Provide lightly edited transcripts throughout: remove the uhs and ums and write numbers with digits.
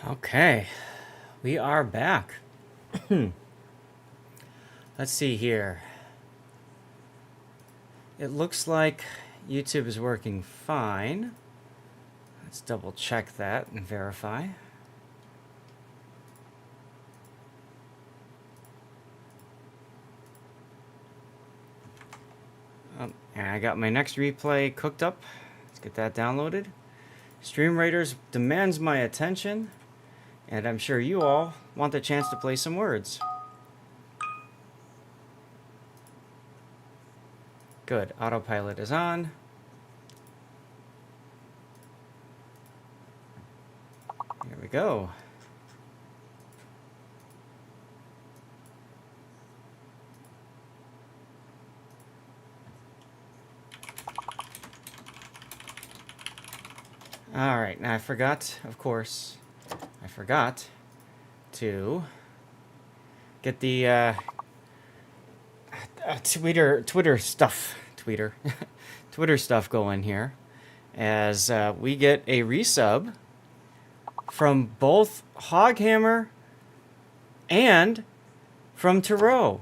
Okay, we are back. Let's see here. It looks like YouTube is working fine. Let's double check that and verify. And I got my next replay cooked up. Let's get that downloaded. Stream Raiders demands my attention, and I'm sure you all want the chance to play some words. Good, autopilot is on. Here we go. All right, now I forgot, of course, to get the Twitter stuff going here, as we get a resub from both Hoghammer and from Tarot.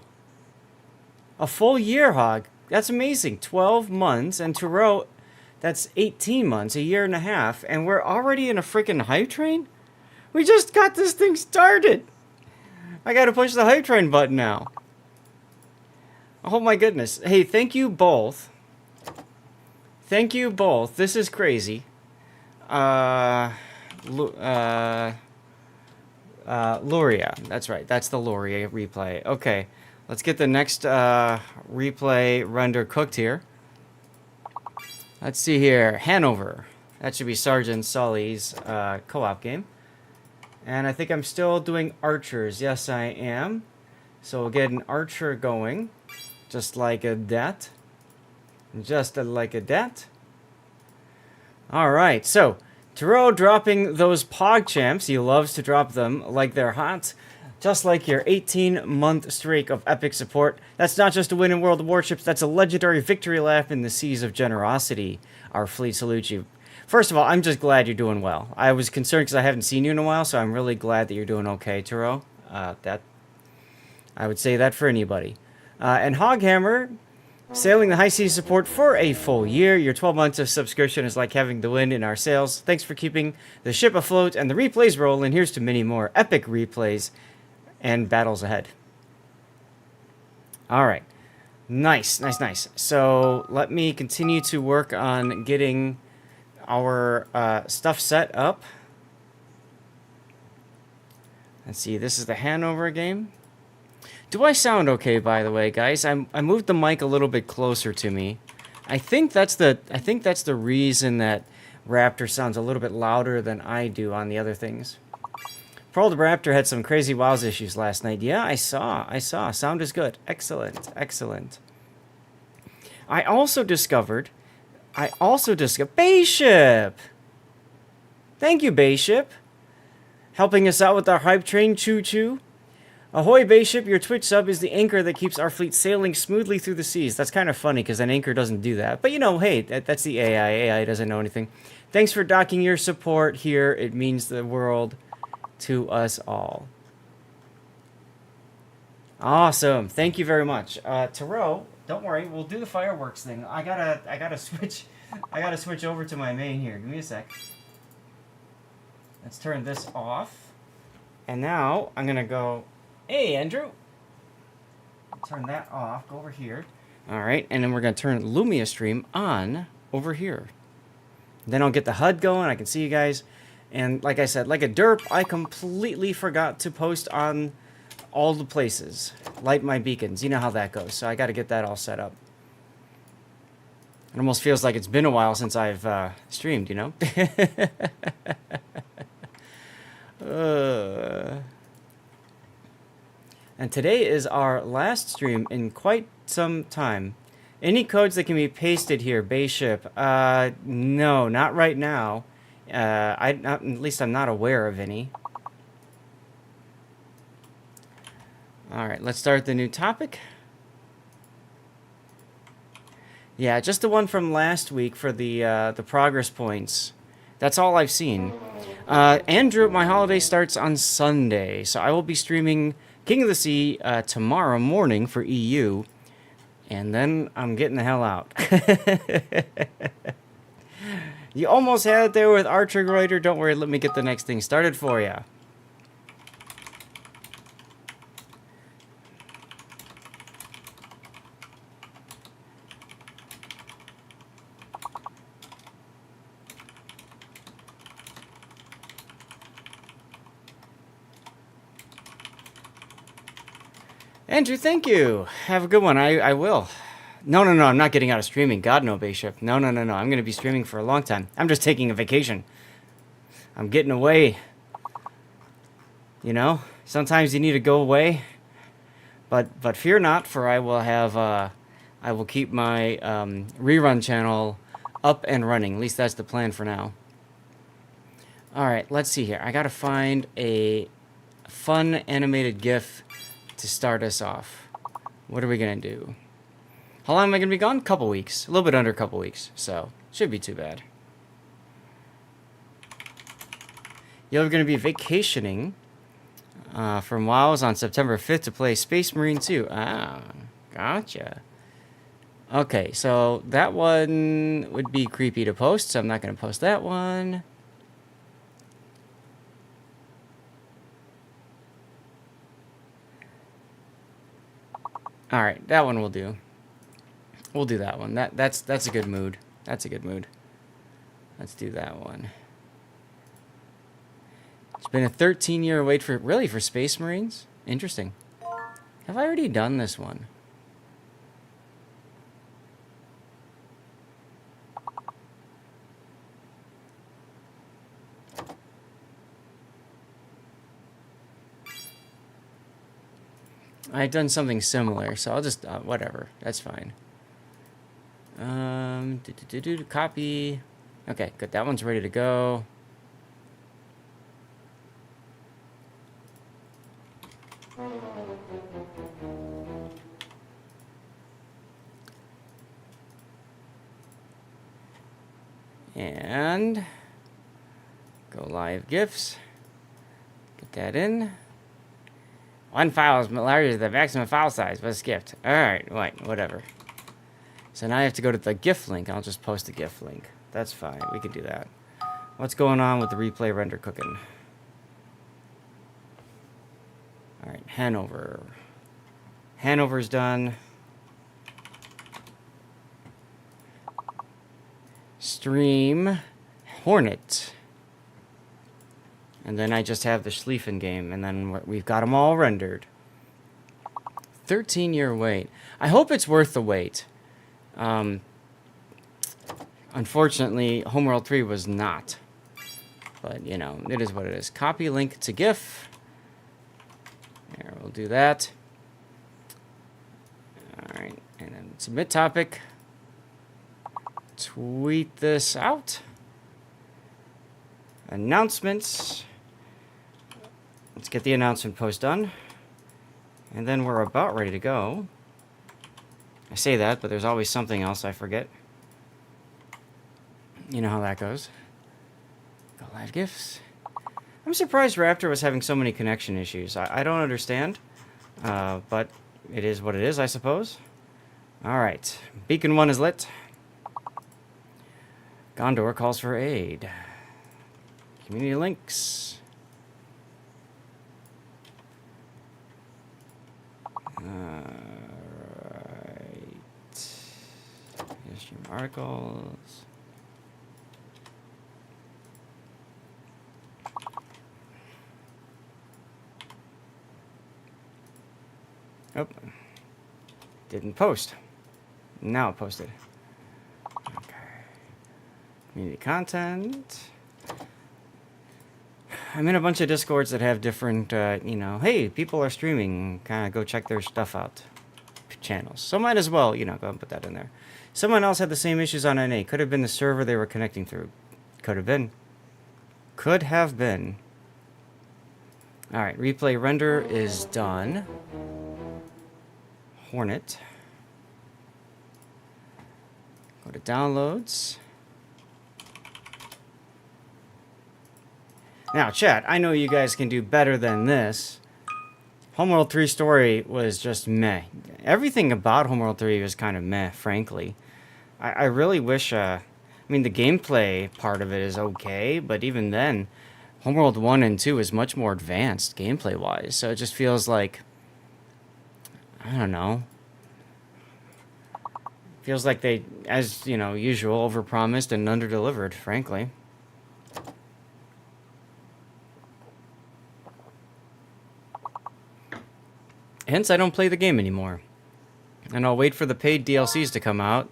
A full year, Hog. That's amazing. 12 months, and Tarot, that's 18 months, a year and a half, and we're already in a freaking hype train? We just got this thing started. I gotta push the hype train button now. Oh my goodness. Hey, thank you both. Thank you both. This is crazy. Luria. That's right. That's the Luria replay. Okay. Let's get the next replay render cooked here. Let's see here. Hanover. That should be Sergeant Sully's co-op game. And I think I'm still doing archers. Yes, I am. So we'll get an archer going. Just like a that. Just like a that. Alright, so Tarot dropping those PogChamps. He loves to drop them like they're hot. Just like your 18-month streak of epic support. That's not just a win in World of Warships, that's a legendary victory lap in the seas of generosity. Our fleet salutes you. First of all, I'm just glad you're doing well. I was concerned because I haven't seen you in a while, so I'm really glad that you're doing okay, Tarot. I would say that for anybody. And Hoghammer, sailing the high seas support for a full year. Your 12 months of subscription is like having the wind in our sails. Thanks for keeping the ship afloat and the replays rolling. Here's to many more epic replays and battles ahead. All right. Nice. So let me continue to work on getting our stuff set up. Let's see. This is the Hanover game. Do I sound okay, by the way, guys? I moved the mic a little bit closer to me. I think that's the reason that Raptor sounds a little bit louder than I do on the other things. Pearl the Raptor had some crazy WoWs issues last night. Yeah, I saw. Sound is good. Excellent. I also discovered Bayship! Thank you, Bayship. Helping us out with our hype train, choo-choo. Ahoy, Bayship, your Twitch sub is the anchor that keeps our fleet sailing smoothly through the seas. That's kind of funny, because an anchor doesn't do that. But, you know, hey, that's the AI. AI doesn't know anything. Thanks for docking your support here. It means the world to us all. Awesome. Thank you very much. Tarot, don't worry. We'll do the fireworks thing. I gotta switch over to my main here. Give me a sec. Let's turn this off. And now I'm gonna go... Hey, Andrew. Turn that off. Go over here. All right, and then we're going to turn Lumia Stream on over here. Then I'll get the HUD going. I can see you guys. And like I said, like a derp, I completely forgot to post on all the places. Light my beacons. You know how that goes. So I got to get that all set up. It almost feels like it's been a while since I've streamed, you know? And today is our last stream in quite some time. Any codes that can be pasted here, Bayship? No, not right now. At least I'm not aware of any. All right, let's start the new topic. Yeah, just the one from last week for the progress points. That's all I've seen. Andrew, my holiday starts on Sunday, so I will be streaming King of the Sea tomorrow morning for EU, and then I'm getting the hell out. You almost had it there with Archer Reuter. Don't worry, let me get the next thing started for you. Andrew, thank you. Have a good one. I will. No, I'm not getting out of streaming. God, no, Bishop. No. I'm going to be streaming for a long time. I'm just taking a vacation. I'm getting away. You know, sometimes you need to go away. But fear not, for I will have, I will keep my rerun channel up and running. At least that's the plan for now. All right, let's see here. I got to find a fun animated GIF to start us off. What are we going to do? How long am I going to be gone? Couple weeks. A little bit under a couple weeks. So, should be too bad. You're going to be vacationing from WoW's on September 5th to play Space Marine 2. Ah, gotcha. Okay, so that one would be creepy to post, so I'm not going to post that one. All right, that one will do. We'll do that one. That's a good mood. That's a good mood. Let's do that one. It's been a 13-year wait for Space Marines. Interesting. Have I already done this one? I've done something similar, so I'll just whatever. That's fine. Copy. Okay, good. That one's ready to go. And go live GIFs. Get that in. One file is larger than the maximum file size, but skipped. Alright, wait, whatever. So now I have to go to the GIF link. I'll just post a GIF link. That's fine. We can do that. What's going on with the replay render cooking? Alright, Hanover. Hanover's done. Stream Hornet. And then I just have the Schlieffen game, and then we've got them all rendered. 13-year wait. I hope it's worth the wait. Unfortunately, Homeworld 3 was not. But, you know, it is what it is. Copy link to GIF. There, we'll do that. Alright, and then submit topic. Tweet this out. Announcements. Let's get the announcement post done. And then we're about ready to go. I say that, but there's always something else I forget. You know how that goes. Go live GIFs. I'm surprised Raptor was having so many connection issues. I don't understand. But it is what it is, I suppose. Alright. Beacon 1 is lit. Gondor calls for aid. Community links. Alright. Stream articles. Oh. Didn't post. Now it posted. Okay. Community content. I'm in a bunch of Discords that have different, you know, hey, people are streaming, kind of go check their stuff out channels. So might as well, you know, go and put that in there. Someone else had the same issues on NA. Could have been the server they were connecting through. Could have been. Could have been. Alright, replay render is done. Hornet. Go to downloads. Now, chat, I know you guys can do better than this. Homeworld 3 story was just meh. Everything about Homeworld 3 was kind of meh, frankly. I really wish, I mean, the gameplay part of it is okay, but even then, Homeworld 1 and 2 is much more advanced gameplay-wise, so it just feels like, I don't know. Feels like they, as, you know, usual, overpromised and underdelivered, frankly. Hence, I don't play the game anymore. And I'll wait for the paid DLCs to come out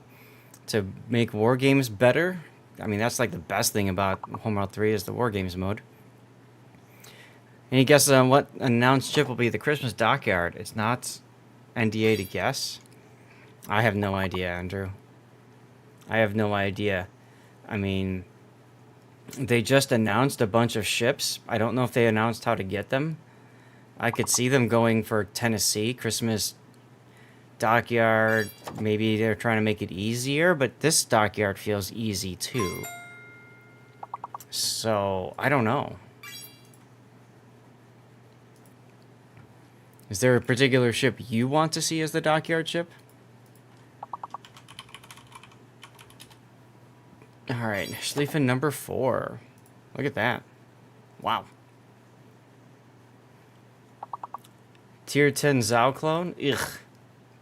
to make war games better. I mean, that's like the best thing about Homeworld 3 is the war games mode. Any guesses on what announced chip will be the Christmas dockyard? It's not NDA to guess. I have no idea, Andrew. I have no idea. I mean, they just announced a bunch of ships. I don't know if they announced how to get them. I could see them going for Tennessee, Christmas dockyard. Maybe they're trying to make it easier, but this dockyard feels easy too. So, I don't know. Is there a particular ship you want to see as the dockyard ship? Alright, Schlieffen number 4. Look at that. Wow. Tier 10 Zhao clone? Ugh.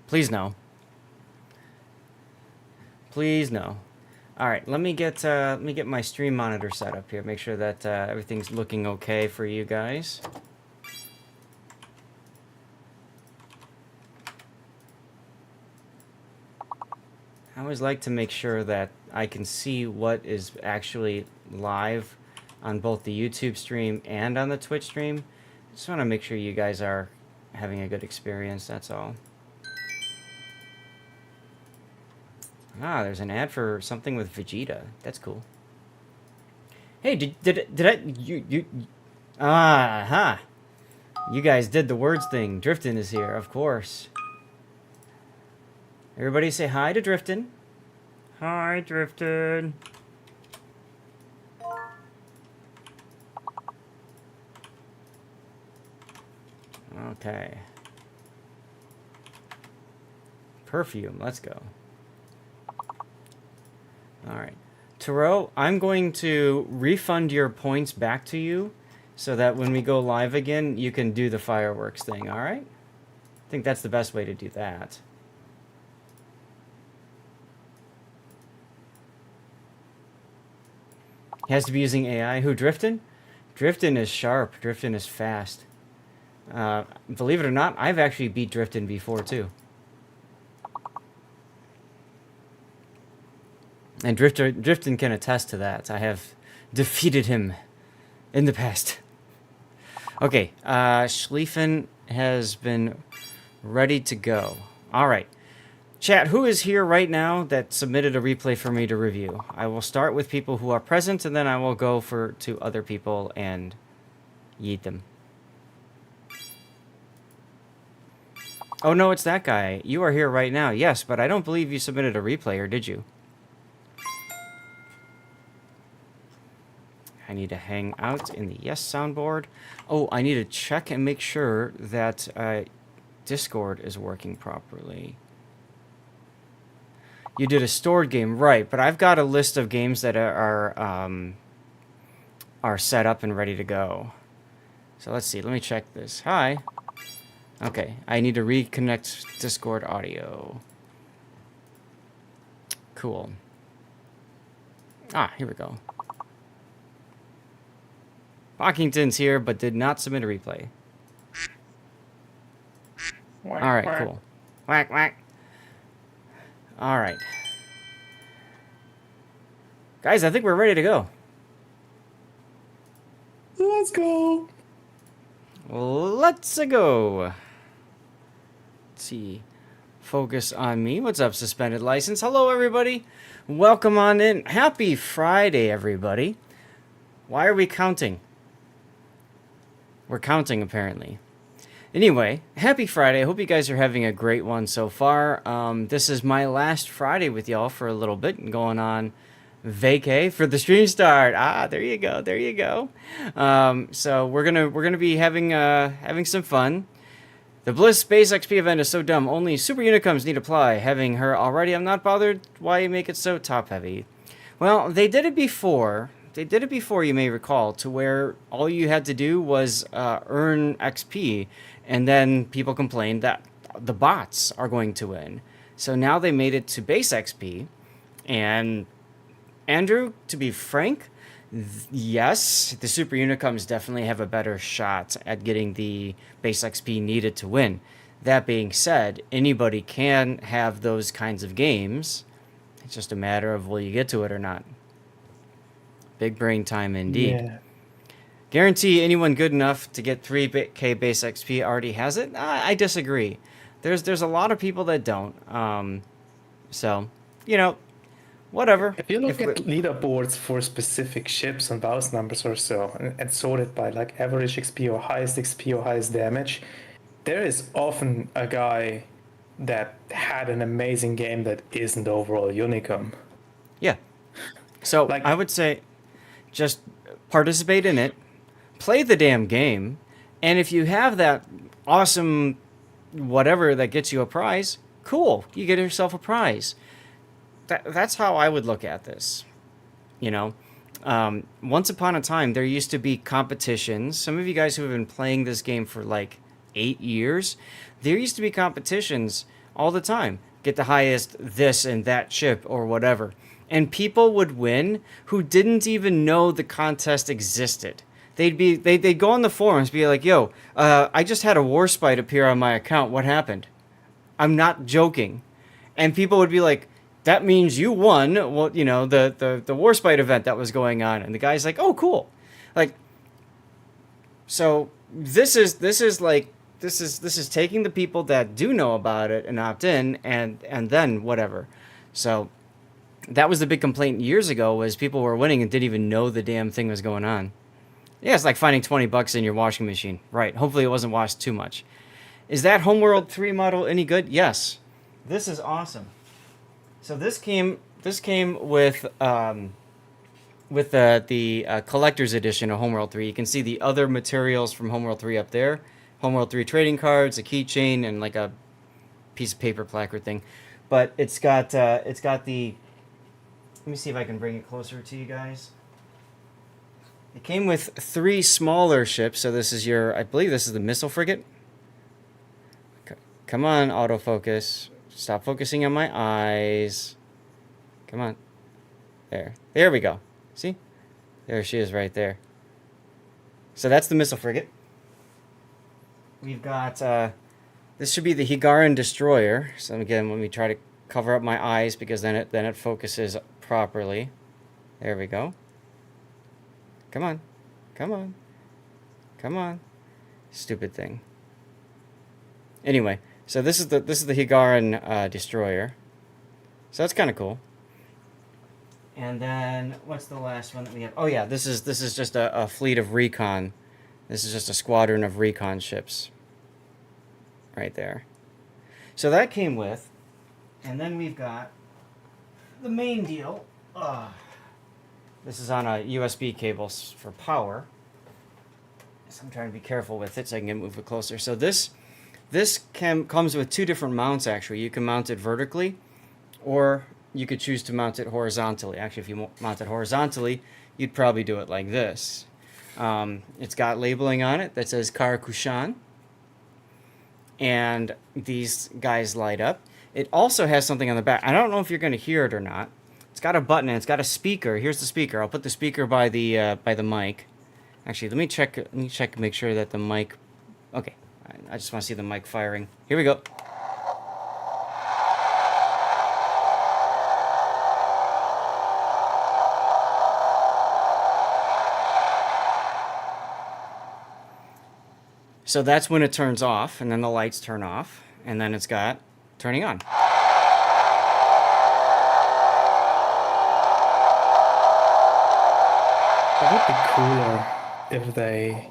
Please no. Please no. Alright, let me get my stream monitor set up here. Make sure that everything's looking okay for you guys. I always like to make sure that I can see what is actually live on both the YouTube stream and on the Twitch stream. Just want to make sure you guys are having a good experience, that's all. Ah, there's an ad for something with Vegeta. That's cool. Hey, did I you ah huh. You guys did the words thing. Driftin is here, of course. Everybody say hi to Driftin. Hi, Driftin. Okay. Perfume, let's go. Alright. Taro, I'm going to refund your points back to you so that when we go live again, you can do the fireworks thing, alright? I think that's the best way to do that. He has to be using AI. Who, Driftin? Driftin is sharp. Driftin is fast. Believe it or not, I've actually beat Driftin before, too. And Driftin can attest to that. I have defeated him in the past. Okay, Schlieffen has been ready to go. Alright. Chat, who is here right now that submitted a replay for me to review? I will start with people who are present, and then I will go to other people and yeet them. Oh, no, it's that guy. You are here right now. Yes, but I don't believe you submitted a replay, or did you? I need to hang out in the yes soundboard. Oh, I need to check and make sure that Discord is working properly. You did a stored game, right, but I've got a list of games that are set up and ready to go. So let's see, let me check this. Hi. Okay, I need to reconnect Discord audio. Cool. Ah, here we go. Pockington's here, but did not submit a replay. Whack, Alright, whack. cool. Whack, whack. Alright. Guys, I think we're ready to go. Let's go. Let's go. Let's see. Focus on me. What's up, Suspended License? Hello, everybody. Welcome on in. Happy Friday, everybody. Why are we counting? We're counting, apparently. Anyway, happy Friday. I hope you guys are having a great one so far. This is my last Friday with y'all for a little bit, going on vacay for the stream start. Ah, there you go, there you go. So we're gonna be having some fun. The Bliss Space XP event is so dumb. Only super unicoms need apply. Having her already, I'm not bothered. Why make it so top heavy? Well, they did it before. They did it before, you may recall, to where all you had to do was earn XP, and then people complained that the bots are going to win. So now they made it to base XP, and Andrew, to be frank, yes, the Super Unicoms definitely have a better shot at getting the base XP needed to win. That being said, anybody can have those kinds of games. It's just a matter of will you get to it or not. Big brain time indeed. Yeah. Guarantee anyone good enough to get 3K base XP already has it? I disagree. There's a lot of people that don't. So, you know, whatever. If you look at leaderboards for specific ships and boss numbers or so, and sort it by like average XP or highest damage, there is often a guy that had an amazing game that isn't overall Unicum. Yeah. So Like- I would say just participate in it, play the damn game, and if you have that awesome whatever that gets you a prize, cool, you get yourself a prize. That's how I would look at this. You know, once upon a time, there used to be competitions. Some of you guys who have been playing this game for like 8 years, there used to be competitions all the time. Get the highest this and that ship or whatever. And people would win who didn't even know the contest existed. They'd go on the forums, be like, "Yo, I just had a Warspite appear on my account. What happened?" I'm not joking. And people would be like, "That means you won." Well, you know, the Warspite event that was going on, and the guy's like, "Oh, cool." Like, so this is taking the people that do know about it and opt in, and then whatever. So that was the big complaint years ago, was people were winning and didn't even know the damn thing was going on. Yeah, it's like finding $20 in your washing machine. Right. Hopefully it wasn't washed too much. Is that Homeworld 3 model any good? Yes. This is awesome. So this came with the collector's edition of Homeworld 3. You can see the other materials from Homeworld 3 up there. Homeworld 3 trading cards, a keychain, and like a piece of paper placard thing. But it's got the. Let me see if I can bring it closer to you guys. It came with 3 smaller ships. So this is I believe this is the missile frigate. Come on, autofocus. Stop focusing on my eyes. Come on. There we go. See? There she is right there. So that's the missile frigate. We've got, this should be the Higaran destroyer. So again, let me try to cover up my eyes because then it focuses properly. There we go. Come on. Come on. Come on. Stupid thing. Anyway, so this is the Higaran destroyer. So that's kind of cool. And then what's the last one that we have? Oh yeah, this is just a fleet of recon. This is just a squadron of recon ships. Right there. So that came with, and then we've got the main deal. This is on a USB cable for power. So I'm trying to be careful with it so I can move it closer. So this comes with 2 different mounts actually. You can mount it vertically, or you could choose to mount it horizontally. Actually, if you mount it horizontally, you'd probably do it like this. It's got labeling on it that says Karakushan, and these guys light up. It also has something on the back. I don't know if you're going to hear it or not. It's got a button and it's got a speaker. Here's the speaker. I'll put the speaker by the mic. Actually, let me check, make sure that the mic. Okay, I just want to see the mic firing. Here we go. So that's when it turns off, and then the lights turn off, and then it's got turning on. It would be cooler if they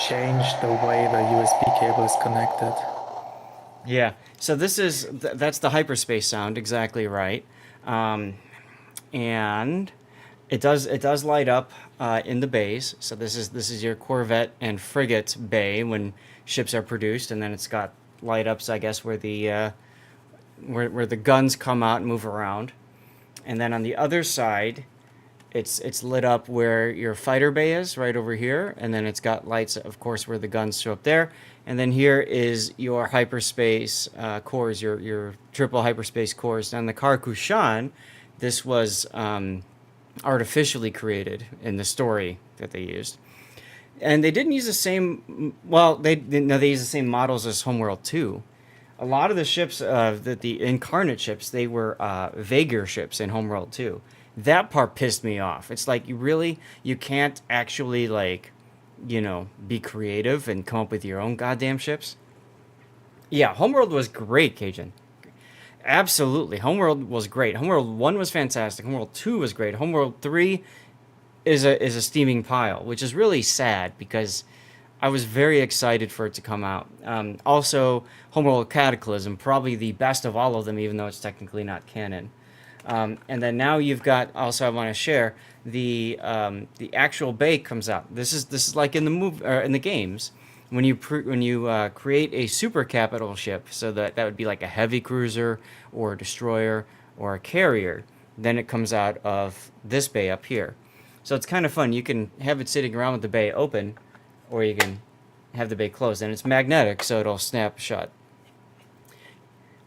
changed the way the USB cable is connected. Yeah. So this is that's the hyperspace sound, exactly right. and it does light up in the bays. So this is your Corvette and frigate bay when ships are produced, and then it's got light ups, I guess, where the guns come out and move around. And then on the other side, it's lit up where your fighter bay is, right over here, and then it's got lights, of course, where the guns show up there. And then here is your hyperspace cores, your triple hyperspace cores. Now, in the Kar-Kushan, this was artificially created in the story that they used. And they didn't use the same, well, they used the same models as Homeworld 2. A lot of the ships, the incarnate ships, they were Vaegir ships in Homeworld 2. That part pissed me off. It's like, you can't actually, like, be creative and come up with your own goddamn ships. Yeah, Homeworld was great, Cajun. Absolutely. Homeworld was great. Homeworld 1 was fantastic. Homeworld 2 was great. Homeworld 3 is a steaming pile, which is really sad because I was very excited for it to come out. Also, Homeworld Cataclysm, probably the best of all of them, even though it's technically not canon. And then now you've got, also I want to share, the actual bay comes out. This is like in the in the games. When you create a super capital ship, so that would be like a heavy cruiser or a destroyer or a carrier, then it comes out of this bay up here. So it's kind of fun. You can have it sitting around with the bay open, or you can have the bay closed, and it's magnetic, so it'll snap shut.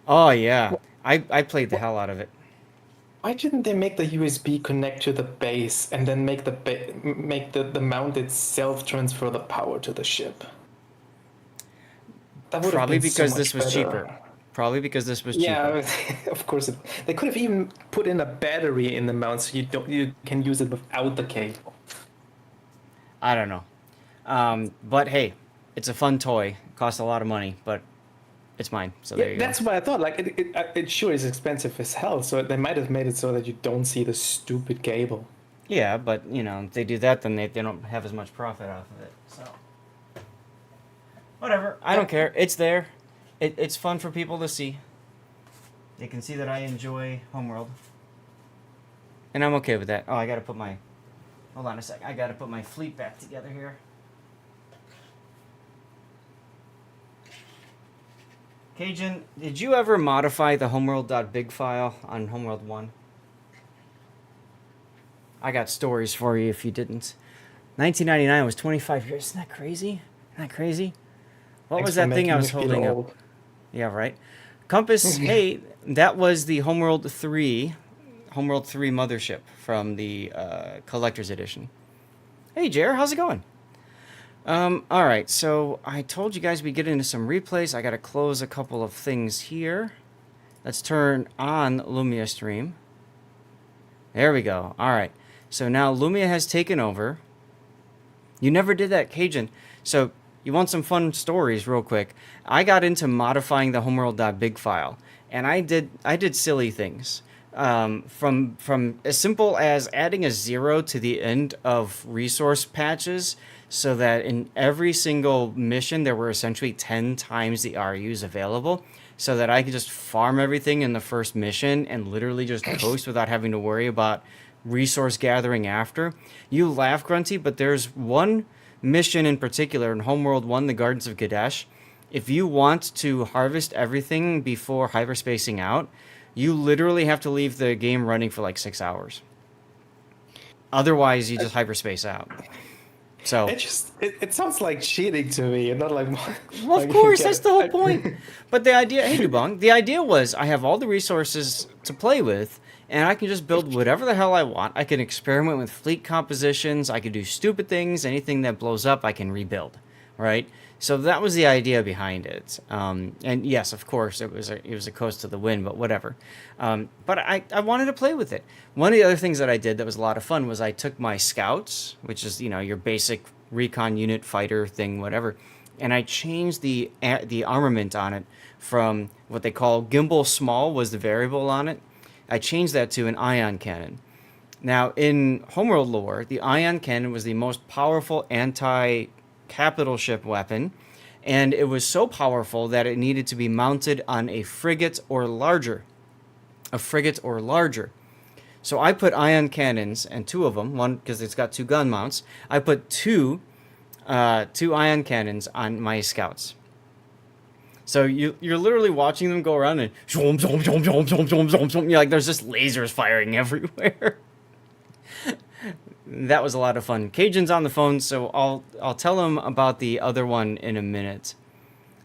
Oh yeah, I played the hell out of it. Why didn't they make the USB connect to the base and then make the mount itself transfer the power to the ship? That would have Probably been so because much this was better. cheaper. Probably because this was cheaper. Yeah, of course. They could have even put in a battery in the mount so you can use it without the cable. I don't know. But hey, it's a fun toy. It costs a lot of money, but it's mine. So there you go. That's what I thought. Like it sure is expensive as hell. So they might have made it so that you don't see the stupid cable. Yeah, but if they do that, then they don't have as much profit off of it. So whatever. I don't care. It's there. It's fun for people to see. They can see that I enjoy Homeworld, and I'm okay with that. Oh, I gotta put my. Hold on a sec. I gotta put my fleet back together here. Cajun, did you ever modify the homeworld.big file on Homeworld 1? I got stories for you if you didn't. 1999 was 25 years. Isn't that crazy? Isn't that crazy? What was that thing I was holding up? Yeah, right. Compass, hey, that was the Homeworld 3 mothership from the Collector's Edition. Hey, Jer, how's it going? All right, so I told you guys we'd get into some replays. I got to close a couple of things here. Let's turn on Lumia Stream. There we go. All right, so now Lumia has taken over. You never did that, Cajun. So you want some fun stories real quick. I got into modifying the homeworld.big file, and I did silly things. From as simple as adding a 0 to the end of resource patches, so that in every single mission there were essentially 10 times the RUs available, so that I could just farm everything in the first mission and literally just coast without having to worry about resource gathering after. You laugh, Grunty, but there's one mission in particular in Homeworld 1, the Gardens of Kadesh. If you want to harvest everything before hyperspacing out, you literally have to leave the game running for like 6 hours. Otherwise, you just hyperspace out. So it sounds like cheating to me, and not like. Well, of course, that's the whole point. But the idea, hey Dubong, the idea was I have all the resources to play with, and I can just build whatever the hell I want. I can experiment with fleet compositions. I can do stupid things. Anything that blows up, I can rebuild, right? So that was the idea behind it. And yes, of course, it was a coast to the wind, but whatever. But I wanted to play with it. One of the other things that I did that was a lot of fun was I took my scouts, which is your basic recon unit fighter thing, whatever, and I changed the armament on it from what they call gimbal small was the variable on it. I changed that to an ion cannon. Now, in Homeworld lore, the ion cannon was the most powerful anti-capital ship weapon, and it was so powerful that it needed to be mounted on a frigate or larger. So I put ion cannons, and two of them, one because it's got two gun mounts. I put two ion cannons on my scouts. So you're literally watching them go around and zoom, zoom, zoom, zoom, zoom, zoom, zoom, zoom. You're like, there's just lasers firing everywhere. That was a lot of fun. Cajun's on the phone, so I'll tell him about the other one in a minute.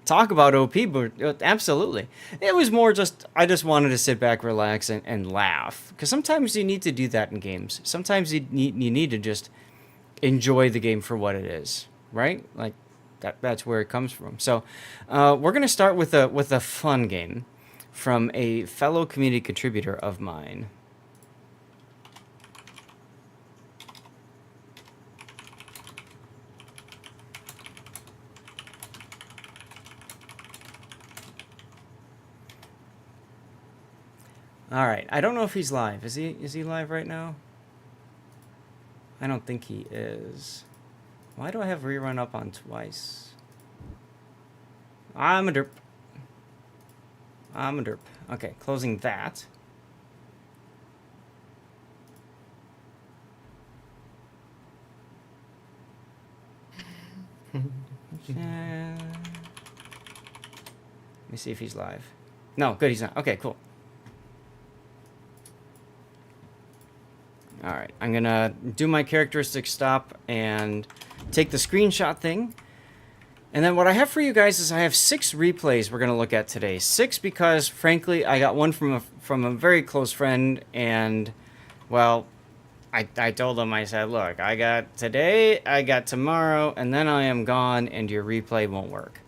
Talk about OP, but absolutely. It was more just, I just wanted to sit back, relax, and laugh. Because sometimes you need to do that in games. Sometimes you need to just enjoy the game for what it is, right? Like, that's where it comes from. So we're going to start with a fun game from a fellow community contributor of mine. All right. I don't know if he's live. Is he live right now? I don't think he is. Why do I have rerun up on twice? I'm a derp. Okay, closing that. Let me see if he's live. No, good, he's not. Okay, cool. All right, I'm gonna do my characteristic stop and take the screenshot thing. And then what I have for you guys is I have 6 replays we're gonna look at today. 6 because, frankly, I got one from a very close friend, and, well, I told him, I said, look, I got today, I got tomorrow, and then I am gone, and your replay won't work.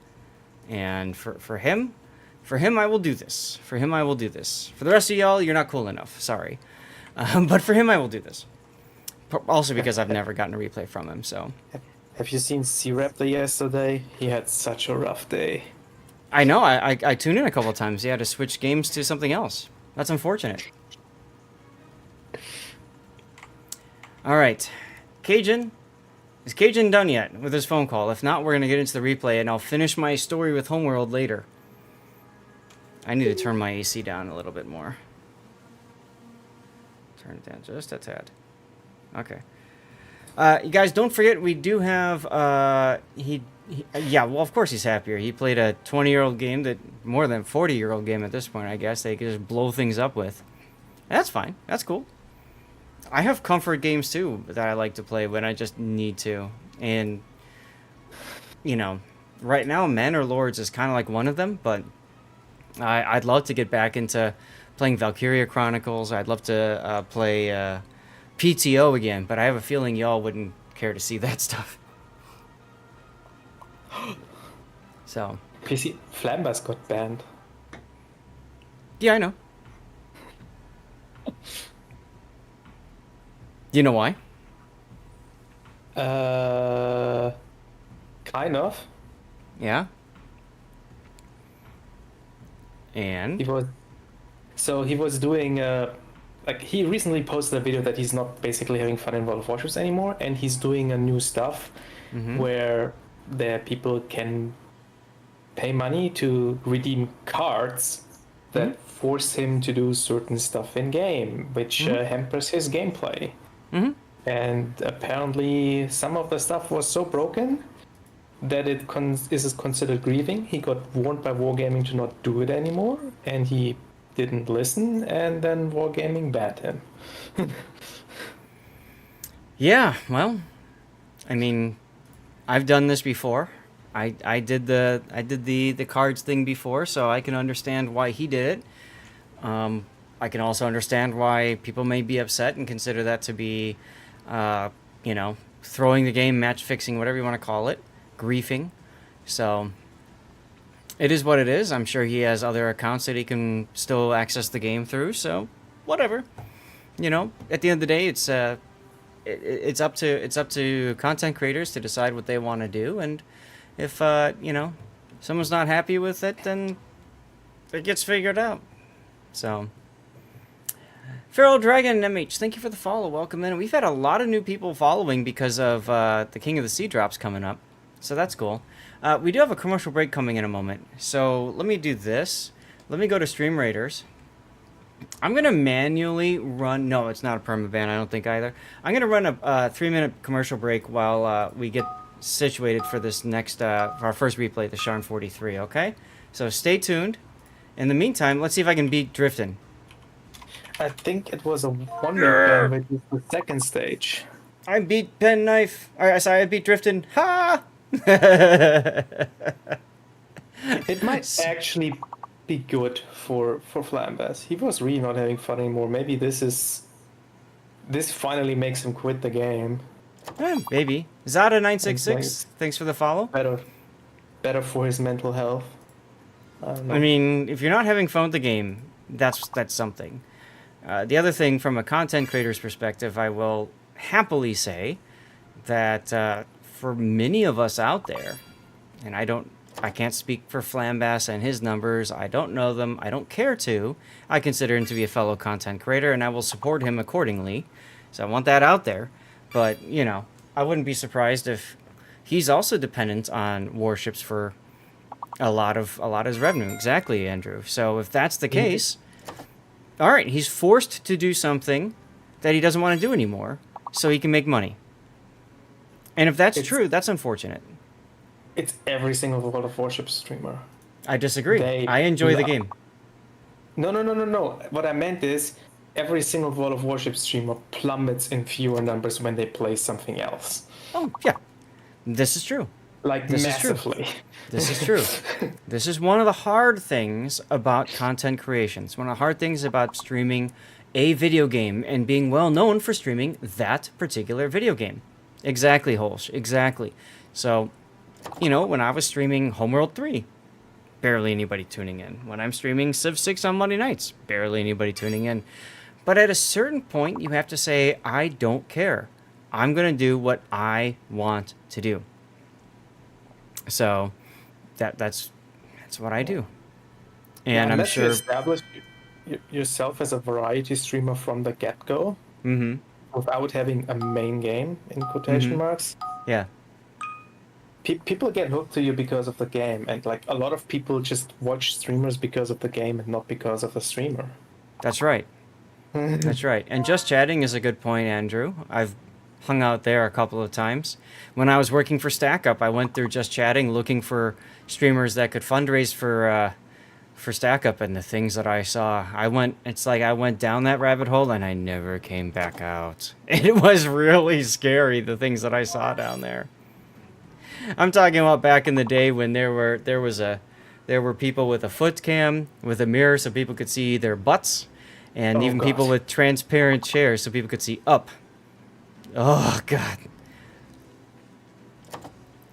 And for him, I will do this. For him, I will do this. For the rest of y'all, you're not cool enough. Sorry. But for him, I will do this. Also because I've never gotten a replay from him, so. Have you seen C-Raptor yesterday? He had such a rough day. I know, I tuned in a couple of times. He had to switch games to something else. That's unfortunate. Alright. Cajun. Is Cajun done yet with his phone call? If not, we're going to get into the replay, and I'll finish my story with Homeworld later. I need to turn my AC down a little bit more. Turn it down just a tad. Okay. You guys, don't forget, we do have, yeah, well, of course he's happier. He played a 20-year-old game that, more than 40-year-old game at this point, I guess, they could just blow things up with. That's fine. That's cool. I have comfort games, too, that I like to play when I just need to. And, you know, right now, Men or Lords is kind of like one of them, but I'd love to get back into playing Valkyria Chronicles. I'd love to play PTO again, but I have a feeling y'all wouldn't care to see that stuff. So. PC Flambers got banned. Yeah, I know. Do you know why? Kind of. Yeah. And? He was doing, like, he recently posted a video that he's not basically having fun in World of Warships anymore, and he's doing a new stuff where the people can pay money to redeem cards that force him to do certain stuff in game, which hampers his gameplay. And apparently some of the stuff was so broken that it is considered grieving. He got warned by Wargaming to not do it anymore, and he didn't listen, and then Wargaming banned him. Yeah, well, I mean, I've done this before. I did the cards thing before, so I can understand why he did it. I can also understand why people may be upset and consider that to be, you know, throwing the game, match fixing, whatever you want to call it, griefing. So it is what it is. I'm sure he has other accounts that he can still access the game through. So whatever, you know. At the end of the day, it's up to content creators to decide what they want to do, and if you know, someone's not happy with it, then it gets figured out. So. Feral Dragon MH, thank you for the follow. Welcome in. We've had a lot of new people following because of the King of the Sea drops coming up. So that's cool. We do have a commercial break coming in a moment. So let me do this. Let me go to Stream Raiders. I'm going to manually run. No, it's not a permaban, I don't think either. I'm going to run a 3-minute commercial break while we get situated for this next, for our first replay, the Sharn 43, okay? So stay tuned. In the meantime, let's see if I can beat Driftin. I think it was a wonder pen, which is the second stage. I beat Penknife. Sorry, I beat Driftin. Ha! It might actually be good for Flambas. He was really not having fun anymore. Maybe this finally makes him quit the game. Maybe. Zada966, thanks for the follow. Better for his mental health. I mean, if you're not having fun with the game, that's something. The other thing, from a content creator's perspective, I will happily say that for many of us out there, and I can't speak for Flambass and his numbers. I don't know them. I don't care to. I consider him to be a fellow content creator, and I will support him accordingly. So I want that out there. But, you know, I wouldn't be surprised if he's also dependent on warships for a lot of his revenue. Exactly, Andrew. So if that's the case, all right, he's forced to do something that he doesn't want to do anymore so he can make money. And if that's true, that's unfortunate. It's every single World of Warships streamer. I disagree. I enjoy the game. No. What I meant is every single World of Warships streamer plummets in viewer numbers when they play something else. Oh, yeah. This is true. Like, this massively. Is true. This is true. This is one of the hard things about content creation. It's one of the hard things about streaming a video game and being well known for streaming that particular video game. Exactly, Holsch. Exactly. So, you know, when I was streaming Homeworld 3, barely anybody tuning in. When I'm streaming Civ 6 on Monday nights, barely anybody tuning in. But at a certain point, you have to say, I don't care. I'm going to do what I want to do. So that's what I do. And I'm sure you establish yourself as a variety streamer from the get-go, without having a main game, in quotation marks. Yeah. People get hooked to you because of the game, and like a lot of people just watch streamers because of the game and not because of the streamer. That's right. That's right. And Just Chatting is a good point, Andrew. I've hung out there a couple of times. When I was working for Stack Up, I went through Just Chatting looking for streamers that could fundraise for Stack Up, and the things that I saw, I went down that rabbit hole and I never came back out. It was really scary, the things that I saw down there. I'm talking about back in the day when there were people with a foot cam with a mirror so people could see their butts, and even people with transparent chairs so people could see up. Oh God.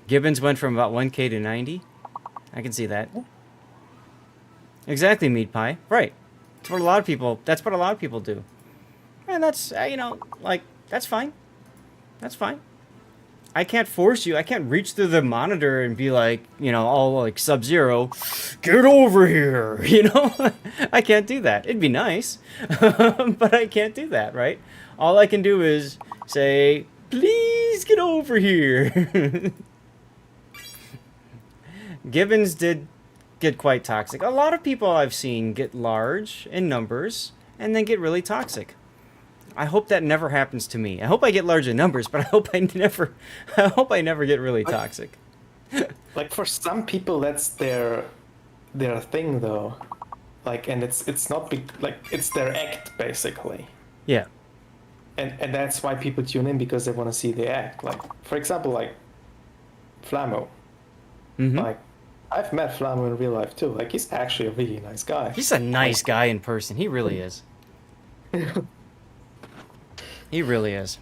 Gibbons went from about 1K to 90. I can see that. Exactly, Meat Pie. Right. That's what a lot of people do. And that's that's fine. That's fine. I can't force you. I can't reach through the monitor and be like, all like Sub-Zero, get over here, I can't do that. It'd be nice, but I can't do that, right? All I can do is say, please get over here. Gibbons did get quite toxic. A lot of people I've seen get large in numbers and then get really toxic. I hope that never happens to me. I hope I get large in numbers, but I hope I never get really toxic. Like, for some people, that's their thing, though. Like, and it's not it's their act, basically. Yeah. And that's why people tune in, because they want to see the act. Like, for example, like Flammo. Mm-hmm. Like, I've met Flammo in real life too. Like, he's actually a really nice guy. He's a nice guy in person. He really is. He really is.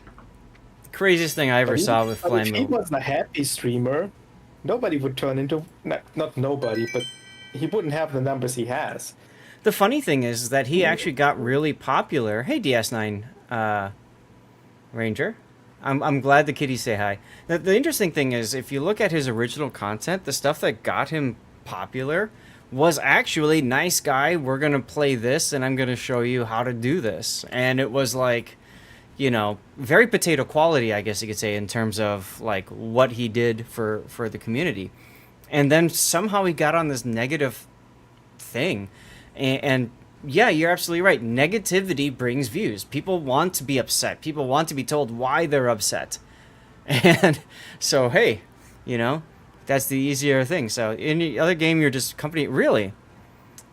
Craziest thing I ever saw with Flammo. If he was a happy streamer, nobody would turn into... Not nobody, but he wouldn't have the numbers he has. The funny thing is that he actually got really popular. Hey, DS9 Ranger. I'm glad the kitties say hi. The interesting thing is, if you look at his original content, the stuff that got him popular was actually, nice guy, we're going to play this, and I'm going to show you how to do this. And it was like... very potato quality, I guess you could say, in terms of like what he did for the community. And then somehow he got on this negative thing. And yeah, you're absolutely right. Negativity brings views. People want to be upset. People want to be told why they're upset. And so, hey, you know, that's the easier thing. So in the other game, you're just company. Really,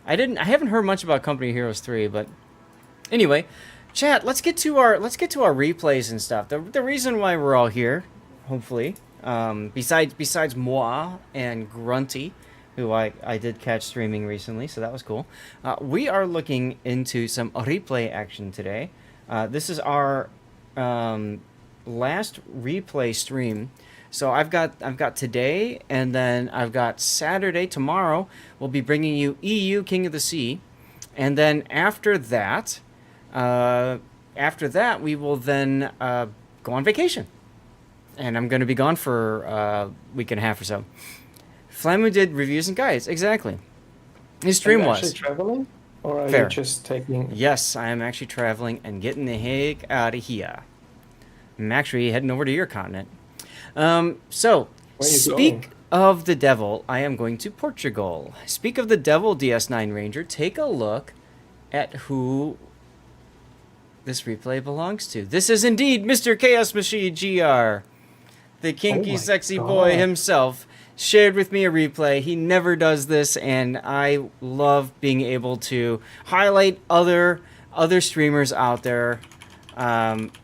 I haven't heard much about Company Heroes 3, but anyway, chat. Let's get to our replays and stuff. The reason why we're all here, hopefully, besides moi and Grunty, who I did catch streaming recently, so that was cool. We are looking into some replay action today. This is our last replay stream. So I've got today, and then I've got Saturday. Tomorrow we'll be bringing you EU King of the Sea, and then after that we will then go on vacation, and I'm going to be gone for a week and a half or so. Flamu did reviews and guides, exactly. His stream Are you was. actually traveling, or are Fair. you just taking? Yes, I am actually traveling and getting the heck out of here. I'm actually heading over to your continent. So, Where are you speak going? of the devil, I am going to Portugal. Speak of the devil, DS9 Ranger. Take a look at who this replay belongs to. This is indeed Mr. Chaos Machine GR. The kinky, my sexy boy God. himself shared with me a replay. He never does this, and I love being able to highlight other streamers out there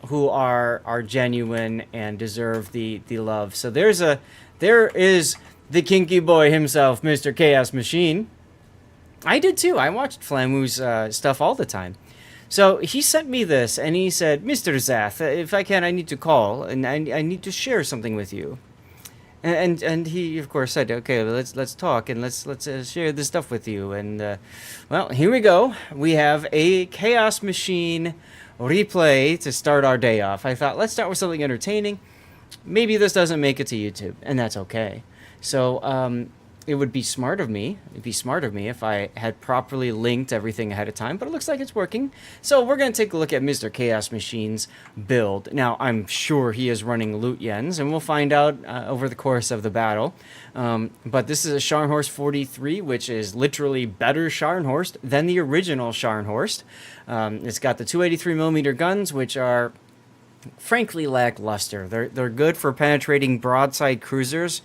who are genuine and deserve the love. So there is the kinky boy himself, Mr. Chaos Machine. I did too. I watched Flamu's stuff all the time. So he sent me this, and he said, "Mr. Zath, if I can, I need to call, and I need to share something with you." And he of course said, "Okay, let's talk, and let's share this stuff with you." And well, here we go. We have a Chaos Machine replay to start our day off. I thought, let's start with something entertaining. Maybe this doesn't make it to YouTube, and that's okay. So it would be smart of me. It'd be smart of me if I had properly linked everything ahead of time, but it looks like it's working. So we're going to take a look at Mr. Chaos Machine's build. Now, I'm sure he is running Loot Yens, and we'll find out over the course of the battle. But this is a Scharnhorst 43, which is literally better Scharnhorst than the original Scharnhorst. It's got the 283mm guns, which are frankly lackluster. They're good for penetrating broadside cruisers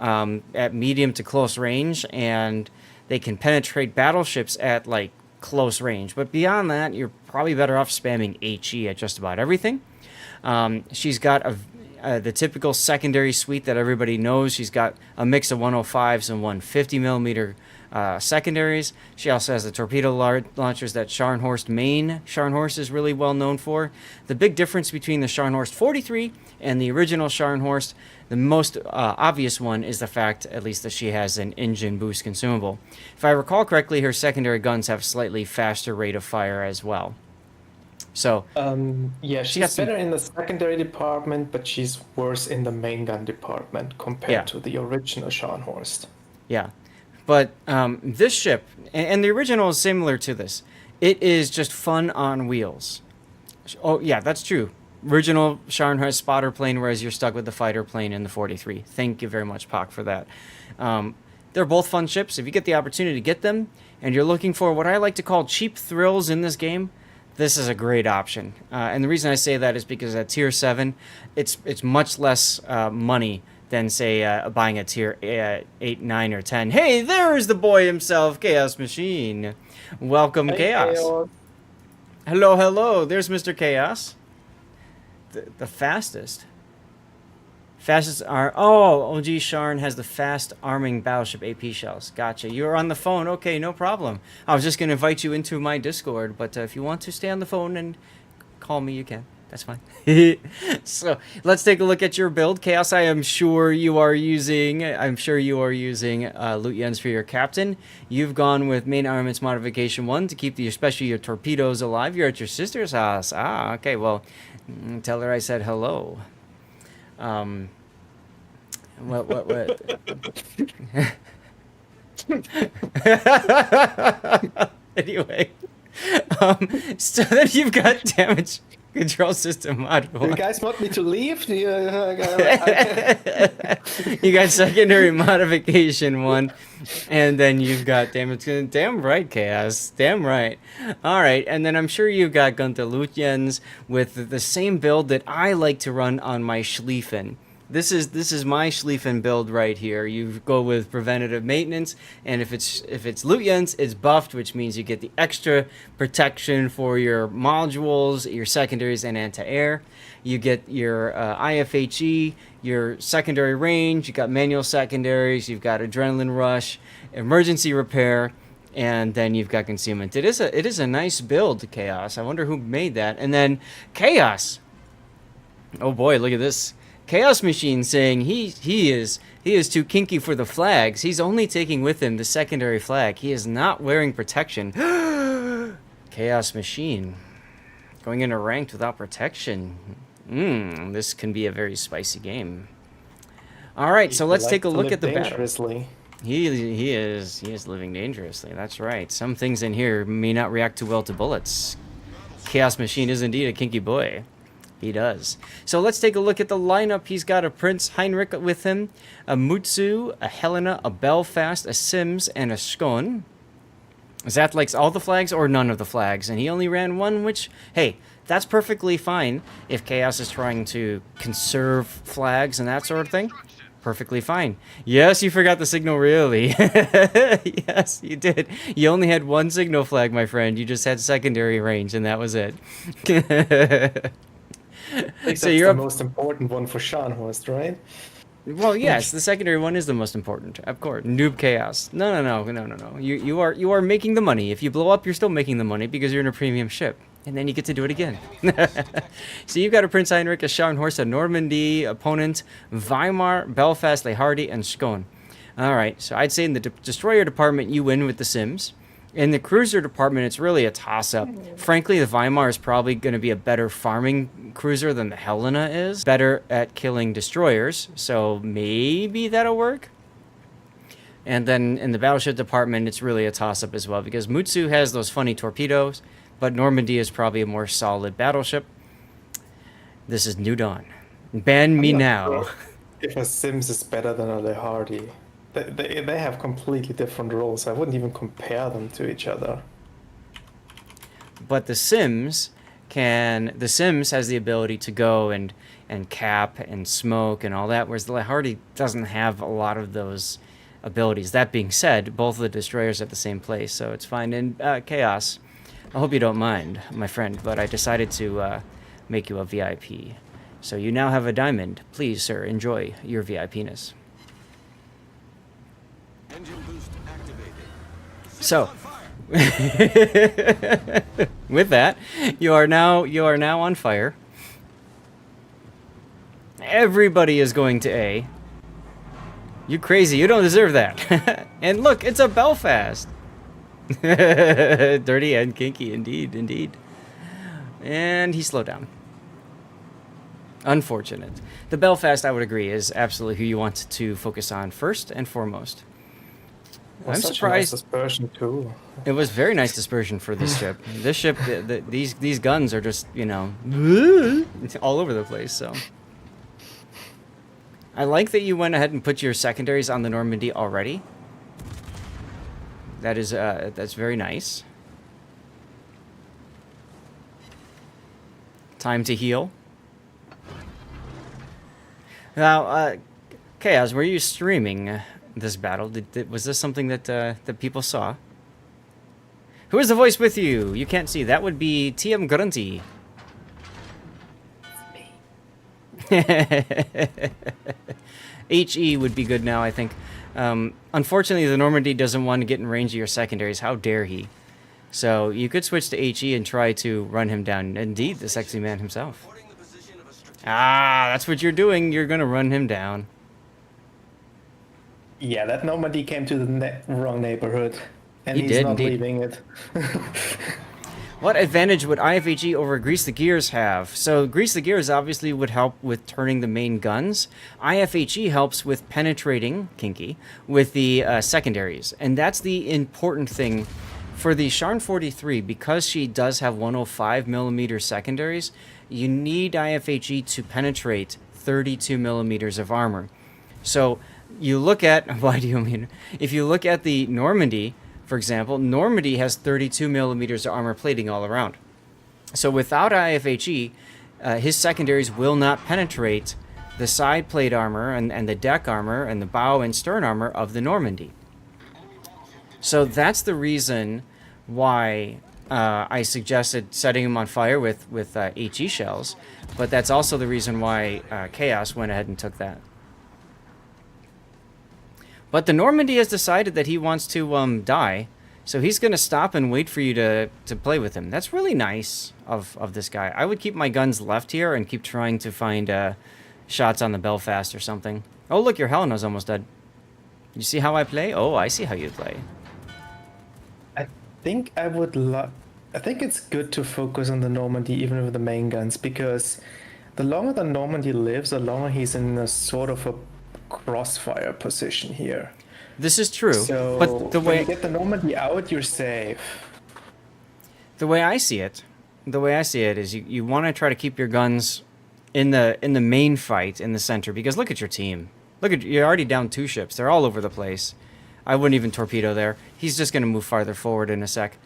at medium to close range, and they can penetrate battleships at like close range. But beyond that, you're probably better off spamming HE at just about everything. She's got the typical secondary suite that everybody knows. She's got a mix of 105s and 150mm secondaries. She also has the torpedo launchers that Scharnhorst main Scharnhorst is really well known for. The big difference between the Scharnhorst 43 and the original Scharnhorst, the most obvious one, is the fact, at least, that she has an engine boost consumable. If I recall correctly, her secondary guns have slightly faster rate of fire as well. So yeah, she's better in the secondary department, but she's worse in the main gun department compared to the original Scharnhorst. Yeah. But this ship, and the original is similar to this, it is just fun on wheels. Oh, yeah, that's true. Original Scharnhorst spotter plane, whereas you're stuck with the fighter plane in the 43. Thank you very much, Pak, for that. They're both fun ships. If you get the opportunity to get them, and you're looking for what I like to call cheap thrills in this game, this is a great option. And the reason I say that is because at Tier 7, it's much less money than, say, buying a Tier 8, 9, or 10. Hey, there's the boy himself, Chaos Machine. Welcome, Chaos. Hello, hello. There's Mr. Chaos. The fastest. Fastest are... Oh, OG Sharn has the fast arming battleship AP shells. Gotcha. You're on the phone. Okay, no problem. I was just going to invite you into my Discord, but if you want to stay on the phone and call me, you can. That's fine. So let's take a look at your build. Chaos, I'm sure you are using Loot Yens for your captain. You've gone with main armaments modification 1 to keep especially your torpedoes alive. You're at your sister's house. Ah, okay. Well, tell her I said hello. What? Anyway, so then you've got damage control system mod. Do you guys want me to leave? You got secondary modification 1, and then you've got damn right, Chaos, damn right. All right, and then I'm sure you've got Gunther Lutyens with the same build that I like to run on my Schlieffen. This is my Schlieffen build right here. You go with preventative maintenance, and if it's Lutyens, it's buffed, which means you get the extra protection for your modules, your secondaries, and anti-air. You get your IFHE, your secondary range. You got manual secondaries. You've got adrenaline rush, emergency repair, and then you've got concealment. It is a nice build, Chaos. I wonder who made that. And then Chaos. Oh boy, look at this. Chaos Machine saying he is too kinky for the flags. He's only taking with him the secondary flag. He is not wearing protection. Chaos Machine going into ranked without protection. This can be a very spicy game. All right, so let's take a look at the battle. He is living dangerously. That's right. Some things in here may not react too well to bullets. Chaos Machine is indeed a kinky boy. He does. So let's take a look at the lineup. He's got a Prince Heinrich with him, a Mutsu, a Helena, a Belfast, a Sims, and a Skåne. Zat likes all the flags or none of the flags, and he only ran one, which, hey, that's perfectly fine if Chaos is trying to conserve flags and that sort of thing. Perfectly fine. Yes, you forgot the signal, really. Yes, you did. You only had one signal flag, my friend. You just had secondary range, and that was it. So you're the most important one for Scharnhorst, right? Well, yes, the secondary one is the most important, of course. Noob Chaos. No. You are making the money. If you blow up, you're still making the money because you're in a premium ship, and then you get to do it again. So you've got a Prince Heinrich, a Scharnhorst, a Normandy opponent, Weimar, Belfast, Le Hardy, and Skåne. All right, so I'd say in the destroyer department, you win with the Sims. In the cruiser department, it's really a toss-up. Frankly, the Weimar is probably going to be a better farming cruiser than the Helena is. Better at killing destroyers, so maybe that'll work. And then in the battleship department, it's really a toss-up as well, because Mutsu has those funny torpedoes, but Normandy is probably a more solid battleship. This is New Dawn. Ban me now. Sure if a Sims is better than a Le Hardy. They have completely different roles. I wouldn't even compare them to each other. But the Sims has the ability to go and cap and smoke and all that, whereas the Le Hardy doesn't have a lot of those abilities. That being said, both of the destroyers are at the same place, so it's fine. And Chaos, I hope you don't mind, my friend, but I decided to make you a VIP. So you now have a diamond. Please, sir, enjoy your VIPness. Engine boost activated. So, with that, you are now on fire. Everybody is going to A. You crazy? You don't deserve that. And look, it's a Belfast. Dirty and kinky, indeed. And he slowed down. Unfortunate. The Belfast, I would agree, is absolutely who you want to focus on first and foremost. I'm surprised. Nice dispersion too. It was very nice dispersion for this ship. This ship, these guns are just, all over the place. So I like that you went ahead and put your secondaries on the Normandy already. That's very nice. Time to heal. Now, Chaos, were you streaming this battle? Was this something that people saw? Who is the voice with you? You can't see. That would be TM Grunty. HE would be good now, I think. Unfortunately, the Normandy doesn't want to get in range of your secondaries. How dare he? So you could switch to HE and try to run him down. Indeed, the sexy man himself. Ah, that's what you're doing. You're going to run him down. Yeah, that Normandy came to the wrong neighborhood. And he's not leaving it. What advantage would IFHE over Grease the Gears have? So Grease the Gears obviously would help with turning the main guns. IFHE helps with penetrating, kinky, with the secondaries. And that's the important thing for the Sharn 43. Because she does have 105mm secondaries, you need IFHE to penetrate 32mm of armor. So you look at why do you mean if you look at the Normandy, for example, Normandy has 32 millimeters of armor plating all around. So without IFHE, his secondaries will not penetrate the side plate armor and the deck armor and the bow and stern armor of the Normandy. So that's the reason why I suggested setting him on fire with HE shells, but that's also the reason why Chaos went ahead and took that. But the Normandy has decided that he wants to die, so he's going to stop and wait for you to play with him. That's really nice of this guy. I would keep my guns left here and keep trying to find shots on the Belfast or something. Oh, look, your Helena's almost dead. You see how I play? Oh, I see how you play. I think I think it's good to focus on the Normandy even with the main guns, because the longer the Normandy lives, the longer he's in a sort of a crossfire position here. This is true, So but the when way you get the Normandy out, you're safe. the way I see it is you want to try to keep your guns in the main fight in the center, because look at your team. Look at you're already down 2 ships. They're all over the place. I wouldn't even torpedo there. He's just going to move farther forward in a sec.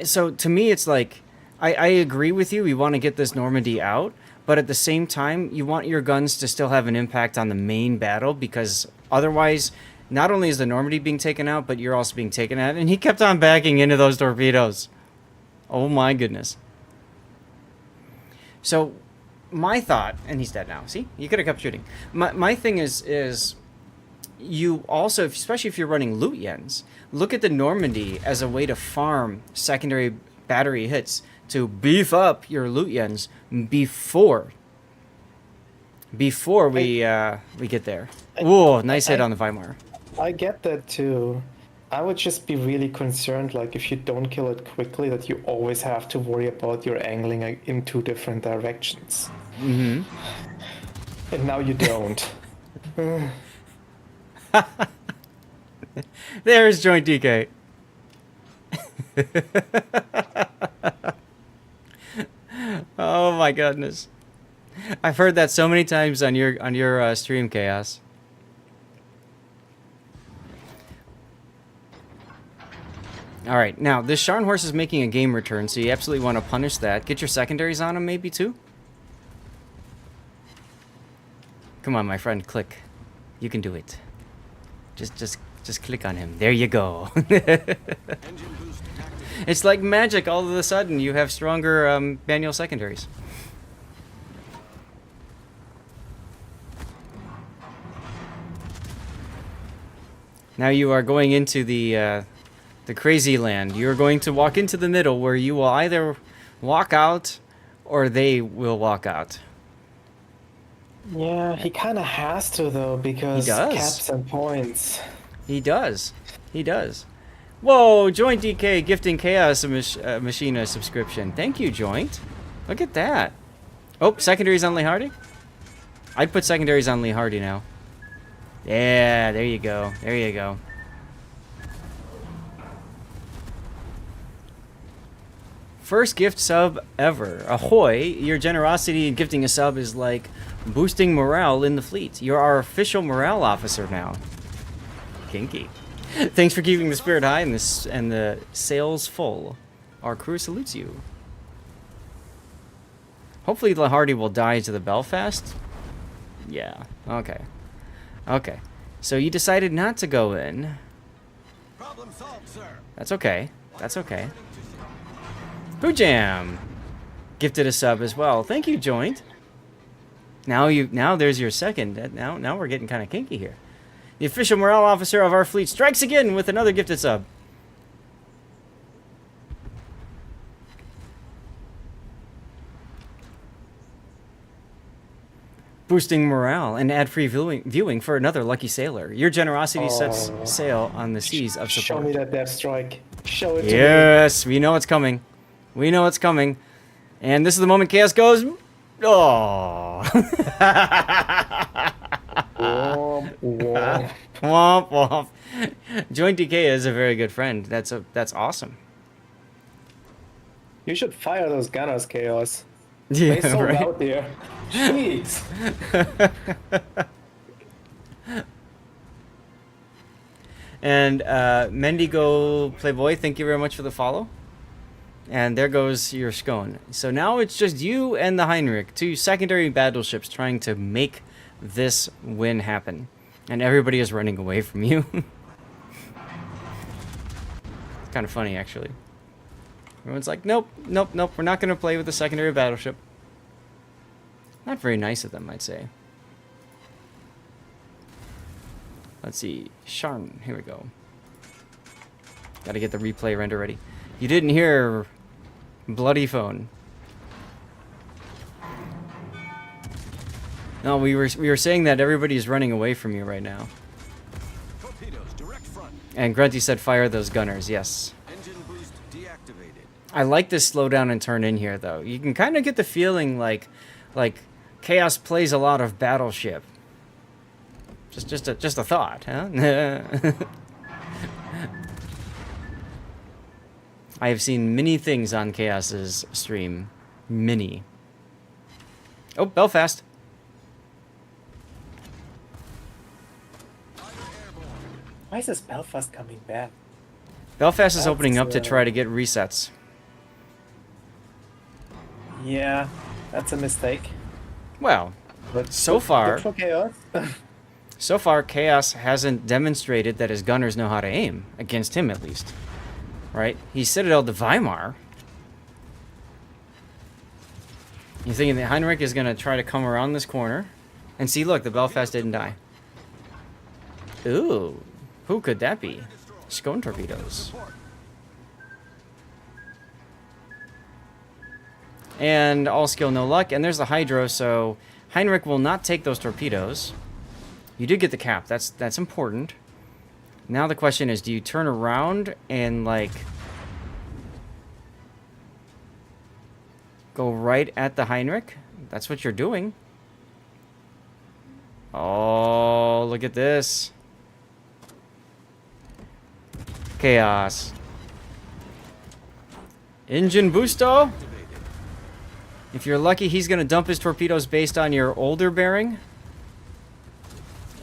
So to me, it's like I agree with you. We want to get this Normandy out, but at the same time, you want your guns to still have an impact on the main battle, because otherwise, not only is the Normandy being taken out, but you're also being taken out. And he kept on backing into those torpedoes. Oh my goodness. So my thought, and he's dead now. See, you could have kept shooting. My thing is you also, especially if you're running loot yens, look at the Normandy as a way to farm secondary battery hits to beef up your loot yens before we get there. Whoa, nice hit on the Weimar. I get that too. I would just be really concerned, like if you don't kill it quickly, that you always have to worry about your angling in 2 different directions. Mm-hmm. And now you don't. There's Joint DK. Oh my goodness. I've heard that so many times on your stream, Chaos. All right, now this Scharnhorst is making a game return, so you absolutely want to punish that. Get your secondaries on him, maybe too. Come on, my friend, click. You can do it. Just click on him. There you go. Engine boost activated. It's like magic. All of a sudden, you have stronger manual secondaries. Now you are going into the crazy land. You're going to walk into the middle, where you will either walk out or they will walk out. Yeah, he kind of has to though, because He does. caps and points. He does. He does. Whoa, Joint DK gifting Chaos a Machina subscription. Thank you, Joint. Look at that. Oh, secondaries on Lee Hardy? I'd put secondaries on Lee Hardy now. Yeah, there you go. There you go. First gift sub ever. Ahoy, your generosity in gifting a sub is like boosting morale in the fleet. You're our official morale officer now. Kinky. Thanks for keeping the spirit high and the sails full. Our crew salutes you. Hopefully the Hardy will die to the Belfast. Yeah, okay. Okay. So you decided not to go in. Problem solved, sir. That's okay. That's okay. Boo Jam gifted a sub as well. Thank you, Joint. Now there's your second. Now we're getting kind of kinky here. The official morale officer of our fleet strikes again with another gifted sub. Boosting morale and ad-free viewing for another lucky sailor. Your generosity sets sail on the seas of support. Show me that death strike. Show it to me. Yes, we know it's coming. We know it's coming. And this is the moment Chaos goes. Oh. Womp, womp. Womp womp. Joint DK is a very good friend. That's awesome. You should fire those gunners, Chaos. Yeah, They sold right. out there. Jeez. And Mendigo Playboy, thank you very much for the follow. And there goes your scone. So now it's just you and the Heinrich, two secondary battleships trying to make this win happen. And everybody is running away from you. It's kind of funny, actually. Everyone's like, nope, nope, nope, we're not going to play with the secondary battleship. Not very nice of them, I'd say. Let's see. Sharn, here we go. Gotta get the replay render ready. You didn't hear bloody phone. No, we were saying that everybody's running away from you right now. Torpedoes, direct front. And Grunty said fire those gunners, yes. Engine boost deactivated. I like this slow down and turn in here, though. You can kind of get the feeling like Chaos plays a lot of Battleship. Just a thought, huh? I have seen many things on Chaos's stream. Many. Oh, Belfast. Why is this Belfast coming back? Belfast is That's, opening up to try to get resets. Yeah, that's a mistake. Well, But so good- far- good for Chaos. so far Chaos hasn't demonstrated that his gunners know how to aim, against him at least. Right? He citadeled the Weimar. You thinking that Heinrich is going to try to come around this corner? And see, look, the Belfast didn't die. Ooh, who could that be? Scone torpedoes. And all skill, no luck. And there's the Hydro, so Heinrich will not take those torpedoes. You did get the cap. That's important. Now the question is, do you turn around and, like, go right at the Heinrich? That's what you're doing. Oh, look at this. Chaos. Engine boosto. If you're lucky, he's going to dump his torpedoes based on your older bearing.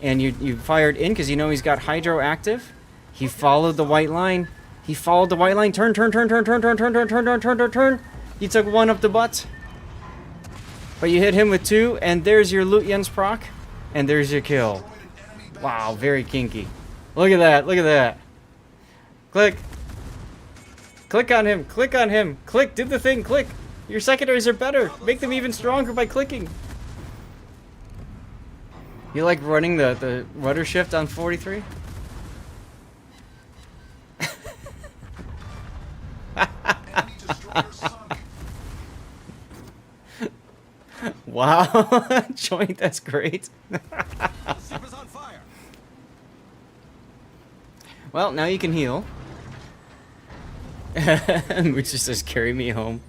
And you fired in because you know he's got hydro active. He followed the white line. He followed the white line. Turn, turn, turn, turn, turn, turn, turn, turn, turn, turn, turn, turn, turn. You took one up the butt. But you hit him with two, and there's your Lutyens proc. And there's your kill. Wow, very kinky. Look at that, look at that. Click. Click on him, click on him. Click, do the thing, click. Your secondaries are better. Make them even stronger by clicking. You like running the rudder shift on 43? Wow, joint, that's great. Ship is on fire. Well, now you can heal. Which just says, carry me home.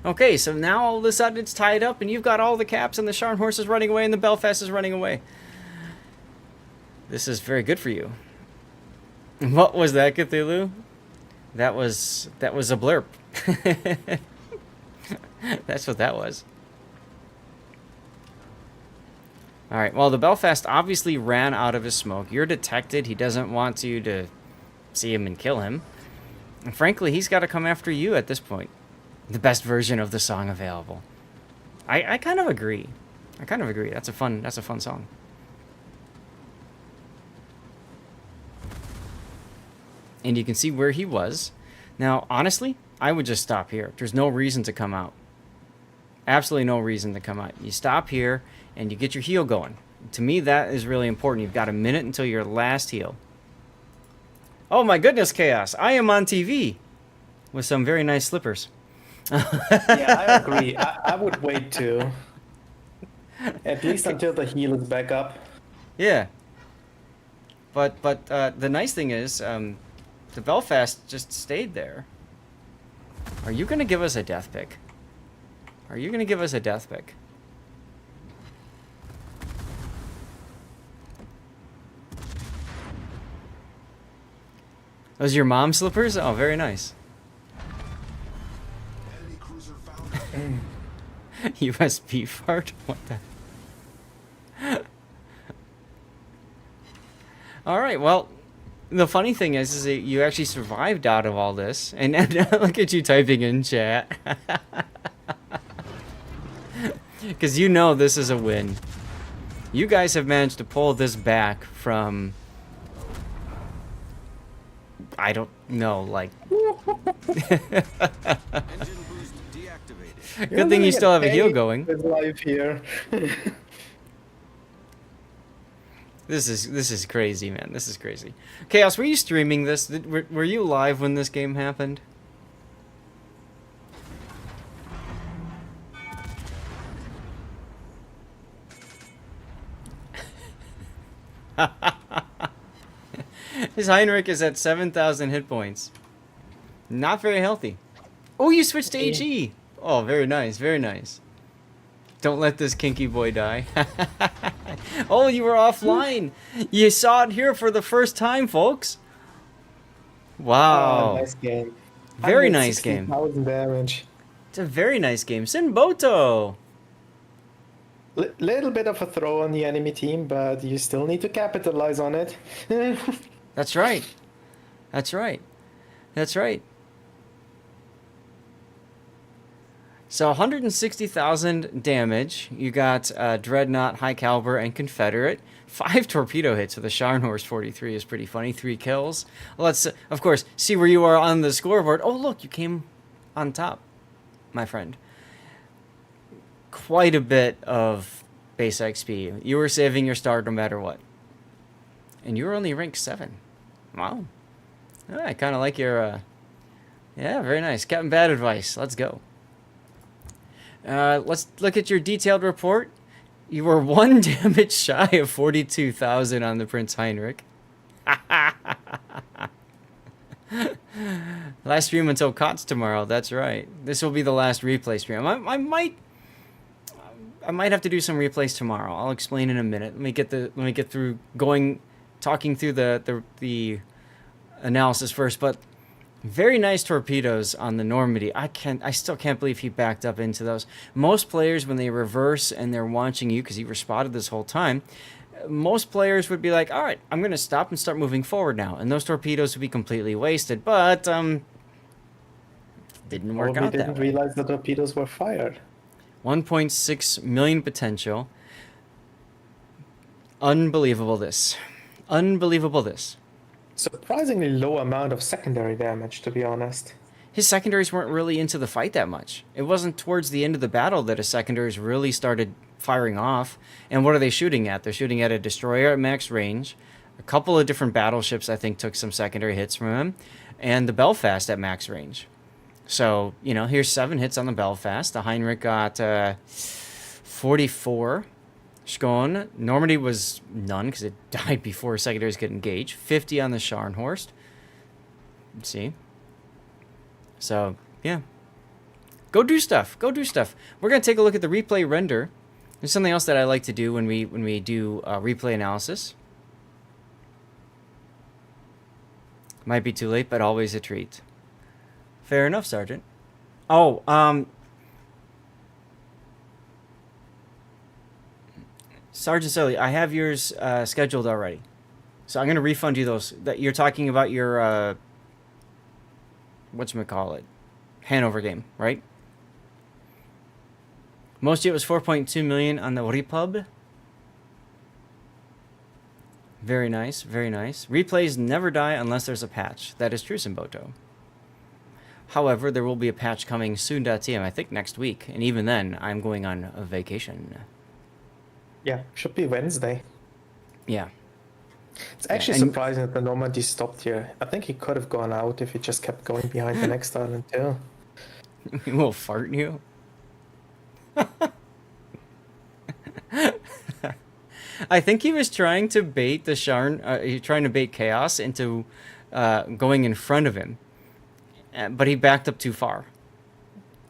Okay, so now all of a sudden it's tied up and you've got all the caps and the Sharn horse is running away and the Belfast is running away. This is very good for you. What was that, Cthulhu? That was a blurp. That's what that was. Alright, well, the Belfast obviously ran out of his smoke. You're detected. He doesn't want you to see him and kill him. And frankly, he's got to come after you at this point. The best version of the song available. I kind of agree. I kind of agree. That's a fun song. And you can see where he was. Now, honestly, I would just stop here. There's no reason to come out. Absolutely no reason to come out. You stop here and you get your heal going. To me, that is really important. You've got a minute until your last heal. Oh my goodness, Chaos. I am on TV with some very nice slippers. Yeah, I agree. I would wait too. At least until the heal is back up. Yeah. But the nice thing is, the Belfast just stayed there. Are you going to give us a death pick? Are you going to give us a death pick? Those your mom's slippers? Oh, very nice. Enemy cruiser found. USB fart? What the? Alright, well, The funny thing is that you actually survived out of all this, and look at you typing in chat. Because you know this is a win. You guys have managed to pull this back from... I don't know, like... Engine boost deactivated. Good thing you still have a heal going. With life here. This is crazy, man. This is crazy. Chaos, were you streaming this? Were you live when this game happened? His Heinrich is at 7,000 hit points. Not very healthy. Oh, you switched to HE. Oh, very nice, very nice. Don't let this kinky boy die. Oh, you were offline. You saw it here for the first time, folks. Wow. Oh, nice game. Very nice game. 160,000 damage. It's a very nice game. Sinboto. Little bit of a throw on the enemy team, but you still need to capitalize on it. That's right. That's right. That's right. So 160,000 damage. You got Dreadnought, High Caliber, and Confederate. 5 torpedo hits with a Scharnhorst 43 is pretty funny. 3 kills. Let's, of course, see where you are on the scoreboard. Oh, look, you came on top, my friend. Quite a bit of base XP. You were saving your star no matter what. And you were only rank 7. Wow. I kind of like your... yeah, very nice. Captain Bad Advice. Let's go. Let's look at your detailed report. You were 1 damage shy of 42,000 on the Prince Heinrich. Last stream until COTS tomorrow. That's right. This will be the last replay stream. I might have to do some replays tomorrow. I'll explain in a minute. Let me get through talking through the analysis first. But very nice torpedoes on the Normandy. I still can't believe he backed up into those. Most players, when they reverse and they're watching you, because you were spotted this whole time, most players would be like, all right, I'm going to stop and start moving forward now. And those torpedoes would be completely wasted. But didn't work out that way. Didn't realize the torpedoes were fired. 1.6 million potential. Unbelievable this. Unbelievable this. Surprisingly low amount of secondary damage, to be honest. His secondaries weren't really into the fight that much. It wasn't towards the end of the battle that his secondaries really started firing off. And what are they shooting at? They're shooting at a destroyer at max range. A couple of different battleships, I think, took some secondary hits from him. And the Belfast at max range. So, you know, here's 7 hits on the Belfast. The Heinrich got 44. Scone. Normandy was none because it died before secondaries could engage. 50 on the Scharnhorst. Let's see. So, yeah. Go do stuff. Go do stuff. We're going to take a look at the replay render. There's something else that I like to do when we do replay analysis. Might be too late, but always a treat. Fair enough, Sergeant. Oh, Sergeant Sully, I have yours scheduled already. So I'm going to refund you those. That you're talking about your, whatchamacallit, Hanover game, right? Most yet was 4.2 million on the Repub. Very nice, very nice. Replays never die unless there's a patch. That is true, Simboto. However, there will be a patch coming soon.tm, I think next week. And even then, I'm going on a vacation. Yeah, should be Wednesday. Yeah. It's actually surprising that the Normandy stopped here. I think he could have gone out if he just kept going behind the next island too. He will fart you. I think he was trying to bait the trying to bait Chaos into going in front of him. But he backed up too far.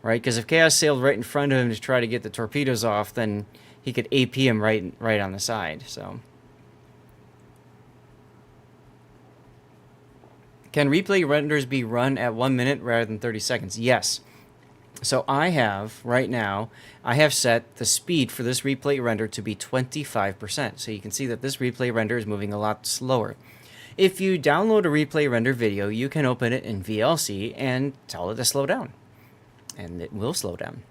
Right? Because if Chaos sailed right in front of him to try to get the torpedoes off, then he could AP him right on the side. So, can replay renders be run at 1 minute rather than 30 seconds? Yes. So I have right now, I have set the speed for this replay render to be 25%. So you can see that this replay render is moving a lot slower. If you download a replay render video, you can open it in VLC and tell it to slow down. And it will slow down.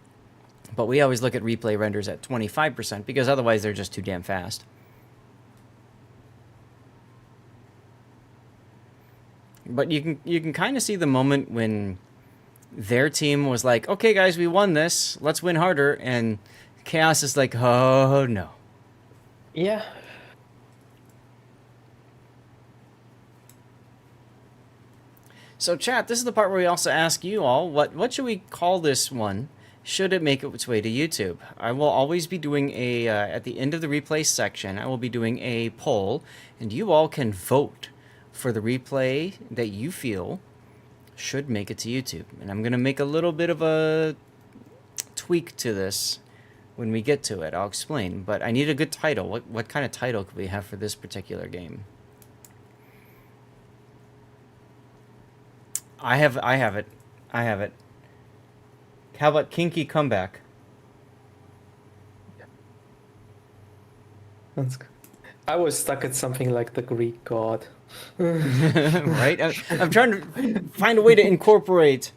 But we always look at replay renders at 25% because otherwise they're just too damn fast. But you can kind of see the moment when their team was like, okay guys, we won this, let's win harder, and Chaos is like, oh no. Yeah. So chat, this is the part where we also ask you all, what should we call this one? Should it make its way to YouTube? I will always be doing a, at the end of the replay section, I will be doing a poll, and you all can vote for the replay that you feel should make it to YouTube. And I'm going to make a little bit of a tweak to this when we get to it. I'll explain, but I need a good title. What kind of title could we have for this particular game? I have it. How about Kinky Comeback? That's good. I was stuck at something like the Greek god. Right? I'm trying to find a way to incorporate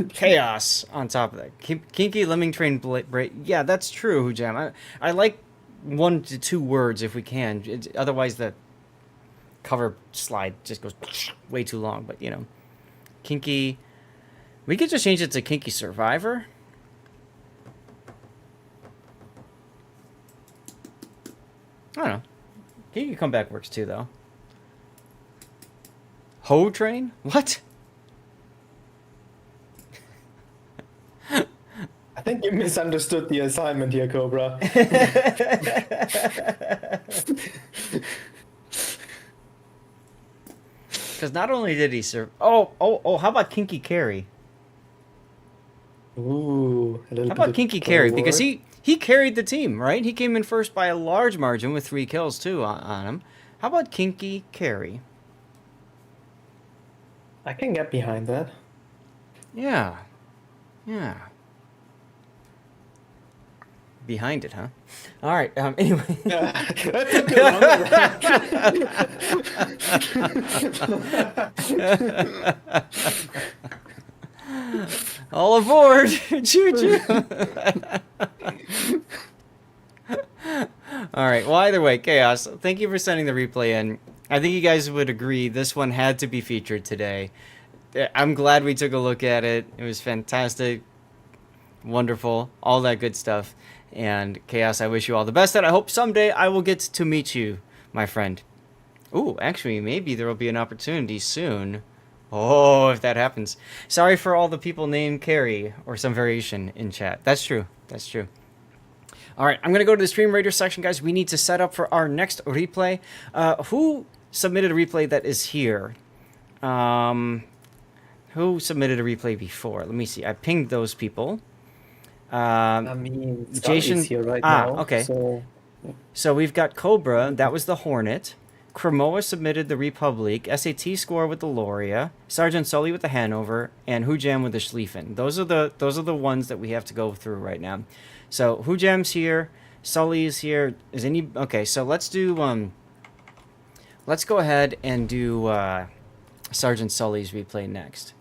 chaos on top of that. Kinky Lemming Train Break. Yeah, that's true, Jam. I like 1 to 2 words if we can. Otherwise, the cover slide just goes way too long. But, you know, Kinky... We could just change it to Kinky Survivor. I don't know. Kinky Comeback works too, though. Ho Train? What? I think you misunderstood the assignment here, Cobra. Because not only did he serve... Oh, how about Kinky Carry? Ooh, a little How about bit Kinky of Carry? war. Because he carried the team, right? He came in first by a large margin with 3 kills, too, on him. How about Kinky Carry? I can get behind that. Yeah. Yeah. Behind it, huh? All right. Anyway. That's a good one. All aboard! Choo-choo! All right. Well, either way, Chaos, thank you for sending the replay in. I think you guys would agree this one had to be featured today. I'm glad we took a look at it. It was fantastic, wonderful, all that good stuff. And Chaos, I wish you all the best, and I hope someday I will get to meet you, my friend. Ooh, actually, maybe there will be an opportunity soon. Oh, if that happens. Sorry for all the people named Carrie or some variation in chat. That's true. That's true. All right, I'm going to go to the Stream Raider section, guys. We need to set up for our next replay. Who submitted a replay that is here? Who submitted a replay before? Let me see. I pinged those people. I mean, Jason is here right now. Okay. So we've got Cobra. That was the Hornet. Cremoa submitted the Republic. SAT score with the Loria. Sergeant Sully with the Hanover, and Hujam with the Schlieffen. Those are the ones that we have to go through right now. So Hujam's here. Sully is here. Is any okay? So let's do let's go ahead and do Sergeant Sully's replay next.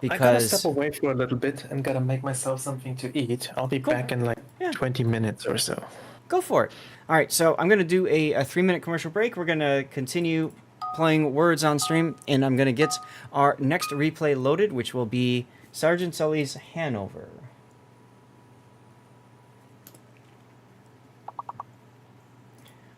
well, I gotta because- step away for a little bit and gotta make myself something to eat. I'll be Cool. back in like Yeah. 20 minutes or so. Go for it. All right, so I'm going to do a 3-minute commercial break. We're going to continue playing words on stream, and I'm going to get our next replay loaded, which will be Sergeant Sully's Hanover.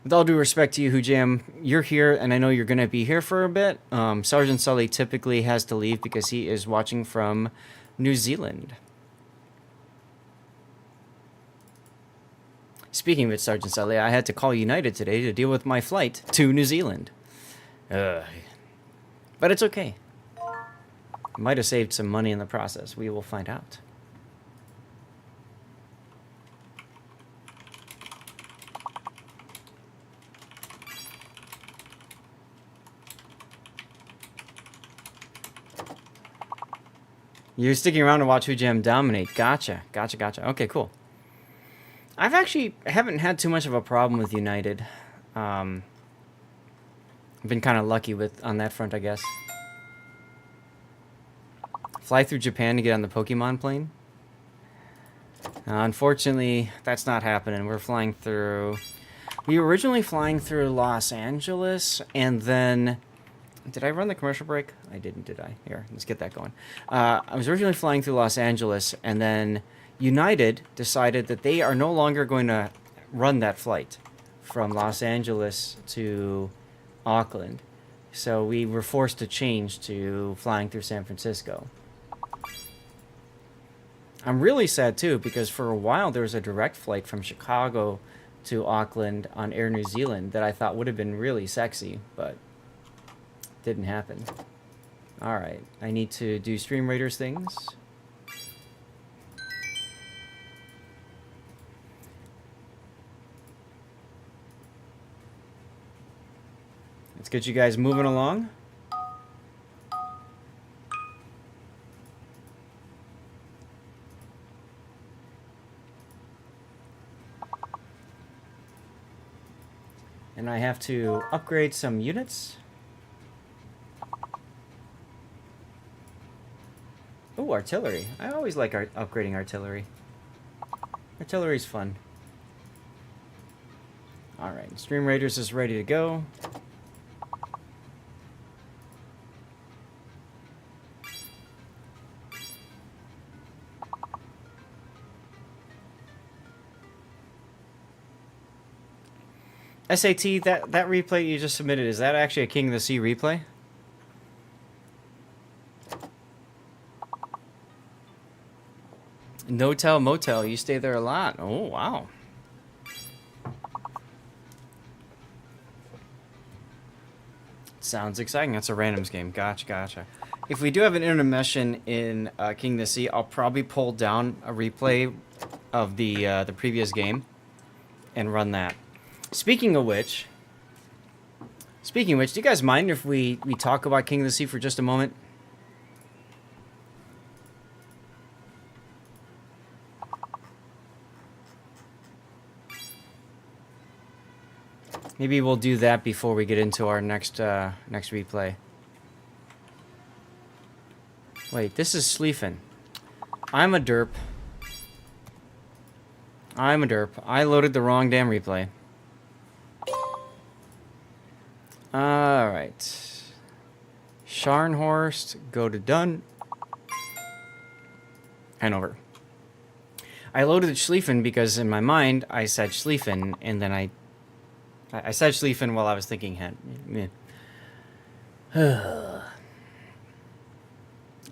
With all due respect to you, Hujam, you're here, and I know you're going to be here for a bit. Sergeant Sully typically has to leave because he is watching from New Zealand. Speaking of it, Sergeant Sully, I had to call United today to deal with my flight to New Zealand. But it's okay. Might have saved some money in the process. We will find out. You're sticking around to watch Hujam dominate. Gotcha. Okay, cool. Haven't had too much of a problem with United. I've been kind of lucky on that front, I guess. Fly through Japan to get on the Pokemon plane. Unfortunately, that's not happening. We're flying through... We were originally flying through Los Angeles, and then... Did I run the commercial break? I didn't, did I? Here, let's get that going. I was originally flying through Los Angeles, and then United decided that they are no longer going to run that flight from Los Angeles to Auckland. So we were forced to change to flying through San Francisco. I'm really sad, too, because for a while there was a direct flight from Chicago to Auckland on Air New Zealand that I thought would have been really sexy, but didn't happen. Alright, I need to do Stream Raiders things. Let's get you guys moving along. And I have to upgrade some units. Oh, artillery. I always like upgrading artillery. Artillery's fun. Alright, Stream Raiders is ready to go. SAT, that replay you just submitted, is that actually a King of the Sea replay? No-Tell Motel, you stay there a lot. Oh, wow. Sounds exciting. That's a randoms game. Gotcha. If we do have an intermission in King of the Sea, I'll probably pull down a replay of the previous game and run that. Speaking of which, do you guys mind if we talk about King of the Sea for just a moment? Maybe we'll do that before we get into our next replay. Wait, this is Schlieffen. I'm a derp. I loaded the wrong damn replay. Alright. Scharnhorst, go to done. Hanover. I loaded Schlieffen because in my mind I said Schlieffen, and then I said Schlieffen while I was thinking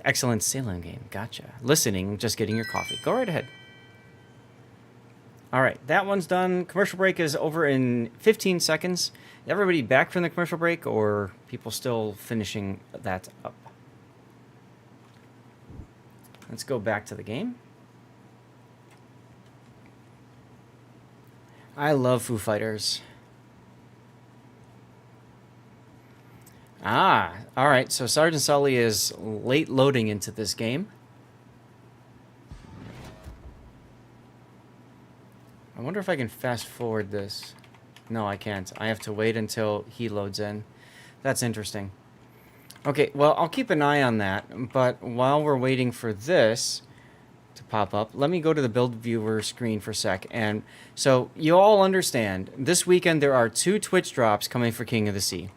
Excellent sailing game. Gotcha. Listening, just getting your coffee. Go right ahead. Alright, that one's done. Commercial break is over in 15 seconds. Everybody back from the commercial break, or people still finishing that up? Let's go back to the game. I love Foo Fighters. Alright, so Sergeant Sully is late loading into this game. I wonder if I can fast forward this. No, I can't. I have to wait until he loads in. That's interesting. Okay, well, I'll keep an eye on that, but while we're waiting for this to pop up, let me go to the build viewer screen for a sec. And so you all understand, this weekend there are 2 Twitch drops coming for King of the Sea.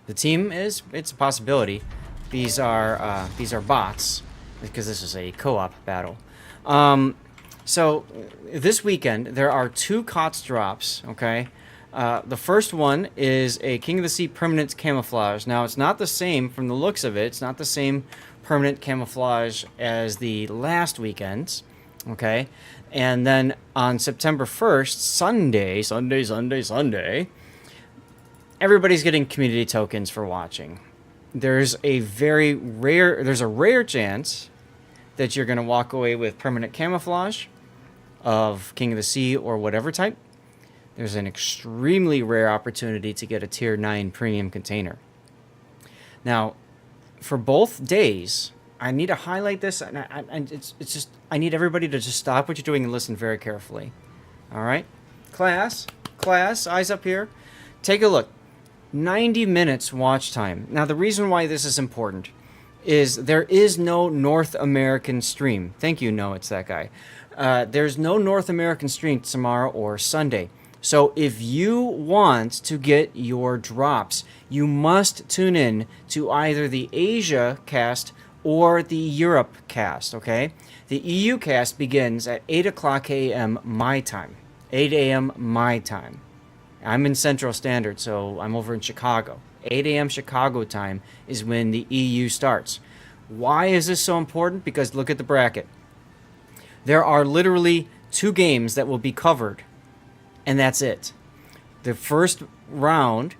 The team it's a possibility. These are bots, because this is a co-op battle. So this weekend there are 2 COTS drops, okay? The first one is a King of the Sea permanent camouflage. Now, it's not the same from the looks of it. It's not the same permanent camouflage as the last weekend's, okay? And then on September 1st, Sunday, everybody's getting community tokens for watching. There's a rare chance that you're going to walk away with permanent camouflage of King of the Sea or whatever type. There's an extremely rare opportunity to get a tier 9 premium container. Now, for both days, I need to highlight this, and it's just, I need everybody to just stop what you're doing and listen very carefully. All right? Class, eyes up here. Take a look. 90 minutes watch time. Now, the reason why this is important is there is no North American stream. Thank you, no, it's that guy. There's no North American stream tomorrow or Sunday. So if you want to get your drops, you must tune in to either the Asia cast or the Europe cast, okay? The EU cast begins at 8 o'clock a.m. my time. 8 a.m. my time. I'm in Central Standard, so I'm over in Chicago. 8 a.m. Chicago time is when the EU starts. Why is this so important? Because look at the bracket. There are literally 2 games that will be covered, and that's it. The first round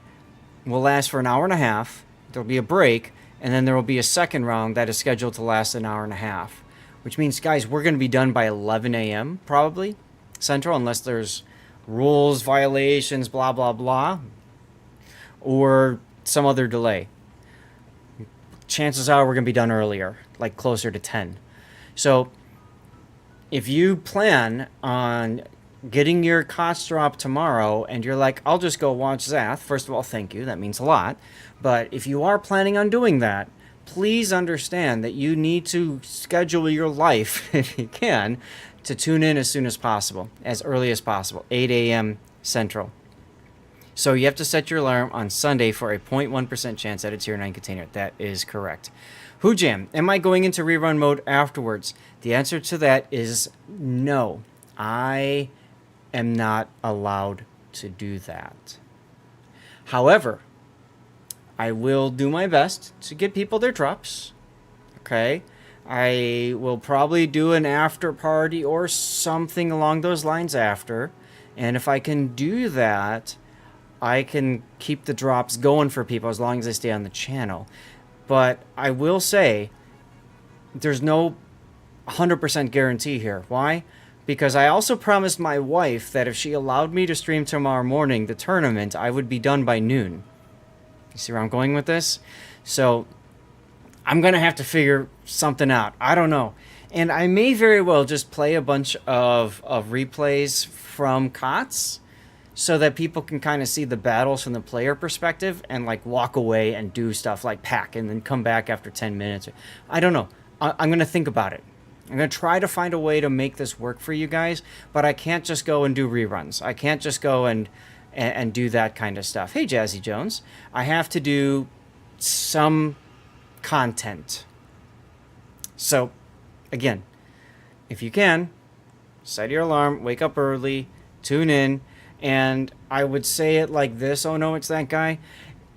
will last for an hour and a half. There'll be a break, and then there will be a second round that is scheduled to last an hour and a half. Which means, guys, we're going to be done by 11 a.m. probably, Central, unless there's rules, violations, blah, blah, blah, or some other delay. Chances are we're going to be done earlier, like closer to 10. So if you plan on getting your COTS drop tomorrow and you're like, I'll just go watch Zath, first of all, thank you. That means a lot. But if you are planning on doing that, please understand that you need to schedule your life, if you can, to tune in as soon as possible, as early as possible, 8 a.m. Central. So you have to set your alarm on Sunday for a 0.1% chance at a Tier 9 container. That is correct. Hoojam, am I going into rerun mode afterwards? The answer to that is no. I am not allowed to do that. However, I will do my best to get people their drops. Okay? I will probably do an after party or something along those lines after. And if I can do that, I can keep the drops going for people as long as they stay on the channel. But I will say, there's no 100% guarantee here. Why? Because I also promised my wife that if she allowed me to stream tomorrow morning, the tournament, I would be done by noon. You see where I'm going with this? So I'm going to have to figure something out. I don't know. And I may very well just play a bunch of replays from COTS so that people can kind of see the battles from the player perspective and like walk away and do stuff like pack and then come back after 10 minutes. I don't know. I'm going to think about it. I'm going to try to find a way to make this work for you guys, but I can't just go and do reruns. I can't just go and do that kind of stuff. Hey, Jazzy Jones. I have to do some content. So, again, if you can, set your alarm, wake up early, tune in, and I would say it like this. Oh, no, it's that guy.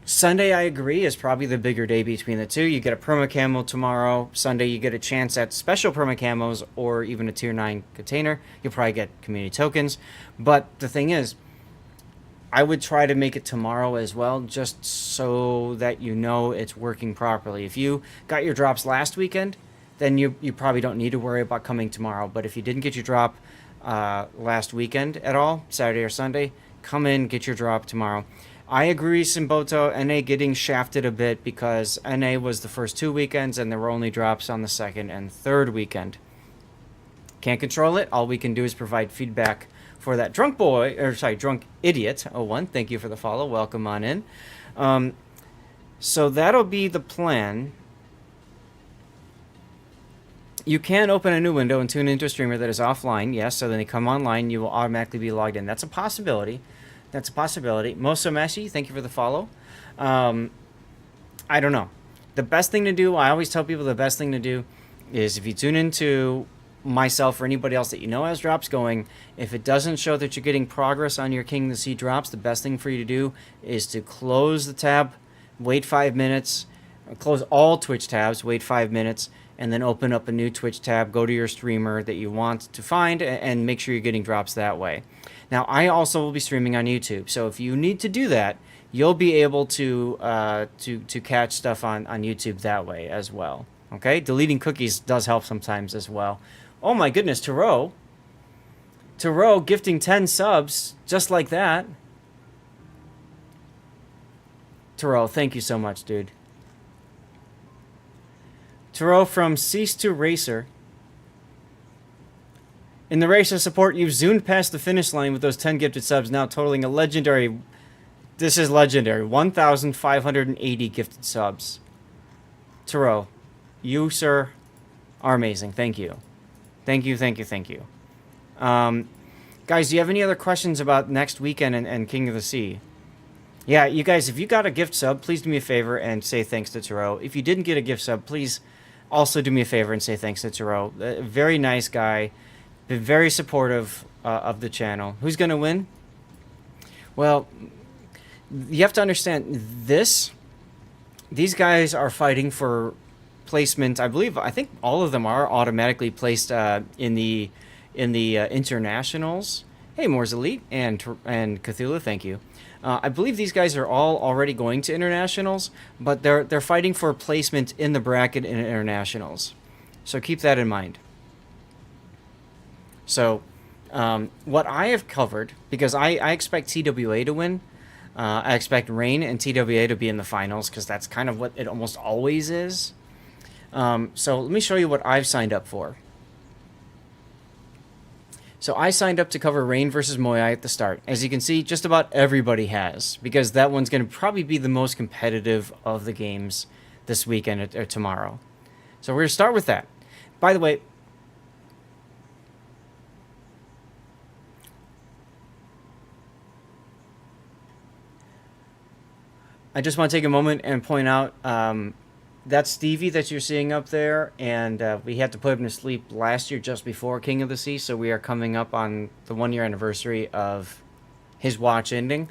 Sunday, I agree, is probably the bigger day between the two. You get a perma camo tomorrow. Sunday, you get a chance at special perma camos or even a tier 9 container. You'll probably get community tokens. But the thing is, I would try to make it tomorrow as well, just so that you know it's working properly. If you got your drops last weekend, then you probably don't need to worry about coming tomorrow. But if you didn't get your drop last weekend at all, Saturday or Sunday, come in, get your drop tomorrow. I agree, Simboto, NA getting shafted a bit because NA was the first 2 weekends and there were only drops on the second and third weekend. Can't control it. All we can do is provide feedback for that drunk idiot. 01, thank you for the follow. Welcome on in. So that'll be the plan. You can open a new window and tune into a streamer that is offline. Yes, so then they come online, you will automatically be logged in. That's a possibility. That's a possibility. Mosomeshi, thank you for the follow. I don't know. The best thing to do, I always tell people the best thing to do is if you tune into myself or anybody else that you know has drops going, if it doesn't show that you're getting progress on your King of the Sea drops, the best thing for you to do is to close the tab, wait 5 minutes, close all Twitch tabs, wait 5 minutes, and then open up a new Twitch tab, go to your streamer that you want to find, and make sure you're getting drops that way. Now, I also will be streaming on YouTube, so if you need to do that, you'll be able to catch stuff on YouTube that way as well. Okay? Deleting cookies does help sometimes as well. Oh my goodness, Taro gifting 10 subs just like that. Taro, thank you so much, dude. Taro from Cease to Racer. In the racer support, you've zoomed past the finish line with those 10 gifted subs, now totaling a legendary This is legendary. 1,580 gifted subs. Taro, you, sir, are amazing. Thank you. Thank you, thank you, thank you. Guys, do you have any other questions about next weekend and King of the Sea? Yeah, you guys, if you got a gift sub, please do me a favor and say thanks to Taro. If you didn't get a gift sub, please also do me a favor and say thanks to Taro. Very nice guy. Been very supportive of the channel. Who's going to win? Well, you have to understand these guys are fighting for placement. I think all of them are automatically placed in the internationals. Hey, Moors Elite and Cthulhu, thank you. I believe these guys are all already going to internationals, but they're fighting for placement in the bracket in internationals. So keep that in mind. So what I have covered, because I expect TWA to win. I expect Rain and TWA to be in the finals, because that's kind of what it almost always is. So let me show you what I've signed up for. So I signed up to cover Rain versus Moyai at the start. As you can see, just about everybody has, because that one's going to probably be the most competitive of the games this weekend or tomorrow. So we're going to start with that. By the way, I just want to take a moment and point out that's Stevie that you're seeing up there, and we had to put him to sleep last year just before King of the Sea, so we are coming up on the 1-year anniversary of his watch ending.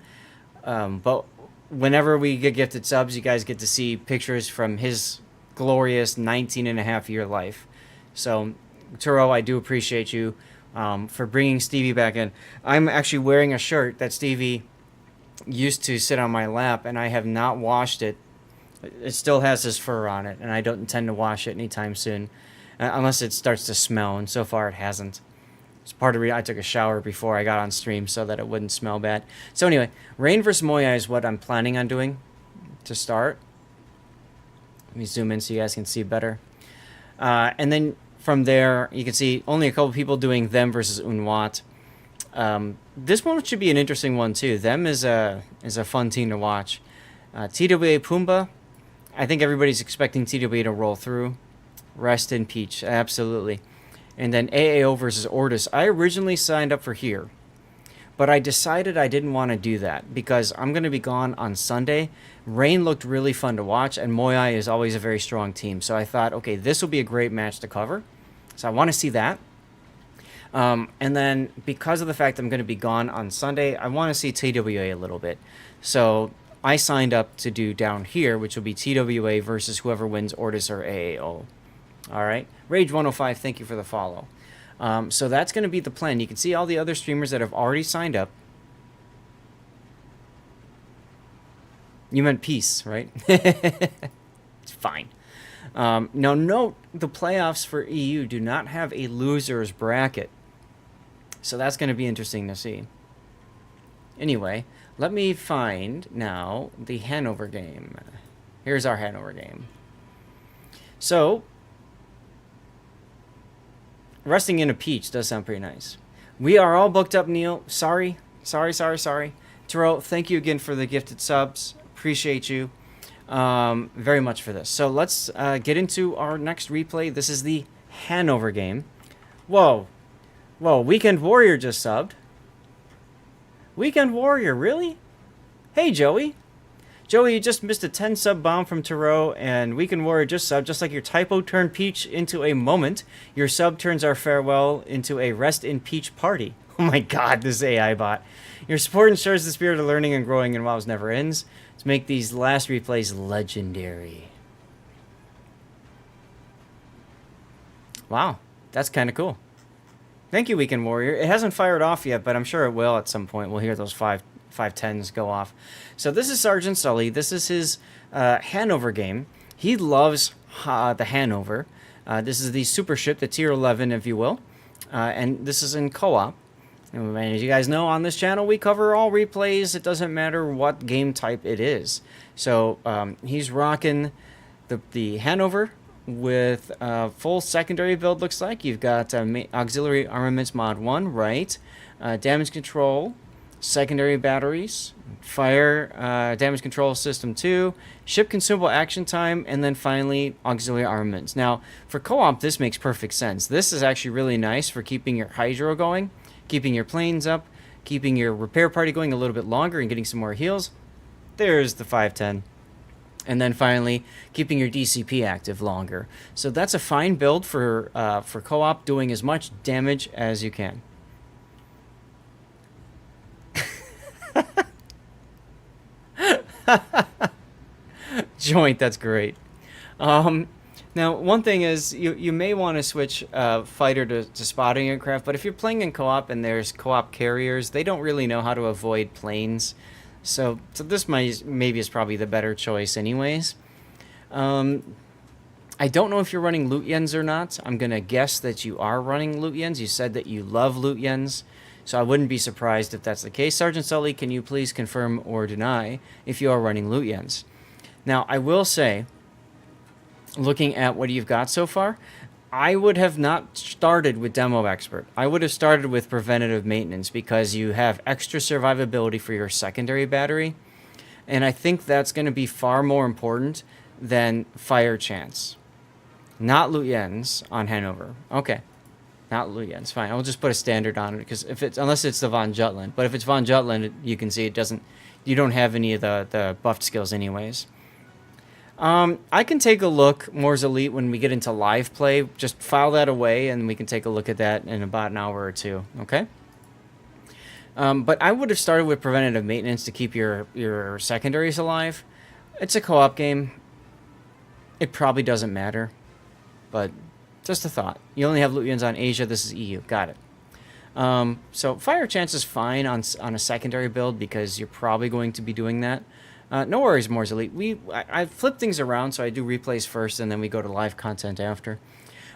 But whenever we get gifted subs, you guys get to see pictures from his glorious 19-and-a-half-year life. So, Turo, I do appreciate you for bringing Stevie back in. I'm actually wearing a shirt that Stevie used to sit on my lap, and I have not washed it. It still has his fur on it, and I don't intend to wash it anytime soon, unless it starts to smell, and so far it hasn't. It's part of the reason I took a shower before I got on stream so that it wouldn't smell bad. So anyway, Rain vs. Moyai is what I'm planning on doing to start. Let me zoom in so you guys can see better. And then from there, you can see only a couple people doing them versus Unwat. This one should be an interesting one too. Them is a fun team to watch. TWA Pumbaa, I think everybody's expecting TWA to roll through. Rest in Peach, absolutely. And then AAO versus Ortis. I originally signed up for here, but I decided I didn't want to do that because I'm going to be gone on Sunday. Rain looked really fun to watch, and Moyai is always a very strong team. So I thought, okay, this will be a great match to cover. So I want to see that. And then because of the fact I'm going to be gone on Sunday, I want to see TWA a little bit. So I signed up to do down here, which will be TWA versus whoever wins Ortis or AAO. All right. Rage105, thank you for the follow. So that's going to be the plan. You can see all the other streamers that have already signed up. You meant peace, right? It's fine. Now note, the playoffs for EU do not have a loser's bracket. So that's going to be interesting to see. Anyway, let me find now the Hanover game. Here's our Hanover game. So, resting in a peach does sound pretty nice. We are all booked up, Neil. Sorry. Taro, thank you again for the gifted subs. Appreciate you very much for this. So let's get into our next replay. This is the Hanover game. Whoa, Weekend Warrior just subbed. Weekend Warrior, really? Hey, Joey. Joey, you just missed a 10 sub bomb from Taro, and Weekend Warrior just subbed. Just like your typo turned Peach into a moment, your sub turns our farewell into a rest in Peach party. Oh my god, this AI bot. Your support ensures the spirit of learning and growing in WoWs never ends. To make these last replays legendary. Wow, that's kind of cool. Thank you, Weekend Warrior. It hasn't fired off yet, but I'm sure it will at some point. We'll hear those 510s go off. So this is Sergeant Sully. This is his Hanover game. He loves the Hanover. This is the super ship, the tier 11, if you will. And this is in co-op. And as you guys know, on this channel, we cover all replays. It doesn't matter what game type it is. So he's rocking the Hanover with full secondary build, looks like. You've got Auxiliary Armaments Mod 1, right? Damage Control, secondary batteries, fire damage control system 2, ship consumable action time, and then finally auxiliary armaments. Now, for co-op, this makes perfect sense. This is actually really nice for keeping your hydro going, keeping your planes up, keeping your repair party going a little bit longer and getting some more heals. There's the 510. And then finally, keeping your DCP active longer. So that's a fine build for co-op, doing as much damage as you can. Joint, that's great. Now, one thing is, you may want to switch fighter to spotting aircraft, but if you're playing in co-op and there's co-op carriers, they don't really know how to avoid planes. So this maybe is probably the better choice anyways. I don't know if you're running Lutyens or not. I'm going to guess that you are running Lutyens. You said that you love Lutyens, so I wouldn't be surprised if that's the case. Sergeant Sully, can you please confirm or deny if you are running Lutyens? Now, I will say, looking at what you've got so far, I would have not started with Demo Expert. I would have started with Preventative Maintenance because you have extra survivability for your secondary battery, and I think that's going to be far more important than Fire Chance. Not Lutyens on Hanover. Okay. Not Lutyens. Fine. I'll just put a standard on it because unless it's the Von Jutland. But if it's Von Jutland, you can see you don't have any of the buffed skills anyways. I can take a look, Moore's Elite, when we get into live play. Just file that away and we can take a look at that in about an hour or two. Okay? But I would have started with Preventative Maintenance to keep your secondaries alive. It's a co-op game. It probably doesn't matter. But just a thought. You only have Lutyens on Asia. This is EU. Got it. So Fire Chance is fine on a secondary build because you're probably going to be doing that. No worries, Moore's Elite. I flip things around, so I do replays first, and then we go to live content after.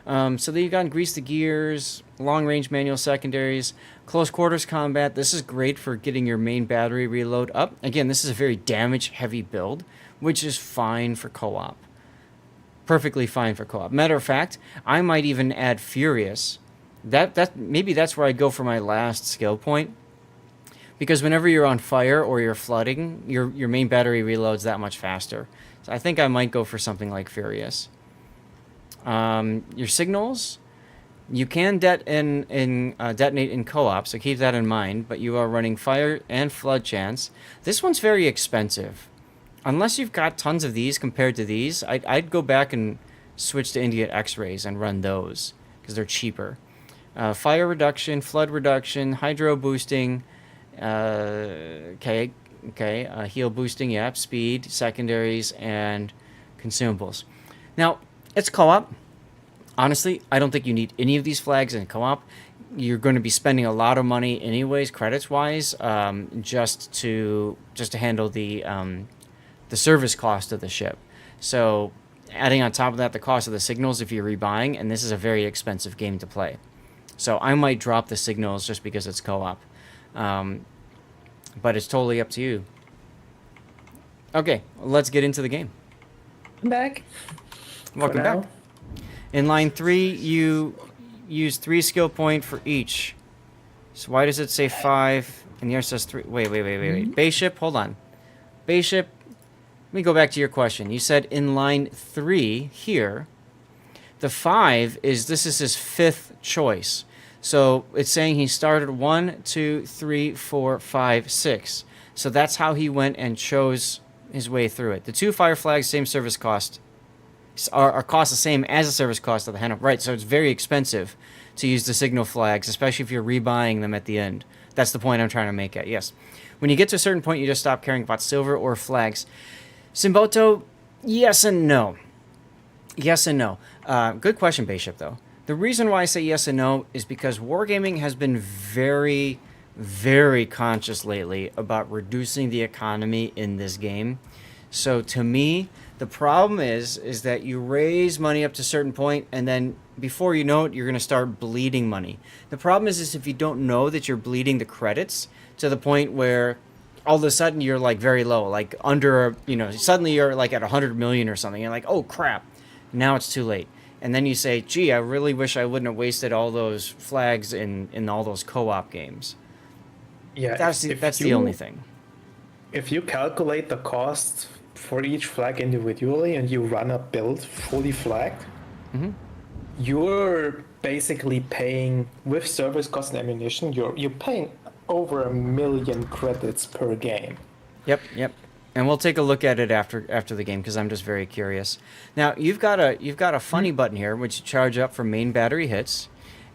So then you got Grease the Gears, long-range manual secondaries, close quarters combat. This is great for getting your main battery reload up. Again, this is a very damage-heavy build, which is fine for co-op. Perfectly fine for co-op. Matter of fact, I might even add Furious. Maybe that's where I go for my last skill point. Because whenever you're on fire or you're flooding, your main battery reloads that much faster. So I think I might go for something like Furious. Your signals, you can detonate in co-op, so keep that in mind. But you are running fire and flood chance. This one's very expensive. Unless you've got tons of these compared to these, I'd go back and switch to India X-rays and run those because they're cheaper. Fire reduction, flood reduction, hydro boosting. Heal boosting, yep, speed, secondaries, and consumables. Now, it's co-op. Honestly, I don't think you need any of these flags in co-op. You're going to be spending a lot of money anyways, credits-wise, just to handle the service cost of the ship. So, adding on top of that the cost of the signals if you're rebuying, and this is a very expensive game to play. So, I might drop the signals just because it's co-op. But it's totally up to you. Okay, let's get into the game. I'm back. Welcome back. In line 3, you use 3 skill point for each. So why does it say 5 and yours says 3? Wait. Base ship, hold on. Base ship, let me go back to your question. You said in line 3 here, the 5 this is his 5th choice. So it's saying he started 1, 2, 3, 4, 5, 6. So that's how he went and chose his way through it. The 2 fire flags, same service cost, are cost the same as the service cost of the Hanover. Right, so it's very expensive to use the signal flags, especially if you're rebuying them at the end. That's the point I'm trying to make at, yes. When you get to a certain point, you just stop caring about silver or flags. Simboto, yes and no. Yes and no. Good question, Bishop, though. The reason why I say yes and no is because Wargaming has been very, very conscious lately about reducing the economy in this game. So to me, the problem is that you raise money up to a certain point, and then before you know it, you're going to start bleeding money. The problem is if you don't know that you're bleeding the credits to the point where all of a sudden you're like very low, like under, suddenly you're like at 100 million or something. You're like, oh crap, now it's too late. And then you say, gee, I really wish I wouldn't have wasted all those flags in all those co-op games. Yeah, That's the only thing. If you calculate the cost for each flag individually and you run a build fully flagged, you're basically paying with service cost and ammunition. You're paying over 1,000,000 credits per game. Yep. And we'll take a look at it after the game because I'm just very curious. Now you've got a funny button here which you charge up for main battery hits,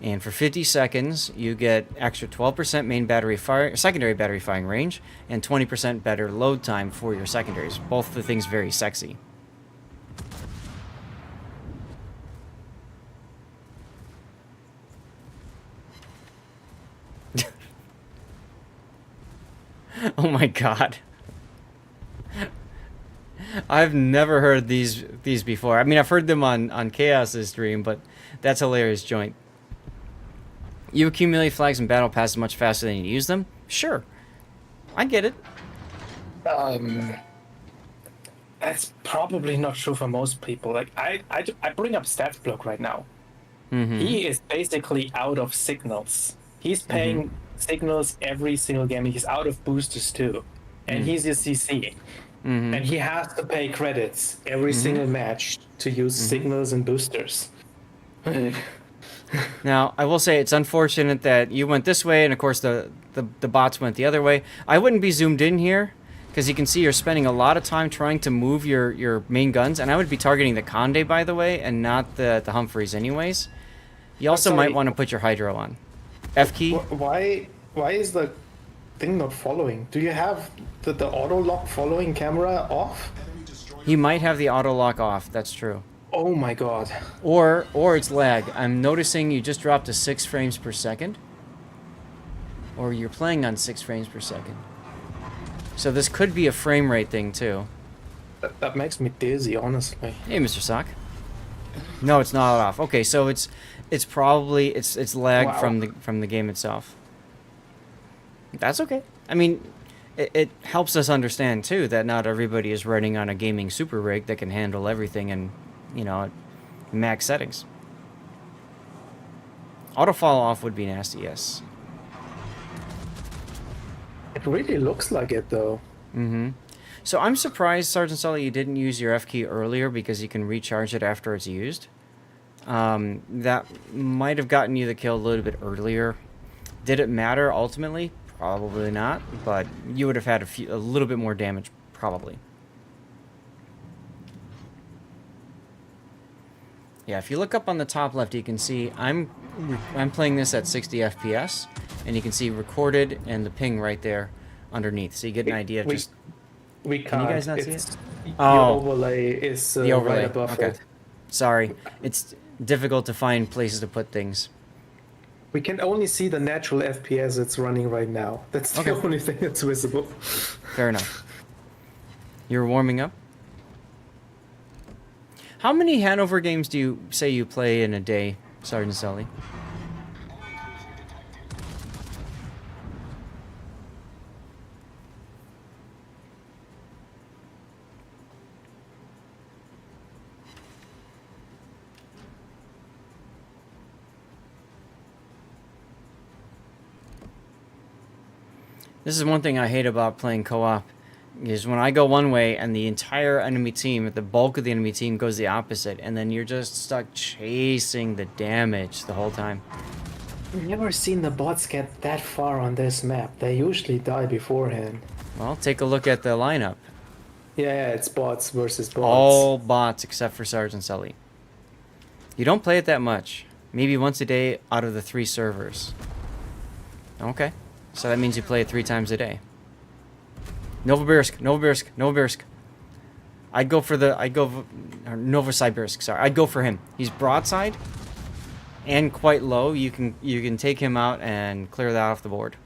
and for 50 seconds you get extra 12% main battery secondary battery firing range and 20% better load time for your secondaries. Both the things very sexy. Oh my god. I've never heard these before. I mean, I've heard them on Chaos's stream, but that's a hilarious joint. You accumulate flags and battle passes much faster than you use them? Sure. I get it. That's probably not true for most people. Like I bring up StatBlock right now. He is basically out of signals. He's paying signals every single game. He's out of boosters too, and he's a CC. And he has to pay credits every single match to use signals and boosters. Now, I will say it's unfortunate that you went this way, and of course the bots went the other way. I wouldn't be zoomed in here, because you can see you're spending a lot of time trying to move your main guns, and I would be targeting the Conde, by the way, and not the Humphreys anyways. You also might want to put your Hydro on. F key. Why is the thing not following? Do you have the auto lock following camera off? He might have the auto lock off. That's true. Oh my god. Or it's lag. I'm noticing you just dropped to 6 frames per second. Or you're playing on 6 frames per second. So this could be a frame rate thing too. That makes me dizzy, honestly. Hey, Mr. Sock. No, it's not off. Okay, so it's probably it's lag from the game itself. That's okay. I mean, it helps us understand too that not everybody is running on a gaming super rig that can handle everything and, you know, max settings. Auto fall off would be nasty, yes. It really looks like it though. So I'm surprised, Sergeant Sully, you didn't use your F key earlier because you can recharge it after it's used. That might have gotten you the kill a little bit earlier. Did it matter ultimately? Probably not, but you would have had a little bit more damage, probably. Yeah, if you look up on the top left, you can see I'm playing this at 60 FPS, and you can see recorded and the ping right there underneath, so you get an idea. We can't. Can you guys not see it? The overlay is the overlay. right above Okay. it. Sorry, it's difficult to find places to put things. We can only see the natural FPS it's running right now. That's the only thing that's visible. Fair enough. You're warming up? How many Hanover games do you say you play in a day, Sergeant Sully? This is one thing I hate about playing co-op, is when I go one way and the entire enemy team, the bulk of the enemy team goes the opposite, and then you're just stuck chasing the damage the whole time. I've never seen the bots get that far on this map. They usually die beforehand. Well, take a look at the lineup. Yeah, it's bots versus bots. All bots except for Sergeant Sully. You don't play it that much. Maybe once a day out of the 3 servers. Okay. So that means you play it 3 times a day. Novosibirsk. I'd go for Novosibirsk, sorry. I'd go for him. He's broadside and quite low. You can take him out and clear that off the board.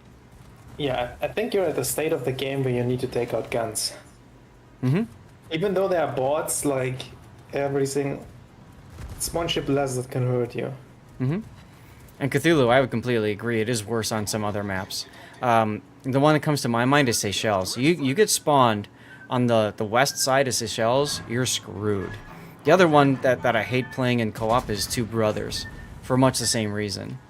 Yeah, I think you're at the state of the game where you need to take out guns. Even though there are bots, like everything, it's one ship less that can hurt you. And Cthulhu, I would completely agree. It is worse on some other maps. The one that comes to my mind is Seychelles. You get spawned on the west side of Seychelles, you're screwed. The other one that I hate playing in co-op is Two Brothers, for much the same reason.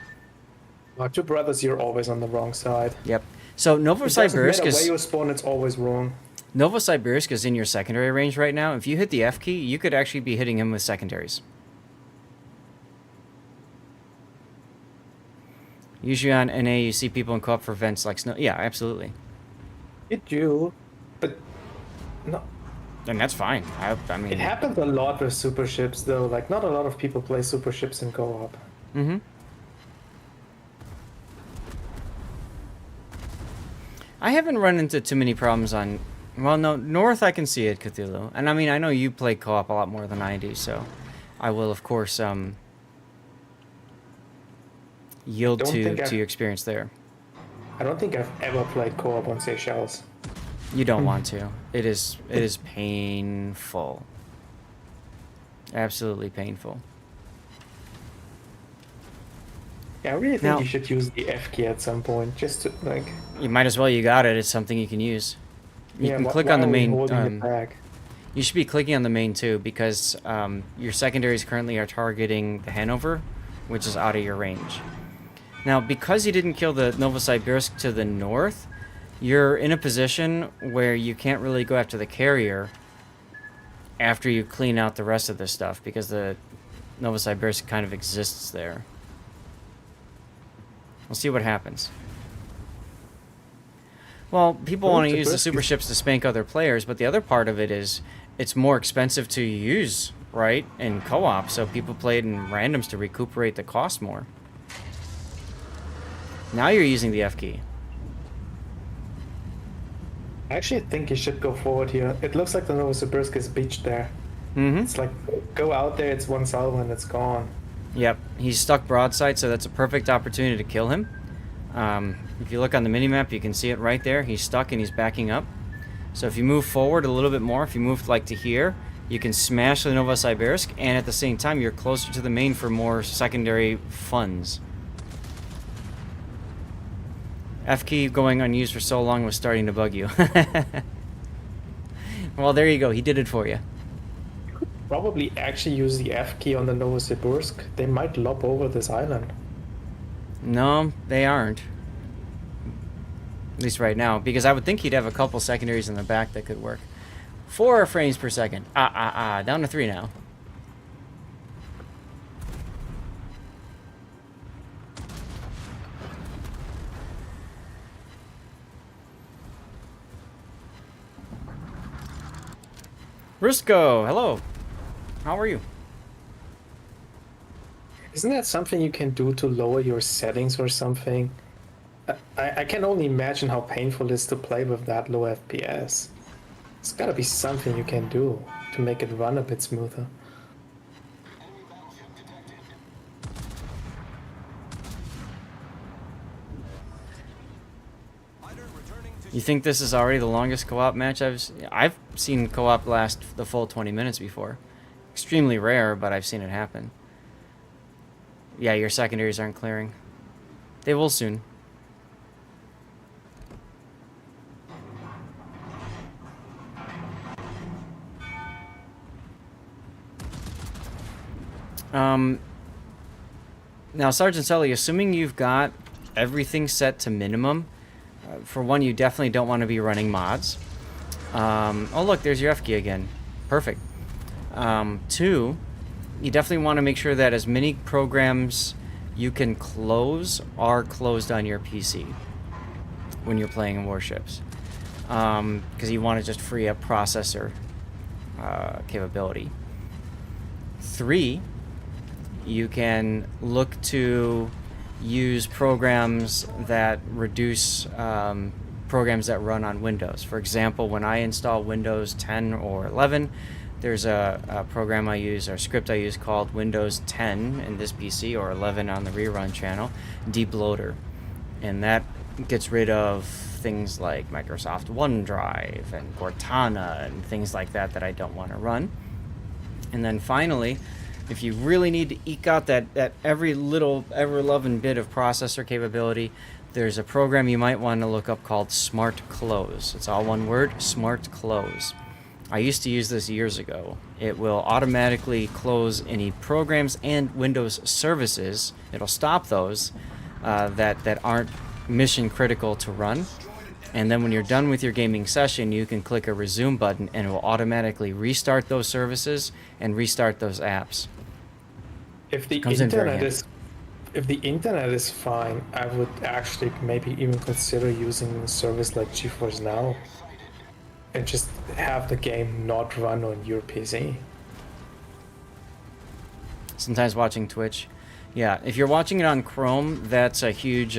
Two Brothers, you're always on the wrong side. Yep. So It doesn't matter where you Novosibirsk spawn, it's always wrong. is in your secondary range right now. If you hit the F key, you could actually be hitting him with secondaries. Usually on NA, you see people in co-op for events like snow. Yeah, absolutely. It do, but no. And that's fine. I mean... It happens a lot with super ships, though. Like, not a lot of people play super ships in co-op. Mm-hmm. I haven't run into too many problems on... Well, no, North I can see it, Cthulhu. And I mean, I know you play co-op a lot more than I do, so... I will, of course, yield to your experience there. I don't think I've ever played co-op on Seychelles. You don't want to. It is painful. Absolutely painful. Yeah, I really think Now- you should use the F key at some point, just to, like... You might as well, you got it. It's something you can use. You can click why on the are we main... holding it back? You should be clicking on the main too, because your secondaries currently are targeting the Hanover, which is out of your range. Now, because you didn't kill the Novosibirsk to the north, you're in a position where you can't really go after the carrier after you clean out the rest of this stuff, because the Novosibirsk kind of exists there. We'll see what happens. Well, people want to use the super ships to spank other players, but the other part of it is it's more expensive to use, right, in co-op, so people play it in randoms to recuperate the cost more. Now you're using the F key. I actually think you should go forward here. It looks like the Novosibirsk is beached there. Mm-hmm. It's like, go out there, it's one salvo and it's gone. Yep, he's stuck broadside, so that's a perfect opportunity to kill him. If you look on the minimap, you can see it right there. He's stuck and he's backing up. So if you move forward a little bit more, if you move like to here, you can smash the Novosibirsk, and at the same time, you're closer to the main for more secondary funds. F key going unused for so long was starting to bug you. Well, there you go. He did it for you. Probably actually use the F key on the Novosibirsk. They might lob over this island. No, they aren't. At least right now, because I would think he'd have a couple secondaries in the back that could work. 4 frames per second. Down to 3 now. Rusco, hello. How are you? Isn't that something you can do to lower your settings or something? I can only imagine how painful it is to play with that low FPS. It's gotta be something you can do to make it run a bit smoother. You think this is already the longest co-op match I've seen co-op last the full 20 minutes before. Extremely rare, but I've seen it happen. Yeah, your secondaries aren't clearing. They will soon. Now, Sergeant Sully, assuming you've got everything set to minimum, for one, you definitely don't want to be running mods. Oh, look, there's your F key again. Perfect. 2, you definitely want to make sure that as many programs you can close are closed on your PC when you're playing in Warships. Because you want to just free up processor capability. 3, you can look to use programs that reduce programs that run on Windows. For example, when I install Windows 10 or 11, there's a program I use, or script I use, called Windows 10 in this PC, or 11 on the rerun channel, debloater. And that gets rid of things like Microsoft OneDrive and Cortana and things like that that I don't want to run. And then finally, if you really need to eke out that every little ever-loving bit of processor capability, there's a program you might want to look up called Smart Close. It's all one word, Smart Close. I used to use this years ago. It will automatically close any programs and Windows services. It'll stop those that aren't mission critical to run, And then when you're done with your gaming session, you can click a resume button and it will automatically restart those services and restart those apps. If the Comes in very internet handy. is if the internet is fine, I would actually maybe even consider using a service like GeForce Now and just have the game not run on your PC. Sometimes watching Twitch. Yeah, if you're watching it on Chrome, that's a huge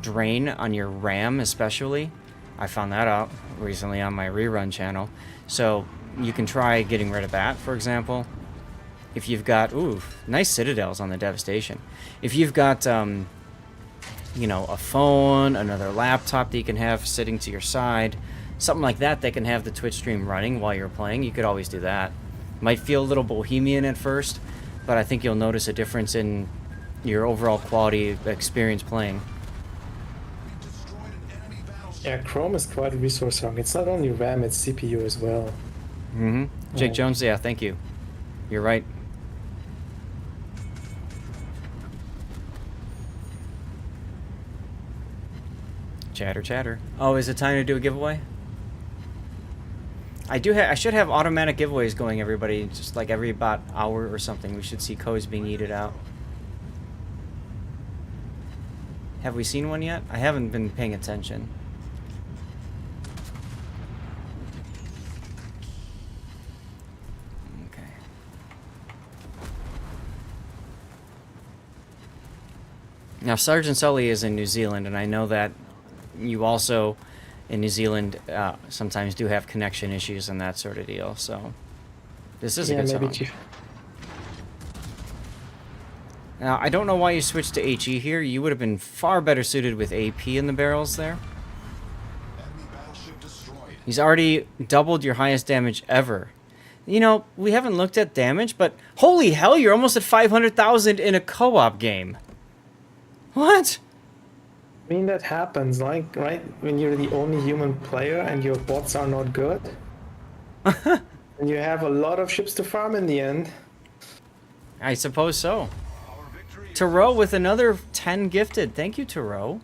drain on your RAM, especially. I found that out recently on my rerun channel. So you can try getting rid of that, for example. If you've got, ooh, nice citadels on the Devastation. If you've got, you know, a phone, another laptop that you can have sitting to your side, something like that that can have the Twitch stream running while you're playing, you could always do that. Might feel a little bohemian at first, but I think you'll notice a difference in your overall quality of experience playing. Yeah, Chrome is quite resource hungry. It's not only RAM, it's CPU as well. Mm-hmm. Jake Oh. Jones, yeah, thank you. You're right. Chatter, chatter. Oh, is it time to do a giveaway? I should have automatic giveaways going, everybody. Just like every about hour or something, we should see codes being eated out. Have we seen one yet? I haven't been paying attention. Okay. Now, Sergeant Sully is in New Zealand, and I know that you also, in New Zealand, sometimes do have connection issues and that sort of deal, so this is a good song. Now, I don't know why you switched to HE here. You would have been far better suited with AP in the barrels there. He's already doubled your highest damage ever. You know, we haven't looked at damage, but holy hell, you're almost at 500,000 in a co-op game. What? I mean, that happens, like, right? When you're the only human player and your bots are not good. And you have a lot of ships to farm in the end. I suppose so. Taro with another 10 gifted. Thank you, Taro.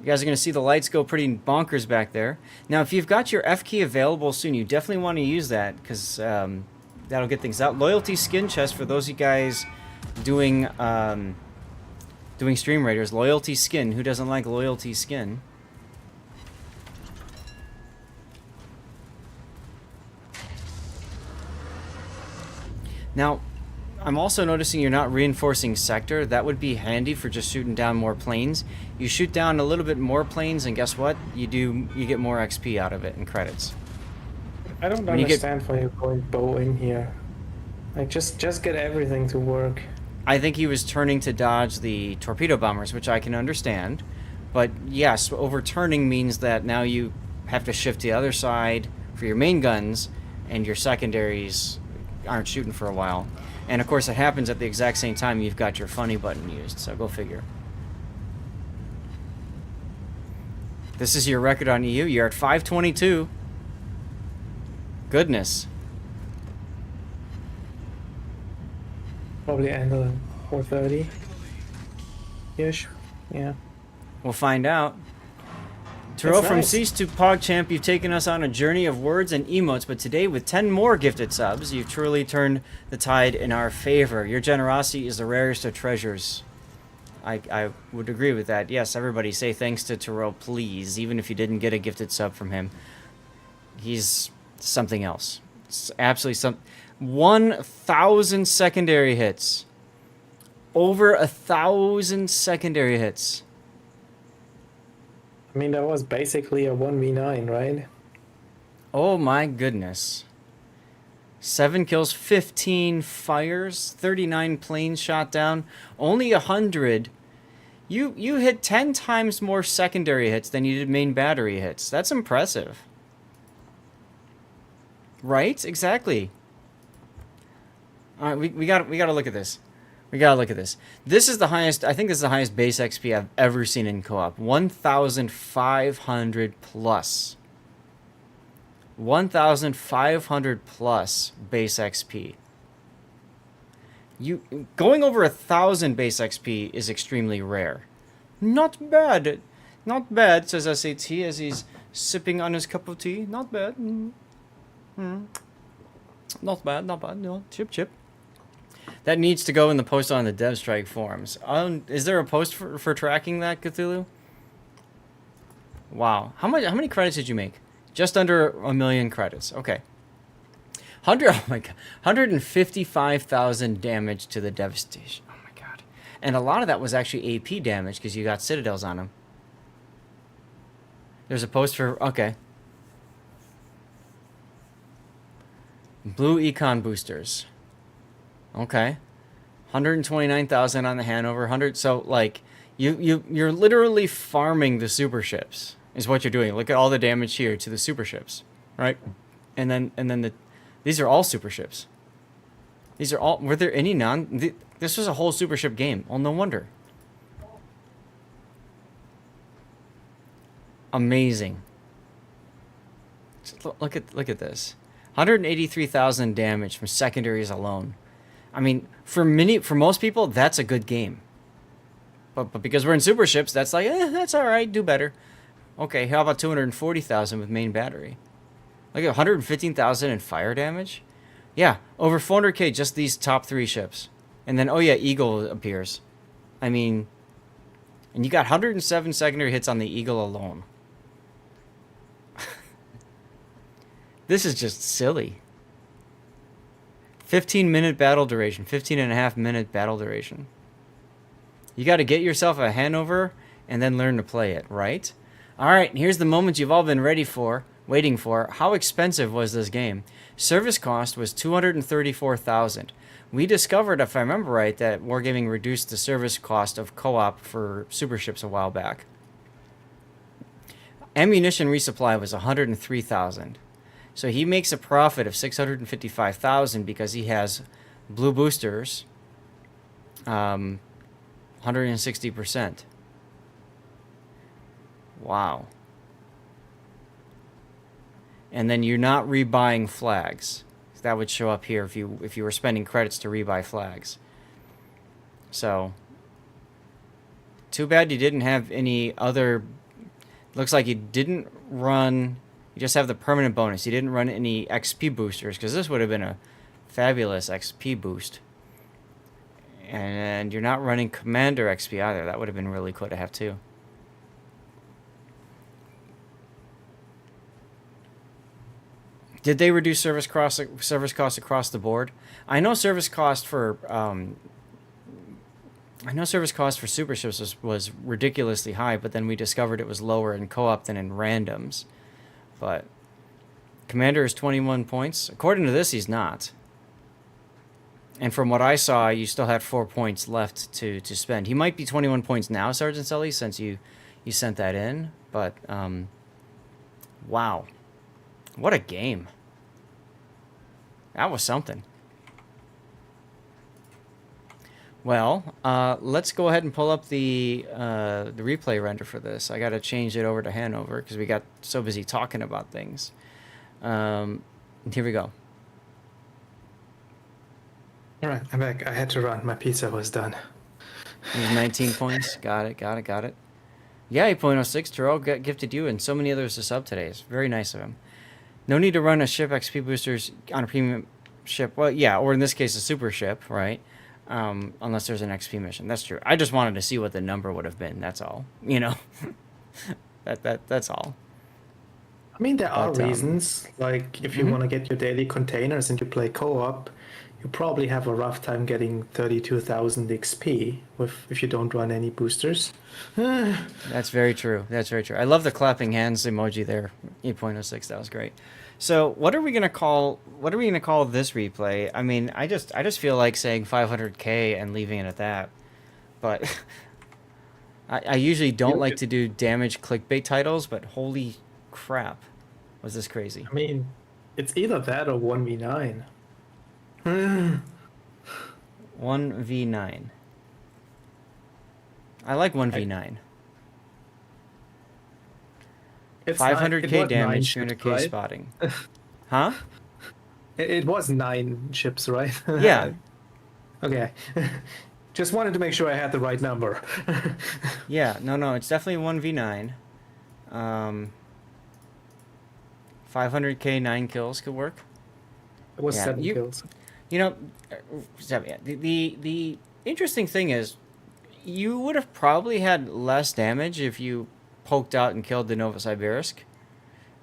You guys are going to see the lights go pretty bonkers back there. Now, if you've got your F key available soon, you definitely want to use that, because that'll get things out. Loyalty skin chest for those of you guys doing Stream Raiders. Loyalty skin. Who doesn't like loyalty skin? Now, I'm also noticing you're not reinforcing sector. That would be handy for just shooting down more planes. You shoot down a little bit more planes, and guess what? You get more XP out of it and credits. I don't understand why you're going bow in here. Like, just get everything to work. I think he was turning to dodge the torpedo bombers, which I can understand. But yes, overturning means that now you have to shift to the other side for your main guns, and your secondaries aren't shooting for a while. And of course, it happens at the exact same time you've got your funny button used, so go figure. This is your record on EU. You're at 522. Goodness. Probably end at 4:30 ish. Yeah. We'll find out. Taro That's from nice. Cease to PogChamp, you've taken us on a journey of words and emotes, but today with 10 more gifted subs, you've truly turned the tide in our favor. Your generosity is the rarest of treasures. I would agree with that. Yes, everybody say thanks to Taro, please, even if you didn't get a gifted sub from him. He's something else. It's absolutely some... 1,000 secondary hits. Over 1,000 secondary hits. I mean, that was basically a 1v9, right? Oh my goodness. 7 kills, 15 fires, 39 planes shot down, only 100. You hit 10 times more secondary hits than you did main battery hits. That's impressive. Right? Exactly. All right, we got to look at this. We gotta look at this. This is the highest, I think this is the highest base XP I've ever seen in co-op. 1,500 plus. 1,500 plus base XP. Going over 1,000 base XP is extremely rare. Not bad. Not bad, says SAT as he's sipping on his cup of tea. Not bad. Not bad, not bad. No, chip, chip. That needs to go in the post on the DevStrike forums. Is there a post for tracking that, Cthulhu? Wow. How many credits did you make? Just under 1 million credits. Okay. Oh my god. 155,000 damage to the devastation. Oh my god. And a lot of that was actually AP damage because you got citadels on him. There's a post for... Okay. Blue Econ boosters. Okay. 129,000 on the Hanover. 100... So, like, you're literally farming the super ships, is what you're doing. Look at all the damage here to the super ships, right? And then these are all super ships. These are all... Were there any this was a whole super ship game. Well, no wonder. Amazing. Just look at this. 183,000 damage from secondaries alone. I mean, for most people, that's a good game. But because we're in super ships, that's like, that's all right. Do better. Okay, how about 240,000 with main battery? Look at 115,000 in fire damage. Yeah, over 400k just these top 3 ships. And then, oh yeah, Eagle appears. I mean, and you got 107 secondary hits on the Eagle alone. This is just silly. 15-minute battle duration. 15.5-minute battle duration. You got to get yourself a Hanover and then learn to play it, right? All right, here's the moment you've all been waiting for. How expensive was this game? Service cost was $234,000. We discovered, if I remember right, that Wargaming reduced the service cost of co-op for super ships a while back. Ammunition resupply was $103,000. So he makes a profit of $655,000 because he has blue boosters, 160%. Wow. And then you're not rebuying flags. That would show up here if you were spending credits to rebuy flags. So too bad you didn't have any other. Looks like you didn't run. You just have the permanent bonus. You didn't run any XP boosters because this would have been a fabulous XP boost. And you're not running Commander XP either. That would have been really cool to have too. Did they reduce service costs across the board? I know service cost for super ships was ridiculously high, but then we discovered it was lower in co-op than in randoms. But Commander is 21 points. According to this, he's not. And from what I saw, you still had 4 points left to spend. He might be 21 points now, Sergeant Sully, since you sent that in. But, wow. What a game. That was something. Well, let's go ahead and pull up the replay render for this. I got to change it over to Hanover because we got so busy talking about things. Here we go. All right, I'm back. I had to run. My pizza was done. It was 19 points. Got it. Yeah, 8.06. Terrell gifted you and so many others a sub today. It's very nice of him. No need to run a ship XP boosters on a premium ship. Well, yeah, or in this case, a super ship, right? Unless there's an XP mission. That's true. I just wanted to see what the number would have been. That's all. You know, that's all. I mean, there are reasons. Like, if you want to get your daily containers and you play co-op, you probably have a rough time getting 32,000 XP if you don't run any boosters. That's very true. I love the clapping hands emoji there. 8.06. That was great. So what are we gonna call this replay? I mean, I just feel like saying 500k and leaving it at that. But I usually don't like to do damage clickbait titles, but holy crap, was this crazy? I mean, it's either that or 1v9. 1v9. I like 1v9. It's 500k damage, 300k right? spotting. Huh? It was 9 ships, right? Yeah. Okay. Just wanted to make sure I had the right number. Yeah, no, it's definitely 1v9. 500k 9 kills could work. It was Yeah, 7 kills. You know, the interesting thing is, you would have probably had less damage if you poked out and killed the Novosibirsk,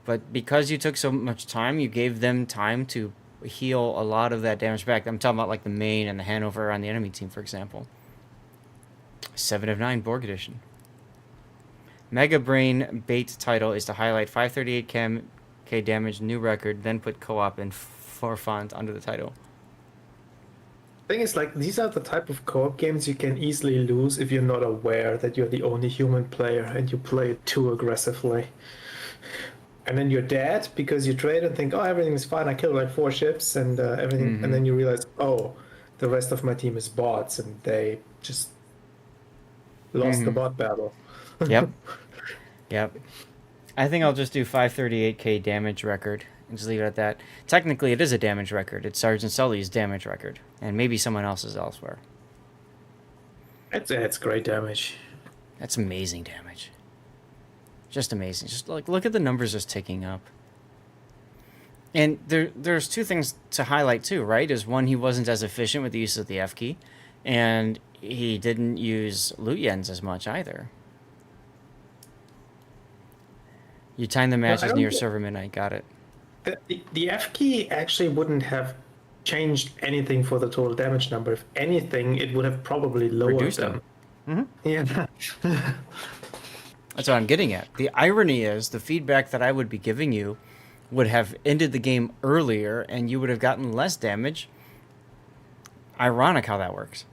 but because you took so much time, you gave them time to heal a lot of that damage back. I'm talking about like the Maine and the Hanover on the enemy team, for example. 7 of 9 Borg edition. Mega Brain bait title is to highlight 538k damage, new record, then put co-op in for font under the title. Thing is, like, these are the type of co-op games you can easily lose if you're not aware that you're the only human player and you play it too aggressively. And then you're dead because you trade and think, oh, everything's fine. I killed like 4 ships and everything. And then you realize, oh, the rest of my team is bots and they just lost the bot battle. Yep. Yep. I think I'll just do 538k damage record and just leave it at that. Technically, it is a damage record. It's Sergeant Sully's damage record, and maybe someone else's elsewhere. It's great damage. That's amazing damage. Just amazing. Just like look at the numbers just ticking up. And there's 2 things to highlight too, right? Is one, he wasn't as efficient with the use of the F key, and he didn't use loot yens as much either. You time the matches near server midnight. Got it. The F key actually wouldn't have changed anything for the total damage number. If anything, it would have probably lowered Reduced them. Yeah. That's what I'm getting at. The irony is the feedback that I would be giving you would have ended the game earlier and you would have gotten less damage. Ironic how that works.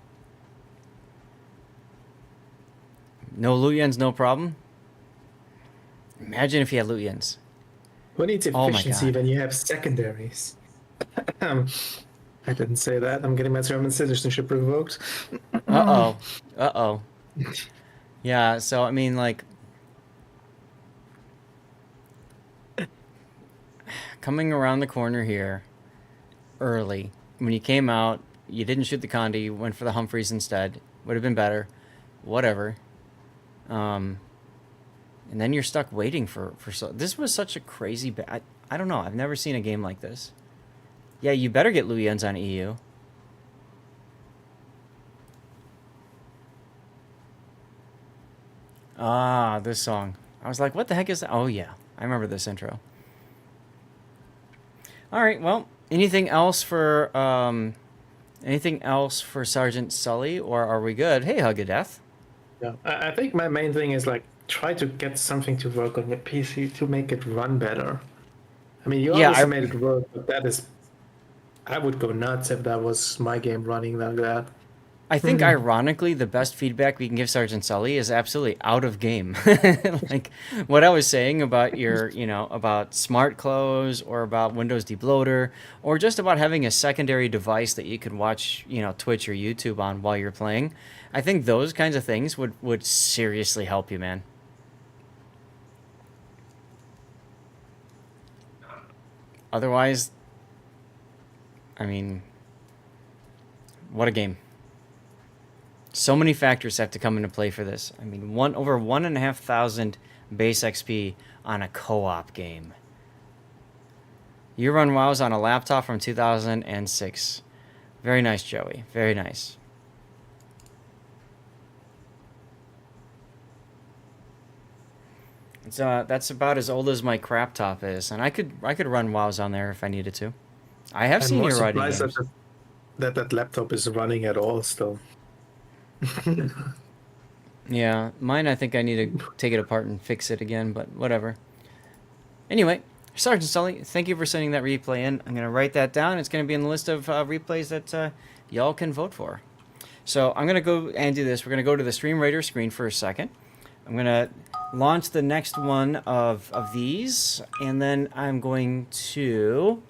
No loot yens, no problem. Imagine if you had loot yens. Who needs Oh my efficiency God. when you have secondaries? I didn't say that. I'm getting my German citizenship revoked. Uh-oh. Yeah, so, I mean, like... coming around the corner here, early. When you came out, you didn't shoot the Condi, you went for the Humphreys instead. Would have been better. Whatever. And then you're stuck waiting for so... This was such a crazy... I don't know. I've never seen a game like this. Yeah, you better get Luyens on EU. Ah, this song. I was like, what the heck is that? Oh, yeah. I remember this intro. All right, well, anything else for Sergeant Sully, or are we good? Hey, Hug of Death. Yeah, I think my main thing is like try to get something to work on your PC to make it run better. I mean, you obviously made it work, but that is, I would go nuts if that was my game running like that. I think, ironically, the best feedback we can give Sergeant Sully is absolutely out of game. Like, what I was saying about your, about smart close, or about Windows debloater, or just about having a secondary device that you could watch, Twitch or YouTube on while you're playing. I think those kinds of things would seriously help you, man. Otherwise, I mean, what a game. So many factors have to come into play for this. I mean, over 1,500 base XP on a co-op game. You run WoWs on a laptop from 2006. Very nice, Joey. Very nice. That's about as old as my crap top is, and I could run WoWs on there if I needed to. I have seen you riding games. That laptop is running at all still. Yeah, mine, I think I need to take it apart and fix it again, but whatever. Anyway, Sergeant Sully, thank you for sending that replay in. I'm going to write that down. It's going to be in the list of replays that y'all can vote for. So I'm going to go and do this. We're going to go to the Stream Raider screen for a second. I'm going to launch the next one of these, and then I'm going to...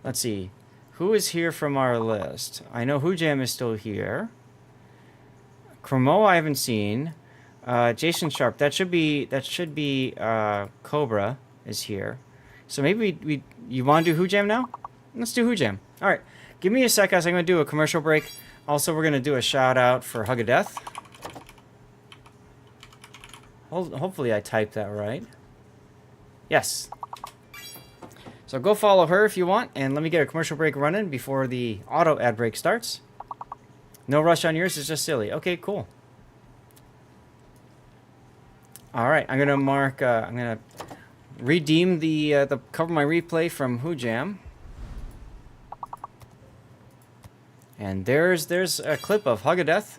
Let's see. Who is here from our list? I know Hujam is still here. Chromo I haven't seen. Jason Sharp. That should be Cobra is here. So maybe you want to do Hujam now? Let's do Hujam. All right. Give me a sec, guys. I'm going to do a commercial break. Also, we're going to do a shout out for Hug of Death. Hopefully I typed that right. Yes. So go follow her if you want, and let me get a commercial break running before the auto ad break starts. No rush on yours, it's just silly. Okay, cool. All right, I'm gonna mark. I'm gonna redeem the cover my replay from Jam. And there's a clip of Hug of Death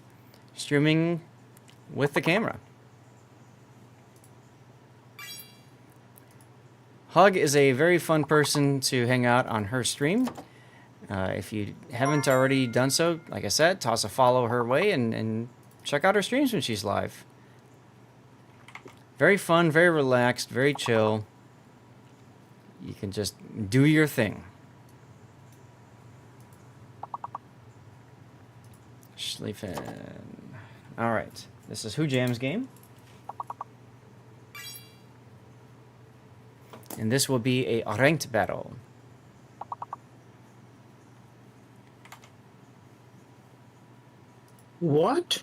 streaming with the camera. Hug is a very fun person to hang out on her stream. If you haven't already done so, like I said, toss a follow her way and check out her streams when she's live. Very fun, very relaxed, very chill. You can just do your thing. Sleeping. All right, this is Jam's game. And this will be a ranked battle. What?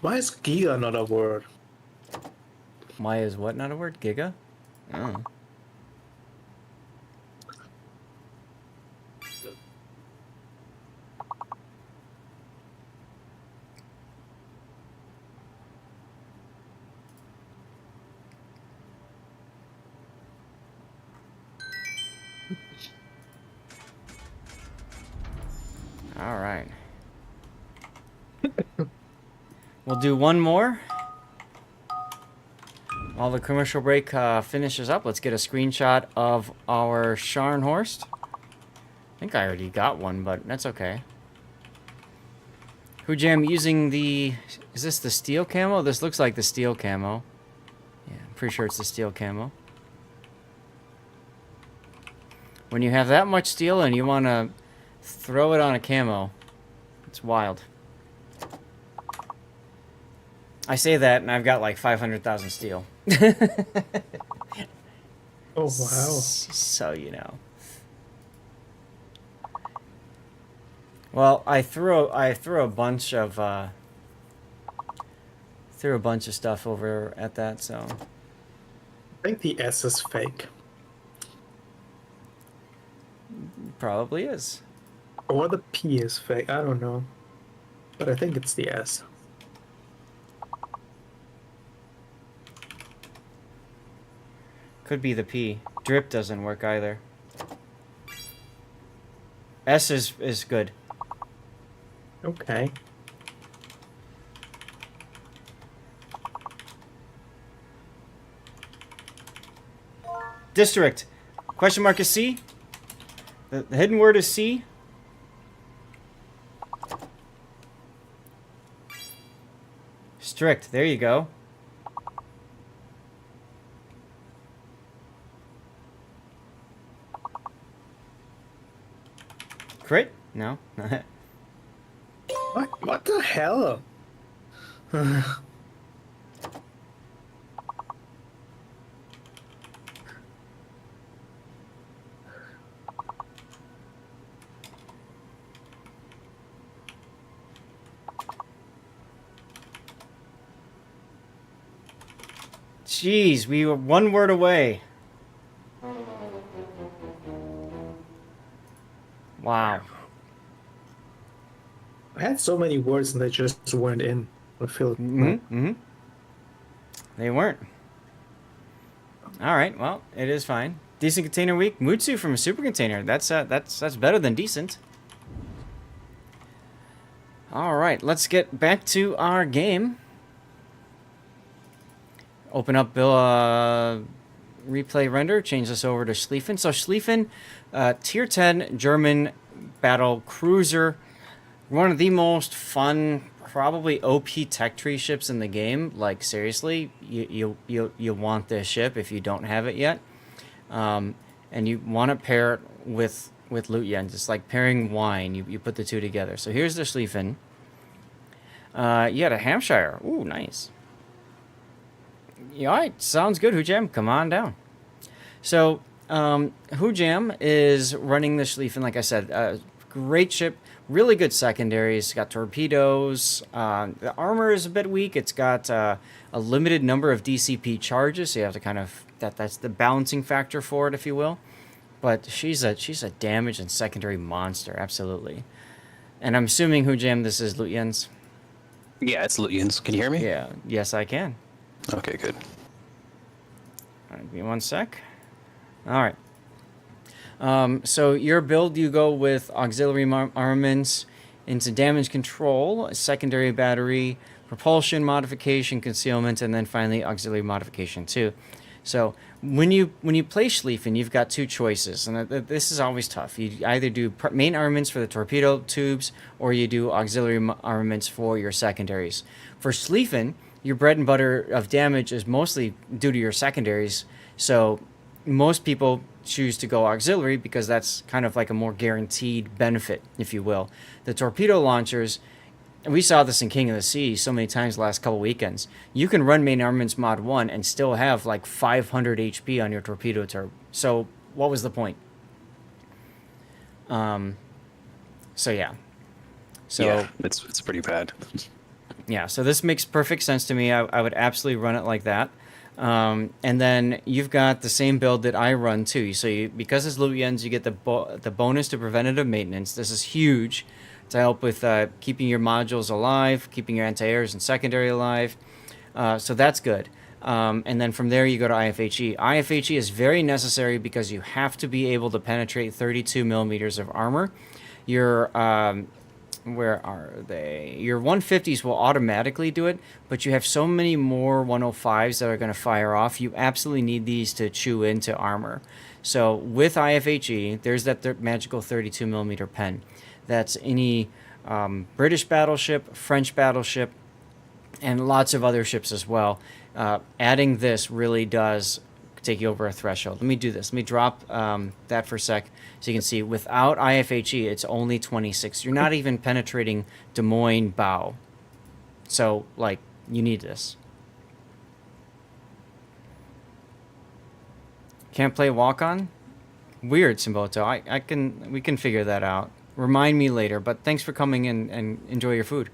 Why is Giga not a word? Why is what not a word? Giga? Oh. All right. We'll do one more. While the commercial break finishes up, let's get a screenshot of our Scharnhorst. I think I already got one, but that's okay. Jam using the... Is this the steel camo? This looks like the steel camo. Yeah, I'm pretty sure it's the steel camo. When you have that much steel and you want to throw it on a camo, it's wild. I say that, and I've got like 500,000 steel. Oh, wow. So you know. Well, I threw a bunch of stuff over at that, so. I think the S is fake. Probably is. Or the P is fake, I don't know. But I think it's the S. Could be the P. Drip doesn't work either. S is good. Okay. District. Question mark is C. The hidden word is C. Strict. There you go. Crit? No. What the hell? Jeez, we were one word away. Wow. I had so many words and they just weren't in. I feel. They weren't. All right. Well, it is fine. Decent container week. Mutsu from a super container. That's better than decent. All right. Let's get back to our game. Open up replay render. Change this over to Schlieffen. So Schlieffen, tier 10 German battle cruiser. One of the most fun, probably OP tech tree ships in the game. Like seriously, you want this ship if you don't have it yet, and you want to pair it with Lutyen, just like pairing wine. You put the two together. So here's the Schlieffen. You had a Hampshire. Ooh, nice. Yeah, all right, sounds good, Hujam. Come on down. So Hujam is running the Schlieffen, like I said, great ship. really good secondaries. It's got torpedoes. The armor is a bit weak. It's got a limited number of DCP charges, so you have to kind of that's the balancing factor for it, if you will. But she's a damage and secondary monster, absolutely. And I'm assuming who jammed this is Lutyens. Yeah, it's Lutyens. Can you hear me? Yeah, yes I can. Okay, good. All right, give me one sec. All right. So your build, you go with auxiliary armaments into damage control, a secondary battery, propulsion modification, concealment, and then finally auxiliary modification too. So when you play Schlieffen, you've got two choices, and this is always tough. You either do main armaments for the torpedo tubes, or you do auxiliary armaments for your secondaries. For Schlieffen, your bread and butter of damage is mostly due to your secondaries, so most people choose to go auxiliary because that's kind of like a more guaranteed benefit, if you will. The torpedo launchers, and we saw this in King of the Sea so many times the last couple weekends. You can run main armaments mod 1 and still have like 500 HP on your torpedo turret. So what was the point? So yeah. So yeah, it's pretty bad. yeah, so this makes perfect sense to me. I would absolutely run it like that. And then you've got the same build that I run too. So because it's Lutyens, you get the bonus to preventative maintenance. This is huge to help with keeping your modules alive, keeping your anti-airs and secondary alive. So that's good. And then from there you go to IFHE. IFHE is very necessary because you have to be able to penetrate 32 millimeters of armor. Your where are they? Your 150s will automatically do it, but you have so many more 105s that are going to fire off. You absolutely need these to chew into armor. So with IFHE, there's that magical 32 millimeter pen. That's any British battleship, French battleship, and lots of other ships as well. Adding this really does take you over a threshold. Let me do this. Let me drop that for a sec so you can see without IFHE, it's only 26. You're not even penetrating Des Moines bow. So, like, you need this. Can't play walk-on? Weird, Simboto. We can figure that out. Remind me later, but thanks for coming in and enjoy your food.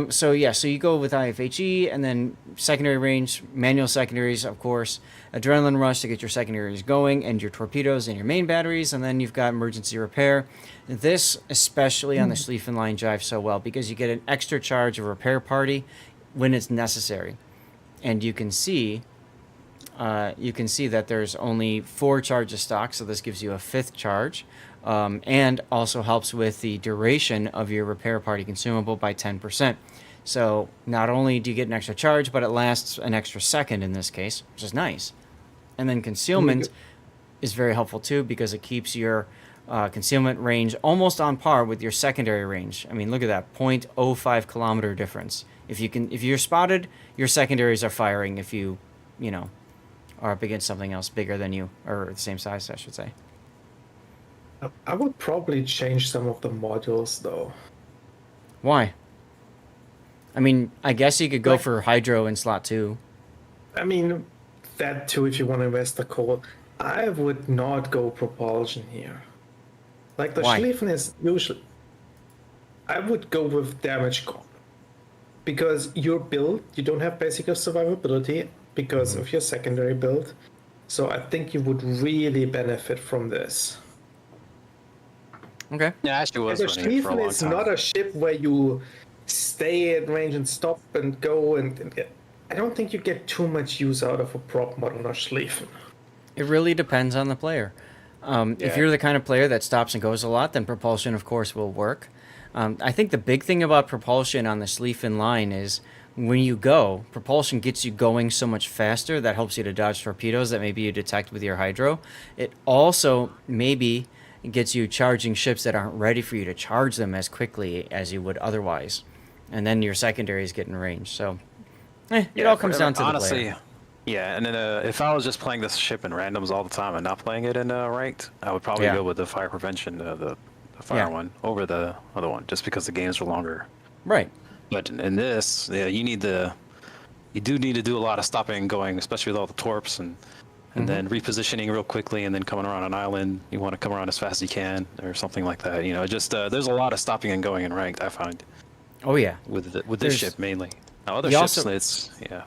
So you go with IFHE, and then secondary range, manual secondaries, of course, adrenaline rush to get your secondaries going, and your torpedoes and your main batteries, and then you've got emergency repair. This, especially on the Schlieffen line, jives so well because you get an extra charge of repair party when it's necessary, and you can see that there's only 4 charges stock, so this gives you a 5th charge. And also helps with the duration of your repair party consumable by 10%. So not only do you get an extra charge, but it lasts an extra second in this case, which is nice. And then concealment is very helpful too because it keeps your concealment range almost on par with your secondary range. I mean, look at that, 0.05 kilometer difference. If you're spotted, your secondaries are firing if you are up against something else bigger than you, or the same size, I should say. I would probably change some of the modules though. Why? I mean, I guess you could go for Hydro in slot 2. I mean, that too if you want to invest the coal. I would not go propulsion here. Like the Why? Schlieffen is usually... I would go with damage con. Because your build, you don't have basic survivability because of your secondary build. So I think you would really benefit from this. Okay. Yeah, I actually was The running it for a Schlieffen long is time. not a ship where you stay at range and stop and go and I don't think you get too much use out of a prop mod on a Schlieffen. It really depends on the player. If Yeah. you're the kind of player that stops and goes a lot, then propulsion, of course, will work. I think the big thing about propulsion on the Schlieffen line is when you go, propulsion gets you going so much faster. That helps you to dodge torpedoes that maybe you detect with your Hydro. It also maybe gets you charging ships that aren't ready for you to charge them as quickly as you would otherwise. And then your secondaries get in range. So it all comes down to the player. Yeah, and then if I was just playing this ship in randoms all the time and not playing it in ranked, I would probably go with the fire prevention, the fire one, over the other one, just because the games are longer. Right. But in this, you do need to do a lot of stopping and going, especially with all the torps and and then repositioning real quickly, and then coming around an island. You want to come around as fast as you can, or something like that. You know, just there's a lot of stopping and going in ranked. I find Oh yeah. with this There's- ship mainly. Now, other You ships, also- it's yeah.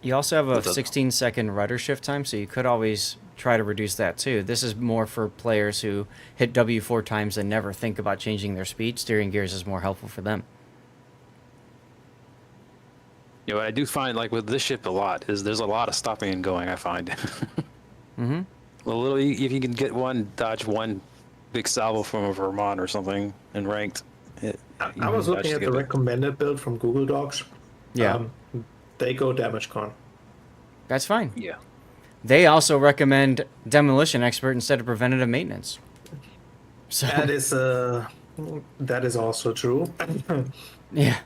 You also have a With the- 16-second rudder shift time, so you could always try to reduce that too. This is more for players who hit W 4 times and never think about changing their speed. Steering gears is more helpful for them. You know, what I do find like with this ship a lot is there's a lot of stopping and going. I find. Mm-hmm. A little, if you can get dodge one big salvo from a Vermont or something in ranked. I was looking at the recommended build from Google Docs. Yeah, They go damage con. that's fine. Yeah. They also recommend demolition expert instead of preventative maintenance. So That is also true. yeah,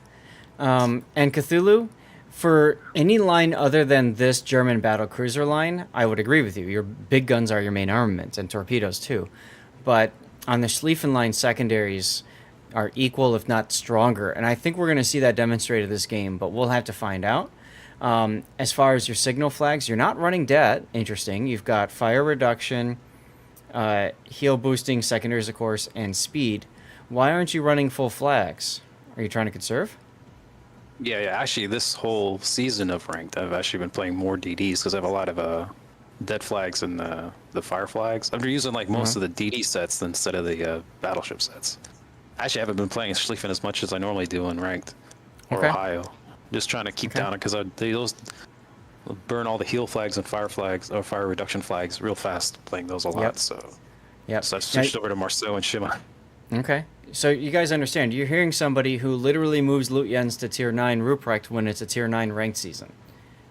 and Cthulhu, for any line other than this German battle cruiser line, I would agree with you. Your big guns are your main armament, and torpedoes too. But on the Schlieffen line, secondaries are equal, if not stronger. And I think we're going to see that demonstrated this game, but we'll have to find out. As far as your signal flags, you're not running debt. Interesting. You've got fire reduction, heal boosting, secondaries, of course, and speed. Why aren't you running full flags? Are you trying to conserve? Yeah. Actually, this whole season of ranked, I've actually been playing more DDs because I have a lot of dead flags and the fire flags. I've been using like most of the DD sets instead of the battleship sets. Actually, I haven't been playing Schlieffen as much as I normally do in ranked or Okay. Ohio. Just trying to keep down it because those burn all the heal flags and fire flags or fire reduction flags real fast. Playing those a lot, Yep. so Yep. I switched over to Marceau and Shima. Okay. So you guys understand, you're hearing somebody who literally moves Lutyens to tier 9 Ruprecht when it's a tier 9 ranked season.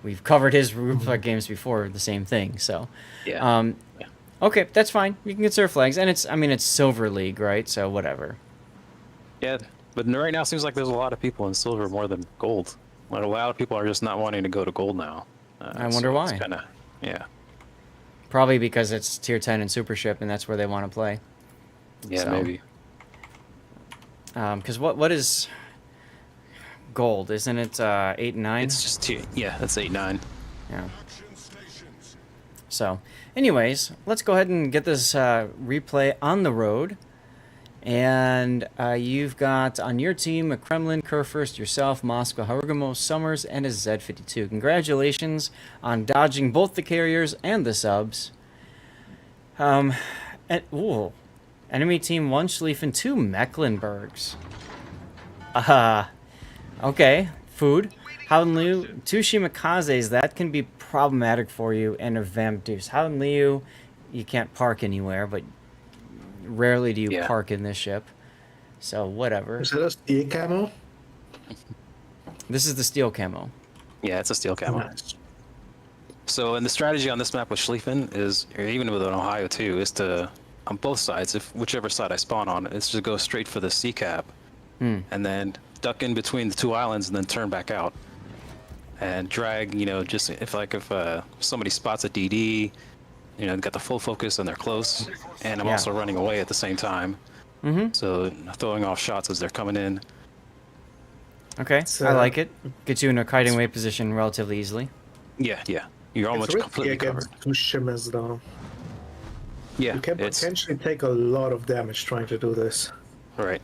We've covered his Ruprecht games before, the same thing, so. Yeah. Okay, that's fine. You can conserve flags, and it's Silver League, right? So whatever. Yeah, but right now it seems like there's a lot of people in silver more than gold. Like a lot of people are just not wanting to go to gold now. I wonder why. It's kinda, yeah. Probably because it's tier 10 and Super Ship, and that's where they want to play. Yeah, So, maybe. Because what is gold? Isn't it 8 and 9? It's just that's 8-9. Yeah. So, anyways, let's go ahead and get this replay on the road. And you've got on your team a Kremlin, Kurfürst, yourself, Moscow, Harugamo, Summers, and a Z52. Congratulations on dodging both the carriers and the subs. Enemy team 1 Schlieffen, 2 Mecklenburgs. Okay, food. Howden Liu, 2 Shimikazes, that can be problematic for you, and a Vamp Deuce. Howden Liu, you can't park anywhere, but rarely do you park in this ship. So, whatever. Is that a steel camo? This is the steel camo. Yeah, it's a steel camo. Nice. So, and the strategy on this map with Schlieffen is, or even with an Ohio too, is to, on both sides, if whichever side I spawn on, is to go straight for the C cap, and then duck in between the 2 islands and then turn back out, and drag. You know, just if somebody spots a DD, you know, got the full focus and they're close, and I'm also running away at the same time. So throwing off shots as they're coming in. Okay, I like it. Gets you in a kiting away position relatively easily. Yeah. You're almost It's risky completely covered. against 2 shimmers, though. Yeah, You can it's potentially take a lot of damage trying to do this. right.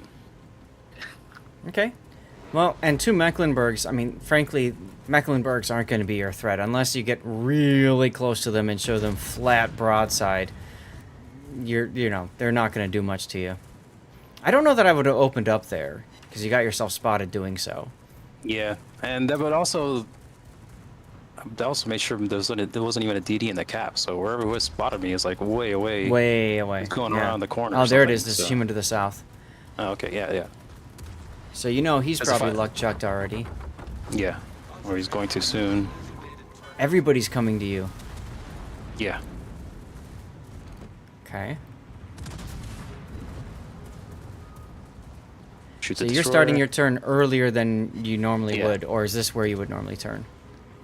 Okay. Well, and 2 Mecklenburgs, I mean, frankly, Mecklenburgs aren't going to be your threat unless you get really close to them and show them flat broadside. You know, they're not going to do much to you. I don't know that I would have opened up there because you got yourself spotted doing so. Yeah, and that would also. They also made sure there wasn't even a DD in the cap, so wherever it was spotted me is like way away. Way away. It's going around the corner. Oh, or there it something, is. This so. human to the south. Oh, okay, yeah. So you know he's That's probably fine. luck chucked already. Yeah, or he's going too soon. Everybody's coming to you. Yeah. Okay. Shoot So the you're starting destroyer. your turn earlier than you normally Yeah. would, or is this where you would normally turn?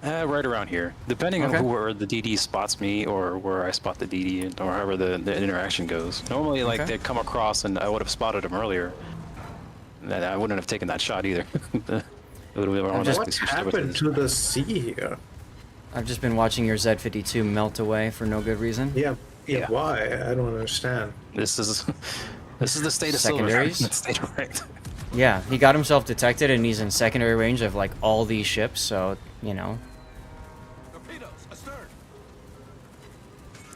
Right around here, depending Okay. on where the DD spots me or where I spot the DD or however the interaction goes. Normally, like Okay. they'd come across and I would have spotted him earlier. And I wouldn't have taken that shot either. It would have just- What happened to the sea here? I've just been watching your Z-52 melt away for no good reason. Yeah, Yeah. why? I don't understand. This is the state of Secondaries? silver. State of ranked. Yeah, he got himself detected, and he's in secondary range of like all these ships. So you know. Torpedoes astern.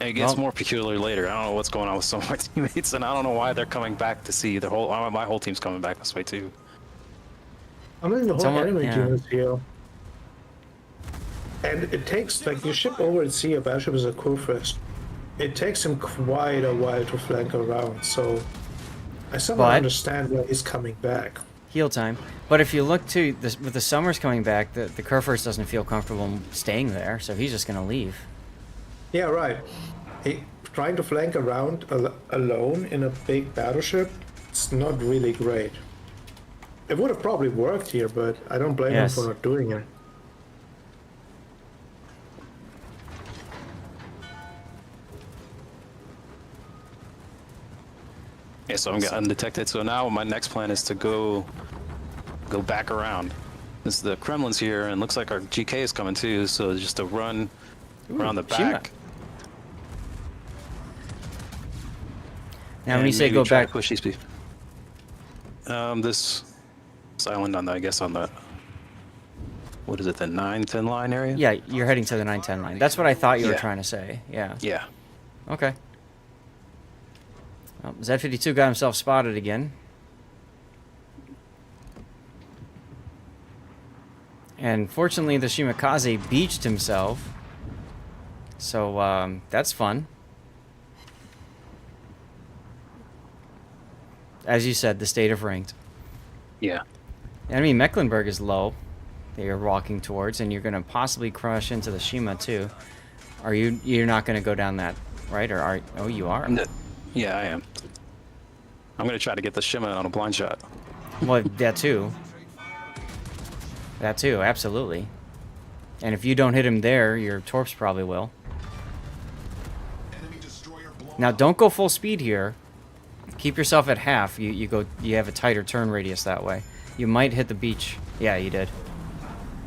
And it gets Well- more peculiar later. I don't know what's going on with some of my teammates, and I don't know why they're coming back to see the whole. My whole team's coming back this way too. I mean, the whole Someone- enemy yeah. team is here. And it takes, like, you ship over at sea, a battleship is a crew first. It takes him quite a while to flank around, so I somehow But- understand why he's coming back. Heal time. But if you look to this, with the Summers coming back, the Kerfurst doesn't feel comfortable staying there, so he's just gonna leave. Yeah, right. Trying to flank around alone in a big battleship, it's not really great. It would have probably worked here, but I don't blame Yes. him for not doing it. Yeah, so I'm getting undetected. So now my next plan is to go back around. This is the Kremlin's here, and looks like our GK is coming too. So just to run around the Shima. back. Now, when you and say maybe go try to back, push these people. This island on the, I guess on the, what is it, the 9-10 line area? yeah, you're heading to the 910 line. That's what I thought you were Yeah. trying to say. Yeah. Yeah. Okay. Well, Z-52 got himself spotted again. And fortunately, the Shimakaze beached himself. So, that's fun. As you said, the state of ranked. Yeah. Enemy Mecklenburg is low that you're walking towards, and you're going to possibly crush into the Shima, too. You're not going to go down that, right? Or are, oh, you are? Yeah, I am. I'm gonna try to get the Shima on a blind shot. Well, that too. That too, absolutely. And if you don't hit him there, your torps probably will. Now, don't go full speed here. Keep yourself at half. You have a tighter turn radius that way. You might hit the beach. Yeah, you did.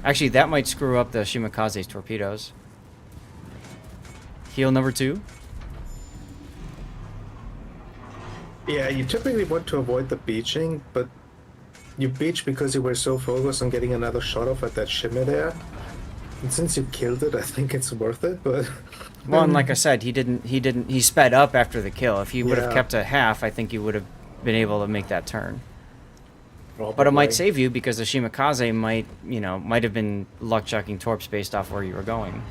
Actually, that might screw up the Shimakaze's torpedoes. Heal number 2. Yeah, you typically want to avoid the beaching, but you beach because you were so focused on getting another shot off at that shimmer there. And since you killed it, I think it's worth it, but... Well, and like I said, he sped up after the kill. If he would have Yeah. kept a half, I think you would have been able to make that turn. But it Probably. might save you because the Shimakaze might have been luck chucking torps based off where you were going.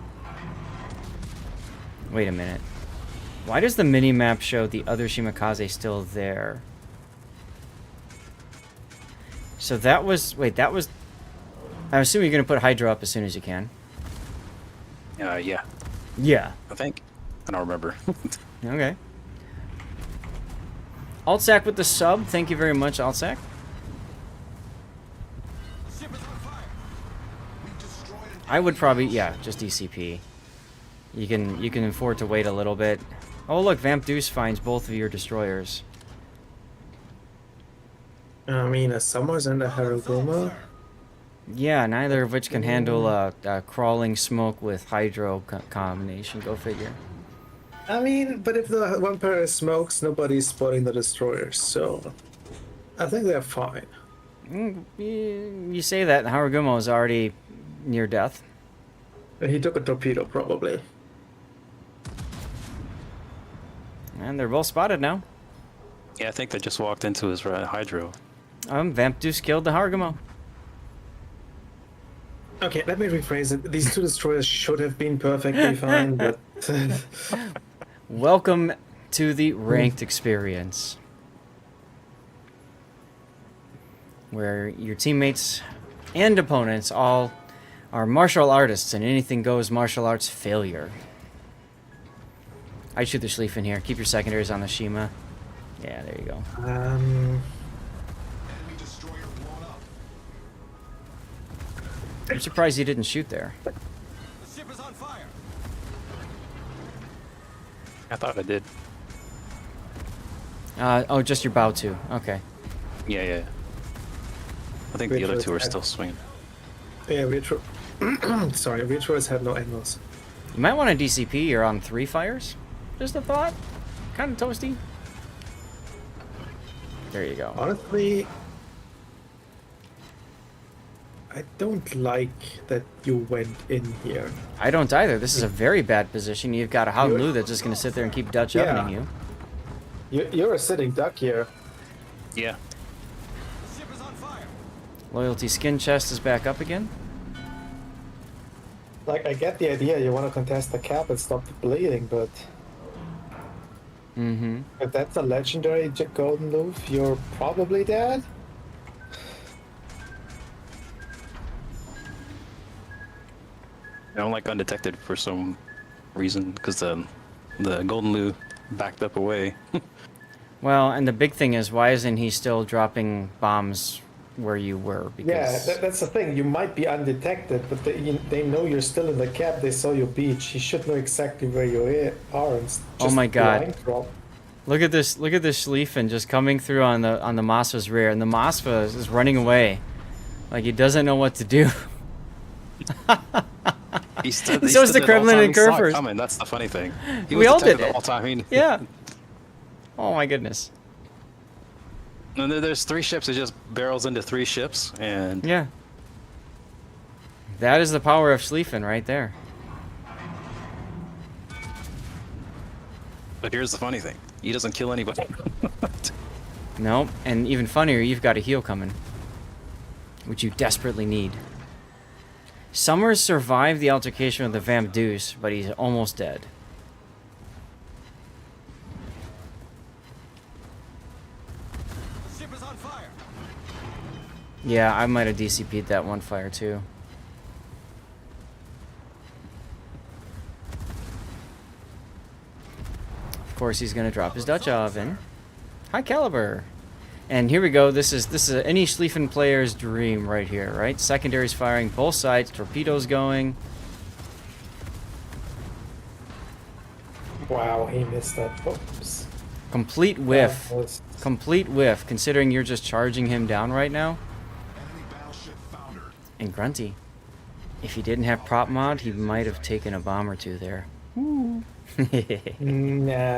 Wait a minute. Why does the mini-map show the other Shimakaze still there? So that was... Wait, that was... I'm assuming you're going to put Hydra up as soon as you can. Yeah, Yeah. I think. I don't remember. Okay. Altsac with the sub. Thank you very much, Altsac. Ship is on fire. We've destroyed an I would probably... Yeah, just ECP. You can afford to wait a little bit. Oh, look, Vamp Deuce finds both of your destroyers. I mean, a Summers and a Haruguma. Yeah, neither of which can handle a crawling smoke with hydro combination. Go figure. I mean, but if the one pair smokes, nobody's spotting the destroyers, so... I think they're fine. You say that, Harugumo is already near death. He took a torpedo, probably. And they're both spotted now. Yeah, I think they just walked into his hydro. Vamp Deuce killed the Harugumo. Okay, let me rephrase it. These two destroyers should have been perfectly fine, but... Welcome to the ranked experience. Where your teammates and opponents all are martial artists and anything goes martial arts failure. I shoot the Schlieffen here. Keep your secondaries on the Shima. Yeah, there you go. enemy destroyer blown up. I'm surprised you didn't shoot there. The ship is on fire. I thought I did. Oh, just your bow too. Okay. Yeah. I think Wait the other for two are that. still swinging. Yeah, Sorry, retros have no angles. You might want to DCP. You're on 3 fires. Just a thought. Kind of toasty. There you go. Honestly, I don't like that you went in here. I don't either. This is a very bad position. You've got a Howlu that's just going to sit there and keep Dutch Yeah. ovening you. You're a sitting duck here. Yeah. The ship is on fire. Loyalty skin chest is back up again. Like, I get the idea you want to contest the cap and stop the bleeding, but Mm-hmm. if that's a legendary golden loop, you're probably dead. I don't like undetected for some reason because the golden loo backed up away. Well, and the big thing is, why isn't he still dropping bombs where you were? Yeah, that's the thing. You might be undetected, but they know you're still in the cap. They saw your beach. You should know exactly where you are. And Oh my God. blind drop. Look at this! Look at this Schlieffen just coming through on the Mossva's rear, and the Mossva is running away, like he doesn't know what to do. He stood, So he is stood the there Kremlin whole and time. He saw it Kerfers. coming. That's the funny thing. He We was all detected did the it. whole time. Yeah. Oh my goodness. And there's 3 ships. It just barrels into 3 ships, and Yeah. That is the power of Schlieffen right there. but here's the funny thing: he doesn't kill anybody. Nope. And even funnier, you've got a heal coming, which you desperately need. Summers survived the altercation with the Vamp Deuce, but he's almost dead. The ship is on fire. Yeah, I might have DCP'd that one fire too. Of course, he's gonna drop his Dutch oven. High caliber. And here we go. This is any Schlieffen player's dream right here, right? Secondaries firing both sides, torpedoes going. Wow, he missed that. Oops. Complete whiff. That was- Complete whiff, considering you're just charging him down right now. Enemy battleship foundered. And Grunty, if he didn't have prop mod, he might have taken a bomb or two there. Nah,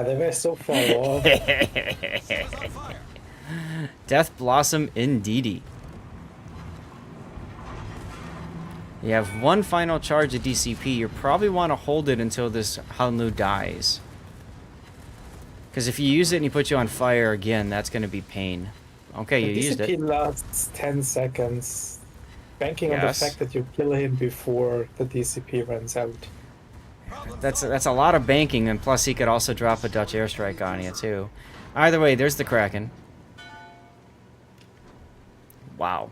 they were so far off. Ship is on fire. Death Blossom indeedy. You have one final charge of DCP. You probably want to hold it until this Hanlu dies. Because if you use it and he puts you on fire again, that's going to be pain. Okay, you The used DCP it. lasts 10 seconds. Banking on the Yes. fact that you kill him before the DCP runs out. That's a lot of banking, and plus he could also drop a Dutch airstrike on you too. Either way, there's the Kraken. Wow.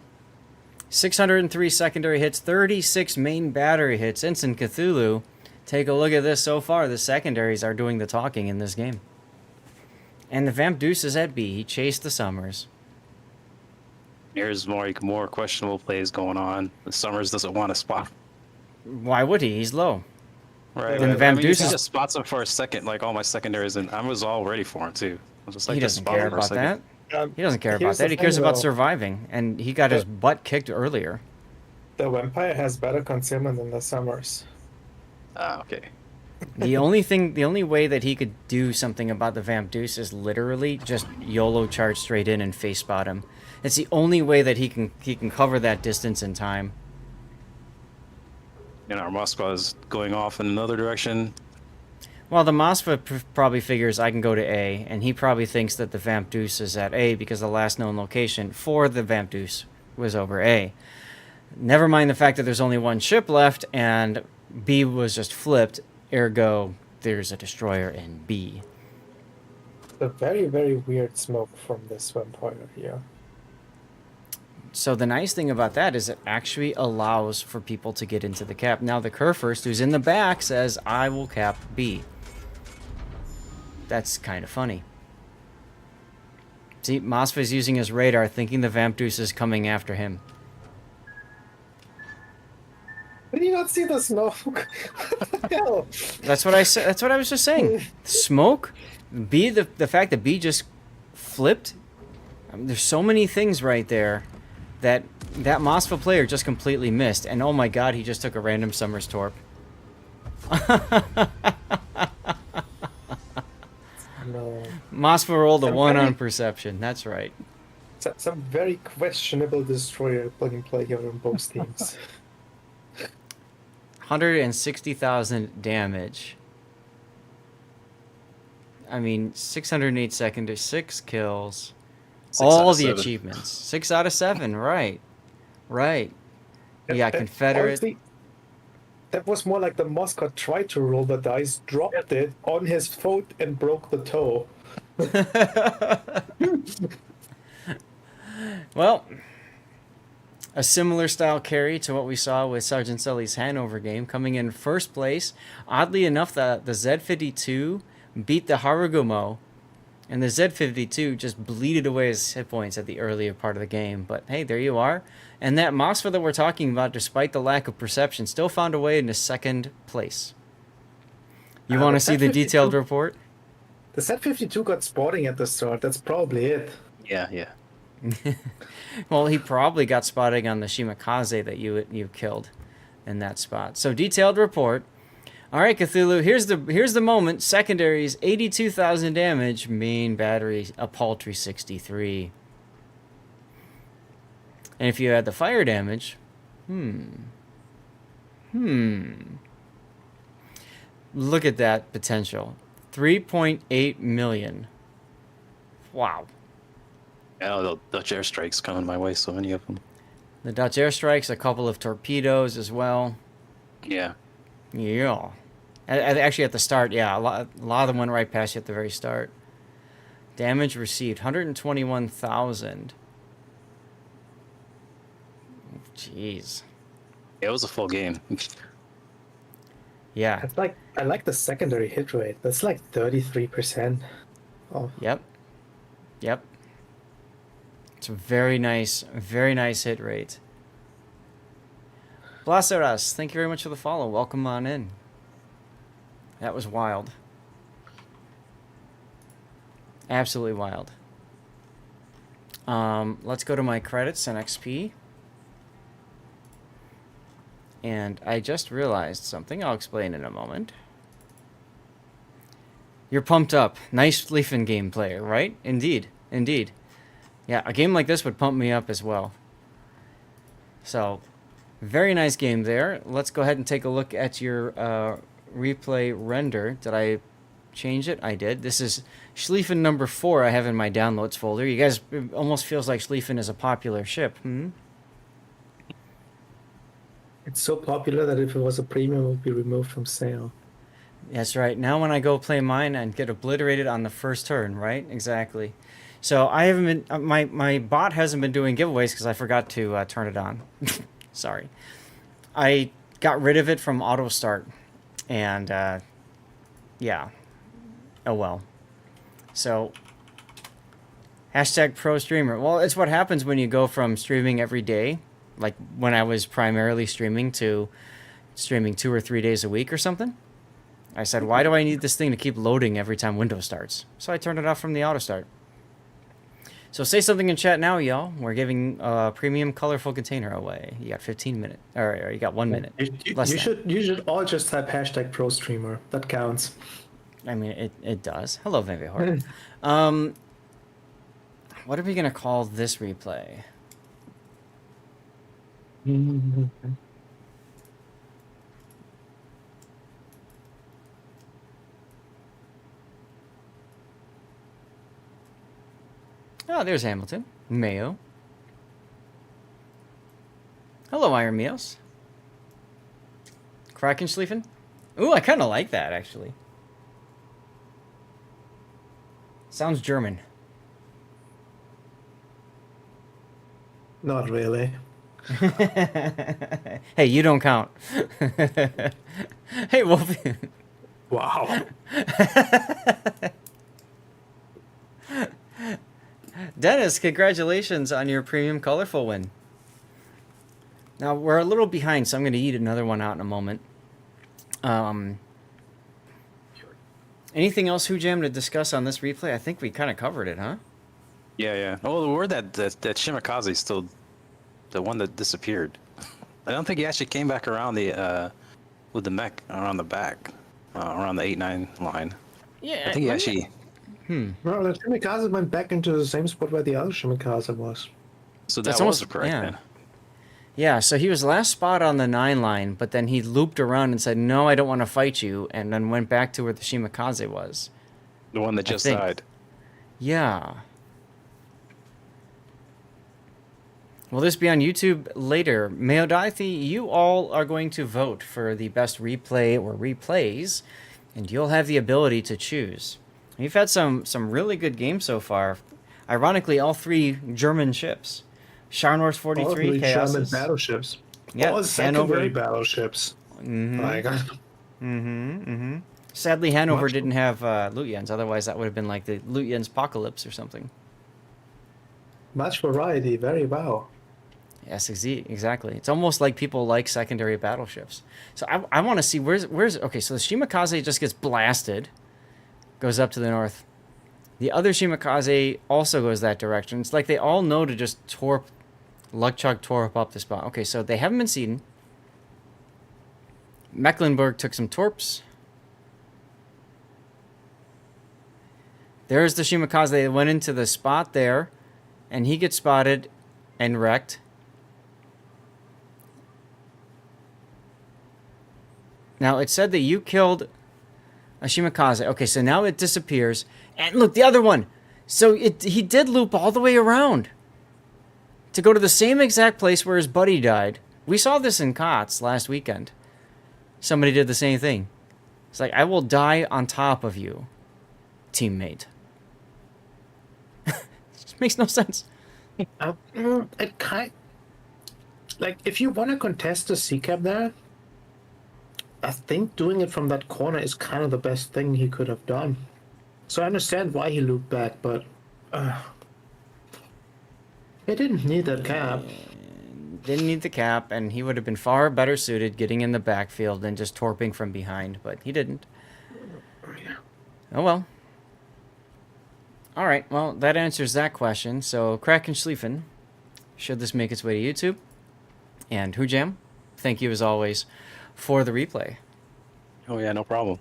603 secondary hits, 36 main battery hits. Ensign Cthulhu. Take a look at this so far. The secondaries are doing the talking in this game. And the Vamp Deuce is at B. He chased the Summers. There's more questionable plays going on. The Summers doesn't want to spot. Why would he? He's low. Right. Then right. Van I mean, Dusen- he just spots him for a second, like all my secondaries, and I was all ready for him too. I was just like, He just doesn't spot him care for a about second. that. He doesn't care about Here's the that. He cares thing, about though. surviving. And he got his butt kicked earlier. The Vampire has better concealment than the Summers. Ah, okay. The only way that he could do something about the Vamp Deuce is literally just YOLO charge straight in and face spot him. It's the only way that he can cover that distance in time. And our Moskva is going off in another direction. Well, the Moskva probably figures I can go to A, and he probably thinks that the Vamp Deuce is at A because the last known location for the Vamp Deuce was over A. Never mind the fact that there's only one ship left, and B was just flipped, ergo, there's a destroyer in B. The very, very weird smoke from this Vampire here. So the nice thing about that is it actually allows for people to get into the cap. Now the Kurfürst, who's in the back, says, I will cap B. That's kind of funny. See, Moskva's using his radar, thinking the Vamp Deuce is coming after him. Did you not see the smoke? What the hell? That's what I said. That's what I was just saying. Smoke, B. The fact that B just flipped. I mean, there's so many things right there that Mosfa player just completely missed, and oh my god, he just took a random Summers Torp. No. Mosfa rolled a I'm 1 very- on perception. That's right. Some very questionable destroyer plug and play here on both teams. 160,000 damage. I mean, 608 secondary, 6 kills. Six out All of the 7. achievements. 6 out of 7, right. Right. We got That- Confederate. honestly, that was more like the Moscow tried to roll the dice, dropped it on his foot, and broke the toe. Well, a similar style carry to what we saw with Sergeant Sully's Hanover game, coming in first place. Oddly enough, the Z52 beat the Harugumo, and the Z52 just bleeded away his hit points at the earlier part of the game. But hey, there you are. And that Mosfa that we're talking about, despite the lack of perception, still found a way into second place. You want to see the detailed report? The Z52 got spotting at the start. That's probably it. Yeah. Well, he probably got spotting on the Shimakaze that you killed in that spot. So detailed report. All right, Cthulhu. Here's the moment. Secondaries, 82,000 damage. Main battery, a paltry 63. And if you add the fire damage, look at that potential. 3.8 million. Wow. Yeah, the Dutch airstrikes coming my way, so many of them. The Dutch airstrikes, a couple of torpedoes as well. Yeah. Yeah. Actually, at the start, yeah, a lot of them went right past you at the very start. Damage received, 121,000. Jeez. It was a full game. Yeah. It's like I like the secondary hit rate. That's like 33%. Oh, Yep. It's a very nice hit rate. Blasteras, thank you very much for the follow. Welcome on in. That was wild. Absolutely wild. Let's go to my credits and XP. And I just realized something. I'll explain in a moment. You're pumped up. Nice Leafin game player, right? Indeed. Yeah, a game like this would pump me up as well. So, very nice game there. Let's go ahead and take a look at your replay render. Did I change it? I did. This is Schlieffen number 4 I have in my downloads folder. You guys, it almost feels like Schlieffen is a popular ship. it's so popular that if it was a premium, it would be removed from sale. That's right. Now when I go play mine and get obliterated on the first turn, right? Exactly. So I haven't been, my bot hasn't been doing giveaways because I forgot to turn it on. Sorry. I got rid of it from auto start, and yeah. Oh well. So hashtag pro streamer. Well, it's what happens when you go from streaming every day, like when I was primarily streaming, to streaming 2 or 3 days a week or something. I said, why do I need this thing to keep loading every time Windows starts? So I turned it off from the auto start. So say something in chat now, y'all. We're giving a premium colorful container away. You got 15 minutes, or you got 1 minute. You should all just type hashtag pro streamer. That counts. I mean, it does. Hello, Vivihor. What are we gonna call this replay? Oh, there's Hamilton. Mayo. Hello, Iron Meals. Krakenschlieffen? Ooh, I kind of like that, actually. Sounds German. Mm-hmm. Not really. Hey, you don't count. Hey, Wolfie. Wow. Dennis, congratulations on your premium colorful win. Now, we're a little behind, so I'm going to eat another one out in a moment. Anything else, Jam, to discuss on this replay? I think we kind of covered it, huh? Yeah. Oh, the word that Shimakaze still the one that disappeared. I don't think he actually came back around the with the mech around the back, around the 8-9 line. Yeah, I think he actually. No, the Shimikaze went back into the same spot where the other Shimikaze was. So That's that was almost- correct yeah. then. Yeah, so he was last spot on the 9 line, but then he looped around and said, "No, I don't want to fight you," and then went back to where the Shimakaze was. The one that just think. died. Yeah. Will this be on YouTube later? Meodithy, you all are going to vote for the best replay or replays, and you'll have the ability to choose. We've had some really good games so far. Ironically, all 3 German ships. Scharnhorst All 43, the German Chaos. battleships. Yeah, All secondary Hanover. battleships. Like, Sadly, Hanover Much- didn't have Lutyens. Otherwise, that would have been like the Lutyens Apocalypse or something. much variety, very wow. Yes, exactly. It's almost like people like secondary battleships. So I want to see where's okay. So the Shimakaze just gets blasted, goes up to the north. The other Shimakaze also goes that direction. It's like they all know to just torp up the spot. Okay, so they haven't been seen. Mecklenburg took some torps. There's the Shimakaze. They went into the spot there, and he gets spotted and wrecked. Now, it said that you killed a Shimakaze. Okay, so now it disappears. And look, the other one. So he did loop all the way around to go to the same exact place where his buddy died. We saw this in COTS last weekend. Somebody did the same thing. It's like, I will die on top of you, teammate. It just makes no sense. It kind like if you want to contest the sea cap there, I think doing it from that corner is kind of the best thing he could have done. So I understand why he looped back, but he didn't need that cap. Didn't need the cap, and he would have been far better suited getting in the backfield than just torping from behind, but he didn't. Oh well. Alright, well, that answers that question. So, Kraken Schlieffen, should this make its way to YouTube? And Hujam, thank you as always for the replay. Oh yeah, no problem.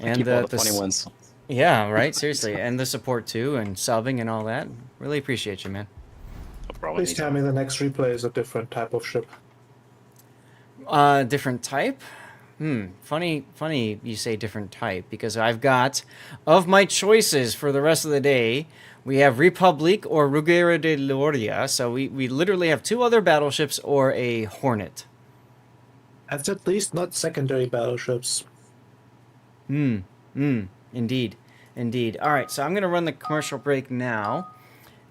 And Keep all the funny ones. Yeah, right, seriously. And the support too, and subbing and all that. Really appreciate you, man. No problem. Please tell me the next replay is a different type of ship. Different type? Funny you say different type, because I've got, of my choices for the rest of the day, we have Republique or Ruggiero de Loria, so we literally have 2 other battleships or a Hornet. That's at least not secondary battleships. Indeed. Alright, so I'm going to run the commercial break now,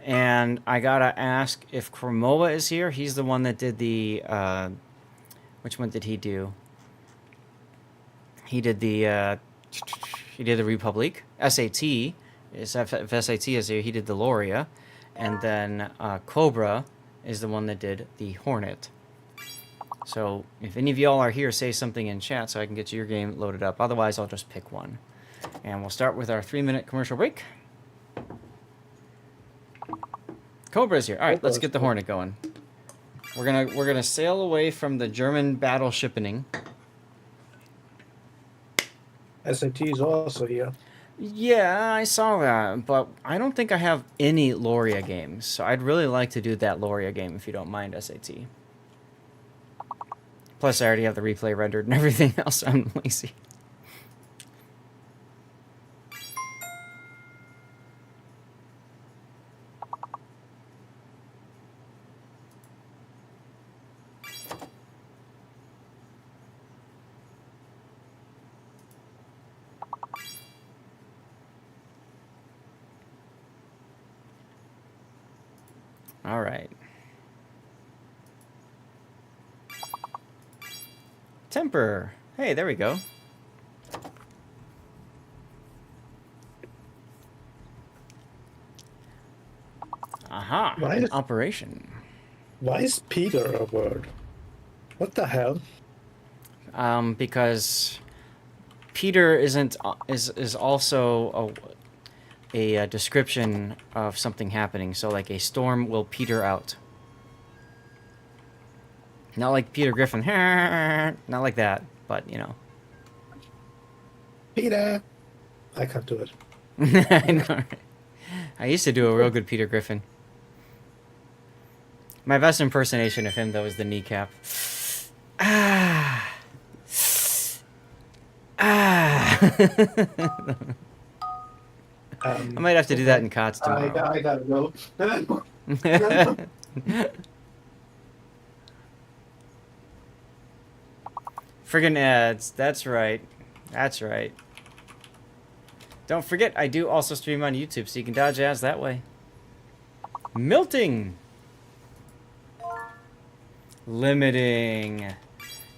and I gotta ask if Kromoa is here. He's the one that did the, which one did he do? He did the Republic. SAT. If SAT is here, he did the Loria. And then Cobra is the one that did the Hornet. So if any of y'all are here, say something in chat so I can get your game loaded up. Otherwise, I'll just pick one. And we'll start with our 3-minute commercial break. Cobra's here. All right, let's get the Hornet going. We're gonna sail away from the German battle shipping. SAT is also here. Yeah, I saw that, but I don't think I have any Loria games, so I'd really like to do that Loria game if you don't mind, SAT. Plus, I already have the replay rendered and everything else. I'm lazy. All right. Temper. Hey, there we go. Aha, Why an is- operation. Why is Peter a word? What the hell? Because Peter is also a description of something happening. So like a storm will peter out. Not like Peter Griffin. Not like that, but you know. Peter! I can't do it. I know. Right? I used to do a real good Peter Griffin. My best impersonation of him, though, is the kneecap. Ah. Ah. I might have to do that in COTS tomorrow. I gotta go. Friggin' ads. That's right. That's right. Don't forget, I do also stream on YouTube, so you can dodge ads that way. Milting. Limiting.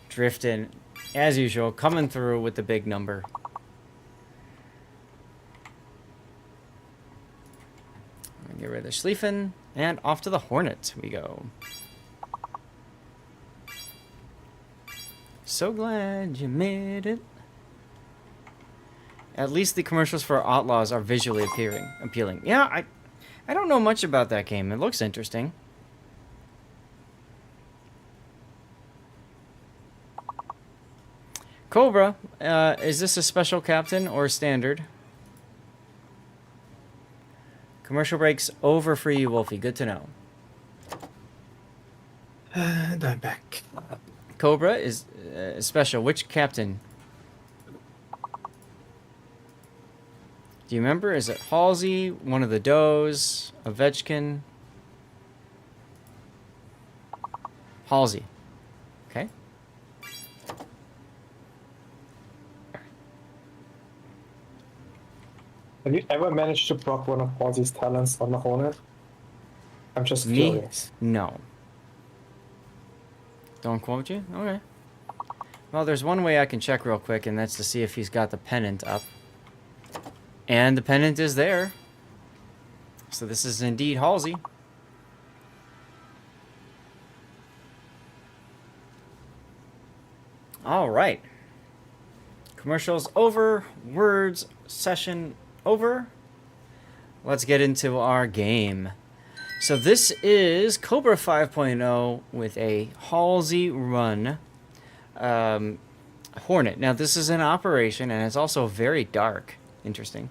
Drifting. As usual, coming through with the big number. Get rid of the Schlieffen, and off to the Hornet we go. So glad you made it. At least the commercials for Outlaws are visually appealing. Yeah, I don't know much about that game. It looks interesting. Cobra, is this a special captain or standard? Commercial breaks over for you, Wolfie. Good to know. And I'm back. Cobra is special. Which captain? Do you remember? Is it Halsey, one of the Does, Ovechkin? Halsey. Okay. Have you ever managed to proc one of Ozzy's talents on the Hornet? I'm just Me? curious. No. Don't quote you? Okay. Well, there's one way I can check real quick, and that's to see if he's got the pennant up. And the pennant is there. So this is indeed Halsey. All right. Commercials over. Words session over. Let's get into our game. So this is Cobra 5.0 with a Halsey run Hornet. Now this is an operation, and it's also very dark. Interesting.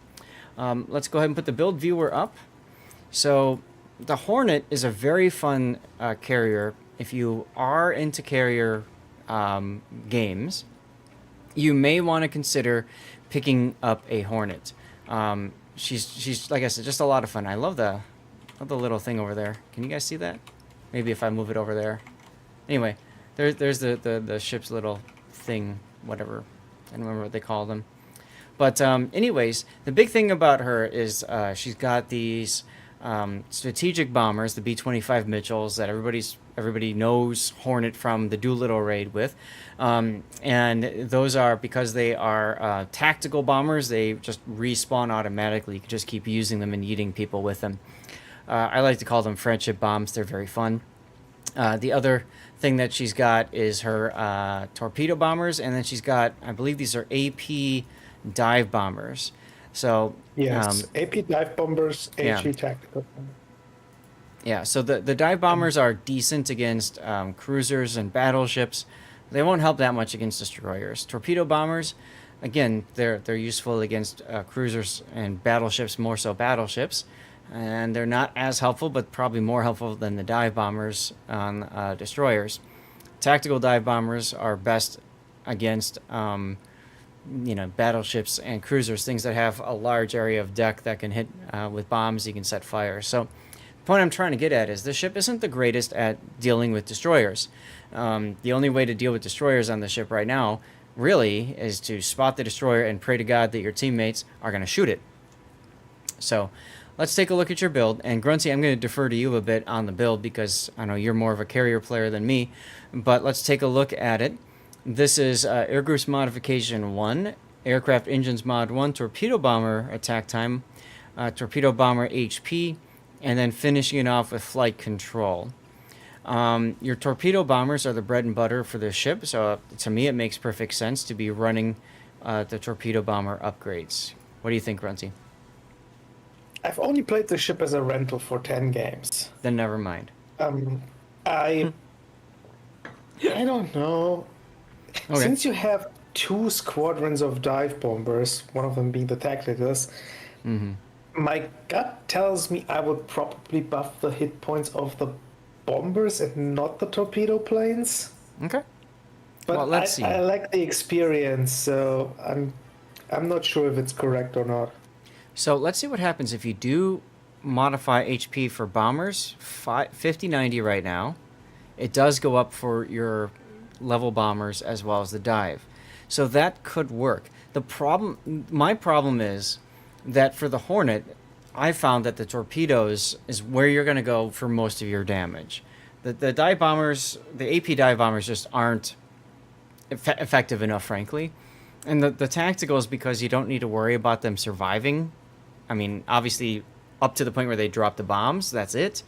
Let's go ahead and put the build viewer up. So the Hornet is a very fun carrier. If you are into carrier games, you may want to consider picking up a Hornet. She's like I said, just a lot of fun. I love the little thing over there. Can you guys see that? Maybe if I move it over there. Anyway, there's the ship's little thing, whatever. I don't remember what they call them. But anyways, the big thing about her is she's got these strategic bombers, the B-25 Mitchells, that everybody knows Hornet from the Doolittle raid with. And those are, because they are tactical bombers, they just respawn automatically. You can just keep using them and eating people with them. I like to call them friendship bombs. They're very fun. The other thing that she's got is her torpedo bombers, and then she's got, I believe these are AP dive bombers. So Yes, AP dive bombers, yeah. HE tactical. yeah, so the dive bombers are decent against cruisers and battleships. They won't help that much against destroyers. Torpedo bombers, again, they're useful against cruisers and battleships, more so battleships. And they're not as helpful, but probably more helpful than the dive bombers on destroyers. Tactical dive bombers are best against battleships and cruisers, things that have a large area of deck that can hit with bombs. You can set fire. So the point I'm trying to get at is this ship isn't the greatest at dealing with destroyers. The only way to deal with destroyers on the ship right now really is to spot the destroyer and pray to God that your teammates are going to shoot it. So let's take a look at your build. And Grunty, I'm going to defer to you a bit on the build because I know you're more of a carrier player than me. But let's take a look at it. This is Air Groups Modification 1, Aircraft Engines Mod 1, Torpedo Bomber Attack Time, Torpedo Bomber HP, and then finishing it off with Flight Control. Your torpedo bombers are the bread and butter for the ship, so to me it makes perfect sense to be running the torpedo bomber upgrades. What do you think, Grunty? I've only played the ship as a rental for 10 games. Then never mind. I don't know. Okay. Since you have two squadrons of dive bombers, one of them being the Tacticus, my gut tells me I would probably buff the hit points of the bombers and not the torpedo planes. Okay. But Well, let's I see. like the experience, so I'm not sure if it's correct or not. So let's see what happens if you do modify HP for bombers. 5090 right now. It does go up for your level bombers as well as the dive. So that could work. My problem is that for the Hornet, I found that the torpedoes is where you're going to go for most of your damage. The dive bombers, the AP dive bombers just aren't effective enough, frankly. And the tacticals, because you don't need to worry about them surviving. I mean, obviously, up to the point where they drop the bombs, that's it.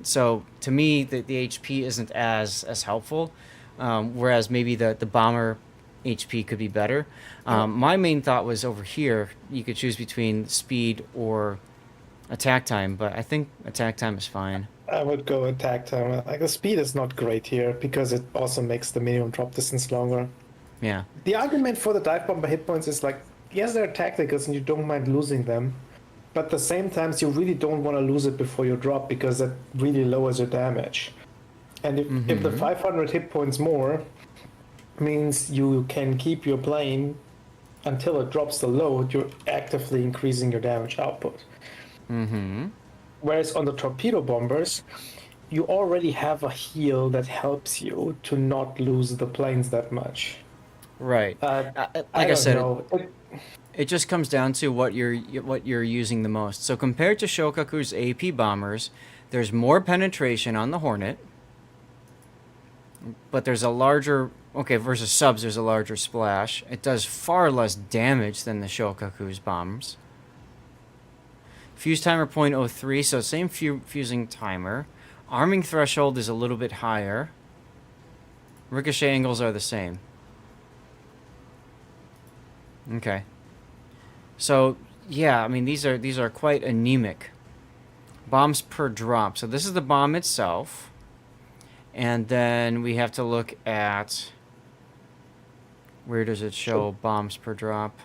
So to me, the HP isn't as helpful. Whereas maybe the bomber HP could be better. My main thought was over here, you could choose between speed or attack time, but I think attack time is fine. I would go attack time. Like the speed is not great here because it also makes the minimum drop distance longer. Yeah. The argument for the dive bomber hit points is like, yes, they're tacticals and you don't mind losing them, but at the same time, you really don't want to lose it before you drop because that really lowers your damage. And if the 500 hit points more means you can keep your plane until it drops the load, you're actively increasing your damage output. Whereas on the torpedo bombers, you already have a heal that helps you to not lose the planes that much. Right. Like Like I said, know. it just comes down to what you're using the most. So compared to Shokaku's AP bombers, there's more penetration on the Hornet, but there's a larger versus subs. There's a larger splash. It does far less damage than the Shokaku's bombs. Fuse timer 0.03, so same fusing timer. Arming threshold is a little bit higher. Ricochet angles are the same. Okay. So yeah, I mean these are quite anemic. Bombs per drop. So this is the bomb itself. And then we have to look at where does it show bombs per drop?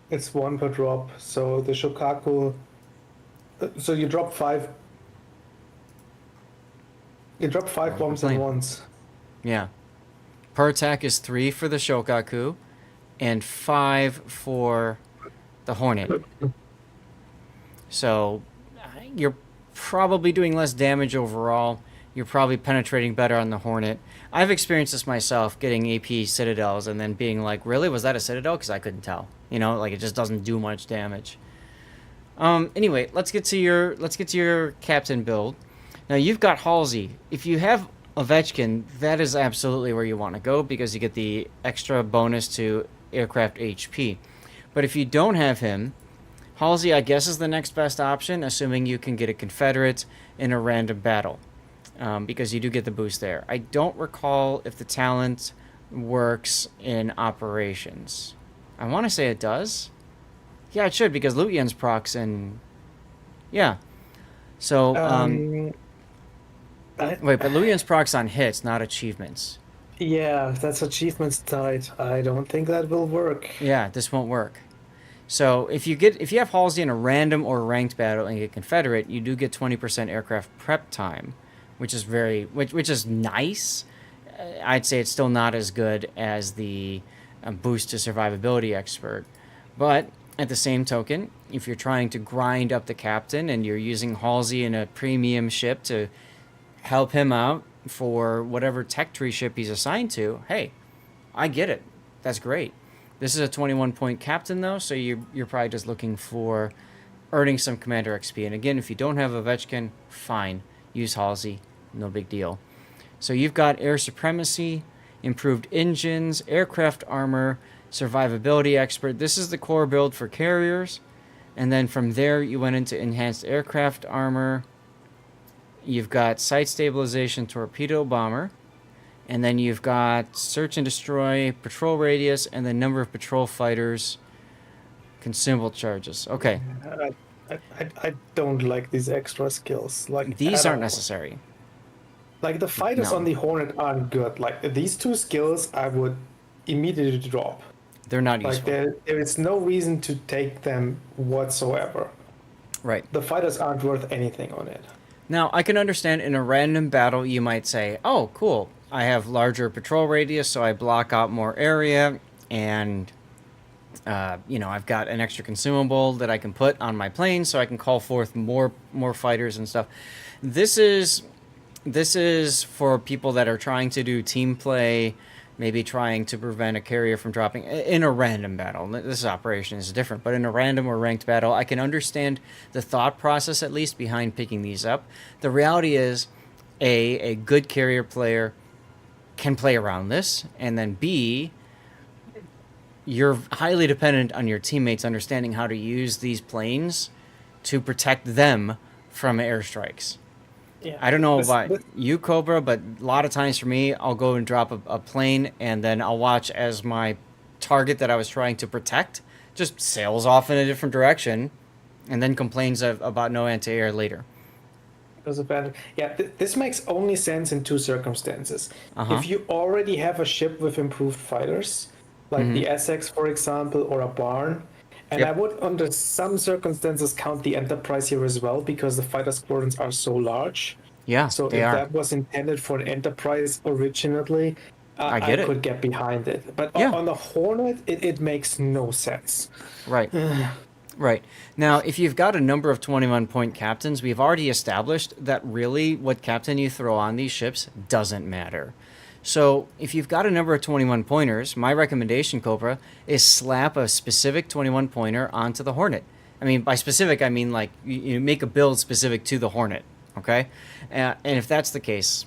It's one per drop. So the Shokaku. So you drop five. You drop five bombs at plane. once. Yeah. Per attack is 3 for the Shokaku and 5 for the Hornet. So you're probably doing less damage overall. You're probably penetrating better on the Hornet. I've experienced this myself, getting AP Citadels and then being like, really, was that a Citadel? Because I couldn't tell. You know, like it just doesn't do much damage. Anyway, let's get to your captain build. Now you've got Halsey. If you have Ovechkin, that is absolutely where you want to go because you get the extra bonus to aircraft HP. But if you don't have him, Halsey, I guess, is the next best option, assuming you can get a Confederate in a random battle, because you do get the boost there. I don't recall if the talent works in operations. I want to say it does. Yeah, it should, because Lutyens procs and... Yeah. So, wait, but Lutyens procs on hits, not achievements. Yeah, that's achievements tied. I don't think that will work. Yeah, this won't work. So if you have Halsey in a random or ranked battle and you get Confederate, you do get 20% aircraft prep time, which is which is nice. I'd say it's still not as good as the boost to survivability expert, but at the same token, if you're trying to grind up the captain and you're using Halsey in a premium ship to help him out for whatever tech tree ship he's assigned to, hey, I get it. That's great. This is a 21-point captain, though, so you're probably just looking for earning some commander XP. And again, if you don't have Ovechkin, fine. Use Halsey. No big deal. So you've got air supremacy, improved engines, aircraft armor, survivability expert. This is the core build for carriers. And then from there, you went into enhanced aircraft armor. You've got site stabilization, torpedo bomber. And then you've got search and destroy, patrol radius, and the number of patrol fighters, consumable charges. Okay. I don't like these extra skills. Like These at aren't all. necessary. Like the fighters No. on the Hornet aren't good. Like these two skills, I would immediately drop. They're not Like useful. there is no reason to take them whatsoever. Right. The fighters aren't worth anything on it. Now, I can understand in a random battle you might say, oh, cool, I have larger patrol radius, so I block out more area, and, I've got an extra consumable that I can put on my plane, so I can call forth more fighters and stuff. This is for people that are trying to do team play, maybe trying to prevent a carrier from dropping in a random battle. This operation is different, but in a random or ranked battle, I can understand the thought process at least behind picking these up. The reality is a good carrier player can play around this, and then B, you're highly dependent on your teammates understanding how to use these planes to protect them from airstrikes. Yeah. I don't know This- about this- you, Cobra, but a lot of times for me, I'll go and drop a plane, and then I'll watch as my target that I was trying to protect just sails off in a different direction, and then complains about no anti-air later. Those are bad. Yeah, this makes only sense in two circumstances. Uh-huh. If you already have a ship with improved fighters, like the Essex, for example, or a Barn, and Yep. I would, under some circumstances, count the Enterprise here as well because the fighter squadrons are so large. Yeah, So they if are. that was intended for an Enterprise originally, I get it. could get behind it. But Yeah. on the Hornet, it makes no sense. Right. Right. Now, if you've got a number of 21-point captains, we've already established that really what captain you throw on these ships doesn't matter. So if you've got a number of 21-pointers, my recommendation, Cobra, is slap a specific 21-pointer onto the Hornet. I mean, by specific, I mean like you make a build specific to the Hornet, okay? And if that's the case,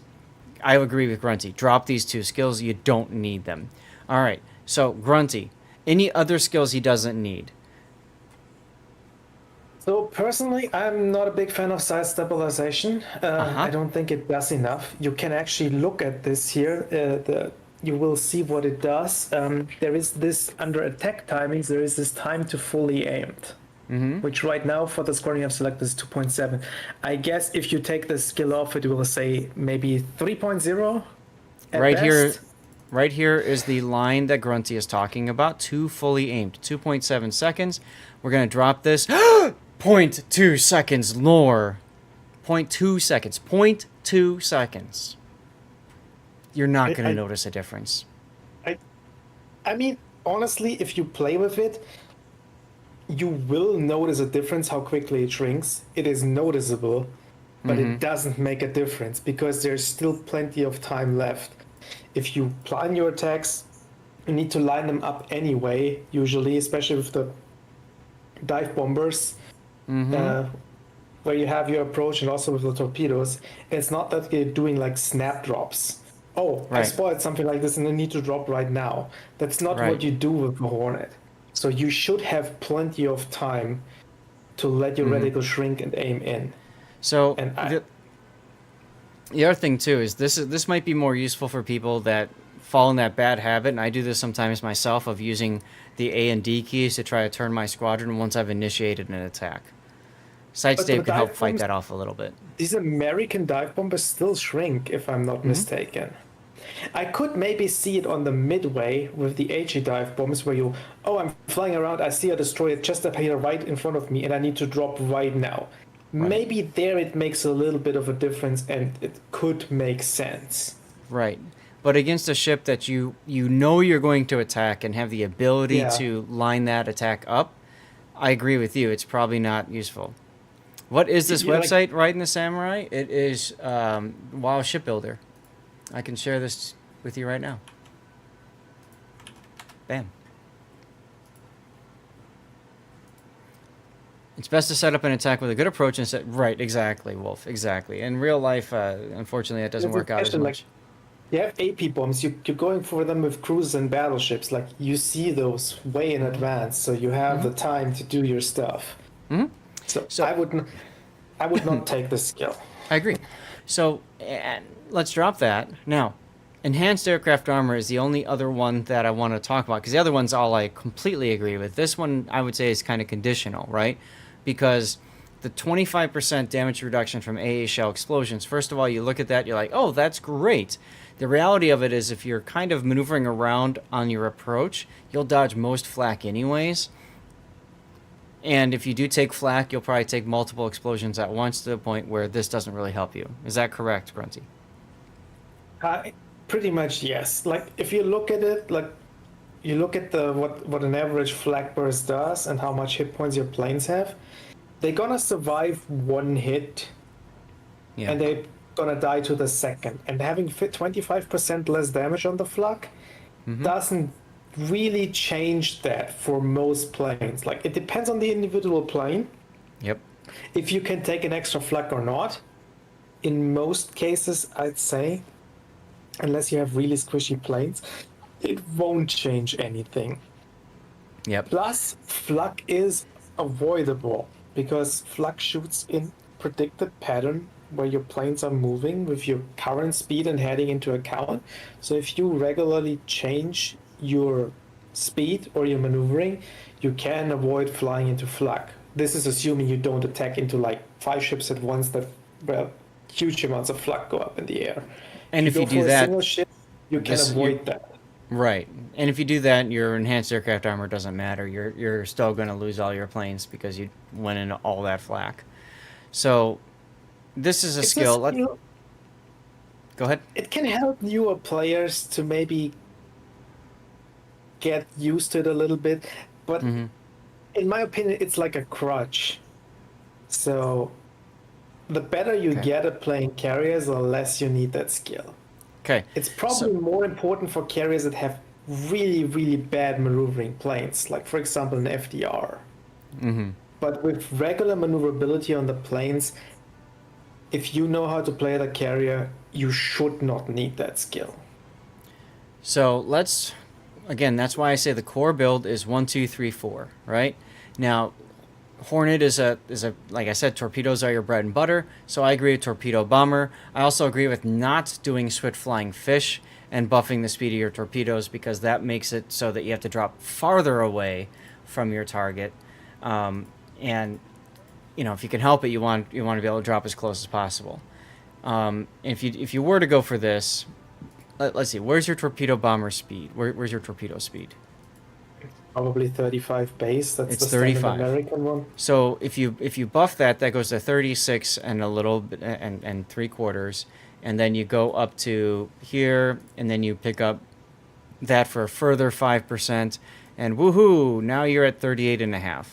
I agree with Grunty. Drop these two skills. You don't need them. All right. So, Grunty, any other skills he doesn't need? So personally, I'm not a big fan of side stabilization. I don't think it does enough. You can actually look at this here. You will see what it does. There is this under attack timings. There is this time to fully aimed, which right now for the scoring I've selected is 2.7. I guess if you take the skill off, it will say maybe 3.0. at Right here, best. right here is the line that Grunty is talking about. 2 fully aimed, 2.7 seconds. We're gonna drop this. 0.2 seconds lore. 0.2 seconds. 0.2 seconds. You're not gonna I- notice a difference. I mean, honestly, if you play with it, you will notice a difference how quickly it shrinks. It is noticeable, but it doesn't make a difference because there's still plenty of time left. If you plan your attacks, you need to line them up anyway, usually, especially with the dive bombers, where you have your approach and also with the torpedoes. It's not that you're doing like snap drops. Oh, I Right. spotted something like this and I need to drop right now. That's not Right. what you do with the Hornet. So you should have plenty of time to let your reticle shrink and aim in. So And the other thing too is this might be more useful for people that fall in that bad habit, and I do this sometimes myself, of using the A and D keys to try to turn my squadron once I've initiated an attack. Side But stave the can help dive fight bombs- that off a little bit. These American dive bombers still shrink, if I'm not mistaken. I could maybe see it on the midway with the HE dive bombs where I'm flying around, I see a destroyer just up here right in front of me, and I need to drop right now. Maybe there it makes a little bit of a difference, and it could make sense. Right. But against a ship that you know you're going to attack and have the ability Yeah. to line that attack up, I agree with you. It's probably not useful. What is this Yeah, like- website, Right in the Samurai? It is WoW Shipbuilder. I can share this with you right now. Bam. It's best to set up an attack with a good approach and set... Right, exactly, Wolf, exactly. In real life, unfortunately, that doesn't It's work out as especially, much. You have AP bombs, you're going for them with cruisers and battleships. Like, you see those way in advance, so you have the time to do your stuff. So I would not take this skill. I agree. So let's drop that. Now, enhanced aircraft armor is the only other one that I want to talk about, because the other ones all I completely agree with. This one I would say is kind of conditional, right? Because the 25% damage reduction from AA shell explosions. First of all, you look at that, you're like, oh, that's great. The reality of it is if you're kind of maneuvering around on your approach, you'll dodge most flak anyways. And if you do take flak, you'll probably take multiple explosions at once to the point where this doesn't really help you. Is that correct, Grunty? Pretty much yes. Like if you look at it, like you look at the what an average flak burst does and how much hit points your planes have, they're gonna survive one hit, Yeah. and they're gonna die to the second. And having 25% less damage on the flak doesn't really change that for most planes. Like it depends on the individual plane Yep. if you can take an extra flak or not. In most cases, I'd say, unless you have really squishy planes, it won't change anything. Yep. Plus, flak is avoidable because flak shoots in predicted pattern where your planes are moving with your current speed and heading into account. So if you regularly change your speed or your maneuvering, you can avoid flying into flak. This is assuming you don't attack into like 5 ships at once that where huge amounts of flak go up in the air. And if go you do for a that, single ship, you can this- avoid that. right. And if you do that, your enhanced aircraft armor doesn't matter. You're still going to lose all your planes because you went into all that flak. So this is a It's skill. Go ahead. It can help newer players to maybe get used to it a little bit, but in my opinion, it's like a crutch. So the better you Okay. get at playing carriers, the less you need that skill. Okay. It's probably more important for carriers that have really, really bad maneuvering planes, like for example an FDR. But with regular maneuverability on the planes, if you know how to play the carrier, you should not need that skill. So let's, again, that's why I say the core build is 1, 2, 3, 4, right? Now, Hornet is a like I said, torpedoes are your bread and butter. So I agree with torpedo bomber. I also agree with not doing swift flying fish and buffing the speed of your torpedoes because that makes it so that you have to drop farther away from your target. And you know, if you can help it, you want to be able to drop as close as possible. If you were to go for this, let's see, where's your torpedo bomber speed? Where's your torpedo speed? Probably 35 base. That's It's the standard 35. American one. So if you buff that, that goes to 36 and a little bit and 3/4, and then you go up to here, and then you pick up that for a further 5%, and woohoo! Now you're at 38.5.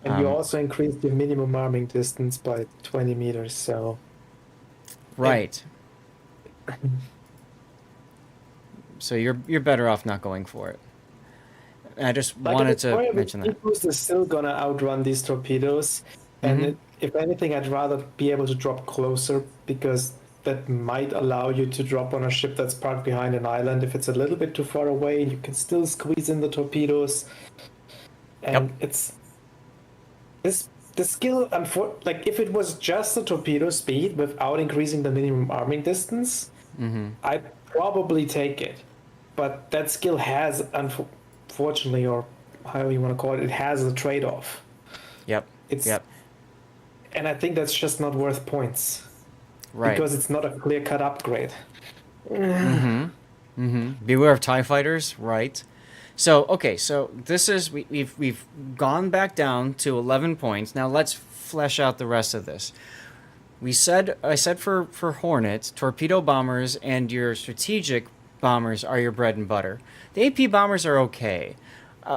And you also increased your minimum arming distance by 20 meters. So Right. So you're better off not going for it. And I just wanted to mention that. Boost is still gonna outrun these torpedoes, and if anything, I'd rather be able to drop closer because that might allow you to drop on a ship that's parked behind an island. If it's a little bit too far away, you can still squeeze in the torpedoes, and it's the skill. Like if it was just the torpedo speed without increasing the minimum arming distance, I'd probably take it. But that skill has, unfortunately, or however you want to call it, it has a trade-off. Yep. And I think that's just not worth points. Right. Because it's not a clear-cut upgrade. Beware of TIE fighters, right? So okay, so this is we've gone back down to 11 points. Now let's flesh out the rest of this. I said for Hornet, torpedo bombers and your strategic bombers are your bread and butter. The AP bombers are okay.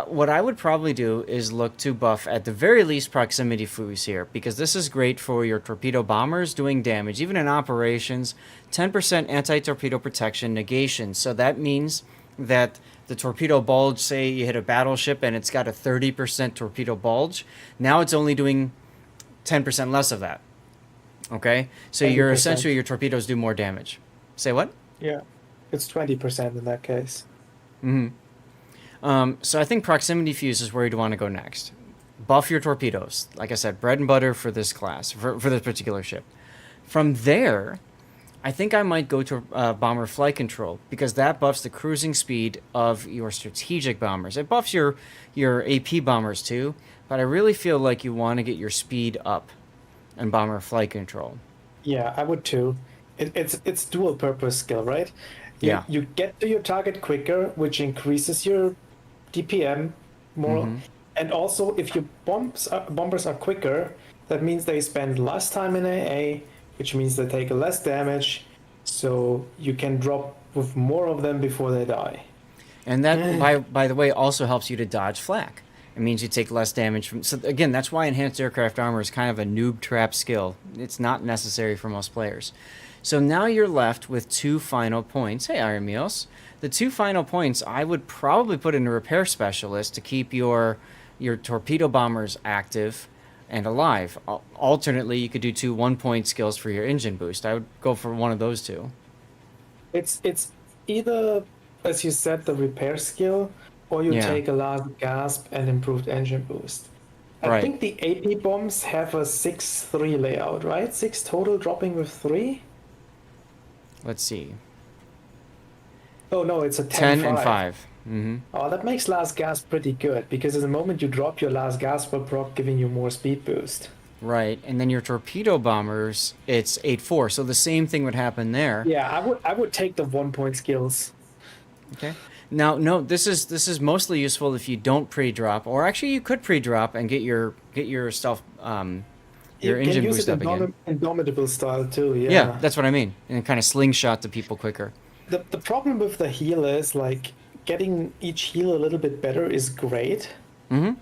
What I would probably do is look to buff at the very least proximity foos here, because this is great for your torpedo bombers doing damage, even in operations. 10% anti-torpedo protection negation. So that means that the torpedo bulge, say you hit a battleship and it's got a 30% torpedo bulge, now it's only doing 10% less of that. Okay? So you're 20%. essentially, your torpedoes do more damage. Say what? Yeah, it's 20% in that case. So I think proximity fuse is where you'd want to go next. Buff your torpedoes. Like I said, bread and butter for this class, for this particular ship. From there, I think I might go to bomber flight control, because that buffs the cruising speed of your strategic bombers. It buffs your AP bombers too, but I really feel like you want to get your speed up and bomber flight control. Yeah, I would too. It's dual purpose skill, right? Yeah. You get to your target quicker, which increases your DPM more. And also, if your bombers are quicker, that means they spend less time in AA, which means they take less damage. So you can drop with more of them before they die. And that, by the way, also helps you to dodge flak. It means you take less damage from. So again, that's why enhanced aircraft armor is kind of a noob trap skill. It's not necessary for most players. So now you're left with 2 final points. Hey, Iron Meals. The 2 final points I would probably put in a repair specialist to keep your torpedo bombers active and alive. Alternately, you could do 2 1-point skills for your engine boost. I would go for one of those 2. It's either, as you said, the repair skill, or you Yeah. take a last gasp and improved engine boost. I Right. think the AP bombs have a 6-3 layout, right? 6 total, dropping with 3. Let's see. Oh no, it's a 10 10-5. and 5. Mm-hmm. Oh, that makes last gasp pretty good, because at the moment you drop your last gasp will proc, giving you more speed boost. Right, and then your torpedo bombers, it's 8-4. So the same thing would happen there. Yeah, I would take the 1-point skills. Okay. Now, no, this is mostly useful if you don't pre-drop, or actually you could pre-drop and get your stealth your You engine can use boost it up again. Indomitable style too. Yeah. Yeah, that's what I mean, and kind of slingshot to people quicker. The problem with the heal is like getting each heal a little bit better is great. Mm-hmm.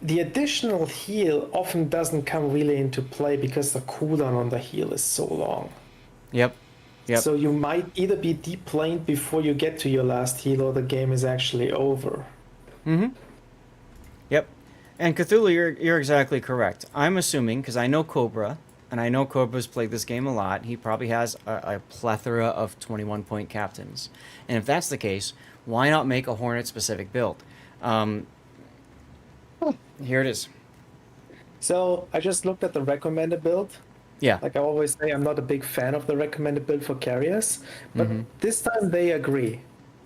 The additional heal often doesn't come really into play because the cooldown on the heal is so long. Yep. Yep. So you might either be deplaned before you get to your last heal, or the game is actually over. Mm-hmm. Yep. And Cthulhu, you're exactly correct. I'm assuming, because I know Cobra, and I know Cobra's played this game a lot, he probably has a plethora of 21-point captains. And if that's the case, why not make a Hornet-specific build? Here it is. So I just looked at the recommended build. Yeah. Like I always say, I'm not a big fan of the recommended build for carriers, but this time they agree.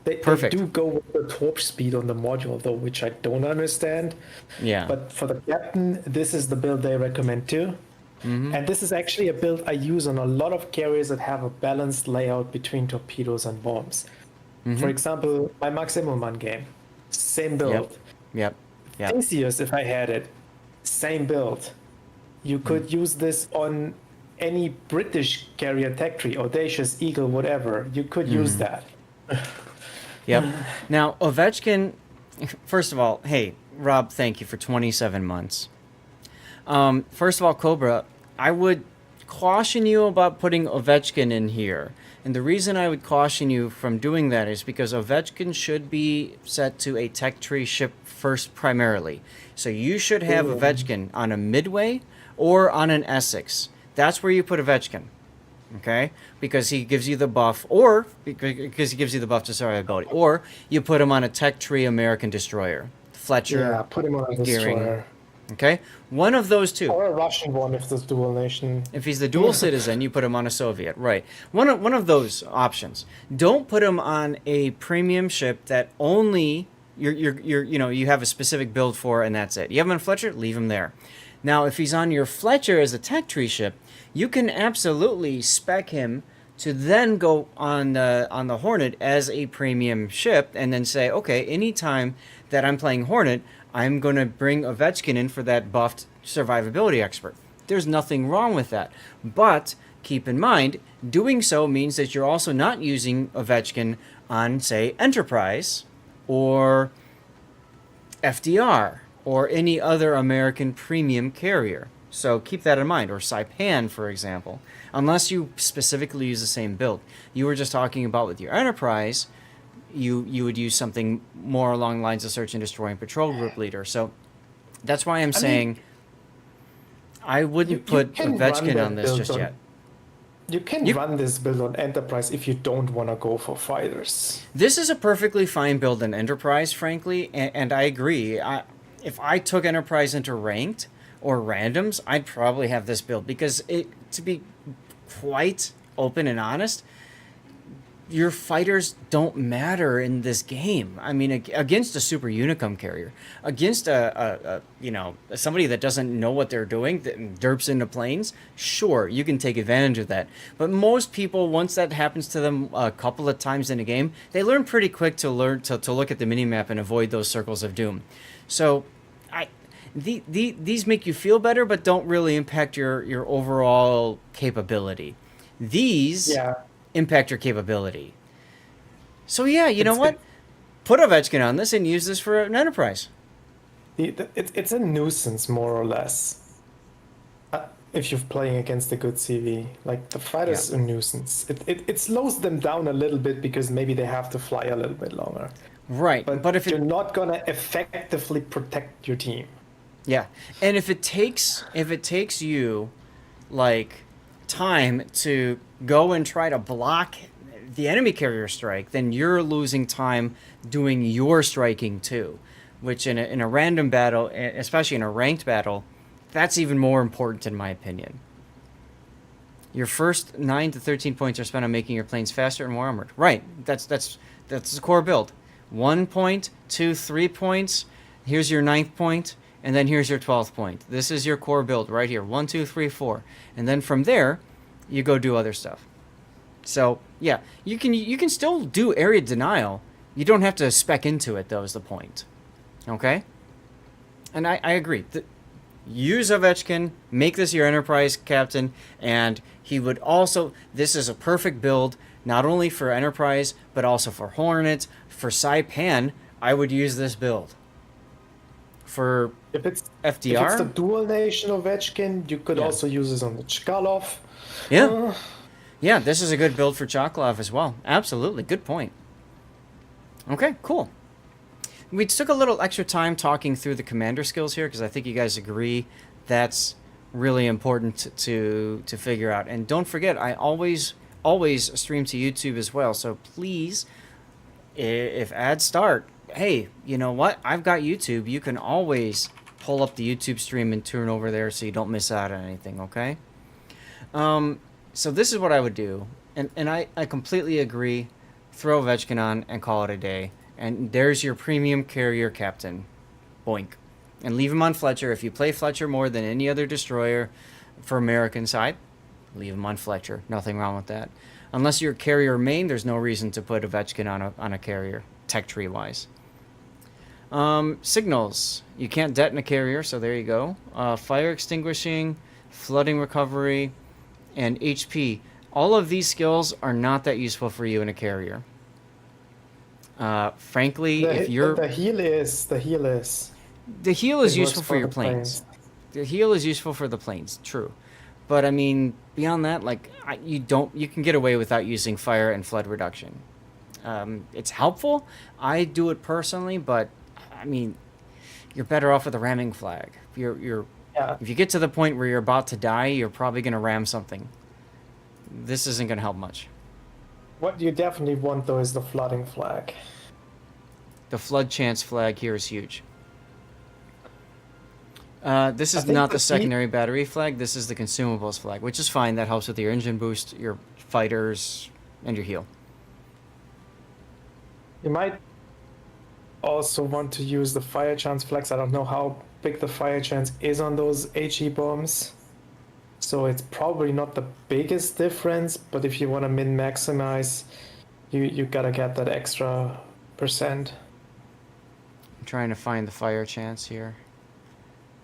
They Perfect. do go with the torp speed on the module, though, which I don't understand. Yeah. But for the captain, this is the build they recommend too. And this is actually a build I use on a lot of carriers that have a balanced layout between torpedoes and bombs. For example, my Maximum game, same build. Yep. Yep. Theseus, if I had it, same build. You could use this on any British carrier tech tree, Audacious, Eagle, whatever. You could use that. Yep. Now, Ovechkin, first of all, hey, Rob, thank you for 27 months. First of all, Cobra, I would caution you about putting Ovechkin in here. And the reason I would caution you from doing that is because Ovechkin should be set to a tech tree ship first primarily. So you should have Ovechkin on a Midway or on an Essex. That's where you put Ovechkin. Okay? Because he gives you the buff, or because he gives you the buff to survivability. Or you put him on a tech tree American destroyer. Fletcher, Yeah, put him on a Gearing. destroyer. Okay? One of those two. Or a Russian one if there's dual nation. If he's the dual citizen, you put him on a Soviet, right? One of those options. Don't put him on a premium ship that only you have a specific build for, and that's it. You have him on Fletcher, leave him there. Now, if he's on your Fletcher as a tech tree ship, you can absolutely spec him to then go on the Hornet as a premium ship, and then say, okay, anytime that I'm playing Hornet, I'm going to bring Ovechkin in for that buffed survivability expert. There's nothing wrong with that. But keep in mind, doing so means that you're also not using Ovechkin on, say, Enterprise or FDR or any other American premium carrier. So keep that in mind. Or Saipan, for example. Unless you specifically use the same build. You were just talking about with your Enterprise, you would use something more along the lines of search and destroy and patrol group leader. So that's why I'm saying I wouldn't put Ovechkin on this just yet. You can run this build on Enterprise if you don't want to go for fighters. This is a perfectly fine build in Enterprise, frankly, and I agree. If I took Enterprise into ranked or randoms, I'd probably have this build because to be quite open and honest, your fighters don't matter in this game. I mean, against a super unicum carrier, against somebody that doesn't know what they're doing, that derps into planes, sure, you can take advantage of that. But most people, once that happens to them a couple of times in a game, they learn pretty quick to look at the minimap and avoid those circles of doom. So, these make you feel better, but don't really impact your overall capability. These impact your capability. So yeah, you know what? Put Ovechkin on this and use this for an enterprise. It's a nuisance, more or less. If you're playing against a good CV, like the fighter's a nuisance. It slows them down a little bit because maybe they have to fly a little bit longer. Right, but if you're not gonna effectively protect your team. Yeah, and if it takes you like time to go and try to block the enemy carrier strike, then you're losing time doing your striking too, which in a random battle, especially in a ranked battle, that's even more important in my opinion. Your first 9 to 13 points are spent on making your planes faster and more armored. Right, that's the core build. 1 point, 2, 3 points. Here's your 9th point, and then here's your 12th point. This is your core build right here. 1, 2, 3, 4, and then from there, you go do other stuff. So yeah, you can still do area denial. You don't have to spec into it, though, is the point. Okay? And I agree. Use Ovechkin, make this your enterprise captain, and he would also, this is a perfect build, not only for enterprise, but also for Hornets, for Saipan. I would use this build. For if it's FDR? If it's the dual nation Ovechkin, you could also use this on the Chkalov. Yeah. Yeah, this is a good build for Chkalov as well. Absolutely. Good point. Okay, cool. We took a little extra time talking through the commander skills here because I think you guys agree that's really important to figure out. And don't forget, I always stream to YouTube as well. So please, if ads start, hey, you know what? I've got YouTube. You can always pull up the YouTube stream and turn over there so you don't miss out on anything, okay? So this is what I would do. And I completely agree. Throw Ovechkin on and call it a day. And there's your premium carrier captain. Boink. And leave him on Fletcher. If you play Fletcher more than any other destroyer for American side, leave him on Fletcher. Nothing wrong with that. Unless you're carrier main, there's no reason to put Ovechkin on a carrier, tech tree wise. Signals. You can't detonate a carrier, so there you go. Fire extinguishing, flooding recovery, and HP. All of these skills are not that useful for you in a carrier. Frankly, if you're... The heal is... The heal is useful for your planes. The heal is useful for the planes, true. But, I mean, beyond that, like, you can get away without using fire and flood reduction. It's helpful. I do it personally, but, I mean, you're better off with a ramming flag. If you get to the point where you're about to die, you're probably going to ram something. This isn't going to help much. What you definitely want, though, is the flooding flag. The flood chance flag here is huge. This is not the secondary battery flag. This is the consumables flag, which is fine. That helps with your engine boost, your fighters, and your heal. You might also want to use the fire chance flags. I don't know how big the fire chance is on those HE bombs. So it's probably not the biggest difference, but if you want to min-maximize, you gotta get that extra %. I'm trying to find the fire chance here.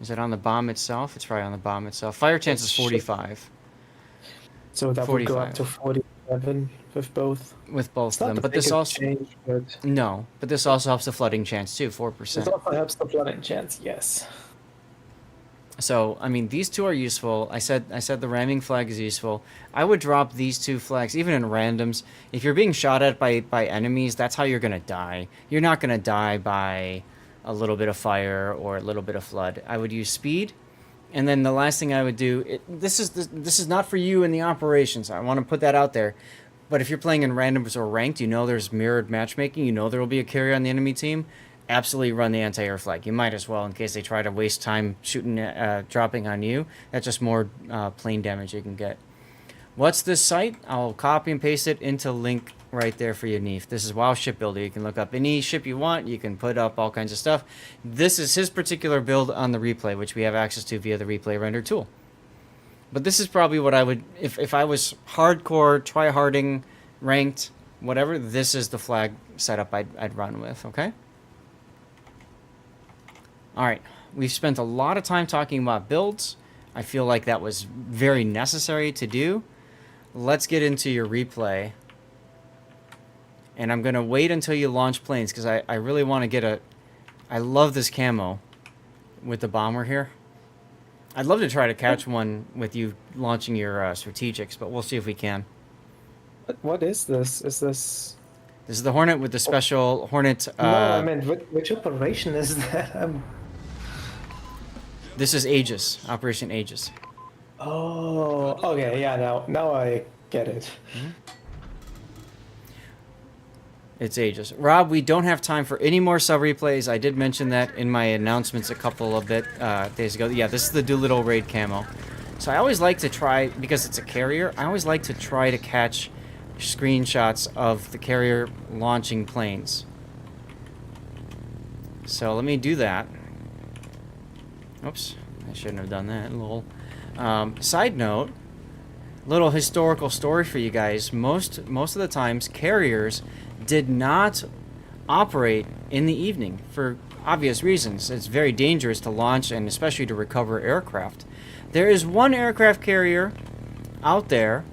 Is it on the bomb itself? It's probably on the bomb itself. Fire chance is 45. So that 45. Would go up to 47 with both. With both of them, but this also change, but this also helps the flooding chance too, 4%. This also helps the flooding chance, yes. So, I mean, these two are useful. I said the ramming flag is useful. I would drop these two flags, even in randoms. If you're being shot at by enemies, that's how you're going to die. You're not going to die by a little bit of fire or a little bit of flood. I would use speed. And then the last thing I would do, this is not for you in the operations. I want to put that out there. But if you're playing in randoms or ranked, you know there's mirrored matchmaking. You know there will be a carrier on the enemy team. Absolutely run the anti-air flag. You might as well in case they try to waste time shooting, dropping on you. That's just more plane damage you can get. What's this site? I'll copy and paste it into link right there for you, Neef. This is WoW Shipbuilder. You can look up any ship you want. You can put up all kinds of stuff. This is his particular build on the replay, which we have access to via the replay render tool. But this is probably what I would, if I was hardcore, try-harding, ranked, whatever, this is the flag setup I'd run with, okay? Alright, we've spent a lot of time talking about builds. I feel like that was very necessary to do. Let's get into your replay. And I'm going to wait until you launch planes, because I really want to get a... I love this camo with the bomber here. I'd love to try to catch one with you launching your strategics, but we'll see if we can. What is this? Is this... This is the Hornet with the special Hornet... no, I mean, which operation is that? This is Aegis, Operation Aegis. Oh, okay, yeah, now I get it. It's Aegis. Rob, we don't have time for any more sub-replays. I did mention that in my announcements a couple of days ago. Yeah, this is the Doolittle Raid camo. So I always like to try, because it's a carrier, I always like to try to catch screenshots of the carrier launching planes. So let me do that. Oops, I shouldn't have done that. Lol. Side note, little historical story for you guys. Most of the times, carriers did not operate in the evening for obvious reasons. It's very dangerous to launch and especially to recover aircraft. There is one aircraft carrier out there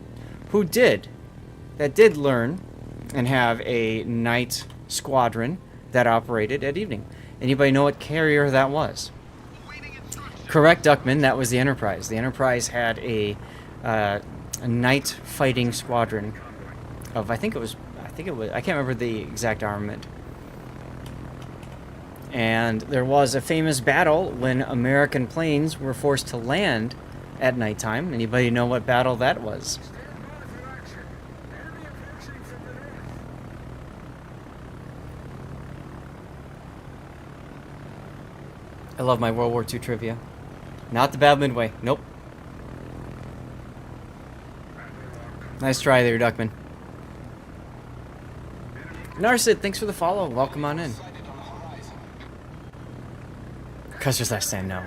that did learn and have a night squadron that operated at evening. Anybody know what carrier that was? Correct, Duckman. That was the Enterprise. The Enterprise had a night fighting squadron of I think it was I can't remember the exact armament. And there was a famous battle when American planes were forced to land at nighttime. Anybody know what battle that was? I love my World War II trivia. Not the Battle of Midway. Nope. Nice try there, Duckman. Narcid, thanks for the follow. Welcome on in. Custer's Last Stand, no.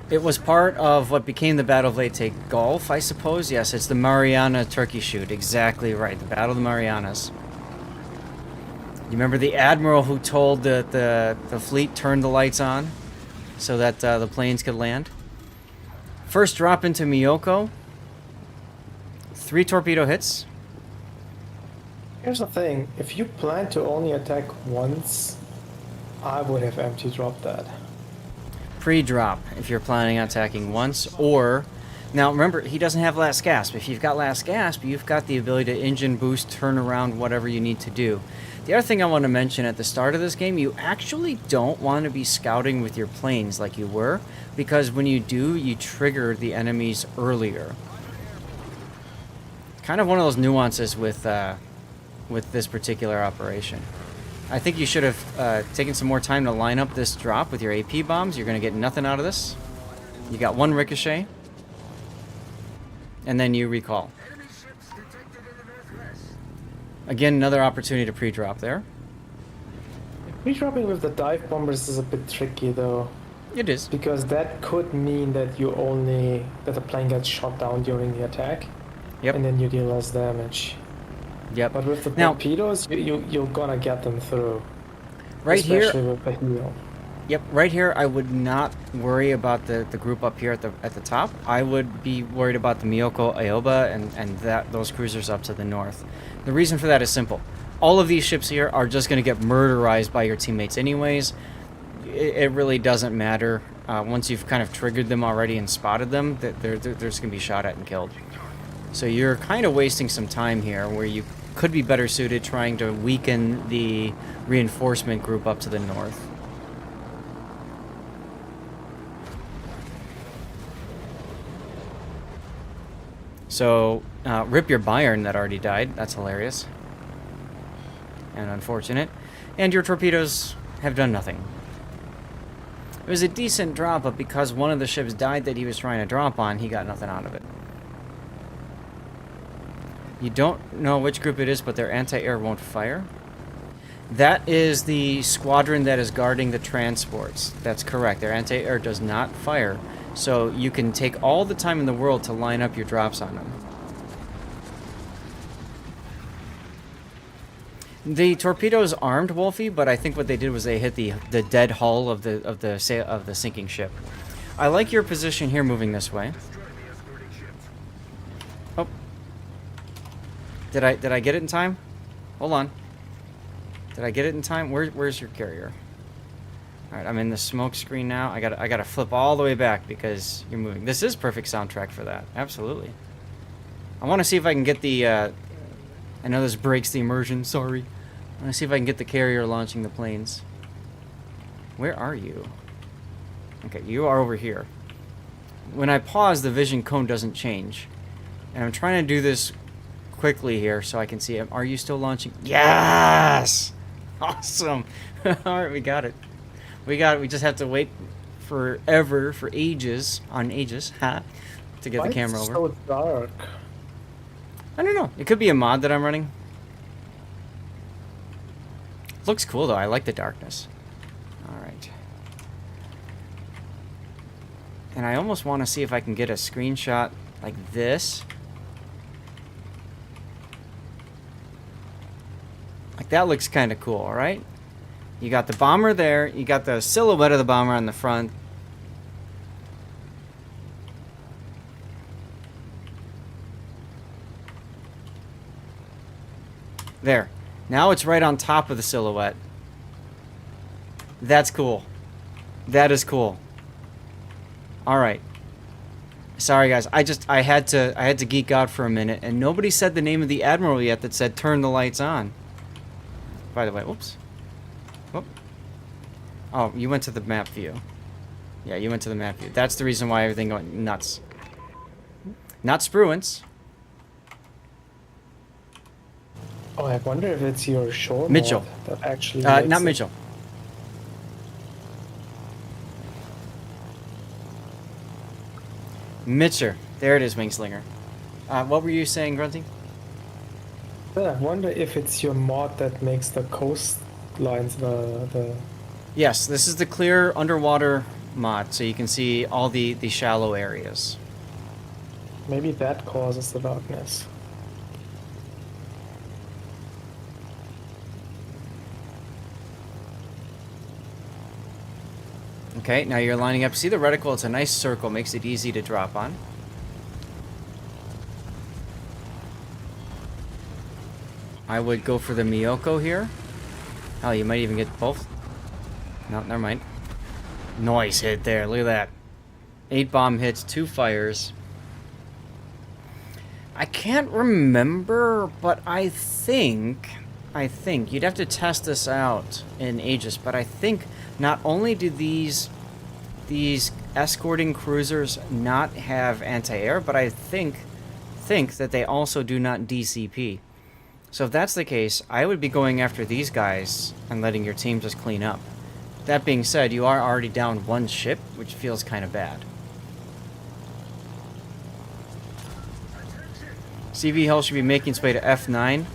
It was part of what became the Battle of Leyte Gulf, I suppose. Yes, it's the Mariana Turkey Shoot. Exactly right. The Battle of the Marianas. You remember the admiral who told the fleet turn the lights on so that the planes could land? First drop into Miyoko. 3 torpedo hits. Here's the thing, if you plan to only attack once, I would have empty dropped that. Pre-drop, if you're planning on attacking once, or... Now, remember, he doesn't have last gasp. If you've got last gasp, you've got the ability to engine boost, turn around, whatever you need to do. The other thing I want to mention at the start of this game, you actually don't want to be scouting with your planes like you were, because when you do, you trigger the enemies earlier. Kind of one of those nuances with this particular operation. I think you should have taken some more time to line up this drop with your AP bombs. You're going to get nothing out of this. You got 1 ricochet. And then you recall. Again, another opportunity to pre-drop there. Pre-dropping with the dive bombers is a bit tricky though. It is. Because that could mean that that the plane gets shot down during the attack. Yep. And then you deal less damage. Yep. But with the Now, torpedoes, you're gonna get them through. right here, Especially with the heel. yep, right here, I would not worry about the group up here at the top. I would be worried about the Miyoko Aoba and those cruisers up to the north. The reason for that is simple. All of these ships here are just going to get murderized by your teammates anyways. It really doesn't matter. Once you've kind of triggered them already and spotted them, they're just going to be shot at and killed. So you're kind of wasting some time here where you could be better suited trying to weaken the reinforcement group up to the north. So, rip your Bayern that already died. That's hilarious. And unfortunate. And your torpedoes have done nothing. It was a decent drop, but because one of the ships died that he was trying to drop on, he got nothing out of it. You don't know which group it is, but their anti-air won't fire. That is the squadron that is guarding the transports. That's correct. Their anti-air does not fire. So you can take all the time in the world to line up your drops on them. The torpedo's armed, Wolfie, but I think what they did was they hit the dead hull of the sinking ship. I like your position here, moving this way. Oh, did I get it in time? Hold on. Did I get it in time? Where's your carrier? All right, I'm in the smoke screen now. I gotta flip all the way back because you're moving. This is perfect soundtrack for that. Absolutely. I want to see if I can get the. I know this breaks the immersion. Sorry. I want to see if I can get the carrier launching the planes. Where are you? Okay, you are over here. When I pause, the vision cone doesn't change, and I'm trying to do this quickly here so I can see it. Are you still launching? Yes! Awesome. All right, we got it. We got it. We just have to wait forever, for ages, on ages, to get the camera over. So dark. I don't know. It could be a mod that I'm running. Looks cool though. I like the darkness. All right. And I almost want to see if I can get a screenshot like this. Like that looks kind of cool, all right? You got the bomber there. You got the silhouette of the bomber on the front. There. Now it's right on top of the silhouette. That's cool. That is cool. All right. Sorry guys. I had to geek out for a minute, and nobody said the name of the admiral yet that said turn the lights on. By the way, whoops. Whoop. Oh, you went to the map view. Yeah, you went to the map view. That's the reason why everything going nuts. Not Spruance. Oh, I wonder if it's your shore Mitchell. mod that actually Not makes it. Mitchell. Mitcher. There it is, Wingslinger. What were you saying, Grunty? Yeah, I wonder if it's your mod that makes the coastlines the Yes, this is the clear underwater mod, so you can see all the shallow areas. maybe that causes the darkness. Okay, now you're lining up. See the reticle? It's a nice circle, makes it easy to drop on. I would go for the Miyoko here. Hell, you might even get both. No, never mind. Nice hit there. Look at that. 8 bomb hits, 2 fires. I can't remember, but I think you'd have to test this out in Aegis, but I think not only do these escorting cruisers not have anti-air, but I think that they also do not DCP. So if that's the case, I would be going after these guys and letting your team just clean up. That being said, you are already down 1 ship, which feels kind of bad. CV Hull should be making its way to F9.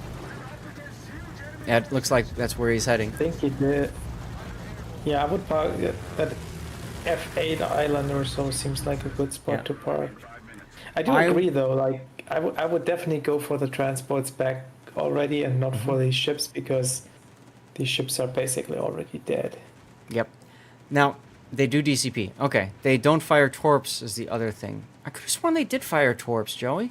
Yeah, it looks like that's where he's heading. I think he did. Yeah, I would park that F8 island or so seems like a good spot Yeah. to park. I do agree though, like I would definitely go for the transports back already and not for these ships because these ships are basically already dead. Yep. Now, they do DCP. Okay. They don't fire torps is the other thing. I could have sworn they did fire torps, Joey.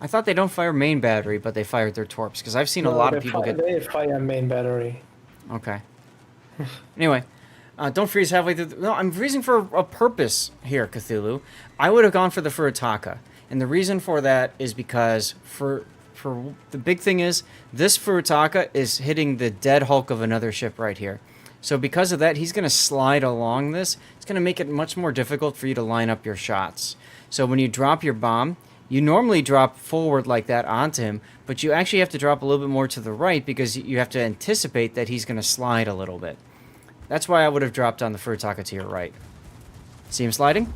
I thought they don't fire main battery, but they fired their torps, because I've seen a lot of people get... They fire main battery. Okay. Anyway, don't freeze halfway through... No, I'm freezing for a purpose here, Cthulhu. I would have gone for the Furitaka, and the reason for that is because for the big thing is, this Furitaka is hitting the dead hulk of another ship right here. So because of that, he's going to slide along this. It's going to make it much more difficult for you to line up your shots. So when you drop your bomb... You normally drop forward like that onto him, but you actually have to drop a little bit more to the right because you have to anticipate that he's going to slide a little bit. That's why I would have dropped on the Furitaka to your right. See him sliding?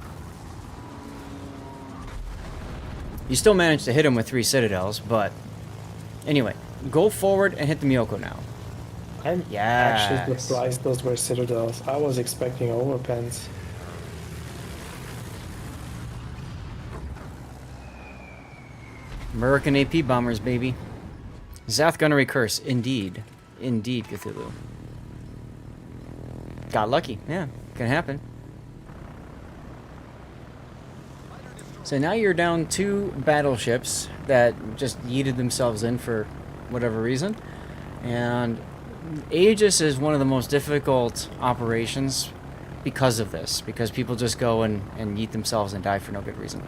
You still managed to hit him with 3 citadels, but anyway, go forward and hit the Miyoko now. I'm Yes. actually surprised those were citadels. I was expecting overpens. American AP bombers, baby. Zath Gunnery Curse, indeed. Indeed, Cthulhu. Got lucky. Yeah, can happen. So now you're down 2 battleships that just yeeted themselves in for whatever reason. And Aegis is one of the most difficult operations because of this. Because people just go and yeet themselves and die for no good reason.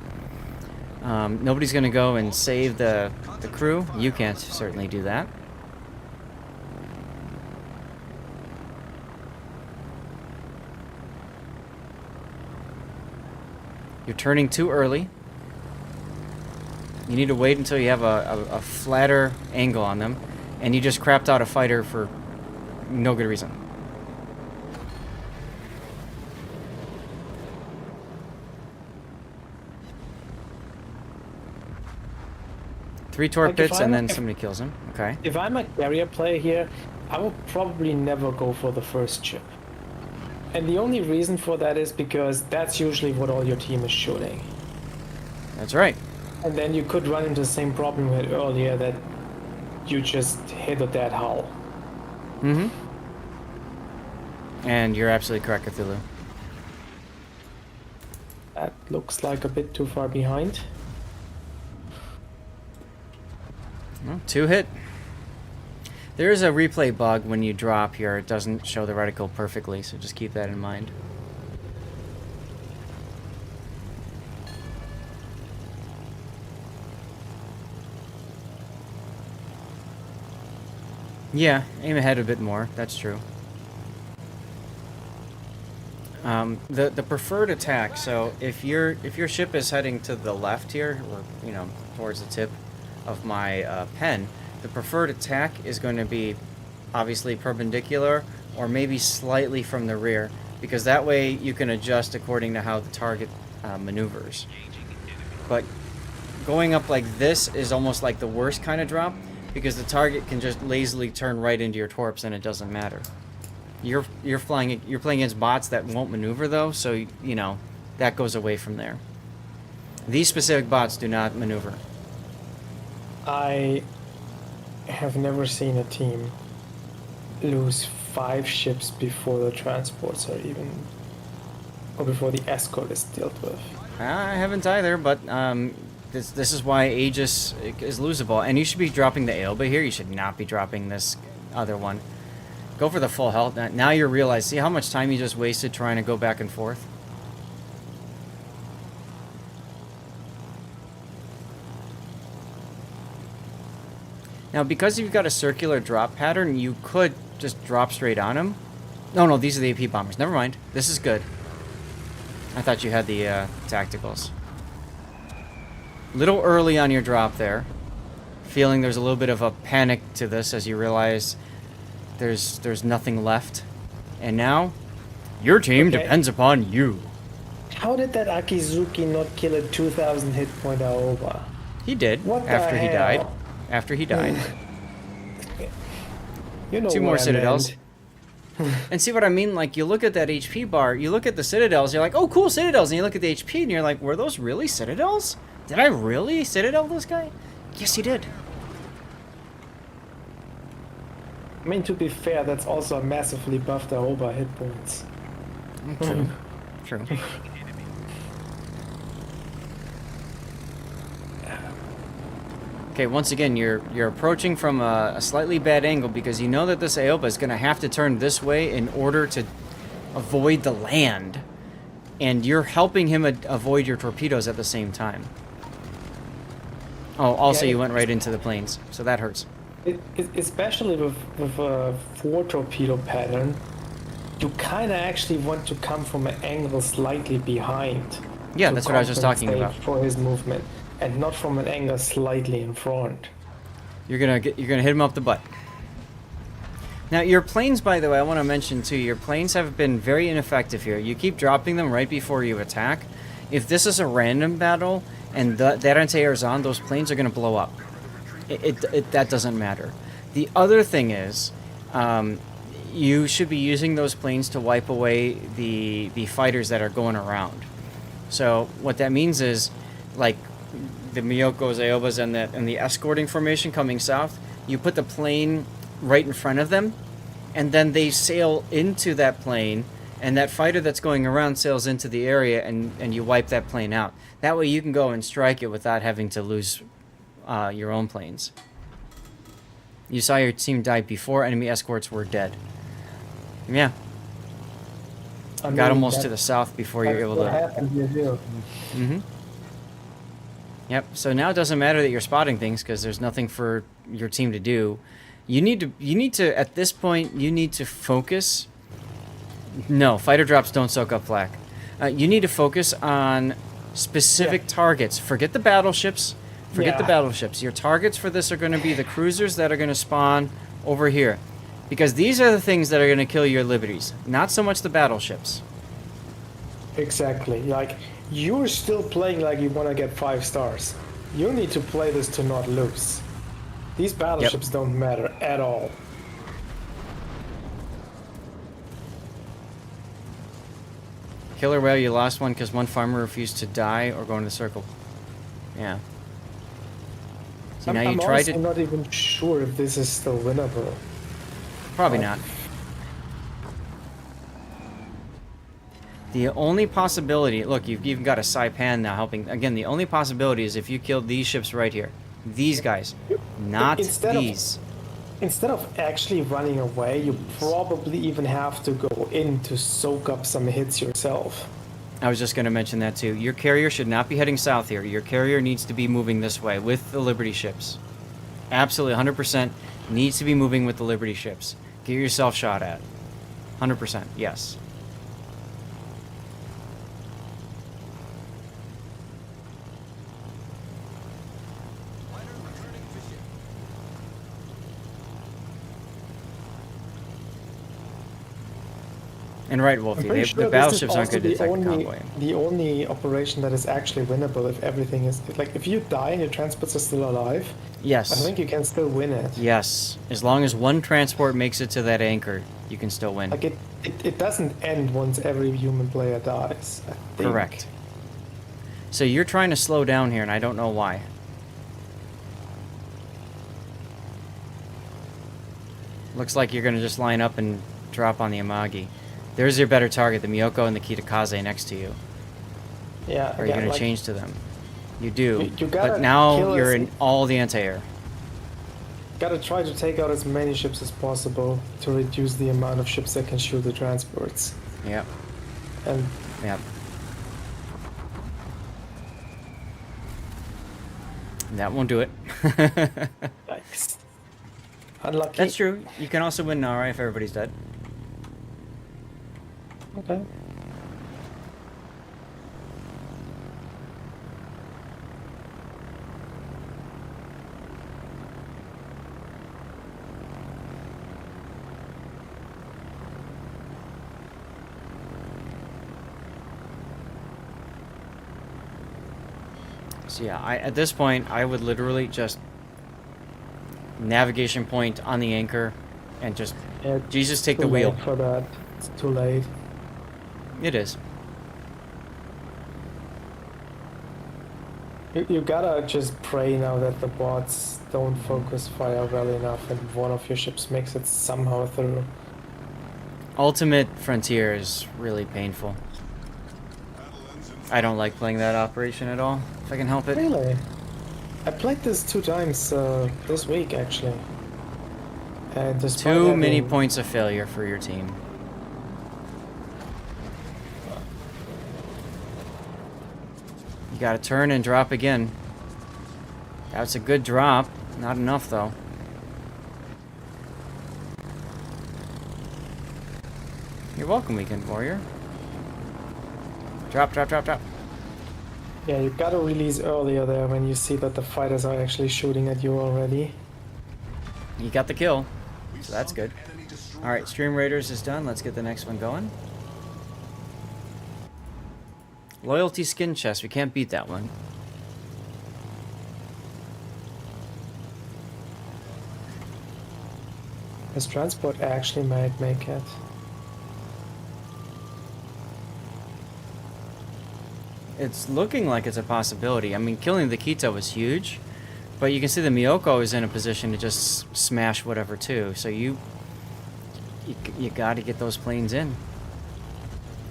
Nobody's going to go and save the crew. You can't certainly do that. You're turning too early. You need to wait until you have a flatter angle on them. And you just crapped out a fighter for no good reason. Three torpedoes and then somebody kills him. Okay. If I'm a carrier player here, I would probably never go for the first ship. And the only reason for that is because that's usually what all your team is shooting. That's right. And then you could run into the same problem we had earlier, that you just hit a dead hull. Mm-hmm. And you're absolutely correct, Cthulhu. That looks like a bit too far behind. Well, 2 hit. There is a replay bug when you drop here. It doesn't show the reticle perfectly, so just keep that in mind. Yeah, aim ahead a bit more. That's true. The preferred attack. So if your ship is heading to the left here, or towards the tip of my pen, the preferred attack is going to be obviously perpendicular or maybe slightly from the rear, because that way you can adjust according to how the target maneuvers. But going up like this is almost like the worst kind of drop, because the target can just lazily turn right into your torps and it doesn't matter. You're playing against bots that won't maneuver though, so that goes away from there. These specific bots do not maneuver. I have never seen a team lose 5 ships before the transports are even, or before the escort is dealt with. I haven't either, but this is why Aegis is losable. And you should be dropping the Aoba here. You should not be dropping this other one. Go for the full health. Now you realize, see how much time you just wasted trying to go back and forth? Now, because you've got a circular drop pattern, you could just drop straight on him. No, these are the AP bombers. Never mind. This is good. I thought you had the tacticals. Little early on your drop there. Feeling there's a little bit of a panic to this as you realize there's nothing left. And now, your team depends upon you. How did that Akizuki not kill a 2,000 hit point Aoba? He did. What the after he hell? died. After he died. 2 more what I citadels. meant. And see what I mean? Like, you look at that HP bar, you look at the citadels, you're like, oh, cool, citadels. And you look at the HP, and you're like, were those really citadels? Did I really citadel this guy? Yes, you did. I mean, to be fair, that's also a massively buffed Aoba hit points. True. True. Okay, once again, you're approaching from a slightly bad angle because you know that this Aoba is going to have to turn this way in order to avoid the land. And you're helping him avoid your torpedoes at the same time. Oh, also you went right into the planes, so that hurts. Especially with a 4 torpedo pattern, you kind of actually want to come from an angle slightly behind. Yeah, that's what I was just talking about. For his movement, and not from an angle slightly in front. You're gonna hit him up the butt. Now your planes, by the way, I want to mention too. Your planes have been very ineffective here. You keep dropping them right before you attack. If this is a random battle, and that anti-air is on, those planes are going to blow up. That doesn't matter. The other thing is, you should be using those planes to wipe away the fighters that are going around. So what that means is, like the Miyokos, Aobas, and the escorting formation coming south, you put the plane right in front of them, and then they sail into that plane, and that fighter that's going around sails into the area, and you wipe that plane out. That way you can go and strike it without having to lose your own planes. You saw your team die before enemy escorts were dead. Yeah. Got almost to the south before you're able to... What happened here, too. Mm-hmm. Yep. So now it doesn't matter that you're spotting things because there's nothing for your team to do. You need to at this point you need to focus. No, fighter drops don't soak up flak. You need to focus on specific targets. Forget the battleships. Forget the battleships. Your targets for this are going to be the cruisers that are going to spawn over here. Because these are the things that are going to kill your liberties, not so much the battleships. Exactly. Like, you're still playing like you want to get 5 stars. You need to play this to not lose. These battleships don't matter at all. Killer whale, you lost one because one farmer refused to die or go into the circle. Yeah. See, now I'm you tried to... I'm not even sure if this is still winnable. Probably not. The only possibility... Look, you've even got a Saipan now helping. Again, the only possibility is if you killed these ships right here. These guys. Not these. Instead of actually running away, you probably even have to go in to soak up some hits yourself. I was just going to mention that too. Your carrier should not be heading south here. Your carrier needs to be moving this way with the Liberty ships. Absolutely, 100% needs to be moving with the Liberty ships. Get yourself shot at. 100%, yes. And right, Wolfie, the battleships aren't going to detect the convoy. The only operation that is actually winnable if everything is... Like, if you die and your transports are still alive, yes, I think you can still win it. Yes, as long as one transport makes it to that anchor, you can still win. Like, it doesn't end once every human player dies, I think. Correct. So you're trying to slow down here, and I don't know why. Looks like you're going to just line up and drop on the Amagi. There's your better target, the Miyoko and the Kitakaze next to you. Yeah, Or are you going to like, change to them? You do, you gotta but now kill you're us. in all the anti-air. Gotta try to take out as many ships as possible to reduce the amount of ships that can shoot the transports. Yep, And yep. That won't do it. yikes. Unlucky. That's true. You can also win Nara if everybody's dead. Okay. So yeah, at this point, I would literally just navigation point on the anchor and just Yeah, Jesus take too the wheel. late for that. It's too late. It is. You gotta just pray now that the bots don't focus fire well enough and one of your ships makes it somehow through. Ultimate Frontier is really painful. I don't like playing that operation at all, if I can help it. Really? I played this 2 times this week actually. And despite Too many having- points of failure for your team. You gotta turn and drop again. That's a good drop. Not enough, though. You're welcome, Weekend Warrior. Drop, drop, drop, drop. Yeah, you gotta release earlier there when you see that the fighters are actually shooting at you already. You got the kill, so that's good. Alright, Stream Raiders is done. Let's get the next one going. Loyalty skin chest. We can't beat that one. His transport actually might make it. It's looking like it's a possibility. I mean, killing the Kita was huge, but you can see the Miyoko is in a position to just smash whatever too. So you got to get those planes in.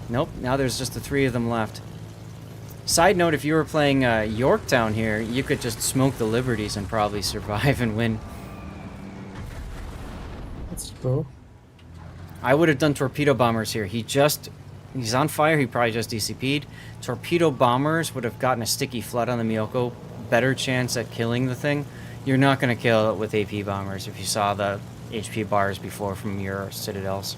Nope. Now there's just the 3 of them left. Side note: if you were playing Yorktown here, you could just smoke the Liberties and probably survive and win. That's true. I would have done torpedo bombers here. He's on fire. He probably just DCP'd. Torpedo bombers would have gotten a sticky flood on the Miyoko. Better chance at killing the thing. You're not going to kill it with AP bombers if you saw the HP bars before from your citadels.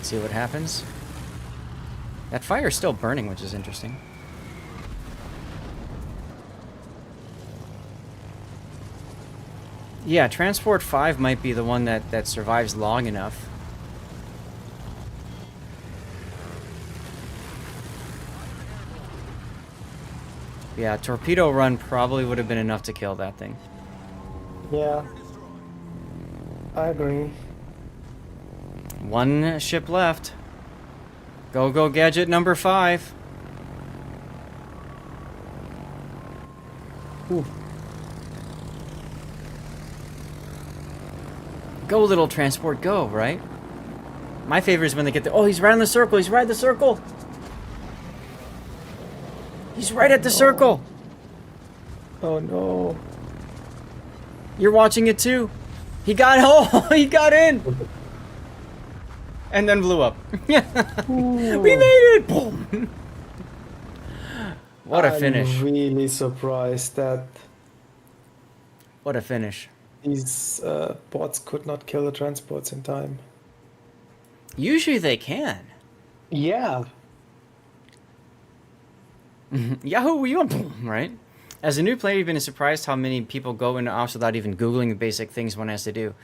See what happens. That fire is still burning, which is interesting. Yeah, Transport 5 might be the one that survives long enough. Yeah, Torpedo Run probably would have been enough to kill that thing. Yeah. I agree. 1 ship left. Go gadget number 5. Ooh. Go, little transport, go, right? My favorite is when they get the... Oh, he's right on the circle. He's right at the circle. He's right at the circle. Oh no. You're watching it too. He got... Oh, he got in. And then blew up. We made it! Boom! What a finish. I'm really surprised that What a finish. these bots could not kill the transports in time. Usually they can. Yeah. Yahoo, you boom, right? As a new player, you've been surprised how many people go into ops without even Googling the basic things one has to do.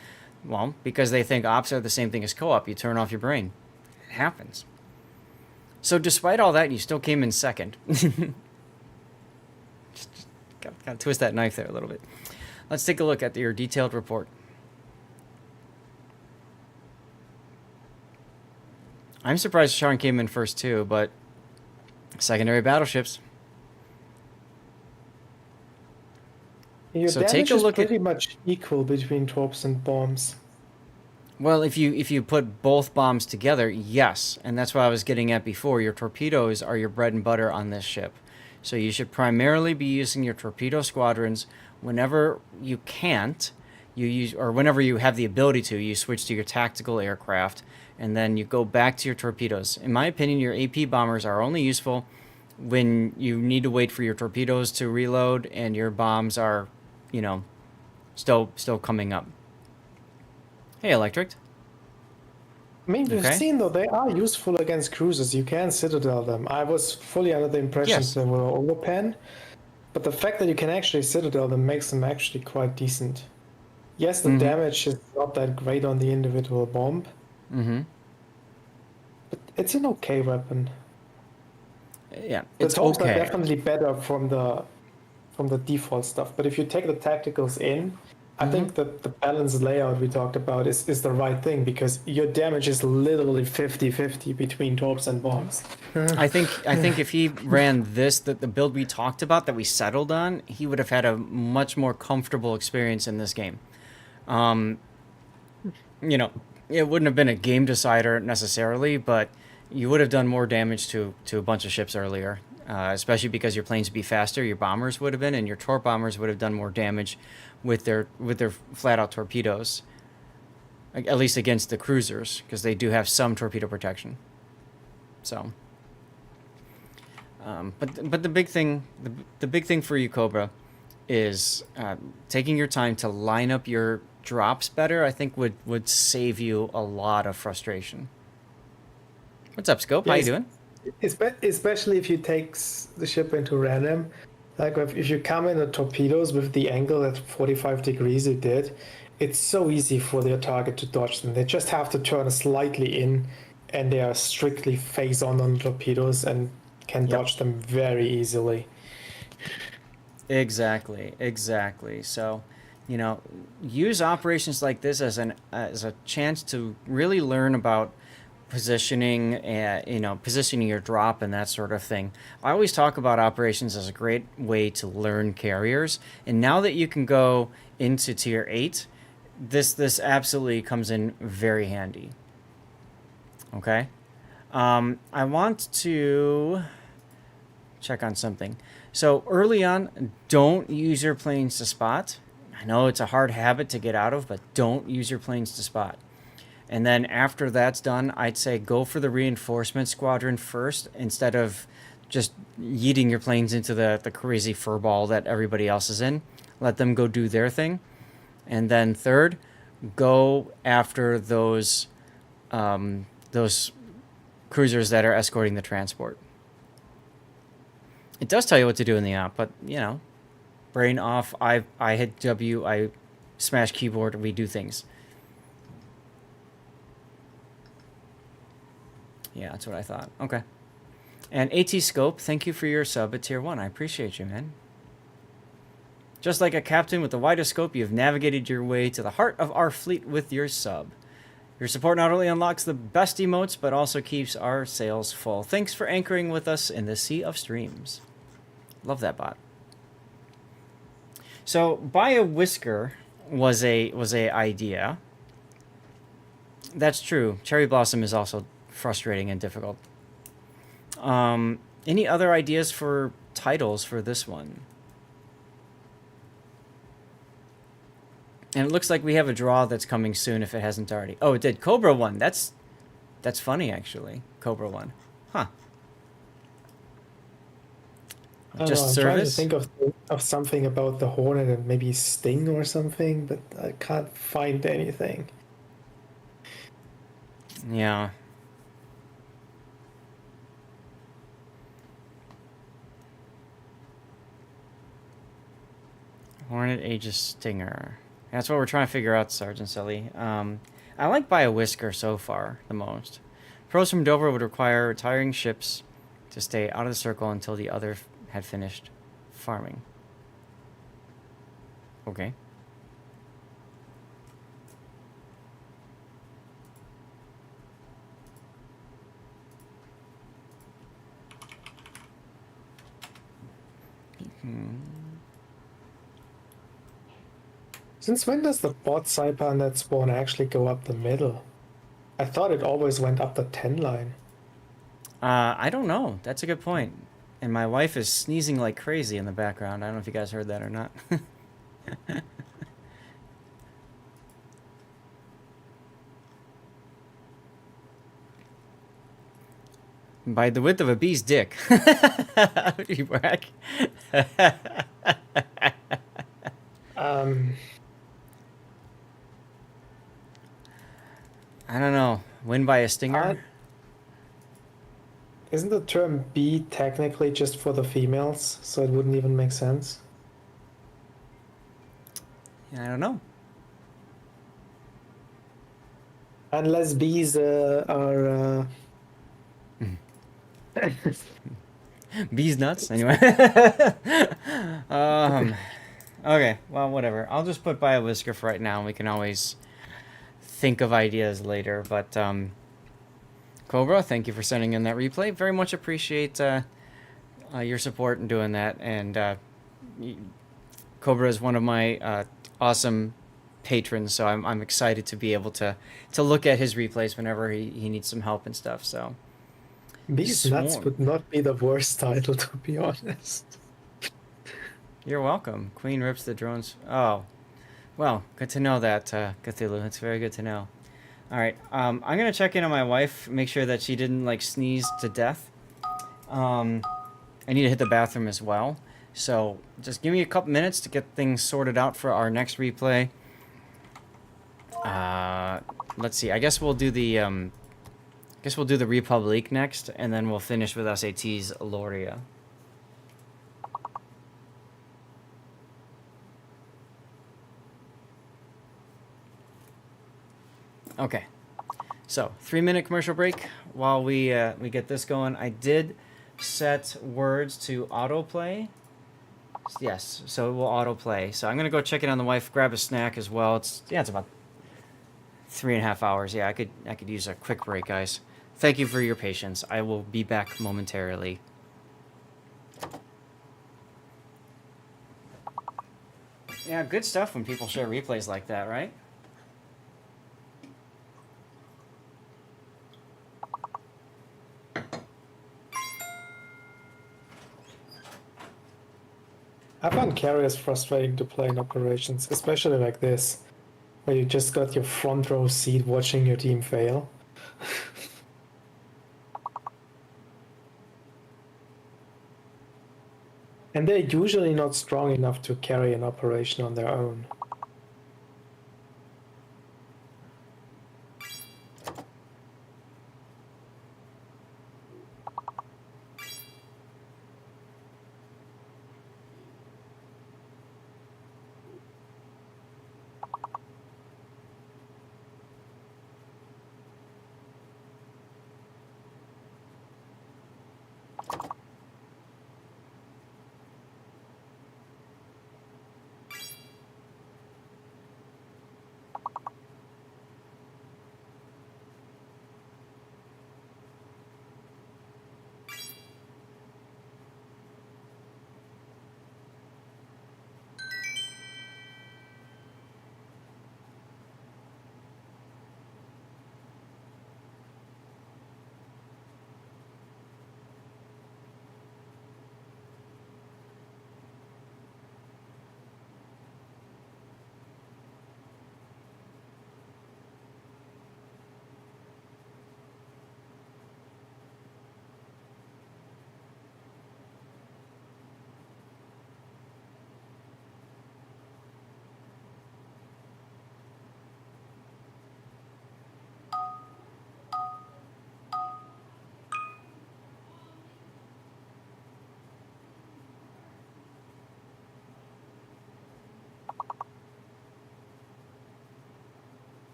Well, because they think ops are the same thing as co-op. You turn off your brain. It happens. So despite all that, you still came in second. just got to twist that knife there a little bit. Let's take a look at your detailed report. I'm surprised Sharon came in first too, but secondary battleships. Your So damage take a is look at- pretty much equal between torps and bombs. Well, if you put both bombs together, yes, and that's what I was getting at before. Your torpedoes are your bread and butter on this ship, so you should primarily be using your torpedo squadrons. Whenever you can't, you use, or whenever you have the ability to, you switch to your tactical aircraft, and then you go back to your torpedoes. In my opinion, your AP bombers are only useful when you need to wait for your torpedoes to reload and your bombs are, you know, still coming up. Hey, Electric. I mean, we've Okay. seen though they are useful against cruisers. You can citadel them. I was fully under the impression Yes. they were overpen, but the fact that you can actually citadel them makes them actually quite decent. Yes, the damage is not that great on the individual bomb, Mm-hmm. but it's an okay weapon. Yeah, The it's torps are okay. definitely better from the default stuff. But if you take the tacticals in, I think that the balanced layout we talked about is the right thing, because your damage is literally 50-50 between torps and bombs. I think if he ran the build we talked about that we settled on, he would have had a much more comfortable experience in this game. You know, it wouldn't have been a game decider necessarily, but you would have done more damage to a bunch of ships earlier, especially because your planes would be faster, your bombers would have been, and your torp bombers would have done more damage with their flat out torpedoes, at least against the cruisers, because they do have some torpedo protection. So. But the big thing for you, Cobra, is taking your time to line up your drops better. I think would save you a lot of frustration. What's up, Scope? How you doing? Especially if you take the ship into random. Like if you come in the torpedoes with the angle at 45 degrees you did, it's so easy for their target to dodge them. They just have to turn slightly in, and they are strictly face on torpedoes and can Yep. dodge them very easily. Exactly, exactly. So, you know, use operations like this as a chance to really learn about positioning, positioning your drop and that sort of thing. I always talk about operations as a great way to learn carriers, and now that you can go into tier 8, this absolutely comes in very handy. Okay? I want to check on something. So early on, don't use your planes to spot. I know it's a hard habit to get out of, but don't use your planes to spot. And then after that's done, I'd say go for the reinforcement squadron first instead of just yeeting your planes into the crazy furball that everybody else is in. Let them go do their thing. And then third, go after those cruisers that are escorting the transport. It does tell you what to do in the app, but, you know, brain off. I hit W, I smash keyboard, we do things. Yeah, that's what I thought. Okay. And AT Scope, thank you for your sub at tier 1. I appreciate you, man. Just like a captain with the widest scope, you've navigated your way to the heart of our fleet with your sub. Your support not only unlocks the best emotes, but also keeps our sails full. Thanks for anchoring with us in the sea of streams. Love that bot. So, buy a whisker was a idea. That's true. Cherry Blossom is also frustrating and difficult. Any other ideas for titles for this one? And it looks like we have a draw that's coming soon if it hasn't already. Oh, it did. Cobra won. That's funny, actually. Cobra won. Huh. I don't Just know, I'm service? trying to think of something about the Hornet and maybe Sting or something, but I can't find anything. Yeah. Hornet Aegis Stinger. That's what we're trying to figure out, Sergeant Sully. I like Buy a Whisker so far the most. Pros from Dover would require retiring ships to stay out of the circle until the other had finished farming. Okay. Since when does the bot Saipan net spawn actually go up the middle? I thought it always went up the 10 line. I don't know. That's a good point. And my wife is sneezing like crazy in the background. I don't know if you guys heard that or not. By the width of a bee's dick. You brag. I don't know. Win by a stinger? Isn't the term B technically just for the females, so it wouldn't even make sense? I don't know. Unless bees are... Bees nuts? Anyway. Okay, well, whatever. I'll just put by a whisker for right now. We can always think of ideas later. But, Cobra, thank you for sending in that replay. Very much appreciate your support in doing that. And Cobra is one of my awesome patrons, so I'm excited to be able to look at his replays whenever he needs some help and stuff. So Bees nuts would not be the worst title, to be honest. You're welcome. Queen rips the drones. Oh, well, good to know that, Cthulhu. It's very good to know. All right, I'm gonna check in on my wife, make sure that she didn't like sneeze to death. I need to hit the bathroom as well, so just give me a couple minutes to get things sorted out for our next replay. Let's see. I guess we'll do the Republic next, and then we'll finish with SAT's Loria. Okay. So 3-minute commercial break while we get this going. I did set words to autoplay. Yes, so it will autoplay. So I'm gonna go check in on the wife, grab a snack as well. It's about 3.5 hours. Yeah, I could use a quick break, guys. Thank you for your patience. I will be back momentarily. Yeah, good stuff when people share replays like that, right? I find carriers frustrating to play in operations, especially like this, where you just got your front row seat watching your team fail. And they're usually not strong enough to carry an operation on their own.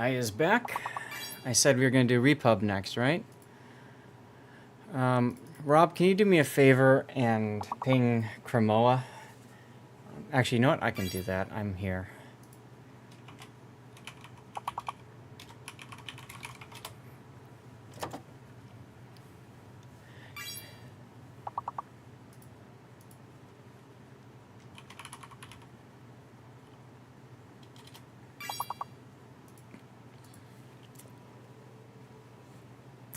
I is back. I said we were going to do Repub next, right? Rob, can you do me a favor and ping Cremoa? Actually, you know what? I can do that. I'm here.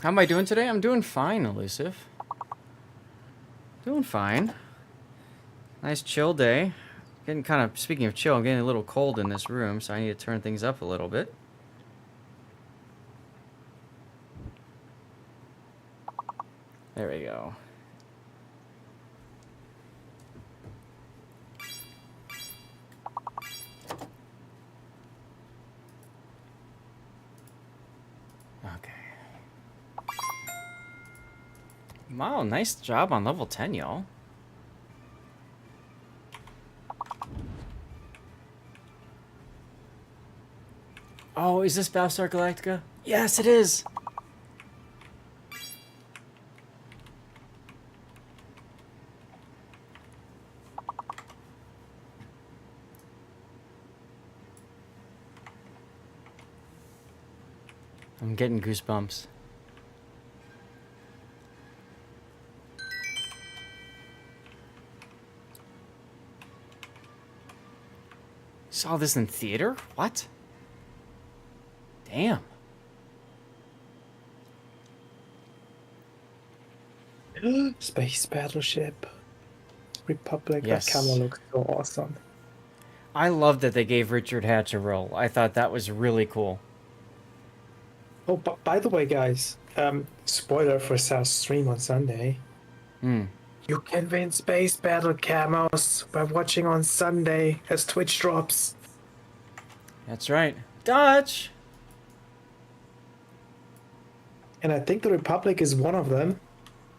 How am I doing today? I'm doing fine, Elusive. Doing fine. Nice chill day. Getting kind of, speaking of chill, I'm getting a little cold in this room, so I need to turn things up a little bit. There we go. Okay. Wow, nice job on level 10, y'all. Oh, is this Battlestar Galactica? Yes, it is! I'm getting goosebumps. Saw this in theater? What? Damn. Space battleship. Republic. Yes. That camera looks so awesome. I love that they gave Richard Hatch a role. I thought that was really cool. Oh, but by the way, guys, spoiler for South Stream on Sunday. You can win space battle camos by watching on Sunday as Twitch drops. That's right. Dutch! And I think the Republic is one of them.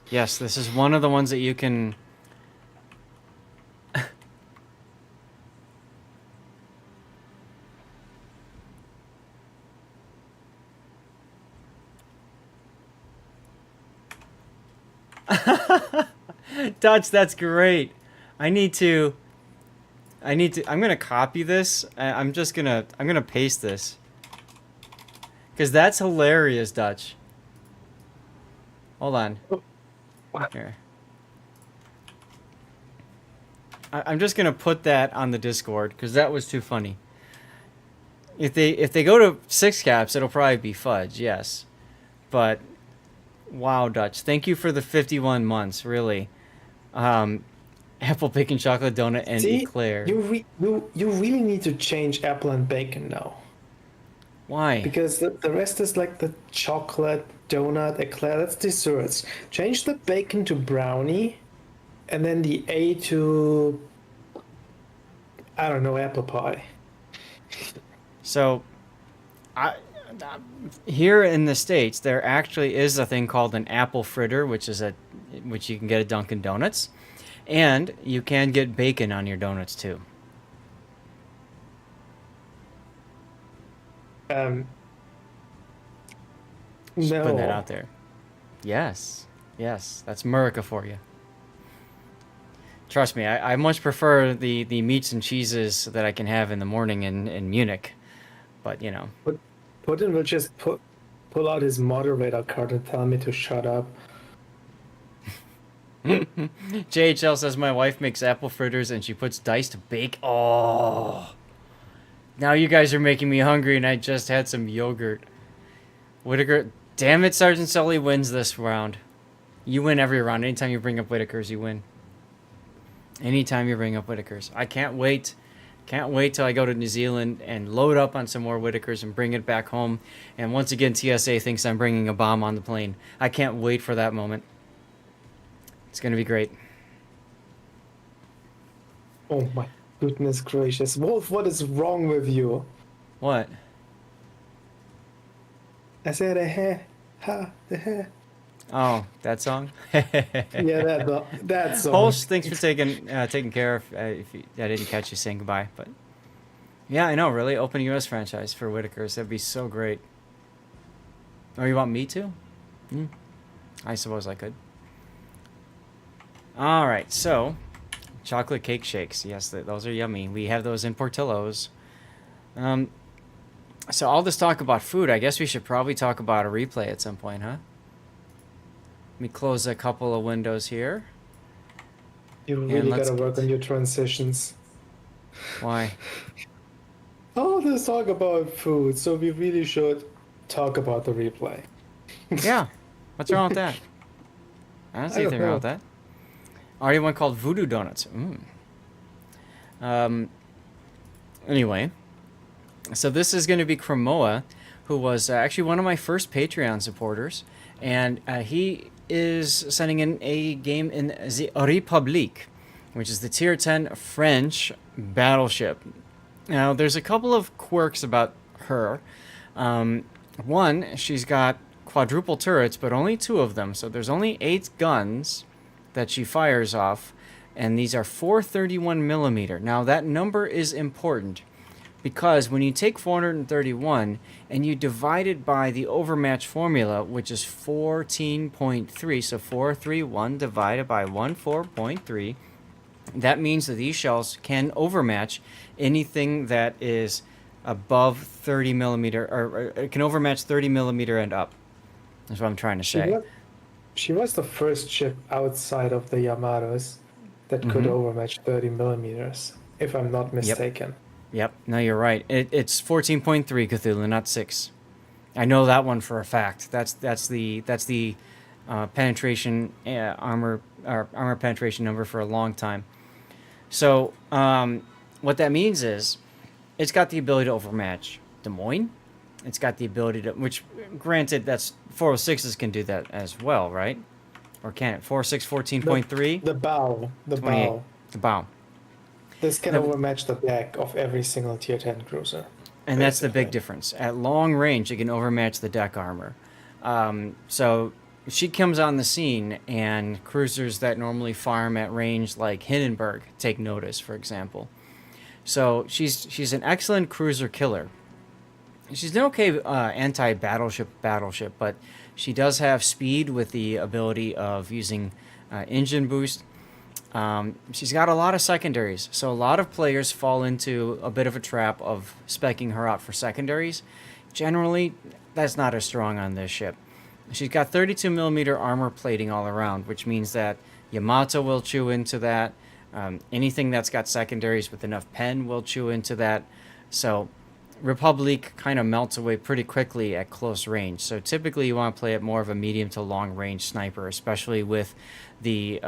Yes, this is one of the ones that you can... Dutch, that's great. I'm gonna copy this. I'm gonna paste this. Because that's hilarious, Dutch. Hold on. Here. I'm just gonna put that on the Discord because that was too funny. If they go to 6 caps, it'll probably be fudge, yes. But wow, Dutch, thank you for the 51 months, really. Apple bacon chocolate donut and eclair. You really need to change apple and bacon now. Why? Because the rest is like the chocolate, donut, eclair, that's desserts. Change the bacon to brownie, and then the A to, I don't know, apple pie. So, here in the States, there actually is a thing called an apple fritter, which you can get at Dunkin' Donuts, and you can get bacon on your donuts too. Just No. putting that out there. Yes, that's America for you. Trust me, I much prefer the meats and cheeses that I can have in the morning in Munich, but you know. Putin will just pull out his moderator card and tell me to shut up. JHL says my wife makes apple fritters and she puts diced bacon. Oh, now you guys are making me hungry, and I just had some yogurt. Whitaker, damn it, Sergeant Sully wins this round. You win every round. Anytime you bring up Whitakers, you win. Anytime you bring up Whitakers. I can't wait. Can't wait till I go to New Zealand and load up on some more Whitakers and bring it back home. And once again, TSA thinks I'm bringing a bomb on the plane. I can't wait for that moment. It's going to be great. Oh my goodness gracious. Wolf, what is wrong with you? What? I said a heh, ha, the heh. Oh, that song? Yeah, that song. Holsh, thanks for taking care of. I didn't catch you saying goodbye, but Yeah, I know. Really, open U.S. franchise for Whitakers. That'd be so great. Oh, you want me to? I suppose I could. All right, so chocolate cake shakes. Yes, those are yummy. We have those in Portillo's. Um, so all this talk about food, I guess we should probably talk about a replay at some point, huh? Let me close a couple of windows here. You And really let's gotta work get- on your transitions. Why? Oh, let's talk about food, so we really should talk about the replay. Yeah. What's wrong with that? I don't see I don't anything wrong know. with that. Already one called Voodoo Donuts. Anyway, so this is going to be Cremoa, who was actually one of my first Patreon supporters, and he is sending in a game in the République, which is the Tier 10 French battleship. Now, there's a couple of quirks about her. One, she's got quadruple turrets, but only 2 of them, so there's only 8 guns that she fires off, and these are 431 millimeter. Now, that number is important because when you take 431 and you divide it by the overmatch formula, which is 14.3, so 431 divided by 14.3, that means that these shells can overmatch anything that is above 30 millimeter, or it can overmatch 30 millimeter and up. That's what I'm trying to say. She was the first ship outside of the Yamatos that could overmatch 30 millimeters, if I'm not mistaken. Yep. No, you're right. It's 14.3 Cthulhu, not 6. I know that one for a fact. That's the penetration armor penetration number for a long time. So what that means is it's got the ability to overmatch Des Moines. It's got the ability to, which granted that's 406s can do that as well, right? Or can it? 406 14.3. The bow. 28. The bow. This can The- overmatch the deck of every single tier 10 cruiser. And that's the big basically. difference. At long range, it can overmatch the deck armor. So she comes on the scene, and cruisers that normally farm at range, like Hindenburg, take notice, for example. So she's an excellent cruiser killer. She's an okay anti-battleship, but she does have speed with the ability of using engine boost. She's got a lot of secondaries, so a lot of players fall into a bit of a trap of speccing her out for secondaries. Generally, that's not as strong on this ship. She's got 32 millimeter armor plating all around, which means that Yamato will chew into that. Anything that's got secondaries with enough pen will chew into that. So Republic kind of melts away pretty quickly at close range. So typically you want to play it more of a medium to long range sniper, especially with the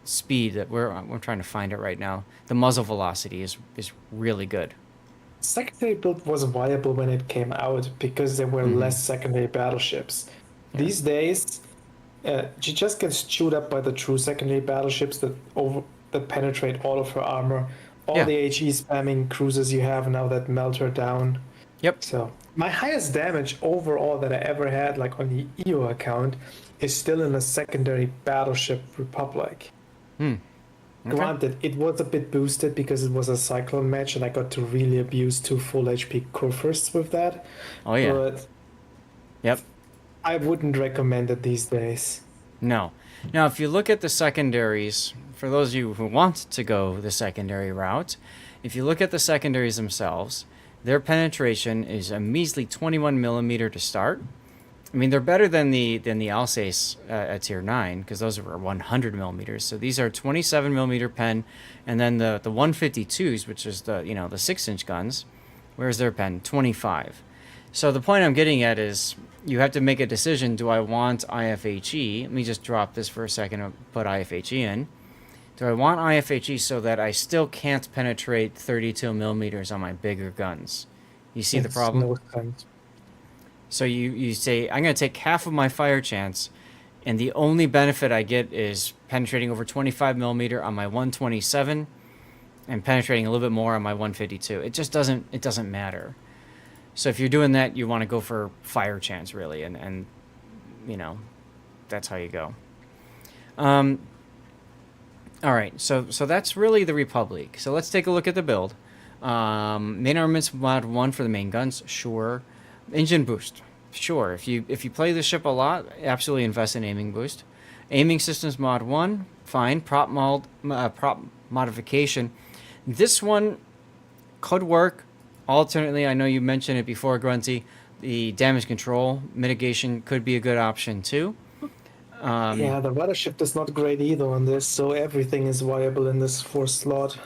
speed that we're trying to find it right now. The muzzle velocity is really good. Secondary build was viable when it came out because there were less secondary battleships. These days, she just gets chewed up by the true secondary battleships that penetrate all of her armor. All Yeah. the HE spamming cruisers you have now that melt her down. Yep. So my highest damage overall that I ever had, like on the EO account, is still in a secondary battleship Republic. Okay. Granted, it was a bit boosted because it was a Cyclone match, and I got to really abuse 2 full HP Kurfürsts with that. Oh yeah. But Yep. I wouldn't recommend it these days. No. Now, if you look at the secondaries, for those of you who want to go the secondary route, if you look at the secondaries themselves, their penetration is a measly 21 millimeter to start. I mean, they're better than the Alsace at tier 9 because those were 100 millimeters. So these are 27 millimeter pen, and then the 152s, which is the 6-inch guns, where's their pen? 25. So the point I'm getting at is you have to make a decision. Do I want IFHE? Let me just drop this for a second and put IFHE in. Do I want IFHE so that I still can't penetrate 32 millimeters on my bigger guns? You see the Makes problem? no sense. So you say, I'm going to take half of my fire chance, and the only benefit I get is penetrating over 25 millimeter on my 127 and penetrating a little bit more on my 152. It just doesn't matter. So if you're doing that, you want to go for fire chance, really, and that's how you go. All right, so that's really the Republic. So let's take a look at the build. Main armaments mod 1 for the main guns, sure. Engine boost, sure. If you play the ship a lot, absolutely invest in aiming boost. Aiming systems mod 1, fine. Prop modification. This one could work. Alternately, I know you mentioned it before, Grunty. The damage control mitigation could be a good option too. Yeah, the rudder shift is not great either on this, so everything is viable in this fourth slot.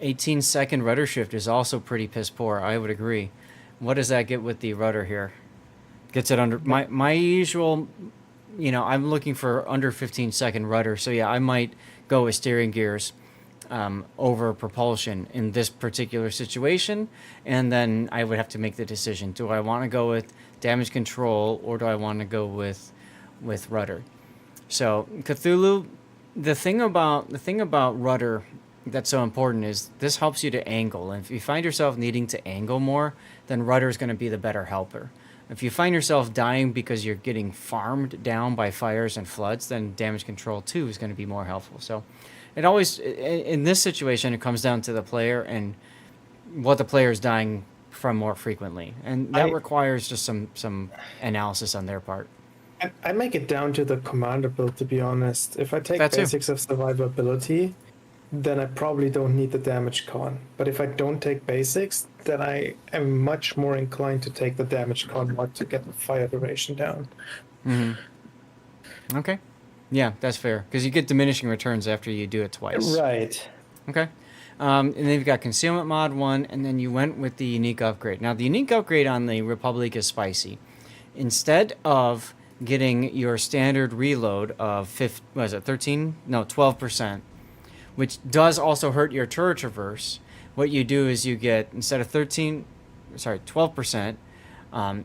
18-second rudder shift is also pretty piss poor. I would agree. What does that get with the rudder here? Gets it under my usual. I'm looking for under 15-second rudder. So yeah, I might go with steering gears over propulsion in this particular situation, and then I would have to make the decision: do I want to go with damage control or do I want to go with rudder? So Cthulhu, the thing about rudder that's so important is this helps you to angle. And if you find yourself needing to angle more, then rudder is going to be the better helper. If you find yourself dying because you're getting farmed down by fires and floods, then damage control 2 is going to be more helpful. So it always, in this situation, it comes down to the player and what the player is dying from more frequently. And that requires just some analysis on their part. I make it down to the commander build, to be honest. If I take That too. basics of survivability, then I probably don't need the damage con. But if I don't take basics, then I am much more inclined to take the damage con mod to get the fire duration down. Okay. Yeah, that's fair. Because you get diminishing returns after you do it twice. Right. Okay. And then you've got Concealment Mod 1, and then you went with the Unique Upgrade. Now, the Unique Upgrade on the Republic is spicy. Instead of getting your standard reload of 12%, which does also hurt your turret traverse, what you do is you get, instead of 12%,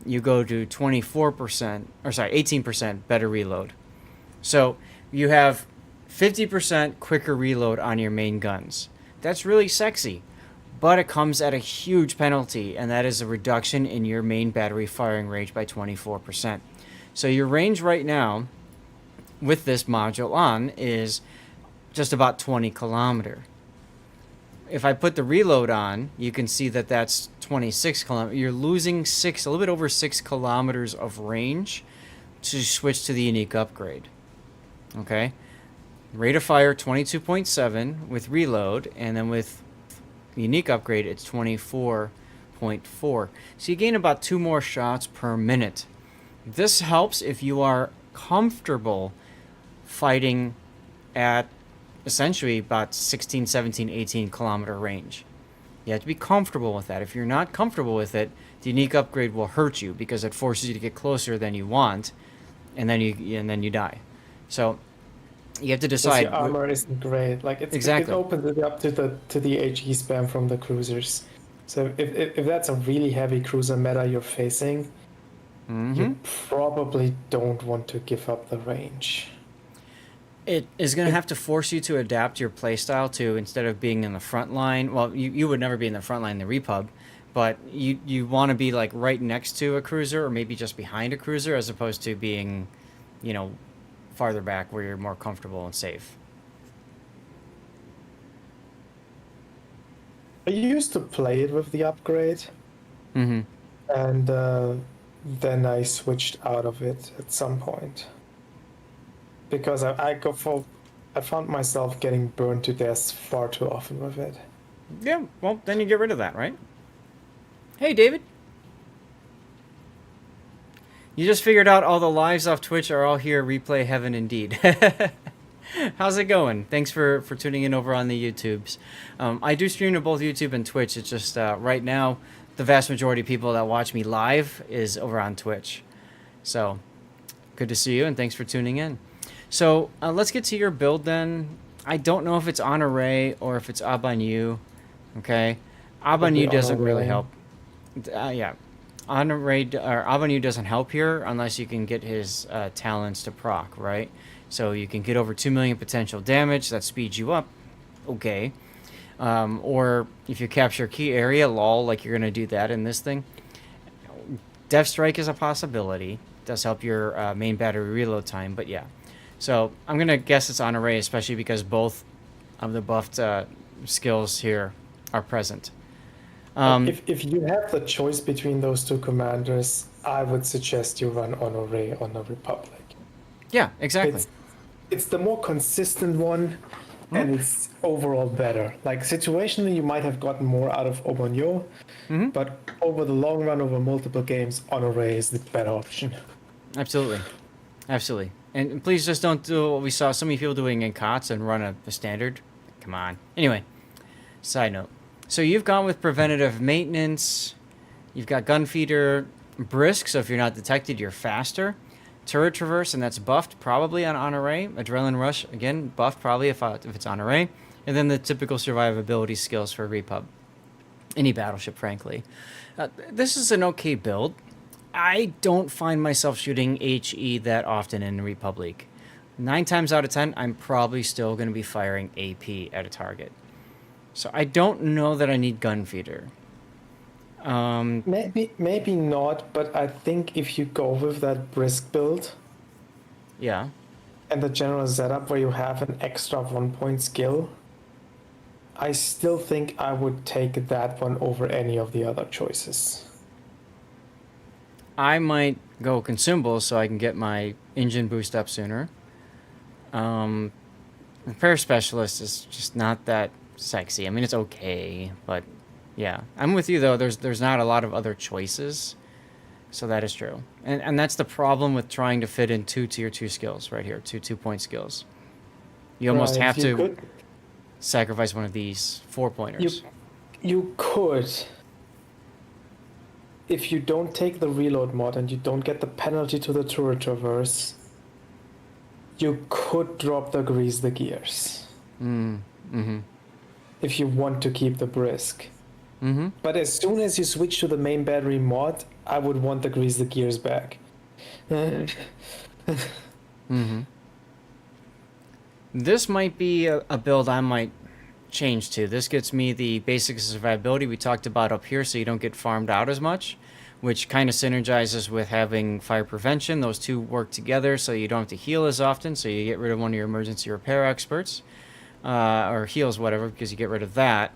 you go to 18% better reload. So you have 50% quicker reload on your main guns. That's really sexy, but it comes at a huge penalty, and that is a reduction in your main battery firing range by 24%. So your range right now with this module on is just about 20 kilometer. If I put the reload on, you can see that that's 26 kilometers. You're losing a little bit over 6 kilometers of range to switch to the Unique Upgrade. Okay? Rate of fire 22.7 with reload, and then with Unique Upgrade it's 24.4. So you gain about 2 more shots per minute. This helps if you are comfortable fighting at essentially about 16, 17, 18 kilometer range. You have to be comfortable with that. If you're not comfortable with it, the Unique Upgrade will hurt you because it forces you to get closer than you want, and then you die. So you have to decide. Your armor isn't great. Like Exactly. It opens it up to the HE spam from the cruisers. So if that's a really heavy cruiser meta you're facing, you probably don't want to give up the range. It is going to have to force you to adapt your playstyle to, instead of being in the front line. Well, you would never be in the front line in the Repub, but you want to be like right next to a cruiser or maybe just behind a cruiser, as opposed to being, farther back where you're more comfortable and safe. I used to play it with the upgrade, and then I switched out of it at some point. Because I found myself getting burned to death far too often with it. Yeah, well, then you get rid of that, right? Hey, David. You just figured out all the lives off Twitch are all here, replay heaven indeed. How's it going? Thanks for tuning in over on the YouTubes. I do stream to both YouTube and Twitch. It's just right now, the vast majority of people that watch me live is over on Twitch. So, good to see you, and thanks for tuning in. So, let's get to your build then. I don't know if it's on array or if it's Abanyu. Okay? Abanyu doesn't really help. Yeah. On array, or Abanyu doesn't help here unless you can get his talents to proc, right? So you can get over 2 million potential damage. That speeds you up. Okay. Or if you capture key area, lol, like you're going to do that in this thing. Death Strike is a possibility. Does help your main battery reload time, but yeah. So I'm going to guess it's on array, especially because both of the buffed skills here are present. If you have the choice between those two commanders, I would suggest you run Honoré on the Republic. Yeah, exactly. It's the more consistent one, and it's overall better. Like situationally, you might have gotten more out of Aubagneau, but over the long run, over multiple games, Honoré is the better option. Absolutely. Absolutely. And please just don't do what we saw so many people doing in COTS and run a standard. Come on. Anyway, side note. So you've gone with preventative maintenance. You've got gun feeder, brisk, so if you're not detected, you're faster. Turret traverse, and that's buffed probably on Honoré. Adrenaline rush, again, buffed probably if it's Honoré. And then the typical survivability skills for Repub. Any battleship, frankly. This is an okay build. I don't find myself shooting HE that often in Republic. 9 times out of 10, I'm probably still going to be firing AP at a target. So I don't know that I need gun feeder. Maybe not, but I think if you go with that brisk build Yeah. and the general setup where you have an extra 1 point skill, I still think I would take that one over any of the other choices. I might go consumables so I can get my engine boost up sooner. Repair specialist is just not that sexy. I mean, it's okay, but yeah. I'm with you, though. There's not a lot of other choices, so that is true. And that's the problem with trying to fit in 2 tier 2 skills right here, 2 2-point skills. You almost Right, have you to could- sacrifice one of these 4-pointers. You could, if you don't take the reload mod and you don't get the penalty to the turret traverse, you could drop the grease the gears. If you want to keep the brisk. But as soon as you switch to the main battery mod, I would want the grease the gears back. This might be a build I might change to. This gets me the basic survivability we talked about up here, so you don't get farmed out as much, which kind of synergizes with having fire prevention. Those two work together, so you don't have to heal as often, so you get rid of one of your emergency repair experts, or heals, whatever, because you get rid of that.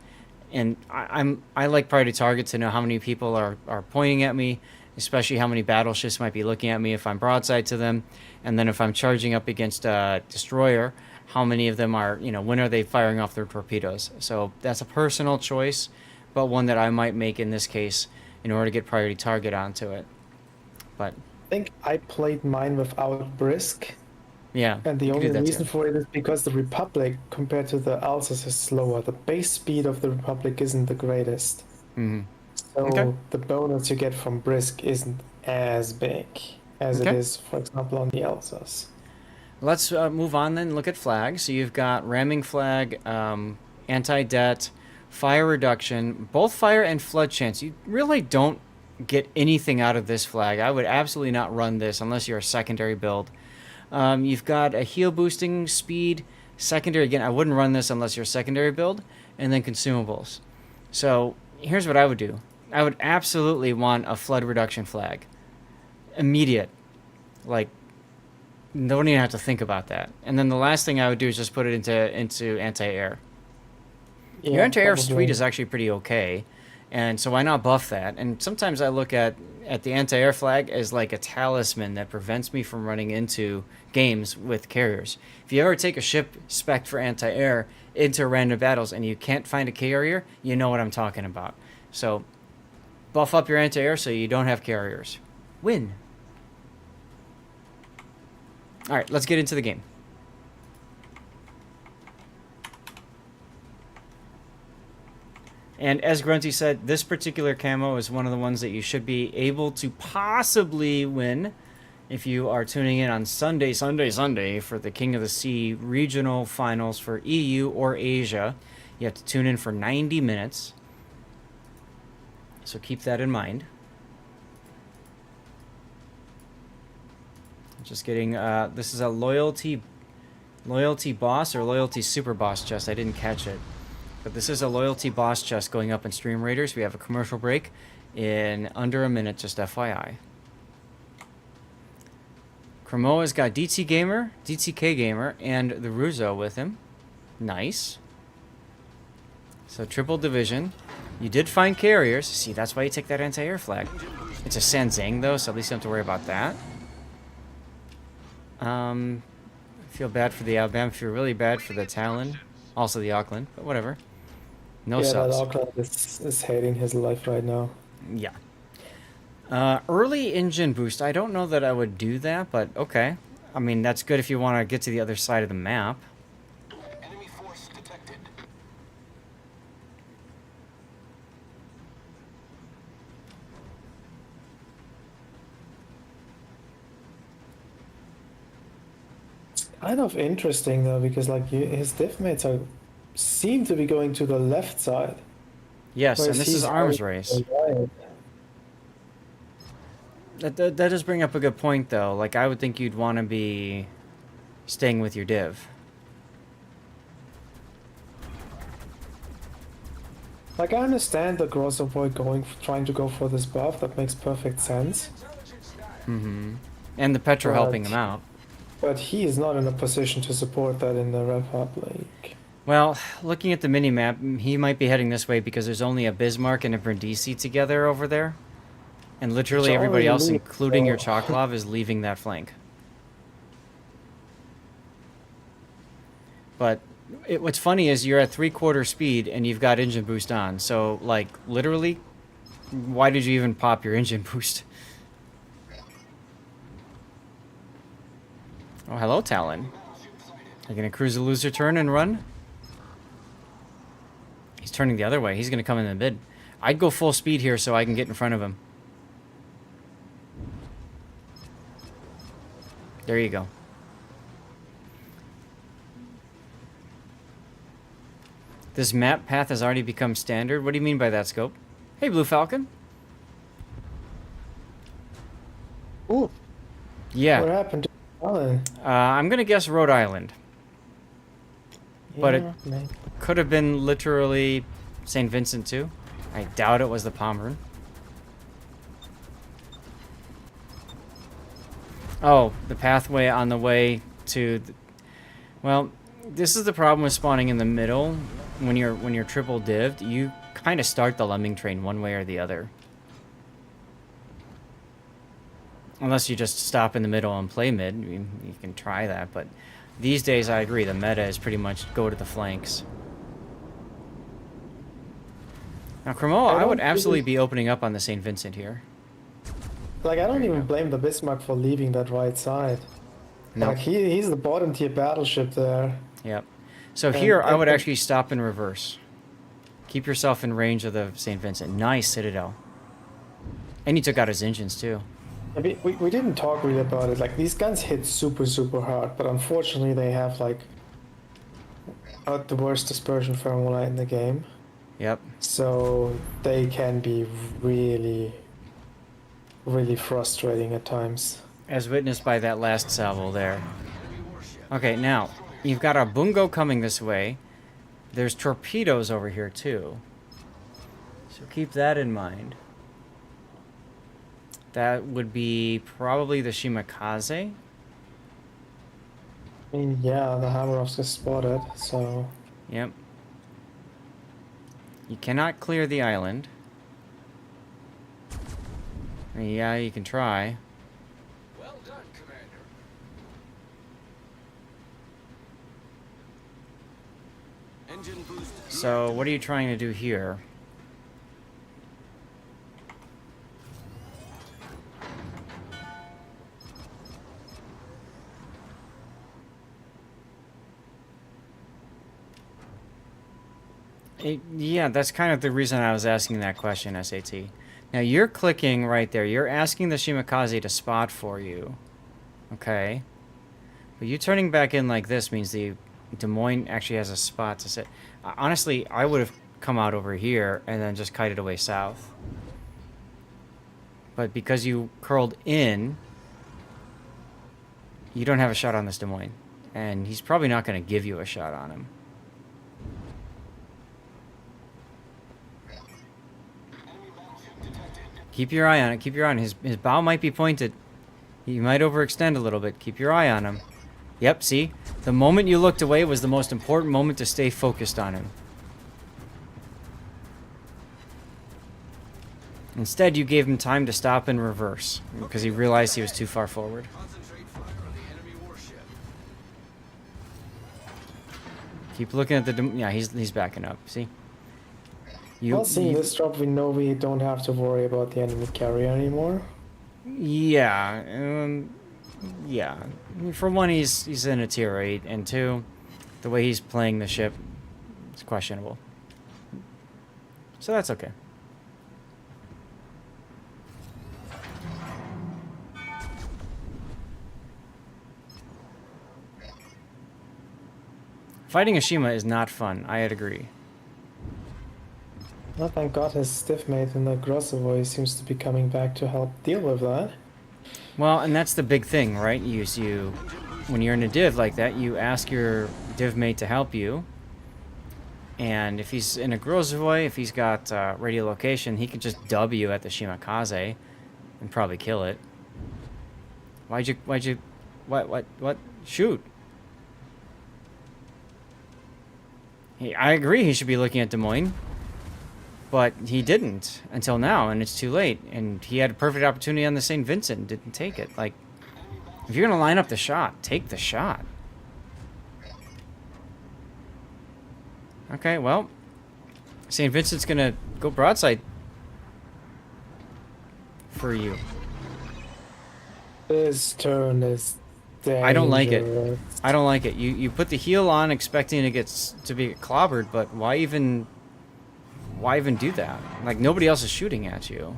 And I like priority target to know how many people are pointing at me, especially how many battleships might be looking at me if I'm broadside to them, and then if I'm charging up against a destroyer, how many of them are, when are they firing off their torpedoes? So that's a personal choice, but one that I might make in this case in order to get priority target onto it. But I think I played mine without brisk, yeah, and the you can only do that reason too. for it is because the Republic, compared to the Alsace, is slower. The base speed of the Republic isn't the greatest. So Okay. the bonus you get from brisk isn't as big as it Okay. is, for example, on the Alsace. Let's move on then. Look at flags. So you've got ramming flag, anti-det, fire reduction, both fire and flood chance. You really don't get anything out of this flag. I would absolutely not run this unless you're a secondary build. You've got a heal boosting speed, secondary. Again, I wouldn't run this unless you're a secondary build, and then consumables. So here's what I would do. I would absolutely want a flood reduction flag. Immediate. Like, don't even have to think about that. And then the last thing I would do is just put it into anti-air. Your anti-air probably. suite is actually pretty okay, and so why not buff that? And sometimes I look at the anti-air flag as like a talisman that prevents me from running into games with carriers. If you ever take a ship spec for anti-air into random battles and you can't find a carrier, you know what I'm talking about. So buff up your anti-air so you don't have carriers. Win. All right, let's get into the game. And as Grunty said, this particular camo is one of the ones that you should be able to possibly win if you are tuning in on Sunday for the King of the Sea regional finals for EU or Asia. You have to tune in for 90 minutes. So keep that in mind. Just getting, this is a loyalty boss or loyalty super boss chest. I didn't catch it. But this is a loyalty boss chest going up in Stream Raiders. We have a commercial break in under a minute, just FYI. Cremoa's got DTK Gamer, and the Ruzo with him. Nice. So triple division. You did find carriers. See, that's why you take that anti-air flag. It's a Sanzang, though, so at least you don't have to worry about that. I feel bad for the Alabama. Feel really bad for the Talon. Also the Auckland, but whatever. No Yeah, that subs. Auckland is hating his life right now. Yeah. Early engine boost. I don't know that I would do that, but okay. I mean, that's good if you want to get to the other side of the map. Enemy force detected. Kind of interesting though, because like his diff mates seem to be going to the left side. Yes, and whereas this he's is arms going race. to the right. That does bring up a good point, though. Like, I would think you'd want to be staying with your div. Like I understand the Grosser boy trying to go for this buff. That makes perfect sense. Mm-hmm. And the Petro helping him out. But he is not in a position to support that in the Republic. Well, looking at the mini-map, he might be heading this way because there's only a Bismarck and a Brindisi together over there. And literally Which everybody already else, leaves, including your so- Choklov, is leaving that flank. But what's funny is you're at 3/4 speed and you've got engine boost on. So, like, literally, why did you even pop your engine boost? Oh, hello, Talon. Are you going to cruise a loser turn and run? He's turning the other way. He's going to come in the mid. I'd go full speed here so I can get in front of him. There you go. This map path has already become standard. What do you mean by that, Scope? Hey, Blue Falcon. Ooh, what Yeah. happened to Alan? I'm going to guess Rhode Island. But it Yeah, man. could have been literally St. Vincent, too. I doubt it was the Pomeroon. Oh, the pathway on the way to... Well, this is the problem with spawning in the middle. When you're triple dived, you kind of start the lemming train one way or the other. Unless you just stop in the middle and play mid. You can try that, but these days I agree, the meta is pretty much go to the flanks. Now, Cremo, I would don't absolutely really- be opening up on the St. Vincent here. Like I don't even blame the Bismarck for leaving that right side. No. Like he's the bottom tier battleship there. Yep. So And- here, I would and- actually stop in reverse. Keep yourself in range of the St. Vincent. Nice Citadel. And he took out his engines, too. We didn't talk really about it. Like these guns hit super hard, but unfortunately they have like not the worst dispersion formula in the game. Yep. So they can be really frustrating at times. As witnessed by that last salvo there. Okay, now, you've got a Bungo coming this way. There's torpedoes over here, too. So keep that in mind. That would be probably the Shimakaze. I mean, yeah, the Hamarovs is spotted, so Yep. You cannot clear the island. I mean, yeah, you can try. Well done, Commander. Engine boost. So, what are you trying to do here? Yeah, that's kind of the reason I was asking that question, SAT. Now, you're clicking right there. You're asking the Shimakaze to spot for you. Okay. But you turning back in like this means the Des Moines actually has a spot to sit. Honestly, I would have come out over here and then just kited away south. But because you curled in, you don't have a shot on this Des Moines. And he's probably not going to give you a shot on him. Keep your eye on it. Keep your eye on it. His bow might be pointed. He might overextend a little bit. Keep your eye on him. Yep, see? The moment you looked away was the most important moment to stay focused on him. Instead, you gave him time to stop and reverse, because he realized he was too far forward. Concentrate fire on the enemy warship. Keep looking at the... Yeah, he's backing up, see? Well, seeing this drop, we know we don't have to worry about the enemy carrier anymore. Yeah, yeah. For one, he's in a tier 8, and two, the way he's playing the ship is questionable. So that's okay. Fighting Ashima is not fun, I'd agree. Well, thank God his stiffmate in the Grossovoy seems to be coming back to help deal with that. Well, and that's the big thing, right? When you're in a div like that, you ask your div mate to help you. And if he's in a Grossovoy, if he's got radiolocation, he can just dub you at the Shimakaze and probably kill it. What? Shoot. I agree he should be looking at Des Moines. But he didn't until now, and it's too late. And he had a perfect opportunity on the St. Vincent and didn't take it. Like, if you're going to line up the shot, take the shot. Okay, well, St. Vincent's going to go broadside for you. This turn is dangerous. I don't like it. I don't like it. You put the heel on expecting to be clobbered, but why even do that? Like, nobody else is shooting at you.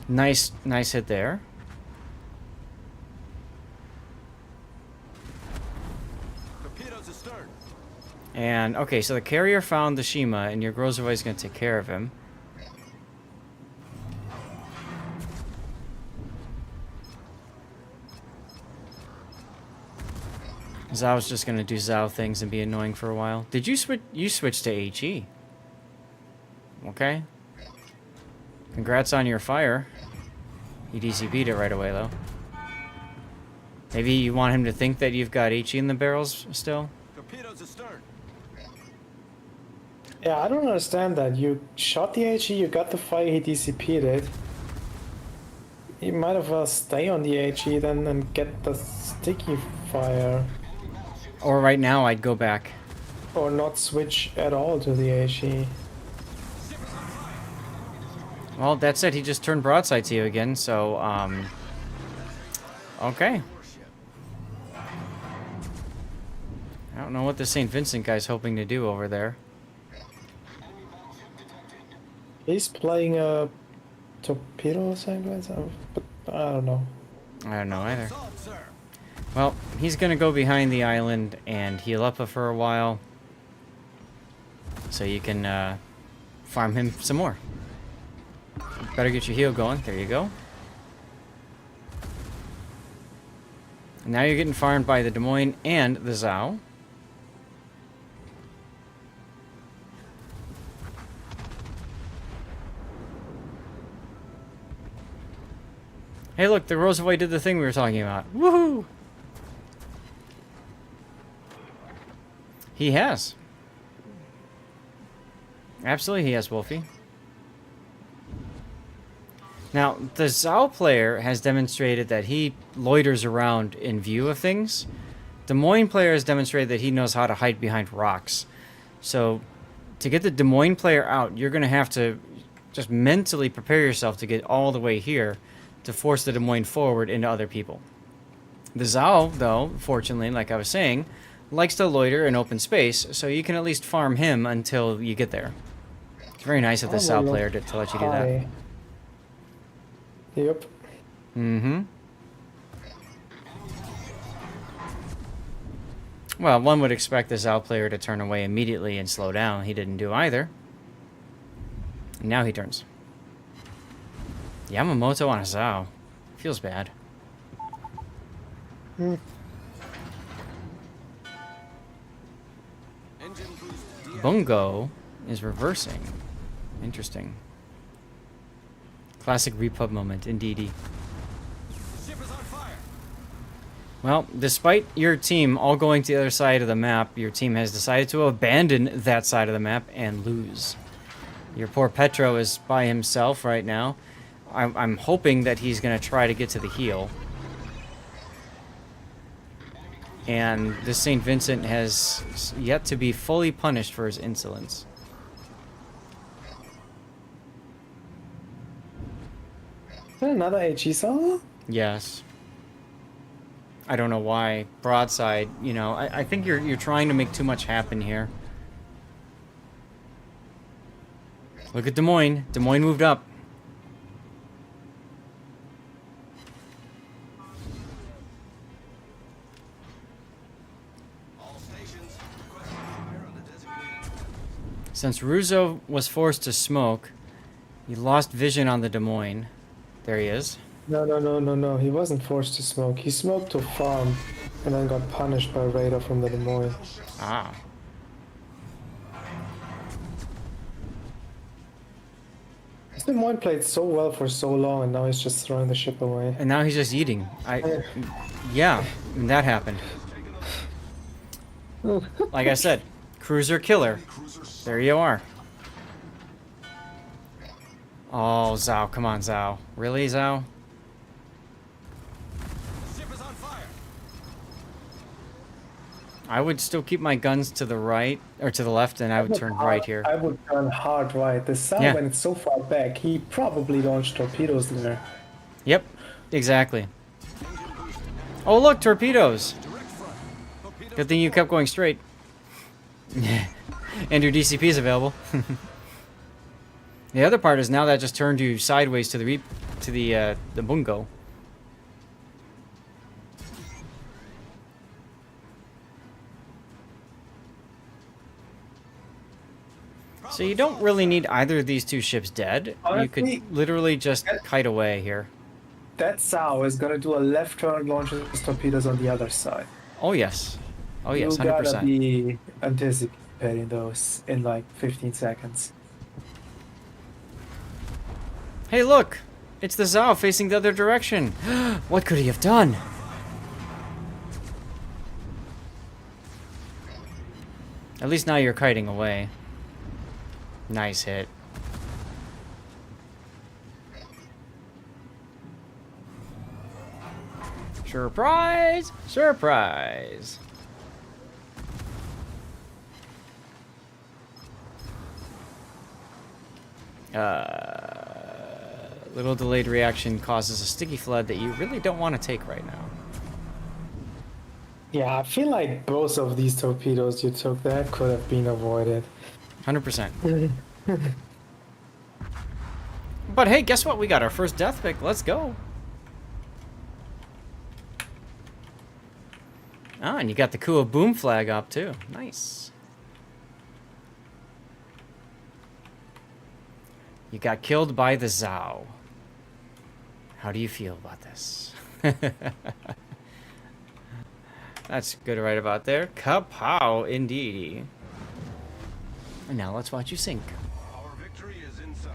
Nice hit there. Torpedoes astern. And, okay, so the carrier found the Shima, and your Grossovoy is going to take care of him. Zhao's just gonna do Zhao things and be annoying for a while. Did you switch? You switched to HE. Okay. Congrats on your fire. You DCB'd it right away, though. Maybe you want him to think that you've got HE in the barrels still? Torpedoes astern. Yeah, I don't understand that. You shot the HE, you got the fire, he DCP'd it. You might as well stay on the HE then and get the sticky fire. Or right now, I'd go back. Or not switch at all to the HE. Well, that's it. He just turned broadside to you again, so, okay. I don't know what the St. Vincent guy's hoping to do over there. He's playing a torpedo sequence, but I don't know. I don't know either. Solid, sir. Well, he's gonna go behind the island and heal up for a while. So you can, farm him some more. Better get your heal going. There you go. And now you're getting farmed by the Des Moines and the Zhao. Hey, look, the Grossovoy did the thing we were talking about. Woohoo! He has. Absolutely, he has, Wolfie. Now, the Zhao player has demonstrated that he loiters around in view of things. Des Moines player has demonstrated that he knows how to hide behind rocks. So, to get the Des Moines player out, you're going to have to just mentally prepare yourself to get all the way here to force the Des Moines forward into other people. The Zhao, though, fortunately, like I was saying, likes to loiter in open space, so you can at least farm him until you get there. It's very nice of the Zhao player to let you do that. Yep. Mm-hmm. Well, one would expect the Zhao player to turn away immediately and slow down. He didn't do either. And now he turns. Yamamoto on a Zhao. Feels bad. Engine boost deactivated. Bungo is reversing. Interesting. Classic repub moment, indeedy. Ship is on fire. Well, despite your team all going to the other side of the map, your team has decided to abandon that side of the map and lose. Your poor Petro is by himself right now. I'm hoping that he's going to try to get to the heel. And this St. Vincent has yet to be fully punished for his insolence. Is there another HE solo? Yes. I don't know why. Broadside, you know, I think you're trying to make too much happen here. Look at Des Moines. Des Moines moved up. All stations requesting fire on the designated. Since Russo was forced to smoke, he lost vision on the Des Moines. There he is. No. He wasn't forced to smoke. He smoked to farm and then got punished by a raider from the Des Moines. Ah. Des Moines played so well for so long and now he's just throwing the ship away. And now he's just eating. Yeah, and that happened. Like I said, cruiser killer. There you are. Oh, Zhao, come on, Zhao. Really, Zhao? Ship is on fire. I would still keep my guns to the right, or to the left, and I would turn right here. I would turn hard right. The sound Yeah. when it's so far back, he probably launched torpedoes there. Yep, exactly. Oh, look, torpedoes. Direct front. Torpedo Good thing you kept going straight. And your DCP is available. The other part is now that just turned you sideways to the bungo. So you don't really need either of these two ships dead. You Honestly, could literally just kite away here. That Sao is gonna do a left turn, launch his torpedoes on the other side. Oh yes. Oh yes, You gotta 100%. be anticipating those in like 15 seconds. Hey, look! It's the Zhao facing the other direction. What could he have done? At least now you're kiting away. Nice hit. Surprise! Surprise! Little delayed reaction causes a sticky flood that you really don't want to take right now. Yeah, I feel like both of these torpedoes you took there could have been avoided. 100%. But hey, guess what? We got our first death pick. Let's go. Ah, and you got the cool boom flag up too. Nice. You got killed by the Zhao. How do you feel about this? That's good right about there. Kapow, indeed. And now let's watch you sink. Our victory is in sight.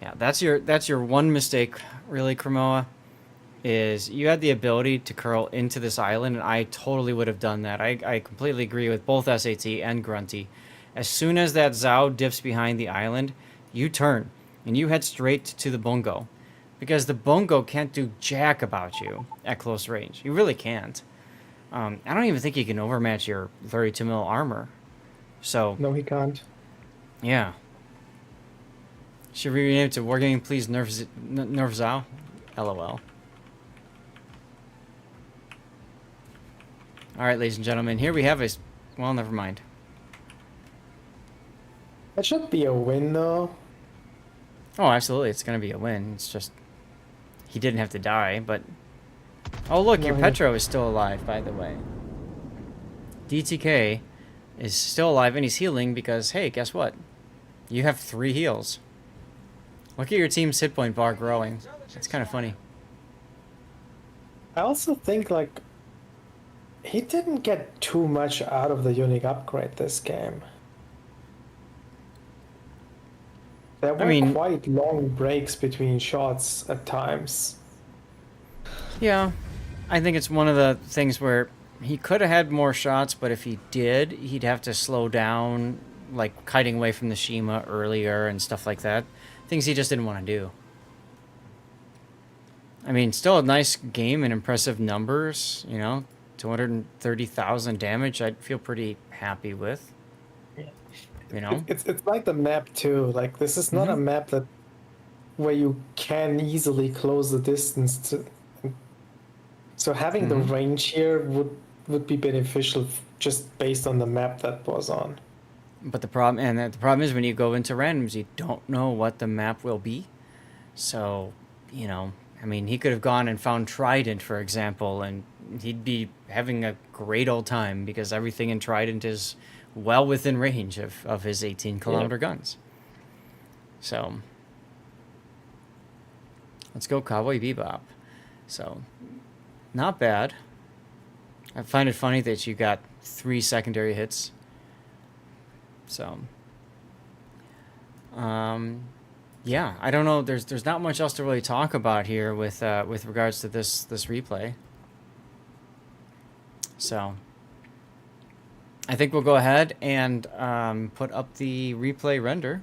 Yeah, that's your one mistake, really, Kramoa, is you had the ability to curl into this island, and I totally would have done that. I completely agree with both SAT and Grunty. As soon as that Zhao dips behind the island, you turn, and you head straight to the Bungo. Because the Bungo can't do jack about you at close range. You really can't. I don't even think he can overmatch your 32 mil armor. So, No, he can't. yeah. Should we rename it to Wargaming Please Nerf Zhao? LOL. Alright, ladies and gentlemen, here we have a... Well, never mind. That should be a win, though. Oh, absolutely, it's gonna be a win. It's just... He didn't have to die, but... Oh, look, your No, Petro is still alive, by the way. DTK is still alive, and he's healing because, hey, guess what? You have 3 heals. Look at your team's hit point bar growing. It's kind of funny. I also think, like, he didn't get too much out of the unique upgrade this game. There were mean- quite long breaks between shots at times. Yeah, I think it's one of the things where he could have had more shots, but if he did, he'd have to slow down, like kiting away from the Shima earlier and stuff like that. Things he just didn't want to do. I mean, still a nice game and impressive numbers, 230,000 damage, I'd feel pretty happy with. It's like the map too. Like this is not a map that where you can easily close the distance to. So having the range here would be beneficial just based on the map that was on. But the problem is when you go into randoms, you don't know what the map will be. So, I mean, he could have gone and found Trident, for example, and he'd be having a great old time because everything in Trident is well within range of his 18-kilometer guns. So, let's go Cowboy Bebop. So, not bad. I find it funny that you got 3 secondary hits. So, yeah, I don't know. There's not much else to really talk about here with regards to this replay. So, I think we'll go ahead and put up the replay render.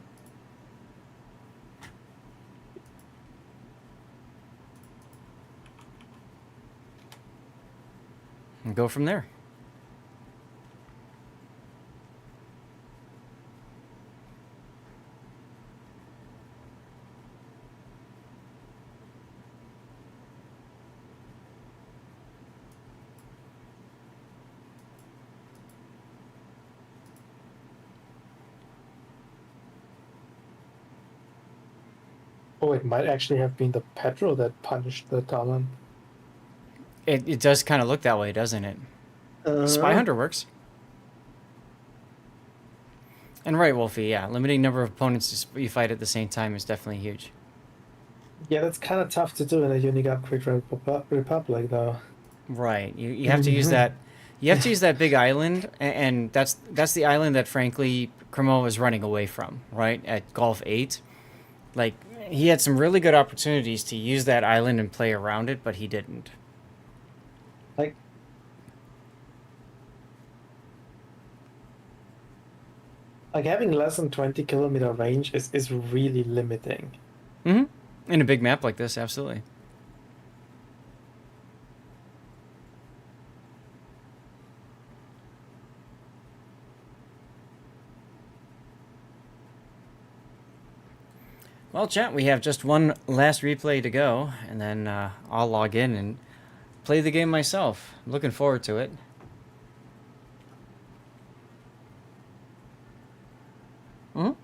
And go from there. Oh, it might actually have been the Pedro that punished the Talon. It does kind of look that way, doesn't it? Spy Hunter works. And right, Wolfie, yeah. Limiting number of opponents you fight at the same time is definitely huge. Yeah, that's kind of tough to do in a unique upgrade republic, though. Right. You have to use that. You have to use that big island, and that's the island that, frankly, Cremo was running away from, right? At Gulf 8. Like, he had some really good opportunities to use that island and play around it, but he didn't. Like having less than 20-kilometer range is really limiting. Mm-hmm. In a big map like this, absolutely. Well, chat, we have just one last replay to go, and then I'll log in and play the game myself. I'm looking forward to it.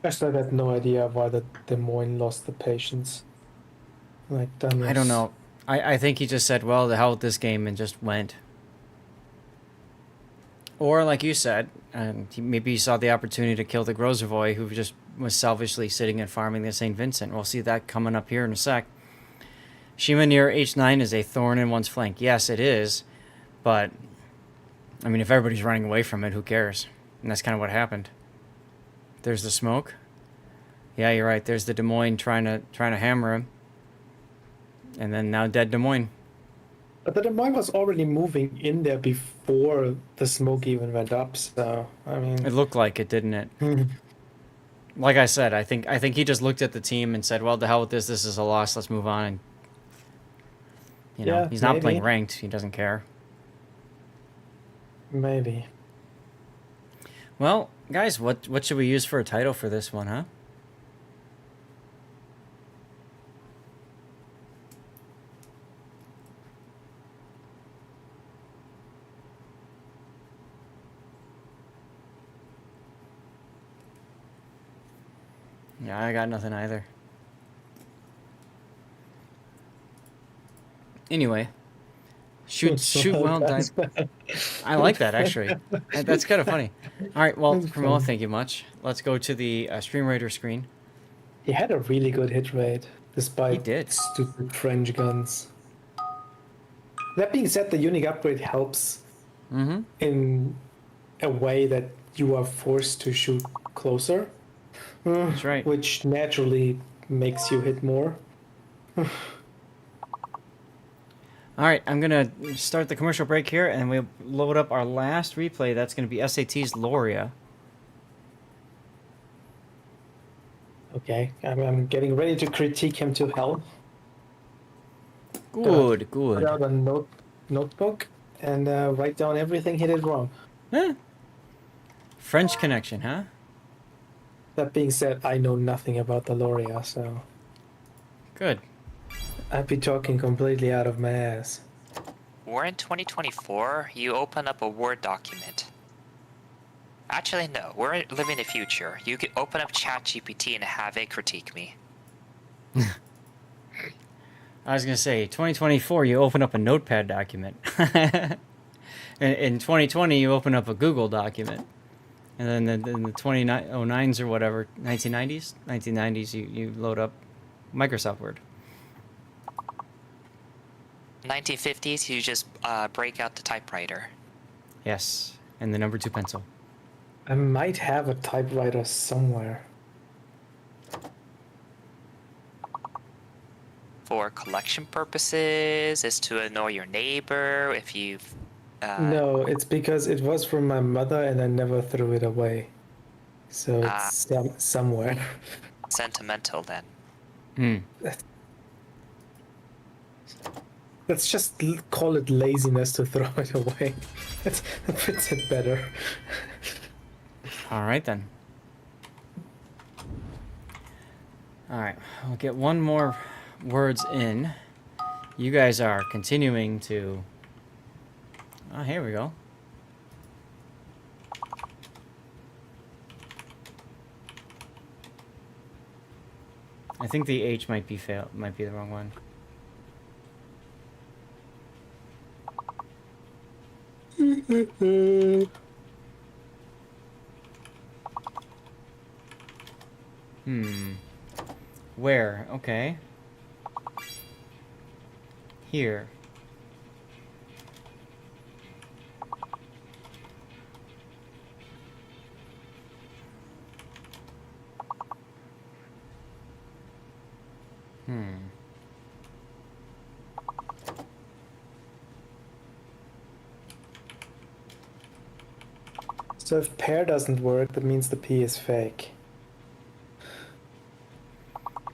I still got no idea why the Des Moines lost the patience. Like, damn, I don't know. I think he just said, well, the hell with this game, and just went. Or, like you said, maybe he saw the opportunity to kill the Grozovoy, who just was selfishly sitting and farming the St. Vincent. We'll see that coming up here in a sec. Shima near H9 is a thorn in one's flank. Yes, it is. But, I mean, if everybody's running away from it, who cares? And that's kind of what happened. There's the smoke. Yeah, you're right. There's the Des Moines trying to hammer him. And then now dead Des Moines. But the Des Moines was already moving in there before the smoke even went up, so, I mean... It looked like it, didn't it? Like I said, I think he just looked at the team and said, well, the hell with this. This is a loss. Let's move on. And, Yeah, he's not maybe. playing ranked. He doesn't care. Maybe. Well, guys, what should we use for a title for this one, huh? Yeah, I got nothing either. Anyway, shoot well done. I like that, actually. That's kind of funny. All right, well, Cremo, thank you much. Let's go to the Stream Raider screen. He had a really good hit rate, despite He did. stupid French guns. That being said, the unique upgrade helps in a way that you are forced to shoot closer. That's right. Which naturally makes you hit more. All right, I'm gonna start the commercial break here, and we'll load up our last replay. That's gonna be SAT's Loria. Okay, I'm getting ready to critique him to hell. Good, Put good. out a notebook and write down everything he did wrong. Huh? French connection, huh? That being said, I know nothing about the Loria, so Good. I'd be talking completely out of my ass. We're in 2024. You open up a Word document. Actually, no. We're living the future. You could open up ChatGPT and have it critique me. I was gonna say, 2024, you open up a Notepad document. In 2020, you open up a Google document. And then in the 2009s or whatever, 1990s, you load up Microsoft Word. 1950s, you just break out the typewriter. Yes, and the number 2 pencil. I might have a typewriter somewhere. For collection purposes, is to annoy your neighbor if you've... No, it's because it was from my mother and I never threw it away. So it's somewhere. Sentimental, then. Let's just call it laziness to throw it away. That fits it better. All right, then. All right, we'll get one more words in. You guys are continuing to... Oh, here we go. I think the H might be the wrong one. Where? Okay. Here. So if pair doesn't work, that means the P is fake.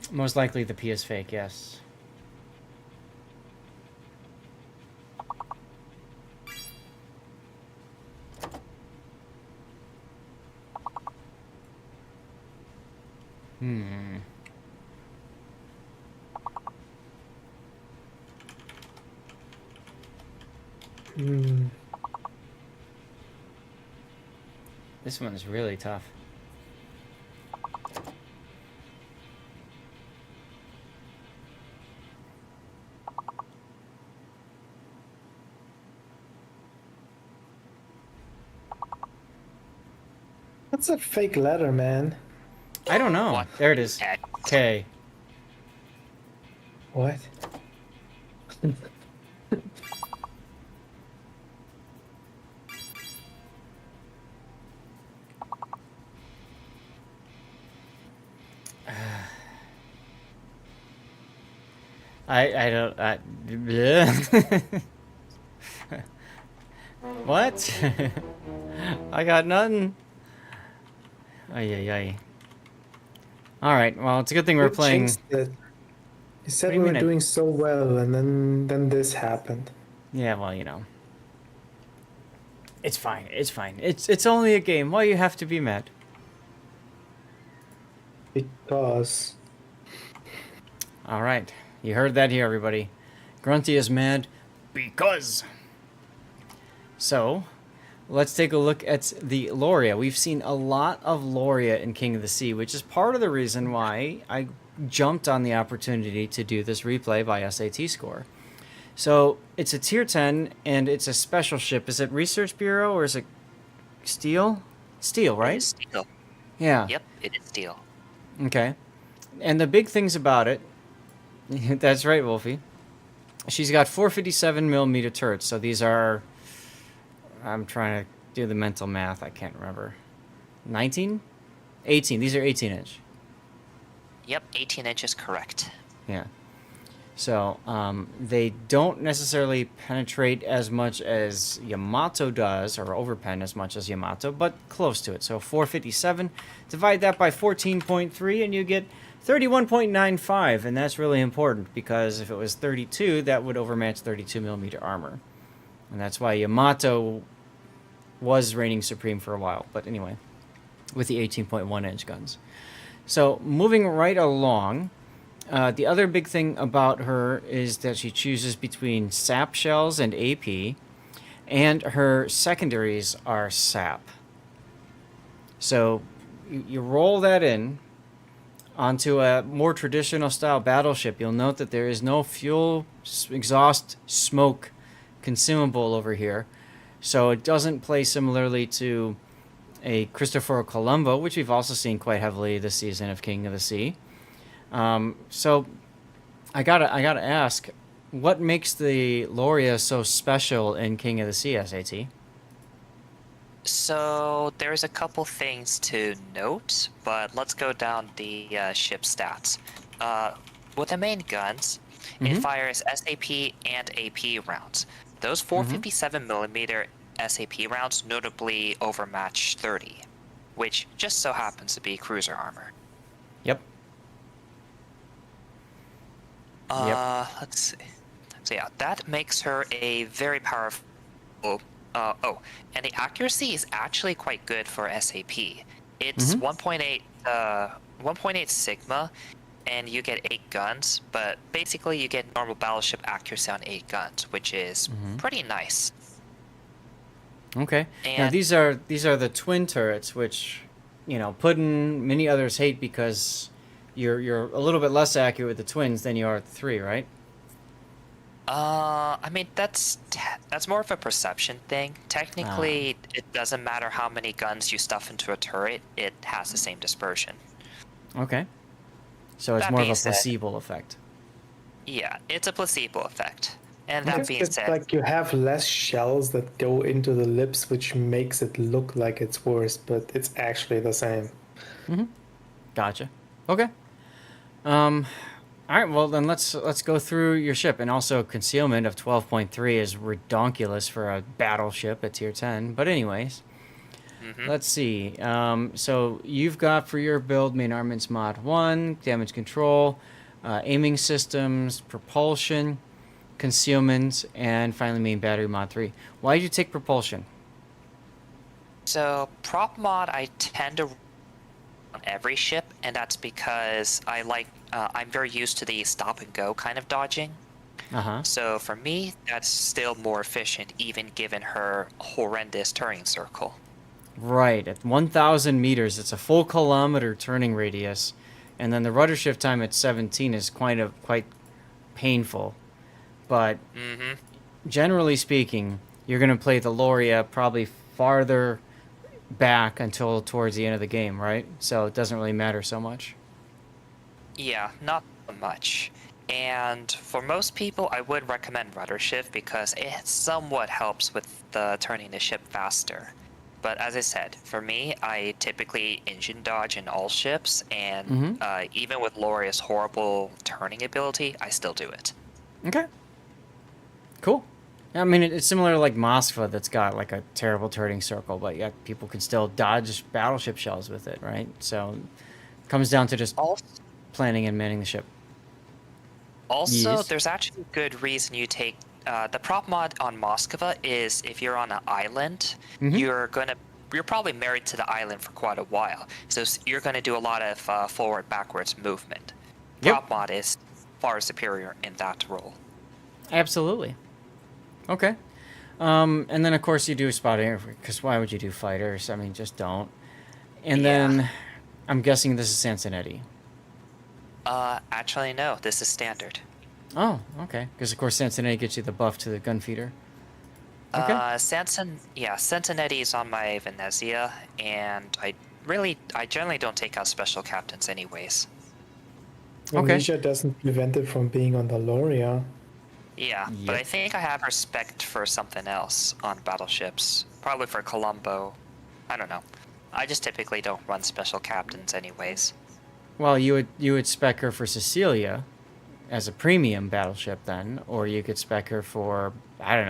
Most likely the P is fake, yes. This one is really tough. What's a fake letter, man? I don't know. What? There it is. K. What? I don't... bleh. What? I got nothing. Ay, ay, ay. Alright, well, it's a good thing we're Who playing... jinxed it? You said What do we you were mean doing so well, and then this happened. Yeah, well, you know. It's fine, it's fine. It's only a game. Why you have to be mad? Because Alright, you heard that here, everybody. Grunty is mad because... So, let's take a look at the Loria. We've seen a lot of Loria in King of the Sea, which is part of the reason why I jumped on the opportunity to do this replay by SAT score. So, it's a tier 10, and it's a special ship. Is it Research Bureau, or is it Steel? Steel, It right? is steel. Yeah. Yep, it is steel. Okay. And the big things about it, that's right, Wolfie. She's got 457mm turrets, so these are, I'm trying to do the mental math, I can't remember. 19? 18. These are 18-inch. Yep, 18 inches correct. Yeah. So they don't necessarily penetrate as much as Yamato does, or overpen as much as Yamato, but close to it. So 457, divide that by 14.3, and you get 31.95, and that's really important because if it was 32, that would overmatch 32 millimeter armor, and that's why Yamato was reigning supreme for a while. But anyway, with the 18.1 inch guns. So moving right along. The other big thing about her is that she chooses between sap shells and AP, and her secondaries are sap. So you roll that in onto a more traditional style battleship. You'll note that there is no fuel, exhaust, smoke consumable over here. So it doesn't play similarly to a Cristoforo Colombo, which we've also seen quite heavily this season of King of the Sea. So I gotta ask, what makes the Loria so special in King of the Sea, SAT? So there's a couple things to note, but let's go down the ship stats. With the main guns, it fires SAP and AP rounds. Those 457 millimeter SAP rounds notably overmatch 30, which just so happens to be cruiser armor. Yep. Let's see. So yeah, that makes her a very powerful. And the accuracy is actually quite good for SAP. It's 1.8 sigma, and you get 8 guns. But basically, you get normal battleship accuracy on 8 guns, which is pretty nice. Okay. Now And- these are the twin turrets, which Puddin, many others hate because you're a little bit less accurate with the twins than you are with the 3, right? I mean that's more of a perception thing. Technically, it doesn't matter how many guns you stuff into a turret; it has the same dispersion. Okay. So it's That more of being a said- placebo effect. Yeah, it's a placebo effect. And It's that being just said, like you have less shells that go into the lips, which makes it look like it's worse, but it's actually the same. Gotcha. Okay. All right. Well, then let's go through your ship, and also concealment of 12.3 is redonkulous for a battleship at tier 10. But anyways, let's see. So you've got for your build main armaments mod 1, damage control, aiming systems, propulsion, concealment, and finally main battery mod 3. Why did you take propulsion? so prop mod I tend to run on every ship, and that's because I'm very used to the stop and go kind of dodging. Uh-huh. So for me, that's still more efficient, even given her horrendous turning circle. Right, at 1,000 meters, it's a full kilometer turning radius, and then the rudder shift time at 17 is quite painful. But generally speaking, you're going to play the Loria probably farther back until towards the end of the game, right? So it doesn't really matter so much. Yeah, not so much. And for most people, I would recommend rudder shift because it somewhat helps with the turning the ship faster. But as I said, for me, I typically engine dodge in all ships, and even with Loria's horrible turning ability, I still do it. Okay. Cool. I mean, it's similar to like Moskva that's got like a terrible turning circle, but yet people can still dodge battleship shells with it, right? So it comes down to just planning and manning the ship. Also, Yes. there's actually a good reason you take the prop mod on Moskva is if you're on an island, you're probably married to the island for quite a while, so you're gonna do a lot of forward backwards movement. Yep. Prop mod is far superior in that role. Absolutely. Okay. And then of course you do spotting, because why would you do fighters? I mean, just don't. And Yeah. then I'm guessing this is Sansonetti. Actually no, this is standard. Oh, okay. Because of course Sansonetti gets you the buff to the gun feeder. Okay. Sansonetti is on my Venezia, and I generally don't take out special captains anyways. Okay. Amnesia doesn't prevent it from being on the Loria. Yeah, but Yep. I think I have respect for something else on battleships. Probably for Colombo. I don't know. I just typically don't run special captains anyways. Well, you would spec her for Cecilia as a premium battleship then, or you could spec her for, I don't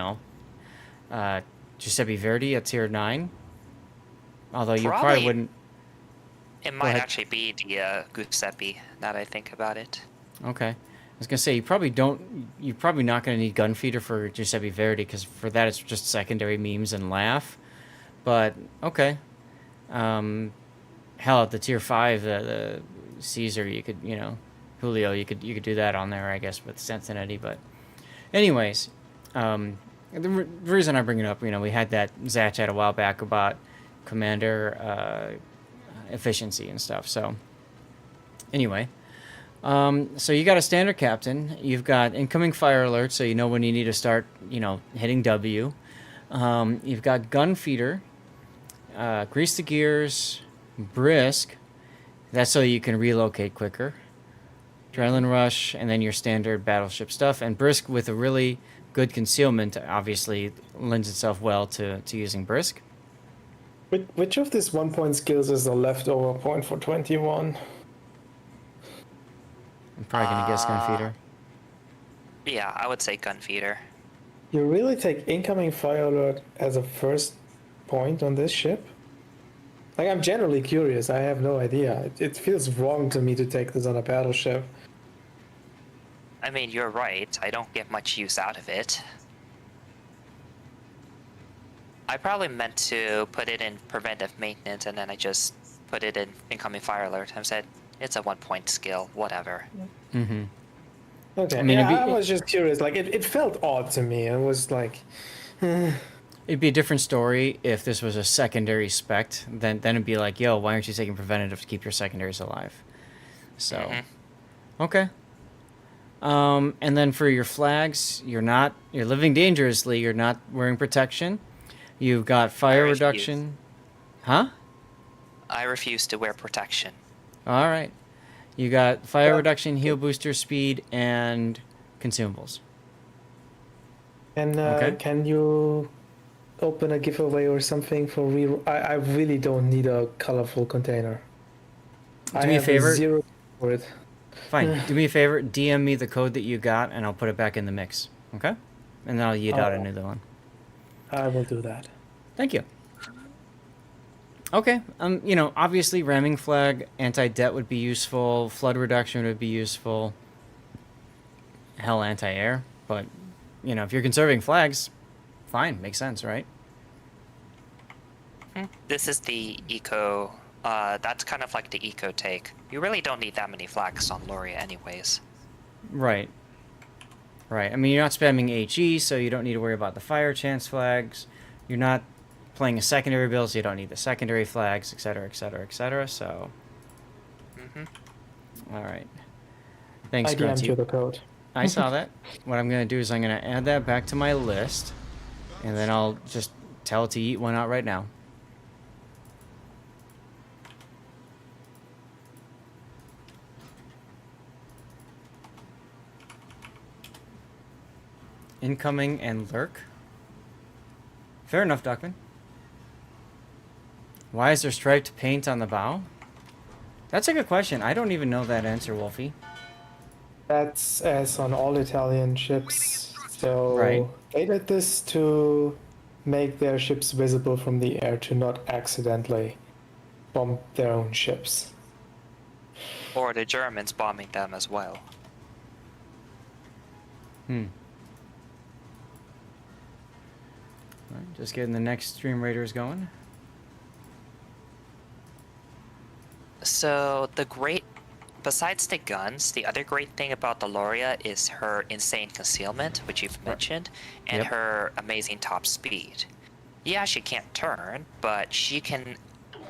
know, Giuseppe Verdi at tier 9. Although you probably Probably. wouldn't. It might ahead. actually be the Giuseppe, now that I think about it. Okay. I was gonna say you probably don't. You're probably not gonna need Gunfeeder for Giuseppe Verdi because for that it's just secondary memes and laugh. But okay. Hell, at the tier 5, the Caesar, you could, Julio, you could do that on there, I guess, with Cincinnati. But anyways, the reason I bring it up, we had that Zach chat a while back about commander efficiency and stuff. So anyway, so you got a standard captain. You've got incoming fire alert, so you know when you need to start, hitting W. You've got Gunfeeder, grease the gears, brisk. That's so you can relocate quicker. Adrenaline rush, and then your standard battleship stuff. And brisk with a really good concealment obviously lends itself well to using brisk. Which of these 1-point skills is the leftover point for 21? I'm probably gonna guess Gunfeeder. Yeah, I would say Gunfeeder. You really take incoming fire alert as a first point on this ship? Like, I'm generally curious. I have no idea. It feels wrong to me to take this on a battleship. I mean, you're right. I don't get much use out of it. I probably meant to put it in preventive maintenance, and then I just put it in incoming fire alert and said, it's a 1-point skill, whatever. Mm-hmm. Okay, I mean, yeah, it'd be- I was just curious. Like, it felt odd to me. It was like... It'd be a different story if this was a secondary spec. Then it'd be like, yo, why aren't you taking preventative to keep your secondaries alive? So, okay. And then for your flags, you're living dangerously. You're not wearing protection. You've got fire refuse. reduction. Huh? I refuse to wear protection. All right. You got fire Yeah. reduction, heal booster, speed, and consumables. And Okay. can you open a giveaway or something for re? I really don't need a colorful container. Do me a favor. Zero for it. Fine. Do me a favor. DM me the code that you got, and I'll put it back in the mix. Okay? And then I'll yeet out Oh. another one. I will do that. Thank you. Okay. Obviously ramming flag, anti-det would be useful. Flood reduction would be useful. Hell, anti-air. But, if you're conserving flags, fine. Makes sense, right? This is the eco. That's kind of like the eco take. You really don't need that many flags on Loria anyways. Right. Right. I mean, you're not spamming HE, so you don't need to worry about the fire chance flags. You're not playing a secondary build, so you don't need the secondary flags, etc., etc., etc., so... Alright. Thanks, I DM'd Grunty. you the code. I saw that. What I'm going to do is I'm going to add that back to my list, and then I'll just tell it to eat one out right now. Incoming and lurk. Fair enough, Duckman. Why is there striped paint on the bow? That's a good question. I don't even know that answer, Wolfie. That's as on all Italian ships. So Right. they did this to make their ships visible from the air to not accidentally bomb their own ships. Or the Germans bombing them as well. Alright, just getting the next Stream Raiders going. So besides the guns, the other great thing about the Loria is her insane concealment, which you've mentioned, and Yep. her amazing top speed. Yeah, she can't turn, but she can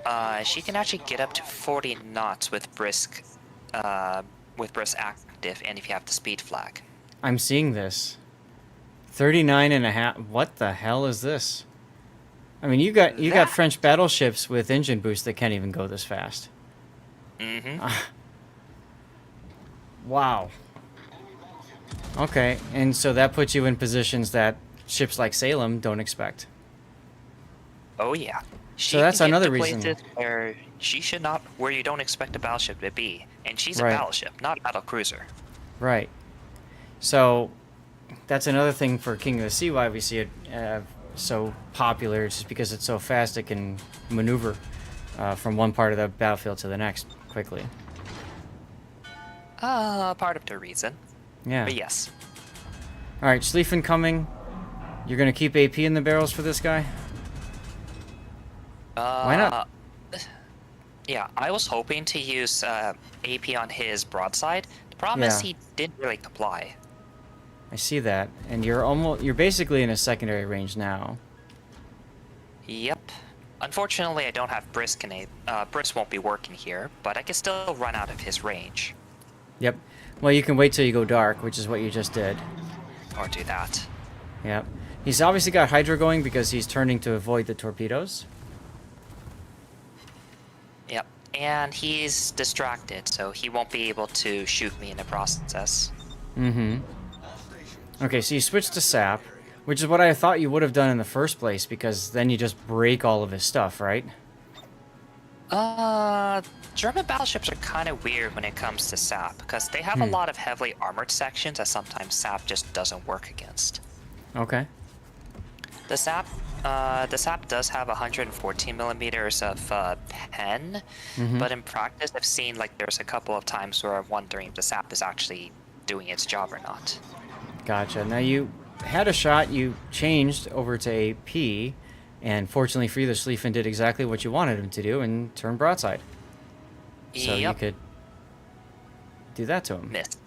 actually get up to 40 knots with brisk active, and if you have the speed flag. I'm seeing this. 39 and a half. What the hell is this? I mean, you got That- French battleships with engine boost that can't even go this fast. Wow. Okay, and so that puts you in positions that ships like Salem don't expect. Oh yeah. She that's can get another to reason. places where she should not, where you don't expect a battleship to be, and she's Right. a battleship, not a battle cruiser. Right. So that's another thing for King of the Sea why we see it so popular. It's just because it's so fast it can maneuver from one part of the battlefield to the next quickly. Part of the reason. Yeah. But yes. All right, Schlieffen coming. You're gonna keep AP in the barrels for this guy? Why not? Yeah, I was hoping to use AP on his broadside. The problem is Yeah. he didn't really comply. I see that, and you're basically in a secondary range now. Yep. Unfortunately, I don't have Brisk Brisk won't be working here, but I can still run out of his range. Yep. Well, you can wait till you go dark, which is what you just did. Or do that. Yep. He's obviously got Hydra going because he's turning to avoid the torpedoes. Yep. And he's distracted, so he won't be able to shoot me in the process. Mm-hmm. Okay, so you switch to sap, which is what I thought you would have done in the first place, because then you just break all of his stuff, right? German battleships are kind of weird when it comes to sap, because they have a lot of heavily armored sections that sometimes sap just doesn't work against. Okay. The sap does have 114 millimeters of pen, but in practice, I've seen like there's a couple of times where I'm wondering if the sap is actually doing its job or not. Gotcha. Now you had a shot, you changed over to AP, and fortunately for you, the Schlieffen did exactly what you wanted him to do and turn broadside. So you Yep. could do that to him. Missed.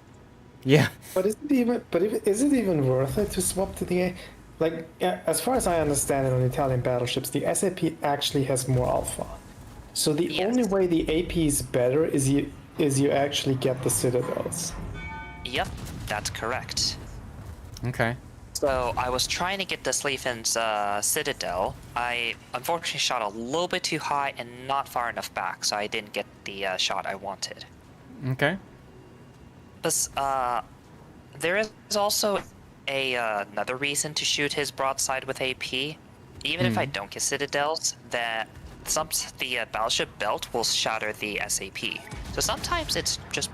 Yeah. But is it even worth it to swap to the like? As far as I understand it, on Italian battleships, the SAP actually has more alpha. So the Yes. only way the AP is better is you actually get the citadels. Yep, that's correct. Okay. So I was trying to get the Schlieffen's Citadel. I unfortunately shot a little bit too high and not far enough back, so I didn't get the shot I wanted. Okay. But there is also another reason to shoot his broadside with AP. Even if I don't get Citadels, that the battleship belt will shatter the SAP. So sometimes it's just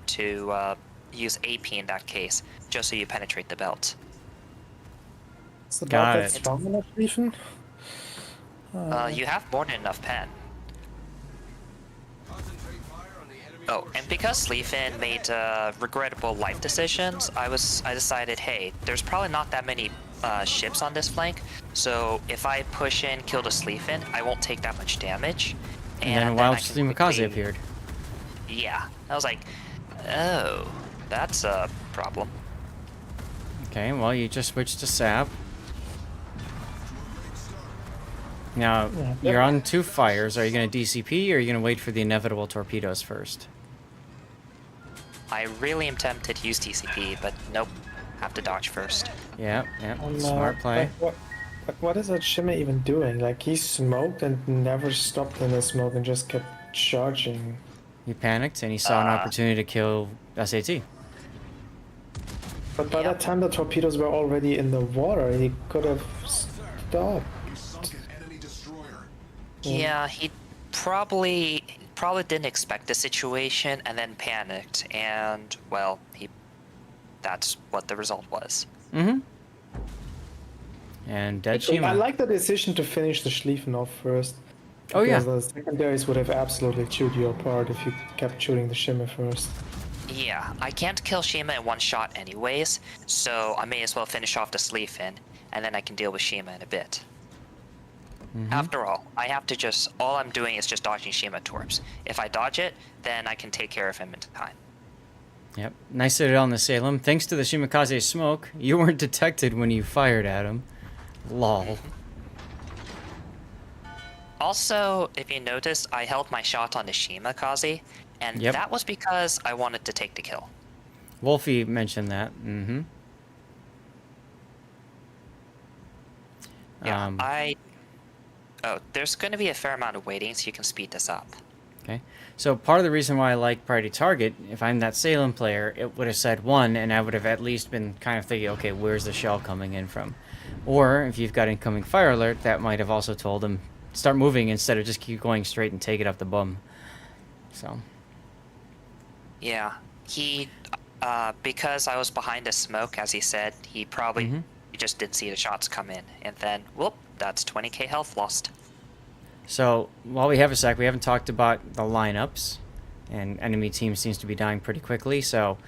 to use AP in that case, just so you penetrate the belt. Is the Got belt that it. strong enough, even? You have more than enough pen. Concentrate fire on the enemy Oh, and because Schlieffen made regrettable life decisions, I decided, hey, there's probably not that many ships on this flank, so if I push in, kill the Schlieffen, I won't take that much damage. And then a I wild can Shimakaze quickly- appeared. Yeah, I was like, oh, that's a problem. Okay, well, you just switched to sap. Now, you're on 2 fires. Are you going to DCP, or are you going to wait for the inevitable torpedoes first? I really am tempted to use TCP, but nope, have to dodge first. Yeah, smart play. What is that Shimmer even doing? Like, he smoked and never stopped in the smoke and just kept charging. He panicked, and he saw an opportunity to kill SAT. But by Yeah. that time, the torpedoes were already in the water. He could have stopped. You sunk an enemy destroyer. Yeah, he probably didn't expect the situation and then panicked, and well, that's what the result was. Mm-hmm. And dead Shima. I like the decision to finish the Schlieffen off first. Oh, yeah. Because the secondaries would have absolutely chewed you apart if you kept shooting the Shimmer first. Yeah, I can't kill Shima in one shot anyways, so I may as well finish off the Schlieffen, and then I can deal with Shima in a bit. After all, all I'm doing is just dodging Shima torps. If I dodge it, then I can take care of him in time. Yep. Nice citadel on the Salem. Thanks to the Shimakaze smoke, you weren't detected when you fired at him. Lol. Also, if you noticed, I held my shot on the Shimakaze, and Yep. that was because I wanted to take the kill. Wolfie mentioned that. Mm-hmm. Yeah, there's going to be a fair amount of waiting, so you can speed this up. Okay. So part of the reason why I like priority target, if I'm that Salem player, it would have said 1, and I would have at least been kind of thinking, okay, where's the shell coming in from? Or if you've got incoming fire alert, that might have also told him start moving instead of just keep going straight and take it up the bum. So. Yeah, he, because I was behind the smoke, as he said, he probably he just didn't see the shots come in, and then whoop, that's 20k health lost. So, while we have a sec, we haven't talked about the lineups, and enemy team seems to be dying pretty quickly, so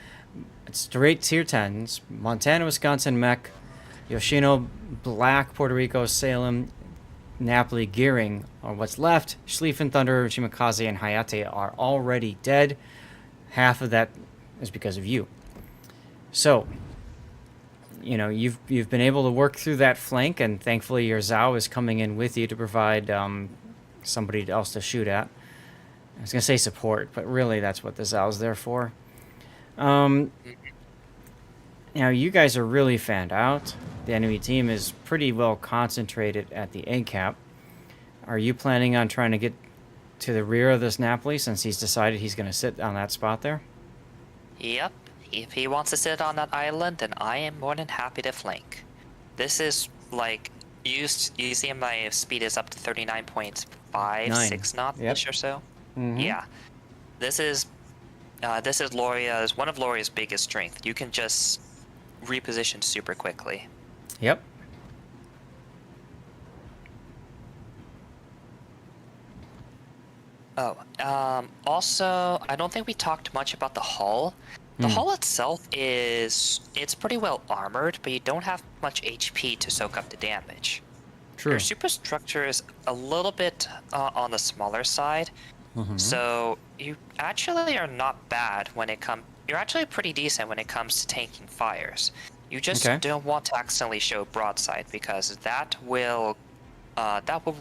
it's straight tier 10s. Montana, Wisconsin, Mech, Yoshino, Black, Puerto Rico, Salem, Napoli, Gearing are what's left. Schlieffen, Thunder, Shimakaze, and Hayate are already dead. Half of that is because of you. So, you know, you've been able to work through that flank, and thankfully your Zhao is coming in with you to provide somebody else to shoot at. I was going to say support, but really that's what the Zhao's there for. Now, you guys are really fanned out. The enemy team is pretty well concentrated at the A cap. Are you planning on trying to get to the rear of this Napoli since he's decided he's going to sit on that spot there? Yep, if he wants to sit on that island, then I am more than happy to flank. This is like, you see my speed is up to 39.5, 6 knots or so. Yeah, this is one of Loria's biggest strength. You can just reposition super quickly. Yep. Oh, also, I don't think we talked much about the hull. The hull itself it's pretty well armored, but you don't have much HP to soak up the damage. True. Your superstructure is a little bit on the smaller side, so you actually are not bad when it comes. You're actually pretty decent when it comes to tanking fires. You just don't want to accidentally show broadside because that will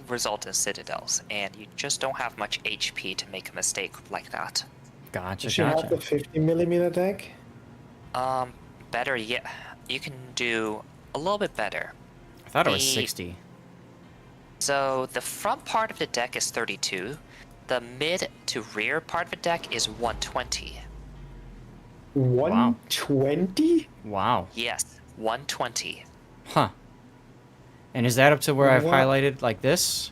result in citadels, and you just don't have much HP to make a mistake like that. Gotcha, Does she have the 50mm deck? Better yet, you can do a little bit better. I thought it was 60. So the front part of the deck is 32. The mid to rear part of the deck is 120. 120? Wow. Yes, 120. Huh. And is that up to where I've highlighted like this?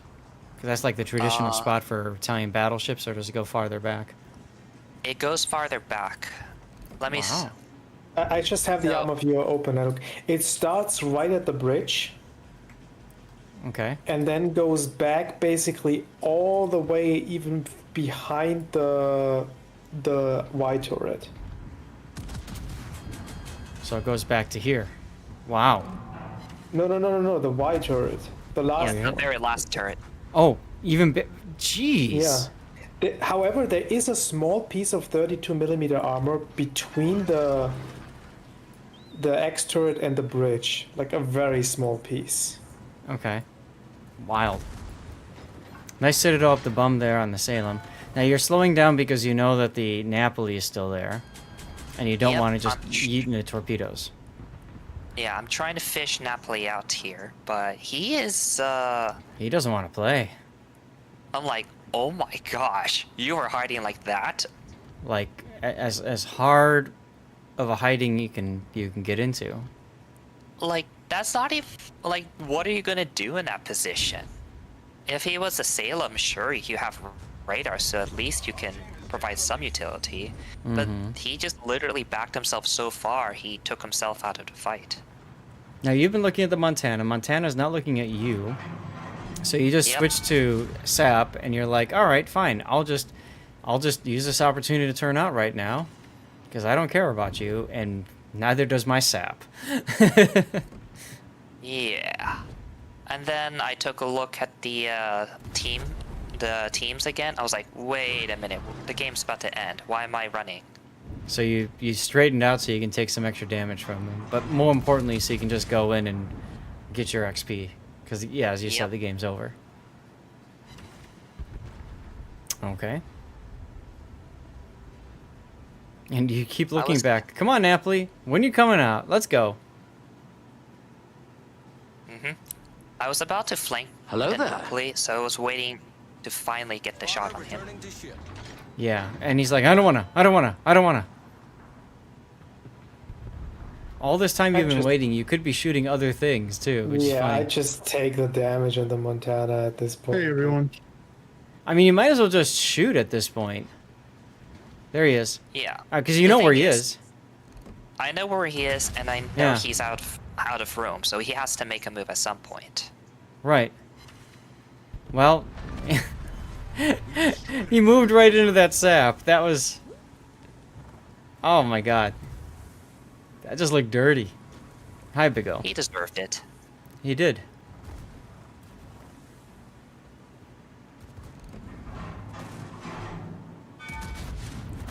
Because that's like the traditional spot for Italian battleships, or does it go farther back? It goes farther back. Let me. Wow. I just have the arm of you open. It starts right at the bridge. Okay. And then goes back basically all the way even behind the Y turret. So it goes back to here. Wow. No, the Y turret. The last. Yeah, the very last turret. Oh, jeez. Yeah. However, there is a small piece of 32mm armor between the X turret and the bridge, like a very small piece. Okay. Wild. Nice citadel up the bum there on the Salem. Now you're slowing down because you know that the Napoli is still there, and you don't want to just eat the torpedoes. Yeah, I'm trying to fish Napoli out here, but he is. He doesn't want to play. I'm like, oh my gosh, you were hiding like that? Like as hard of a hiding you can get into. Like, that's not even, like, what are you gonna do in that position? If he was a Salem, sure, you have radar, so at least you can provide some utility. But he just literally backed himself so far, he took himself out of the fight. Now you've been looking at the Montana. Montana's not looking at you. So you just switch to SAP, and you're like, all right, fine. I'll just use this opportunity to turn out right now, because I don't care about you, and neither does my SAP. Yeah. And then I took a look at the teams again. I was like, wait a minute, the game's about to end. Why am I running? So you straightened out so you can take some extra damage from them, but more importantly, so you can just go in and get your XP. Because, yeah, as you said, the game's over. Okay. And you keep looking back. Come on, Napoli. When you coming out? Let's go. I was about to flank Napoli, so I was waiting to finally get the shot on him. Yeah, and he's like, I don't wanna. All this time I you've been just- waiting, you could be shooting other things too, which is Yeah, I funny. just take the damage on the Montana at this point. Hey everyone. I mean, you might as well just shoot at this point. There he is. Yeah. Because you The know where thing he is- is. I know where he is, and I know Yeah. he's out of room, so he has to make a move at some point. Right. Well, he moved right into that sap. That was... Oh my god. That just looked dirty. Hi, Big O. He deserved it. He did.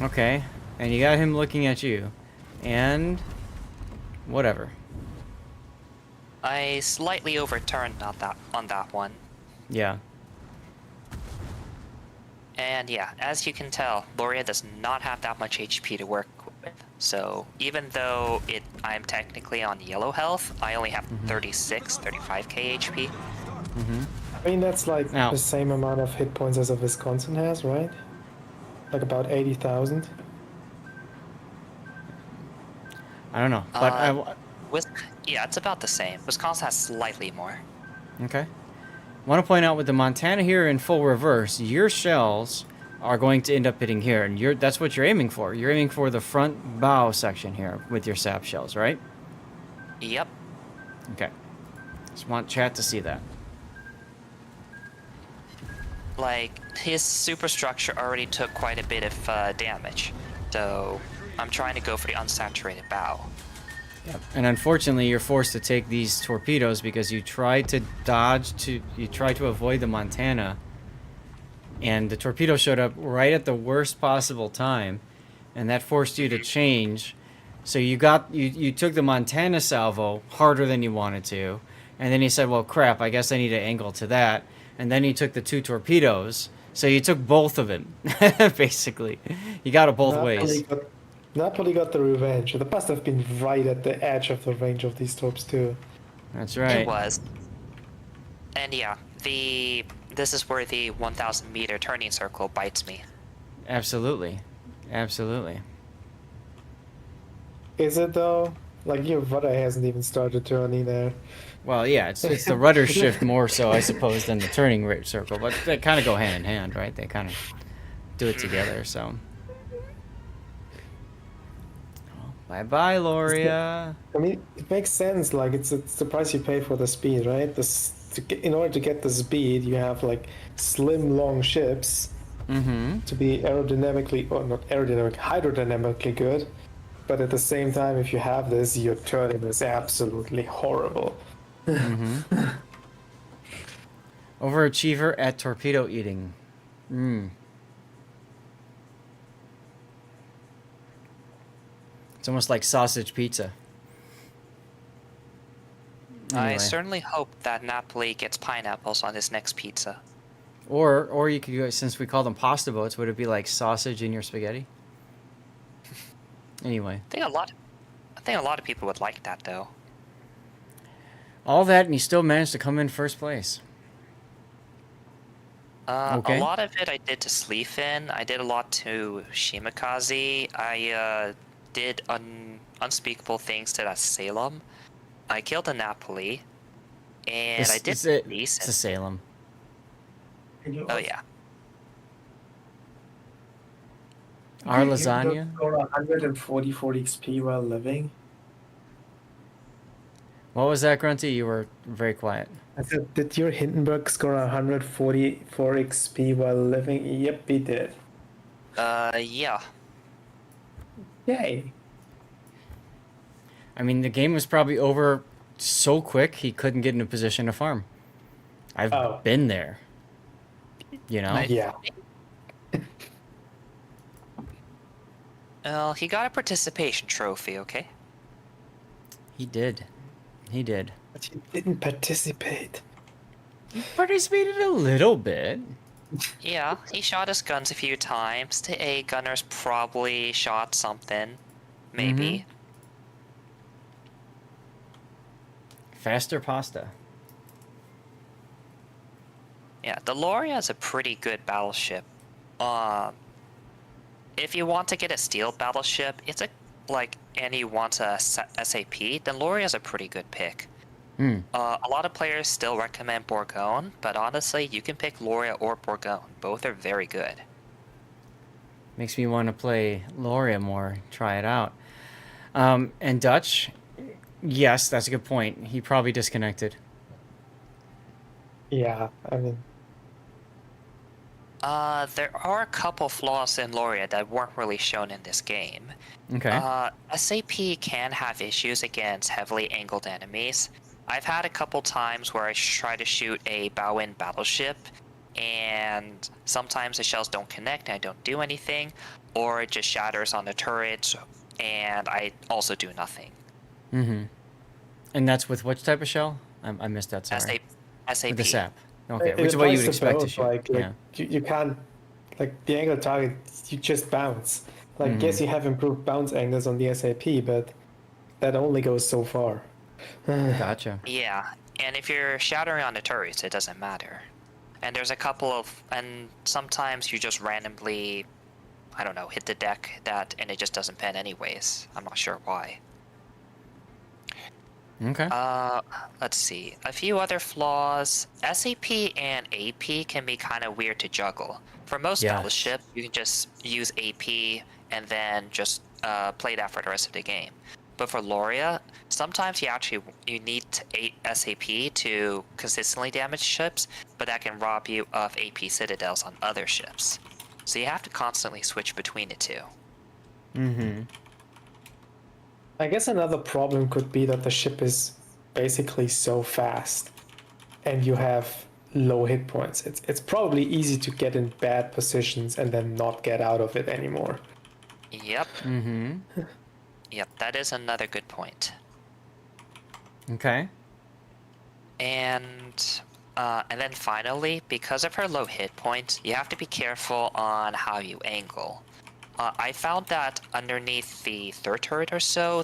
Okay, and you got him looking at you. And... whatever. I slightly overturned on that one. Yeah. And yeah, as you can tell, Loria does not have that much HP to work with. So even though I'm technically on yellow health, I only have 35k HP. I mean, that's like Now- the same amount of hit points as a Wisconsin has, right? Like about 80,000. I don't know. But Yeah, it's about the same. Wisconsin has slightly more. Okay. Want to point out with the Montana here in full reverse, your shells are going to end up hitting here, and that's what you're aiming for. You're aiming for the front bow section here with your sap shells, right? Yep. Okay. Just want chat to see that. Like, his superstructure already took quite a bit of damage. So, I'm trying to go for the unsaturated bow. Yep. And unfortunately, you're forced to take these torpedoes because you tried to you tried to avoid the Montana, and the torpedo showed up right at the worst possible time, and that forced you to change. So you took the Montana salvo harder than you wanted to, and then you said, well, crap, I guess I need to angle to that, and then you took the 2 torpedoes. So you took both of them, basically. You got it both ways. Napoli got the revenge. It must have been right at the edge of the range of these torps too. That's right. It was. And yeah, this is where the 1,000 meter turning circle bites me. Absolutely. Absolutely. Is it though? Like your rudder hasn't even started turning there. Well, yeah, it's the rudder shift more so, I suppose, than the turning rate circle, but they kind of go hand in hand, right? They kind of do it together, so. Bye-bye, Loria. I mean, it makes sense. Like it's the price you pay for the speed, right? In order to get the speed, you have like slim, long ships to be aerodynamically, or not aerodynamic, hydrodynamically good. But at the same time, if you have this, your turning is absolutely horrible. Overachiever at torpedo eating. It's almost like sausage pizza. I Anyway. certainly hope that Napoli gets pineapples on his next pizza. Or you could go, since we call them pasta boats, would it be like sausage in your spaghetti? Anyway. I think a lot of people would like that though. All that, and you still managed to come in first place. Okay. A lot of it I did to Sleafin. I did a lot to Shimakaze. I did unspeakable things to that Salem. I killed a Napoli. And I did It's a decent. Salem. Oh yeah. Our lasagna? Score 144 XP while living. What was that, Grunty? You were very quiet. I said, did your Hindenburg score 144 XP while living? Yep, he did. Yeah. Yay. I mean, the game was probably over so quick he couldn't get in a position to farm. I've Oh. been there. You know? Yeah. Well, he got a participation trophy, okay? He did. He did. But he didn't participate. Participated a little bit. Yeah, he shot his guns a few times. The A gunners probably shot something. Maybe. Faster pasta. Yeah, the Loria is a pretty good battleship. If you want to get a steel battleship, it's a and you want a SAP, then Loria is a pretty good pick. Hmm. A lot of players still recommend Bourgogne, but honestly, you can pick Loria or Bourgogne. Both are very good. Makes me want to play Loria more. Try it out. And Dutch, yes, that's a good point. He probably disconnected. Yeah, I mean, There are a couple flaws in Loria that weren't really shown in this game. Okay. SAP can have issues against heavily angled enemies. I've had a couple times where I try to shoot a bow-in battleship, and sometimes the shells don't connect and I don't do anything, or it just shatters on the turret, and I also do nothing. Mm-hmm. And that's with which type of shell? I missed that. Sorry. SAP. With the sap. Okay, it which is what you would applies to expect to both, shoot. like Yeah. you can't, like the angle target, you just bounce. Like, yes, you have improved bounce angles on the SAP, but that only goes so far. Gotcha. Yeah, and if you're shattering on the turrets, it doesn't matter. And there's a couple of, and sometimes you just randomly, I don't know, hit the deck and it just doesn't pen anyways. I'm not sure why. Okay. Let's see. A few other flaws. SAP and AP can be kind of weird to juggle. For most Yes. battleships, you can just use AP and then just play that for the rest of the game. But for Loria, sometimes you need SAP to consistently damage ships, but that can rob you of AP citadels on other ships. So you have to constantly switch between the two. Mm-hmm. I guess another problem could be that the ship is basically so fast, and you have low hit points. It's probably easy to get in bad positions and then not get out of it anymore. Yep. Mm-hmm. Yep, that is another good point. Okay. And then finally, because of her low hit points, you have to be careful on how you angle. I found that underneath the third turret or so,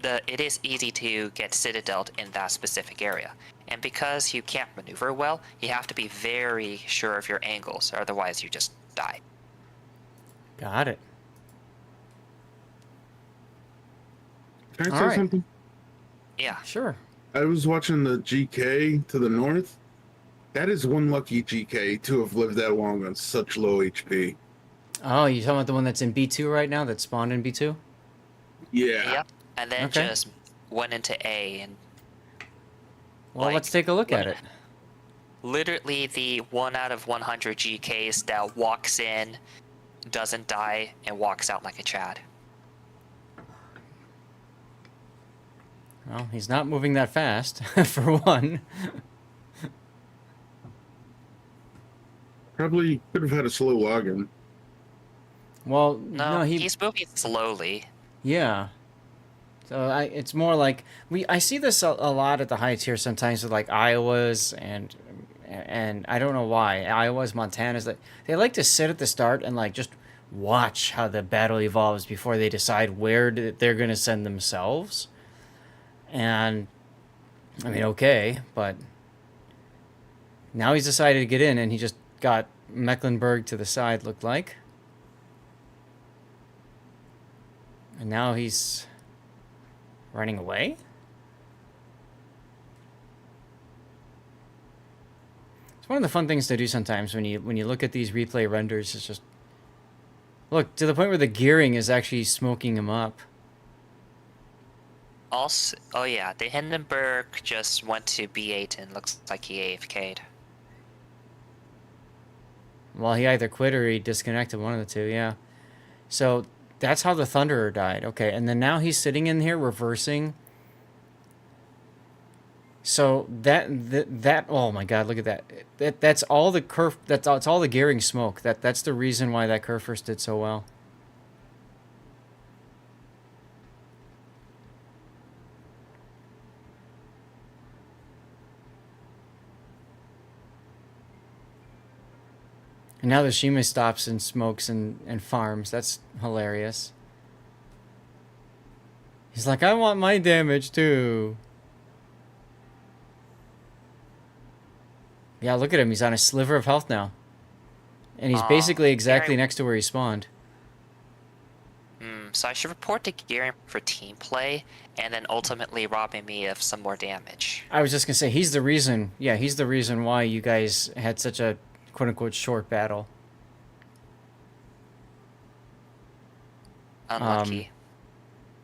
it is easy to get citadeled in that specific area. And because you can't maneuver well, you have to be very sure of your angles, or otherwise you just die. Got it. Can I All say right. something? Yeah. Sure. I was watching the GK to the north. That is one lucky GK to have lived that long on such low HP. Oh, you talking about the one that's in B2 right now that spawned in B2? Yeah. Yep. And then Okay. just went into A, and Well, Like, let's take a look at it. literally the 1 out of 100 GKs that walks in, doesn't die, and walks out like a Chad. Well, he's not moving that fast, for one. Probably could have had a slow login. Well, No, he he's moving slowly. yeah. So it's more like I see this a lot at the high tier sometimes with like Iowas and I don't know why Iowas, Montanas, that they like to sit at the start and like just watch how the battle evolves before they decide where they're going to send themselves. And I mean, okay, but now he's decided to get in, and he just got Mecklenburg to the side, looked like. And now he's running away? It's one of the fun things to do sometimes when you look at these replay renders. It's just look to the point where the gearing is actually smoking him up. Also, oh yeah, the Hindenburg just went to B8 and looks like he AFK'd. Well, he either quit or he disconnected, one of the two, yeah. So that's how the Thunderer died. Okay, and then now he's sitting in here reversing. So that oh my god, look at that. That's all the curve. It's all the gearing smoke. That's the reason why that curve first did so well. And now the Shima stops and smokes and farms. That's hilarious. He's like, I want my damage too. Yeah, look at him. He's on a sliver of health now. And he's basically exactly very- next to where he spawned. Hmm. So I should report to Gearing for team play, and then ultimately robbing me of some more damage. I was just gonna say he's the reason. Yeah, he's the reason why you guys had such a quote unquote short battle. Unlucky.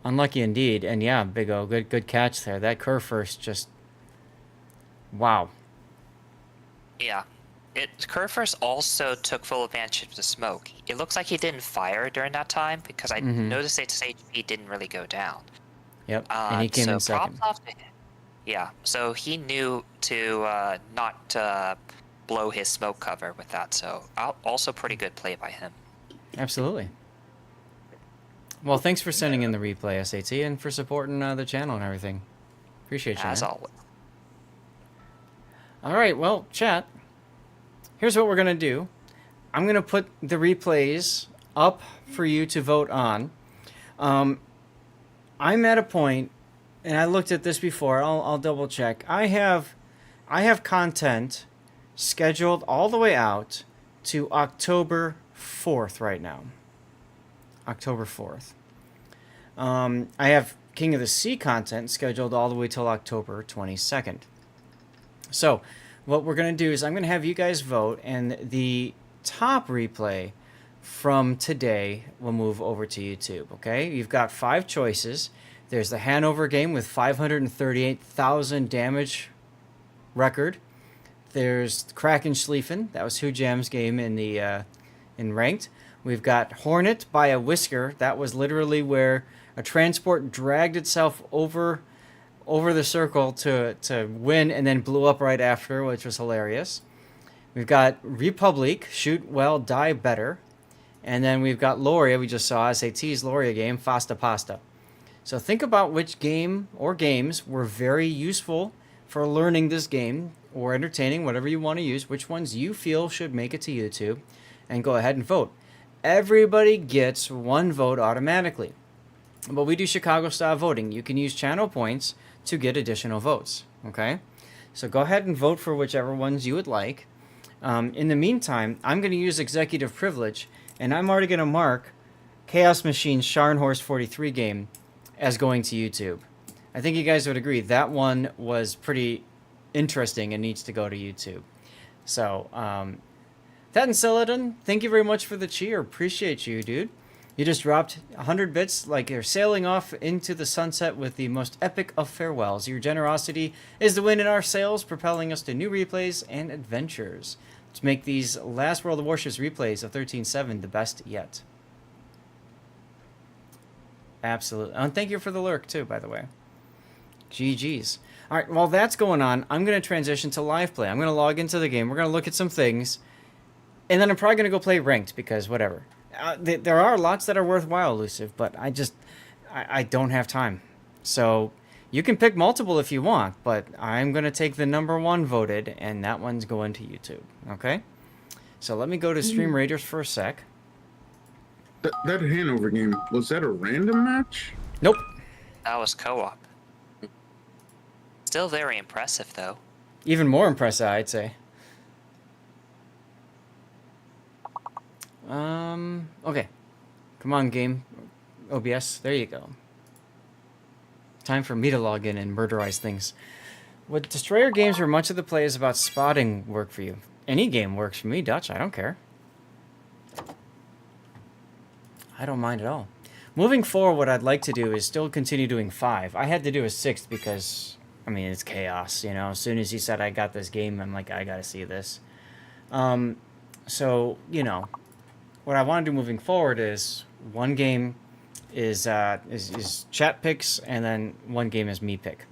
Unlucky indeed. And yeah, Big O, good catch there. That curve first just wow. Yeah. Curfers also took full advantage of the smoke. It looks like he didn't fire during that time because I noticed its HP didn't really go down. Yep. And he came in second. props off to him. Yeah, so he knew to not blow his smoke cover with that. So also pretty good play by him. Absolutely. Well, thanks for sending in the replay, SAT, and for supporting the channel and everything. Appreciate you. As man. always. All right, well, chat. Here's what we're going to do. I'm going to put the replays up for you to vote on. I'm at a point, and I looked at this before. I'll double check. I have content scheduled all the way out to October 4th right now. October 4th. I have King of the Sea content scheduled all the way till October 22nd. So, what we're going to do is I'm going to have you guys vote, and the top replay from today will move over to YouTube, okay? You've got 5 choices. There's the Hanover game with 538,000 damage record. There's Kraken Schlieffen. That was Jam's game in the in ranked. We've got Hornet by a whisker. That was literally where a transport dragged itself over the circle to win and then blew up right after, which was hilarious. We've got Republic, shoot well, die better. And then we've got Loria, we just saw SAT's Loria game, Fasta Pasta. So think about which game or games were very useful for learning this game or entertaining, whatever you want to use, which ones you feel should make it to YouTube, and go ahead and vote. Everybody gets 1 vote automatically. But we do Chicago-style voting. You can use channel points to get additional votes, okay? So go ahead and vote for whichever ones you would like. In the meantime, I'm going to use executive privilege, and I'm already going to mark Chaos Machine's Scharnhorst 43 game as going to YouTube. I think you guys would agree that one was pretty interesting and needs to go to YouTube. So, that and Celadon, thank you very much for the cheer. Appreciate you, dude. You just dropped 100 bits like you're sailing off into the sunset with the most epic of farewells. Your generosity is the win in our sales, propelling us to new replays and adventures. To make these last World of Warships replays of 13.7 the best yet. Absolutely. And thank you for the lurk, too, by the way. GG's. All right, while that's going on, I'm going to transition to live play. I'm going to log into the game. We're going to look at some things. And then I'm probably going to go play ranked because whatever. There are lots that are worthwhile, Elusive, but I don't have time. So you can pick multiple if you want, but I'm going to take the number 1 voted, and that one's going to YouTube, okay? So let me go to Stream Raiders for a sec. That Hanover game, was that a random match? Nope. That was co-op. Still very impressive, though. Even more impressive, I'd say. Okay. Come on, game. OBS, there you go. Time for me to log in and murderize things. With Destroyer games where much of the play is about spotting work for you. Any game works for me, Dutch, I don't care. I don't mind at all. Moving forward, what I'd like to do is still continue doing 5. I had to do a 6th because, I mean, it's chaos, you know. As soon as he said I got this game, I'm like, I gotta see this. So, you know, what I want to do moving forward is 1 game is chat picks, and then 1 game is me pick.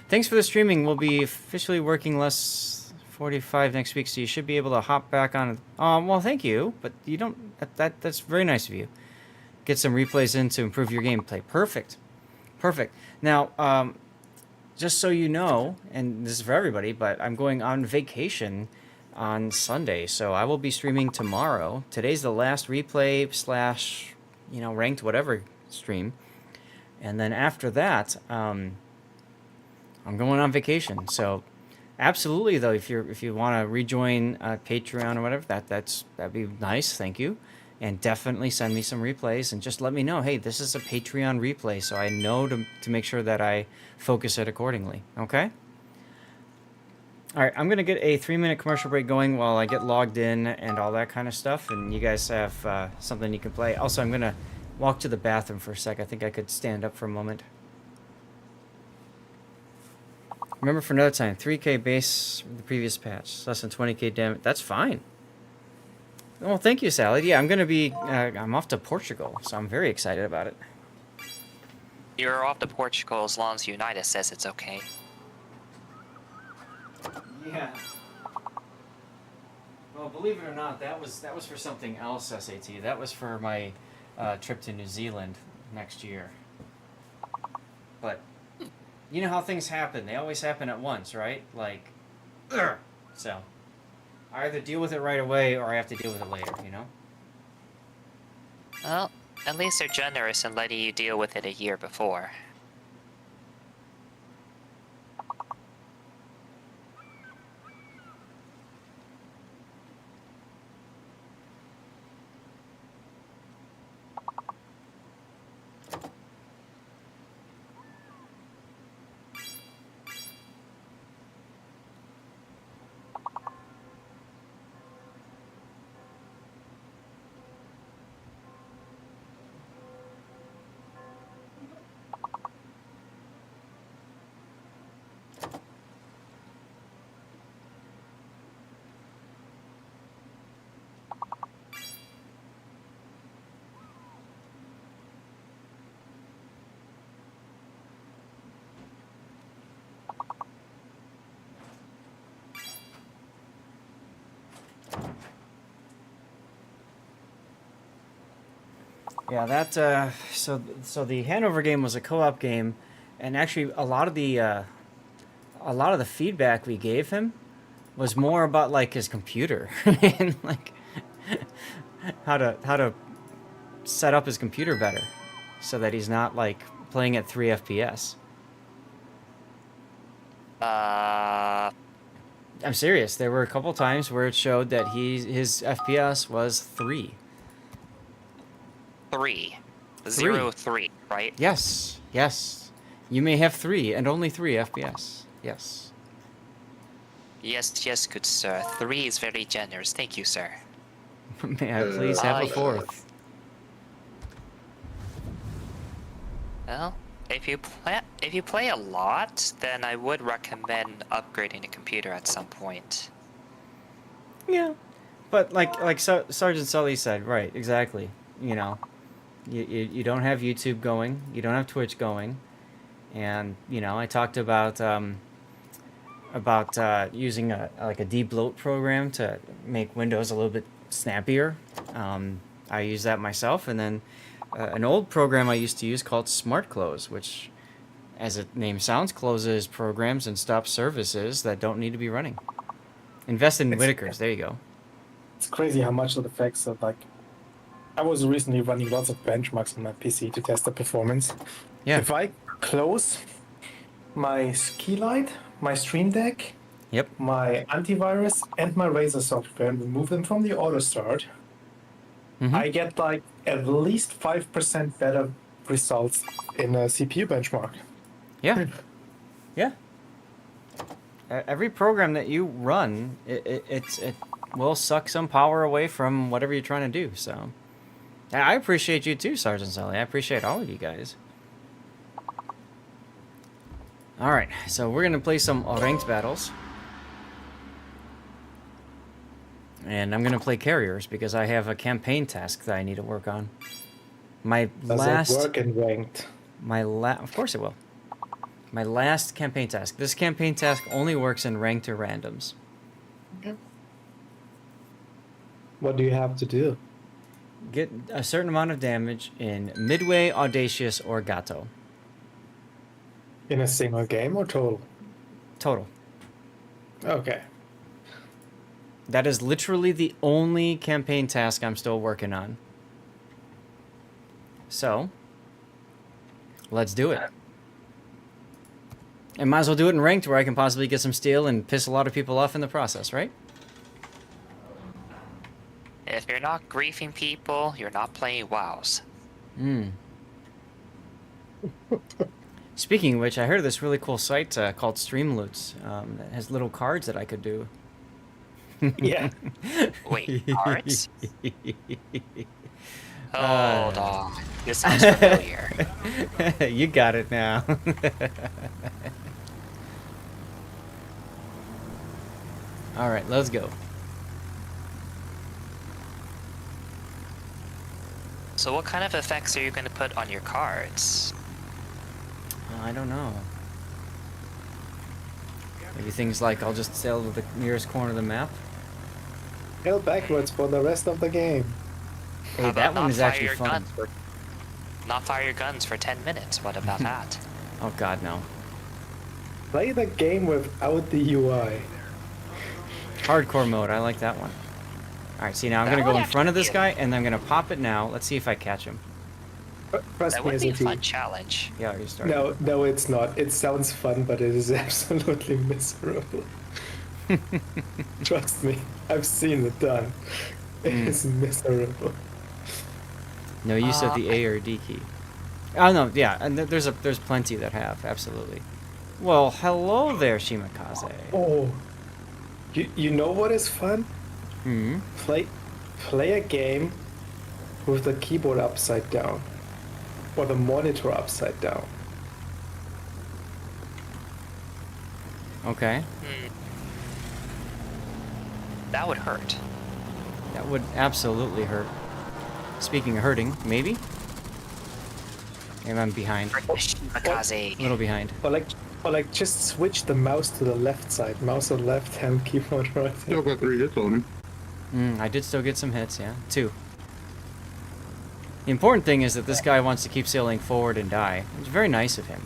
Thanks for the streaming. We'll be officially working less 45 next week, so you should be able to hop back on. Well, thank you, but you don't. That's very nice of you. Get some replays in to improve your gameplay. Perfect. Now, just so you know, and this is for everybody, but I'm going on vacation on Sunday, so I will be streaming tomorrow. Today's the last replay / ranked whatever stream, and then after that, I'm going on vacation. So, absolutely though, if you want to rejoin Patreon or whatever, that'd be nice. Thank you, And definitely send me some replays and just let me know, hey, this is a Patreon replay, so I know to make sure that I focus it accordingly, okay? All right, I'm going to get a 3-minute commercial break going while I get logged in and all that kind of stuff, and you guys have something you can play. Also, I'm going to walk to the bathroom for a sec. I think I could stand up for a moment. Remember for another time, 3K base the previous patch, less than 20K damage. That's fine. Well, thank you, Sally. Yeah, I'm going to be, I'm off to Portugal, so I'm very excited about it. You're off to Portugal as long as United says it's okay. Yeah. Well, believe it or not, that was for something else, SAT. That was for my trip to New Zealand next year. But you know how things happen. They always happen at once, right? Like, so I either deal with it right away or I have to deal with it later, you know? Well, at least they're generous in letting you deal with it a year before. Yeah, that so the Hanover game was a co-op game, and actually a lot of the feedback we gave him was more about like his computer and like how to set up his computer better so that he's not like playing at 3 FPS. I'm serious. There were a couple times where it showed that his FPS was 3. 3. Three. 0, 3, right? Yes, yes. You may have 3 and only 3 FPS. Yes. Yes, yes, good sir. 3 is very generous. Thank you, sir. May I please have a 4th? Well, if you play a lot, then I would recommend upgrading the computer at some point. Yeah, but like Sergeant Sully said, right? Exactly. You know, you don't have YouTube going, you don't have Twitch going, and you know I talked about using a debloat program to make Windows a little bit snappier. I use that myself, and then an old program I used to use called Smart Close, which, as its name sounds, closes programs and stops services that don't need to be running. Invest in Whitaker's. There you go. It's crazy how much it affects it. Like, I was recently running lots of benchmarks on my PC to test the performance. Yeah. If I close my ski light, my Stream Deck, Yep. my antivirus, and my Razer software and remove them from the auto start, Mhm. I get like at least 5% better results in a CPU benchmark. Yeah. Yeah. Every program that you run, it will suck some power away from whatever you're trying to do. So, I appreciate you too, Sergeant Sully. I appreciate all of you guys. All right, so we're gonna play some ranked battles, and I'm gonna play carriers because I have a campaign task that I need to work on. My Does last. it work in ranked? Of course it will. My last campaign task. This campaign task only works in ranked or randoms. What do you have to do? Get a certain amount of damage in Midway, Audacious, or Gato. In a single game or total? Total. Okay. That is literally the only campaign task I'm still working on. So, let's do it. And might as well do it in ranked where I can possibly get some steel and piss a lot of people off in the process, right? If You're not griefing people. You're not playing WoWs. Speaking of which, I heard of this really cool site called Streamloots that has little cards that I could do. Yeah. Wait, cards? Hold on. This sounds familiar. You got it now. All right, let's go. So what kind of effects are you going to put on your cards? I don't know. Maybe things like I'll just sail to the nearest corner of the map. Go backwards for the rest of the game. Hey, How that about one not is fire actually your fun. guns not fire your guns for 10 minutes. What about that? Oh God, no. Play the game without the UI. Hardcore mode, I like that one. Alright, see now I'm That gonna go would in front of actually this be guy and I'm gonna pop it now. Let's see if I catch him. Trust That me, would as be a a team. fun challenge. Yeah, you started. No, no, it's not. It sounds fun, but it is absolutely miserable. Trust me, I've seen it done. It is miserable. No use of the A or D key. Oh no, yeah, and there's plenty that have, absolutely. Well, hello there, Shimakaze. Oh, you know what is fun? Hmm. Play a game with the keyboard upside down, or the monitor upside down. Okay. That would hurt. That would absolutely hurt. Speaking of hurting, maybe? Maybe I'm behind. A Shimakaze. little behind. Or like just switch the mouse to the left side. Mouse on left hand, keyboard right Still hand. got 3 hits on him. I did still get some hits, yeah. 2. The important thing is that this guy wants to keep sailing forward and die. It's very nice of him.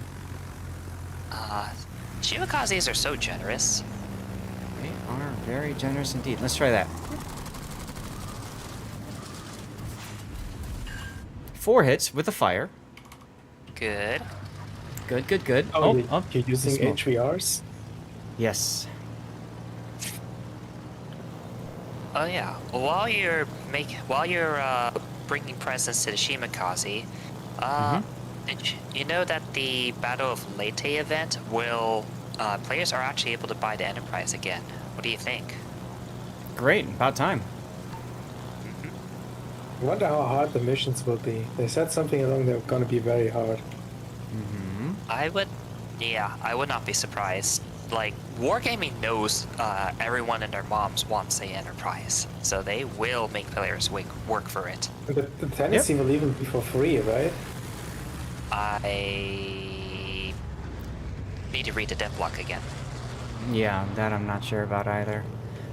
Shimakazes are so generous. They are very generous indeed. Let's try that. 4 hits with a fire. Good. Good, good, good. Oh, the you're using smoke. HVRs? Yes. Oh yeah. While you're bringing presents to the Shimakaze, you know that the Battle of Leyte event will players are actually able to buy the Enterprise again. What do you think? Great. About time. I wonder how hard the missions will be. They said something along they're gonna be very hard. I would not be surprised. Like, Wargaming knows everyone and their moms wants the Enterprise, so they will make players work for it. The Tennessee will even be for free, right? I need to read the dev block again. Yeah, that I'm not sure about either.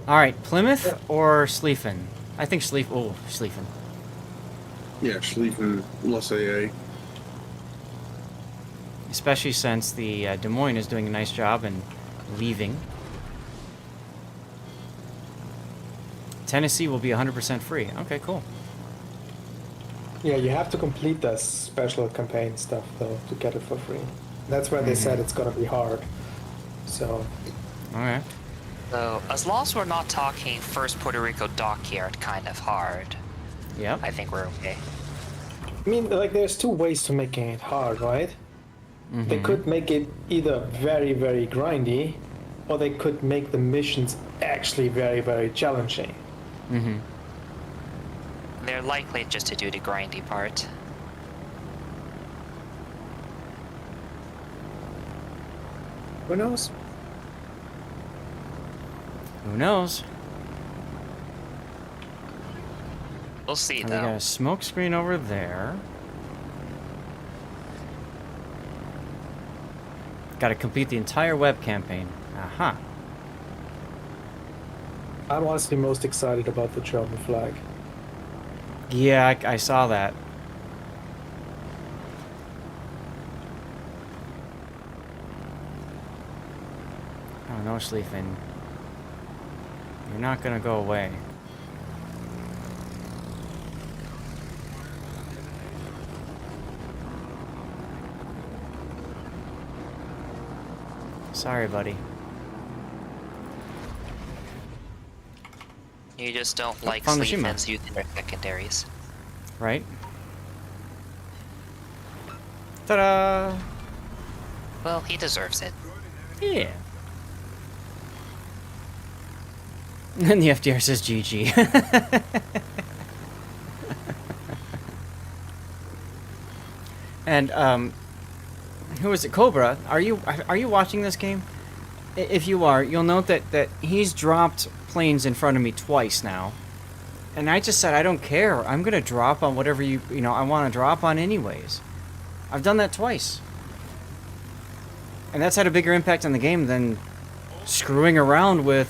Alright, Plymouth or Schlieffen? I think Schlieffen. Yeah, Schlieffen, less AA. Especially since the Des Moines is doing a nice job in leaving. Tennessee will be 100% free. Okay, cool. Yeah, you have to complete the special campaign stuff though to get it for free. That's where they said it's gonna be hard. So Okay. So, as long as we're not talking first Puerto Rico dockyard kind of hard, Yep. I think we're okay. I mean, like, there's 2 ways to making it hard, right? They could make it either very, very grindy, or they could make the missions actually very, very challenging. They're likely just to do the grindy part. Who knows? Who knows? We'll see, We got though. a smoke screen over there. Got to complete the entire web campaign. Aha. I'm honestly most excited about the German flag. Yeah, I saw that. Oh no, Schlieffen. You're not gonna go away. Sorry, buddy. You just don't like found the Shima. Sleepin's using their secondaries. Right? Ta-da! Well, he deserves it. Yeah. And the FDR says GG. And who is it? Cobra. Are you watching this game? If you are, you'll note that he's dropped planes in front of me twice now. And I just said I don't care. I'm gonna drop on whatever you know I want to drop on anyways. I've done that twice. And that's had a bigger impact on the game than screwing around with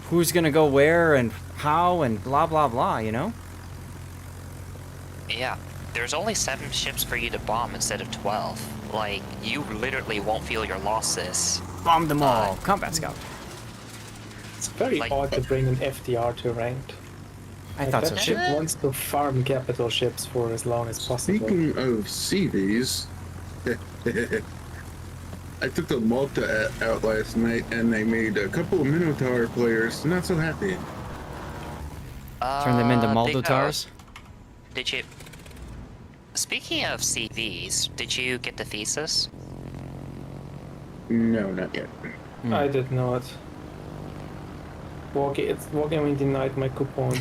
who's gonna go where and how and blah blah blah, you know? Yeah, there's only 7 ships for you to bomb instead of 12. Like, you literally won't feel your losses. Bomb them all. Combat scout. It's very Like- odd to bring an FDR to ranked. I Like, thought that so ship too. wants to farm capital ships for as long as possible. Speaking of CVs, I took the Malta out last night, and they made a couple of Minotaur players not so happy. Turn them into Big O, Moldotars. Did you... Speaking of CVs, did you get the thesis? No, not yet. I did not. Wargaming denied my coupon,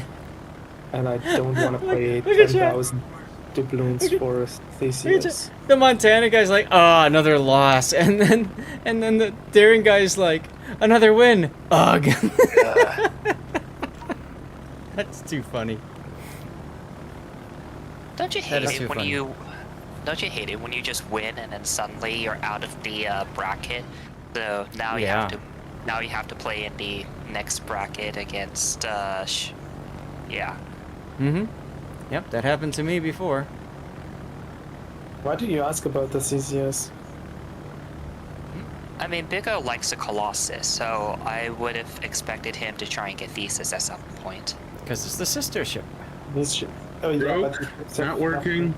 and I don't want to pay Look at you. 10,000 doubloons for Theseus. The Montana guy's like, oh, another loss, and then the daring guy's like, another win. Ugh. That's too funny. Don't you That hate is it too when funny. you... Don't you hate it when you just win and then suddenly you're out of the bracket? So now you have Yeah. to... Now you have to play in the next bracket against, yeah. Mm-hmm. Yep, that happened to me before. Why did you ask about the Theseus? I mean, Big O likes the Colossus, so I would have expected him to try and get Thesis at some point. Because it's the sister ship. This ship. Oh yeah, Broke, but it's not working,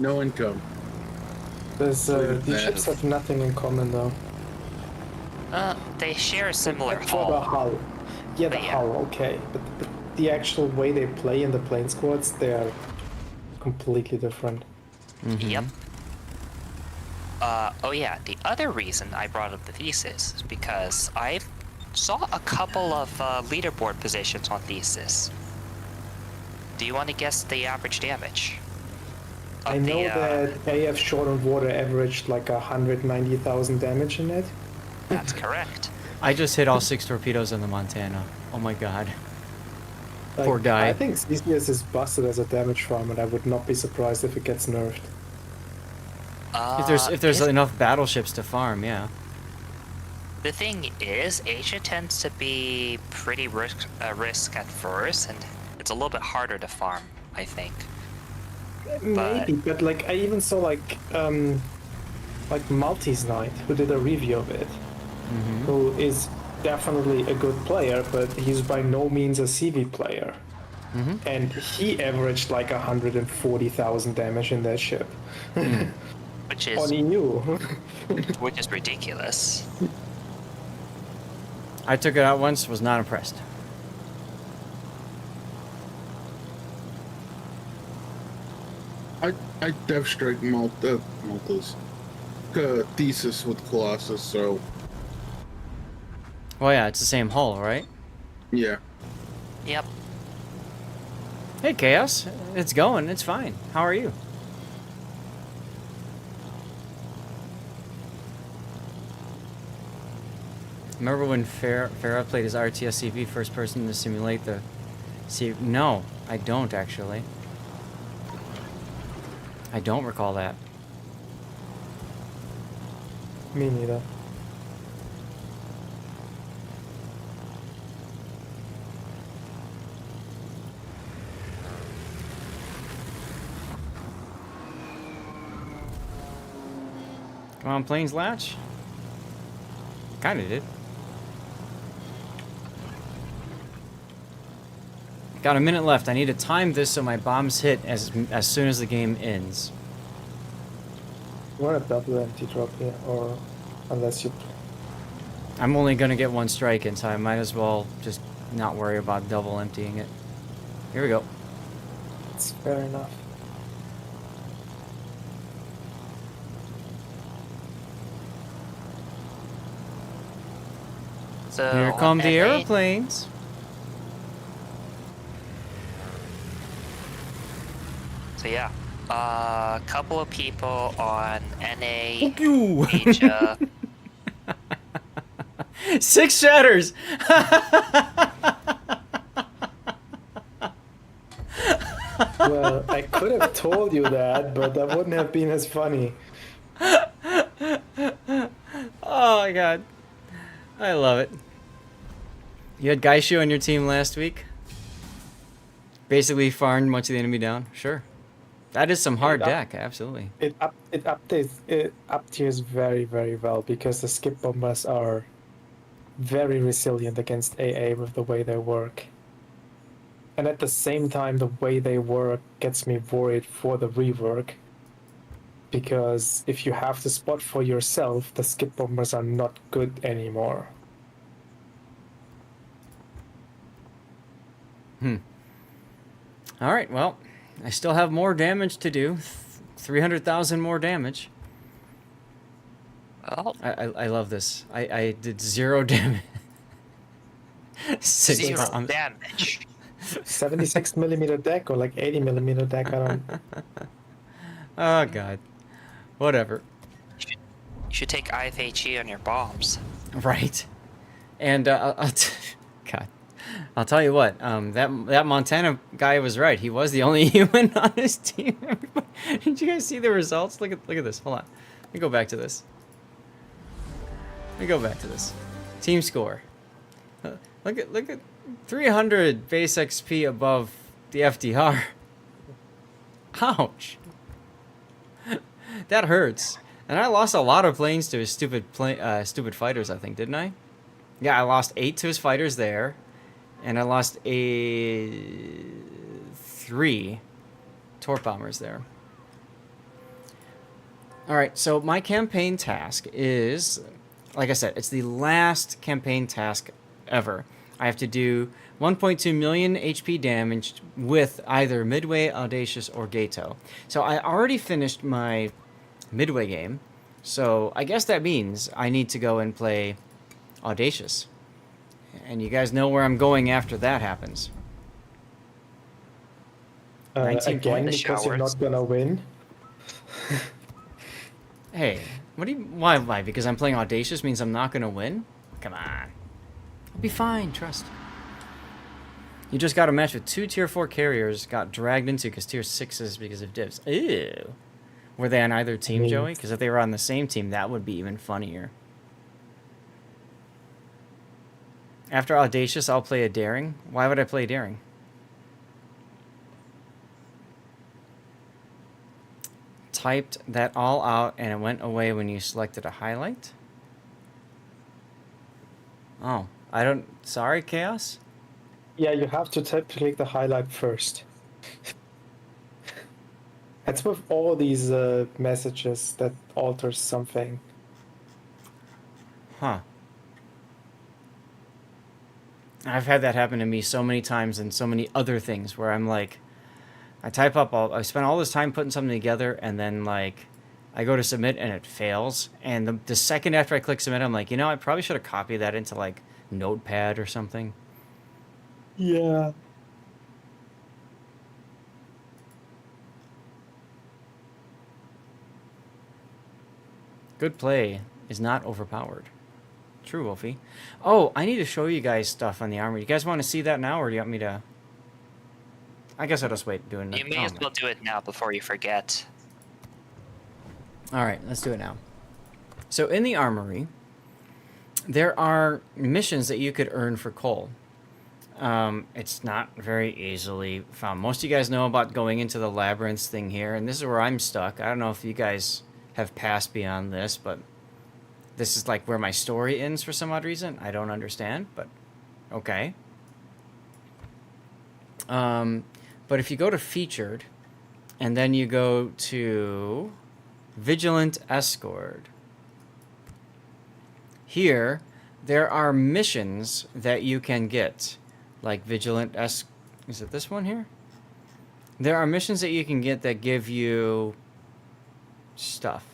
no income. There's Look at these that. ships have nothing in common though. They share a similar Except for the hull. hull. Yeah, the But yeah. hull, okay. But the actual way they play in the plane squads, they are completely different. Yep. Oh yeah, the other reason I brought up the Thesis is because I saw a couple of leaderboard positions on Thesis. Do you want to guess the average damage? of I know the, that AF Short on Water averaged like 190,000 damage in it. That's correct. I just hit all 6 torpedoes in the Montana. Oh my god. Like, Poor guy. I think Theseus is busted as a damage farm, and I would not be surprised if it gets nerfed. If there's is- enough battleships to farm, yeah. The thing is, Asia tends to be pretty risk at first, and it's a little bit harder to farm, I think. Maybe, but like I even saw like Maltese Knight, who did a review of it, who is definitely a good player, but he's by no means a CV player. And he averaged like 140,000 damage in that ship Which is on EU. which is ridiculous. I took it out once, was not impressed. I Death Strike Malta's Thesis with Colossus, so Well, yeah, it's the same hull, right? yeah. Yep. Hey, Chaos. It's going. It's fine. How are you? Remember when Farah played his RTSCV first person to simulate the... See, no, I don't actually. I don't recall that. Me neither. Come on, planes latch. Kinda did. Got a minute left. I need to time this so my bombs hit as soon as the game ends. You want a double empty drop here, or unless you. I'm only gonna get one strike in, so I might as well just not worry about double emptying it. Here we go. It's fair enough. So Here on come the NA, airplanes. So yeah, a couple of people on NA, Fuck you. Asia. 6 shatters. Well, I could have told you that, but that wouldn't have been as funny. Oh my god. I love it. You had Gaishu on your team last week? Basically farmed much of the enemy down? Sure. That is some hard Yeah. deck, absolutely. It up tiers very, very well because the skip bombers are very resilient against AA with the way they work. And at the same time, the way they work gets me worried for the rework. Because if you have the spot for yourself, the skip bombers are not good anymore. Alright, well, I still have more damage to do. 300,000 more damage. Well, I love this. I did 0 damage. 6 zero bombs. damage. 76 millimeter deck or like 80 millimeter deck, I don't. Oh god. Whatever. You should take IFHE on your bombs. Right. And God, I'll tell you what. That Montana guy was right. He was the only human on his team. Did you guys see the results? Look at this. Hold on. Let me go back to this. Team score. Look at 300 base XP above the FDR. Ouch. That hurts. And I lost a lot of planes to his stupid fighters, I think, didn't I? Yeah, I lost 8 to his fighters there. And I lost 3 torp bombers there. Alright, so my campaign task is, like I said, it's the last campaign task ever. I have to do 1.2 million HP damage with either Midway, Audacious, or Gato. So I already finished my Midway game, so I guess that means I need to go and play Audacious. And you guys know where I'm going after that happens. 19 Again, points. because you're Showers. not gonna win. Hey, why? Because I'm playing Audacious means I'm not gonna win? Come on. I'll be fine, trust. You just got a match with 2 tier 4 carriers, got dragged into because tier 6s because of divs. Ew. Were they on either team, mean- Joey? Because if they were on the same team, that would be even funnier. After Audacious, I'll play a Daring. Why would I play Daring? Typed that all out and it went away when you selected a highlight? Oh, I don't... Sorry, Chaos? Yeah, you have to click the highlight first. That's with all these messages that alters something. Huh. I've had that happen to me so many times and so many other things where I'm like, I type up I spend all this time putting something together and then like I go to submit and it fails. And the second after I click submit, I'm like, you know, I probably should have copied that into like Notepad or something. Yeah. Good play is not overpowered. True, Wolfie. Oh, I need to show you guys stuff on the armor. You guys want to see that now, or do you want me to... I guess I'll just wait doing it. You may as well do it now before you forget. Alright, let's do it now. So in the armory, there are missions that you could earn for coal. It's not very easily found. Most of you guys know about going into the labyrinth thing here, and this is where I'm stuck. I don't know if you guys have passed beyond this, but this is like where my story ends for some odd reason. I don't understand, but okay. But if you go to featured, and then you go to Vigilant Escort, here there are missions that you can get like Vigilant S. Is it this one here? There are missions that you can get that give you stuff.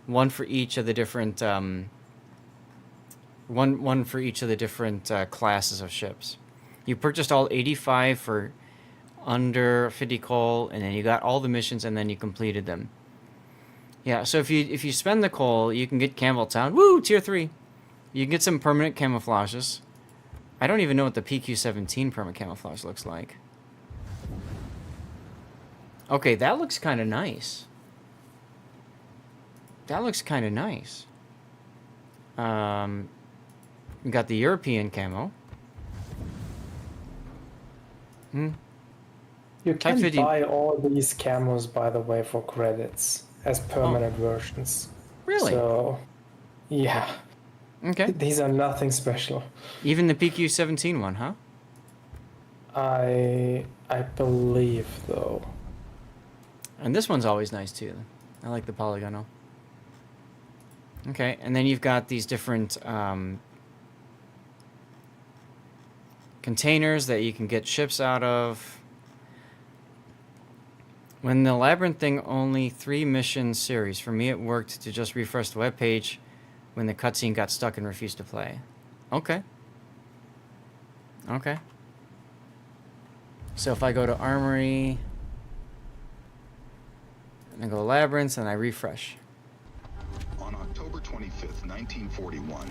One for each of the different one for each of the different classes of ships. You purchased all 85 for under 50 coal, and then you got all the missions, and then you completed them. Yeah, so if you spend the coal, you can get Campbelltown. Woo, tier 3. You can get some permanent camouflages. I don't even know what the PQ-17 permanent camouflage looks like. Okay, that looks kind of nice. That looks kind of nice. We got the European camo. You Type can 50 buy all these camos, by the way, for credits as permanent versions. Really? So, yeah, Okay. these are nothing special. Even the PQ-17 one, huh? I believe though. And this one's always nice too. I like the polygonal. Okay, and then you've got these different containers that you can get ships out of. When the Labyrinth thing, only 3 mission series. For me, it worked to just refresh the web page when the cutscene got stuck and refused to play. Okay. Okay. So if I go to Armory, and I go Labyrinth, and I refresh. On October 25th, 1941,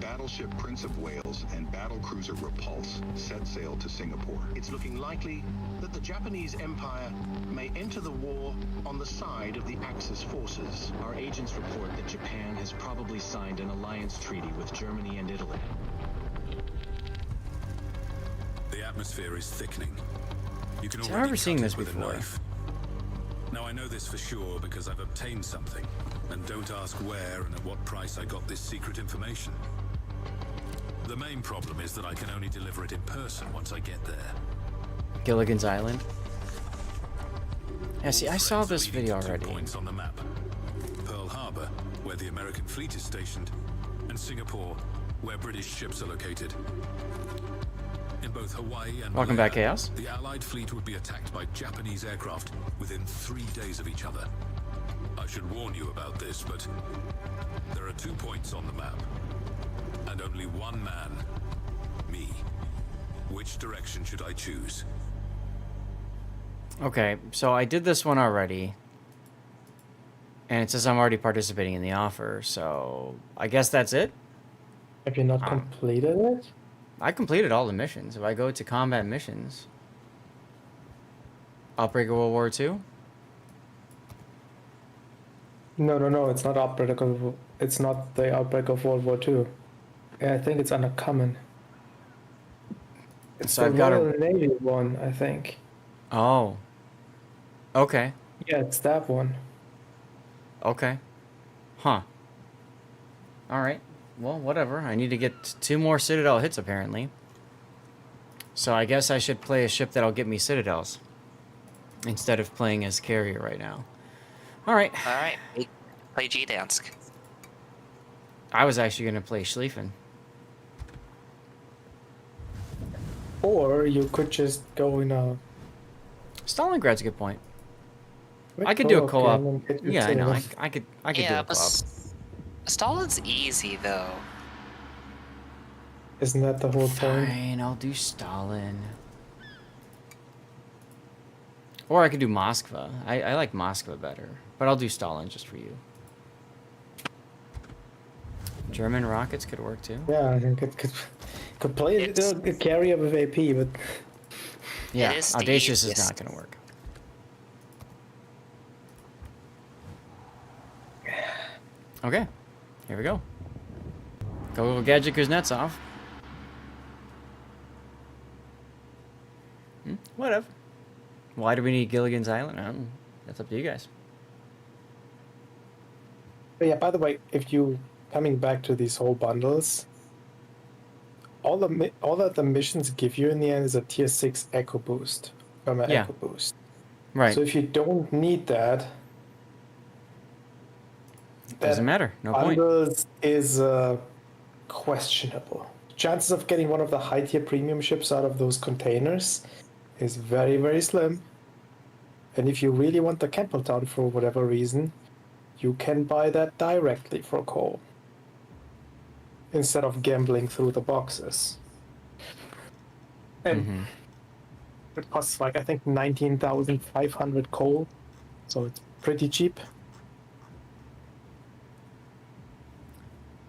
battleship Prince of Wales and battlecruiser Repulse set sail to Singapore. It's looking likely that the Japanese Empire may enter the war on the side of the Axis forces. Our agents report that Japan has probably signed an alliance treaty with Germany and Italy. The atmosphere is thickening. You can See, I already remember seeing cut this it with a before. knife. Now I know this for sure because I've obtained something, and don't ask where and at what price I got this secret information. The main problem is that I can only deliver it in person once I get there. Gilligan's Island. Yeah, see, I All saw friends this leading video to 2 already. points on the map. Pearl Harbor, where the American fleet is stationed, and Singapore, where British ships are located. In both Hawaii and Welcome back, Malaya, Chaos. the Allied fleet would be attacked by Japanese aircraft within 3 days of each other. I should warn you about this, but there are 2 points on the map, and only one man, me. Which direction should I choose? Okay, so I did this one already. And it says I'm already participating in the offer, so I guess that's it? Have you not completed it? I completed all the missions. If I go to combat missions, Outbreak of World War II. No. It's not outbreak of. It's not the outbreak of World War II. I think it's under common. It's So the I've got Royal a. Navy one, I think. Oh. Okay. Yeah, it's that one. Okay. Huh. All right. Well, whatever. I need to get 2 more Citadel hits apparently. So I guess I should play a ship that'll get me Citadels instead of playing as carrier right now. All right. All right, play Gdansk. I was actually going to play Schlieffen. Or you could just go in a. Stalingrad's a good point. I could do a co-op. Yeah, I know. I could do Yeah, a but co-op. Stalin's easy though. Isn't that the whole point? Fine, I'll do Stalin. Or I could do Moskva. I like Moskva better. But I'll do Stalin just for you. German rockets could work too. Yeah, I think it could play a carrier with AP, but Yeah, is the Audacious is easiest. not going to work. Okay, here we go. Go Gadget Kuznetsov. Whatever. Why do we need Gilligan's Island? I don't know. That's up to you guys. But yeah, by the way, if you coming back to these whole bundles, all that the missions give you in the end is a tier 6 echo boost from an Yeah. echo boost. Right. So if you don't need that, Doesn't matter. No point. bundles is questionable. chances of getting one of the high tier premium ships out of those containers is very, very slim. And if you really want the Campbelltown for whatever reason, you can buy that directly for coal instead of gambling through the boxes. And it costs like, I think, 19,500 coal, so it's pretty cheap.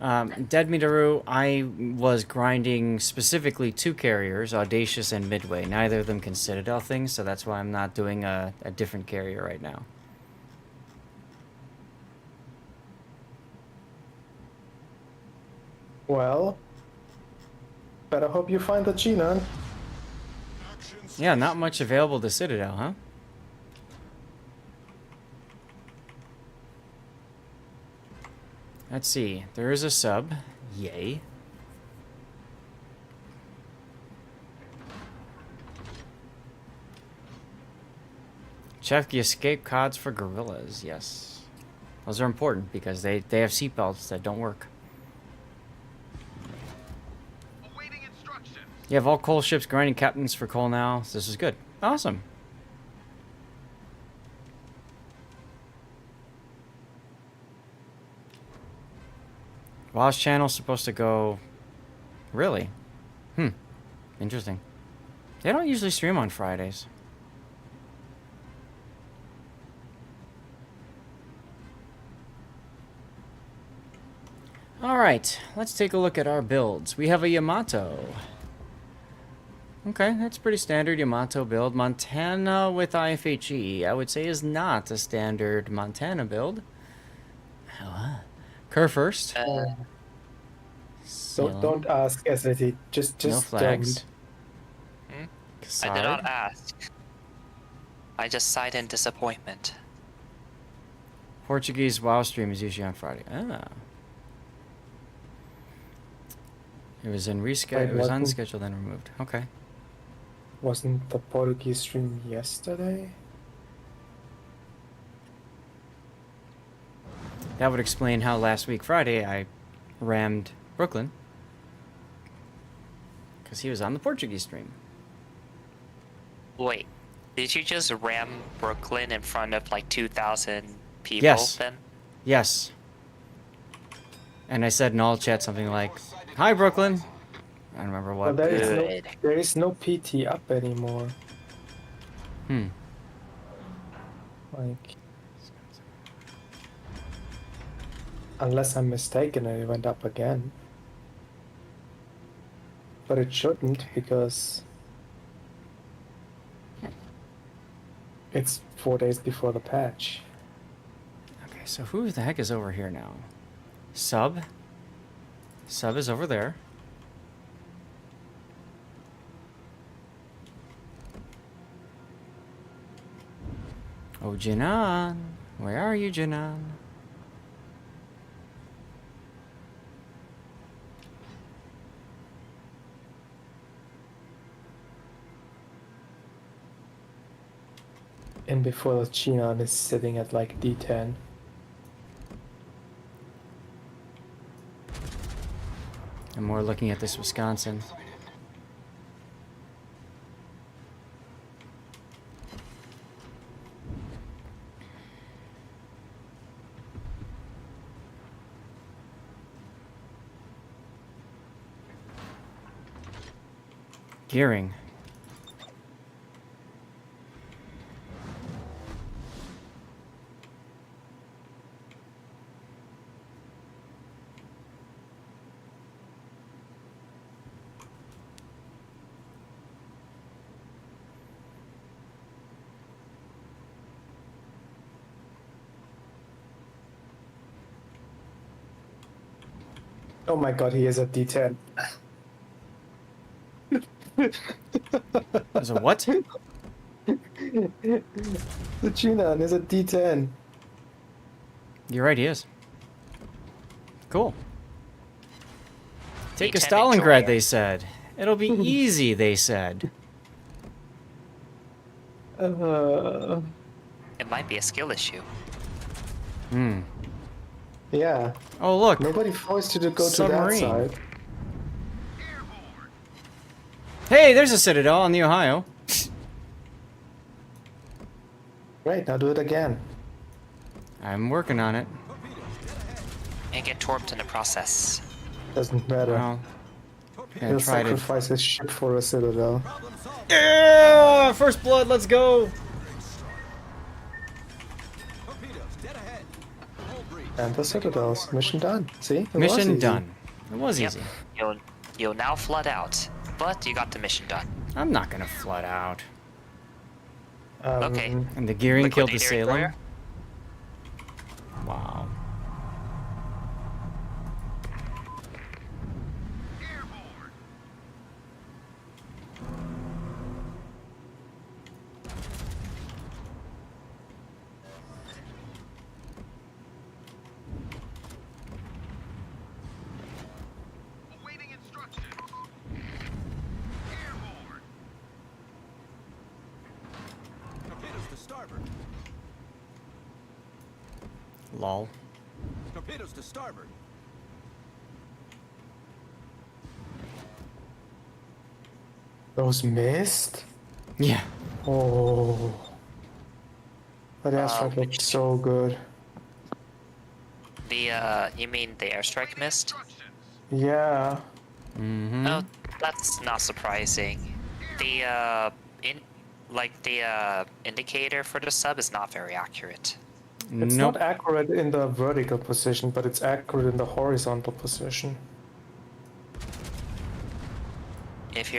Dead Mitaru, I was grinding specifically 2 carriers, Audacious and Midway. Neither of them can Citadel things, so that's why I'm not doing a different carrier right now. Well, better hope you find the Genon. Yeah, not much available to Citadel, huh? Let's see. There is a sub. Yay. Check the escape codes for gorillas. Yes. Those are important because they have seatbelts that don't work. You have all coal ships grinding captains for coal now. So this is good. Awesome. Wild's channel's supposed to go... Really? Interesting. They don't usually stream on Fridays. Alright, let's take a look at our builds. We have a Yamato. Okay, that's pretty standard Yamato build. Montana with IFHE, I would say, is not a standard Montana build. Kerr first. Don't ask, SAT. Just no flags. I did not ask. I just sighed in disappointment. Portuguese WoW stream is usually on Friday. Ah. It was in rescheduled. It was unscheduled and removed. Okay. Wasn't the Portuguese stream yesterday? That would explain how last week Friday I rammed Brooklyn. Because he was on the Portuguese stream. Wait, did you just ram Brooklyn in front of like 2,000 people Yes. then? Yes. And I said in all chat something like, "Hi, Brooklyn." I don't remember what. Well, there is no PT up anymore. Like, unless I'm mistaken, it went up again. But it shouldn't, because it's 4 days before the patch. Okay, so who the heck is over here now? Sub. Sub is over there. Oh, Jinan. Where are you, Jinan? And before the Chinon is sitting at like D10. And we're looking at this Wisconsin. Gearing. Oh my god, he is a D10. Is a what? The Chinon is a D10. You're right, he is. Cool. Take a D10 Stalingrad, enjoyer. they said. It'll be easy, they said. It might be a skill issue. Yeah. Oh, look. Nobody forced you to go Submarine. to that side. Hey, there's a citadel on the Ohio. Great, now do it again. I'm working on it. And get torped in the process. Doesn't matter. Well, yeah, He'll try to. sacrifice his ship for a citadel. Yeah! First blood, let's go! And the citadels. Mission done. See? It was Mission easy. done. It was Yep. easy. You'll now flood out, but you got the mission done. I'm not gonna flood out. Okay. And the gearing killed the Liquidator Salem. Destroyer? Wow. Awaiting instructions. Airborne. Torpedoes to starboard. Lol. Torpedoes to starboard. Those missed? Yeah. Oh. That airstrike looked so good. You mean the airstrike missed? Yeah. Mm-hmm. No, that's not surprising. The indicator for the sub is not very accurate. It's Nope. not accurate in the vertical position, but it's accurate in the horizontal position. If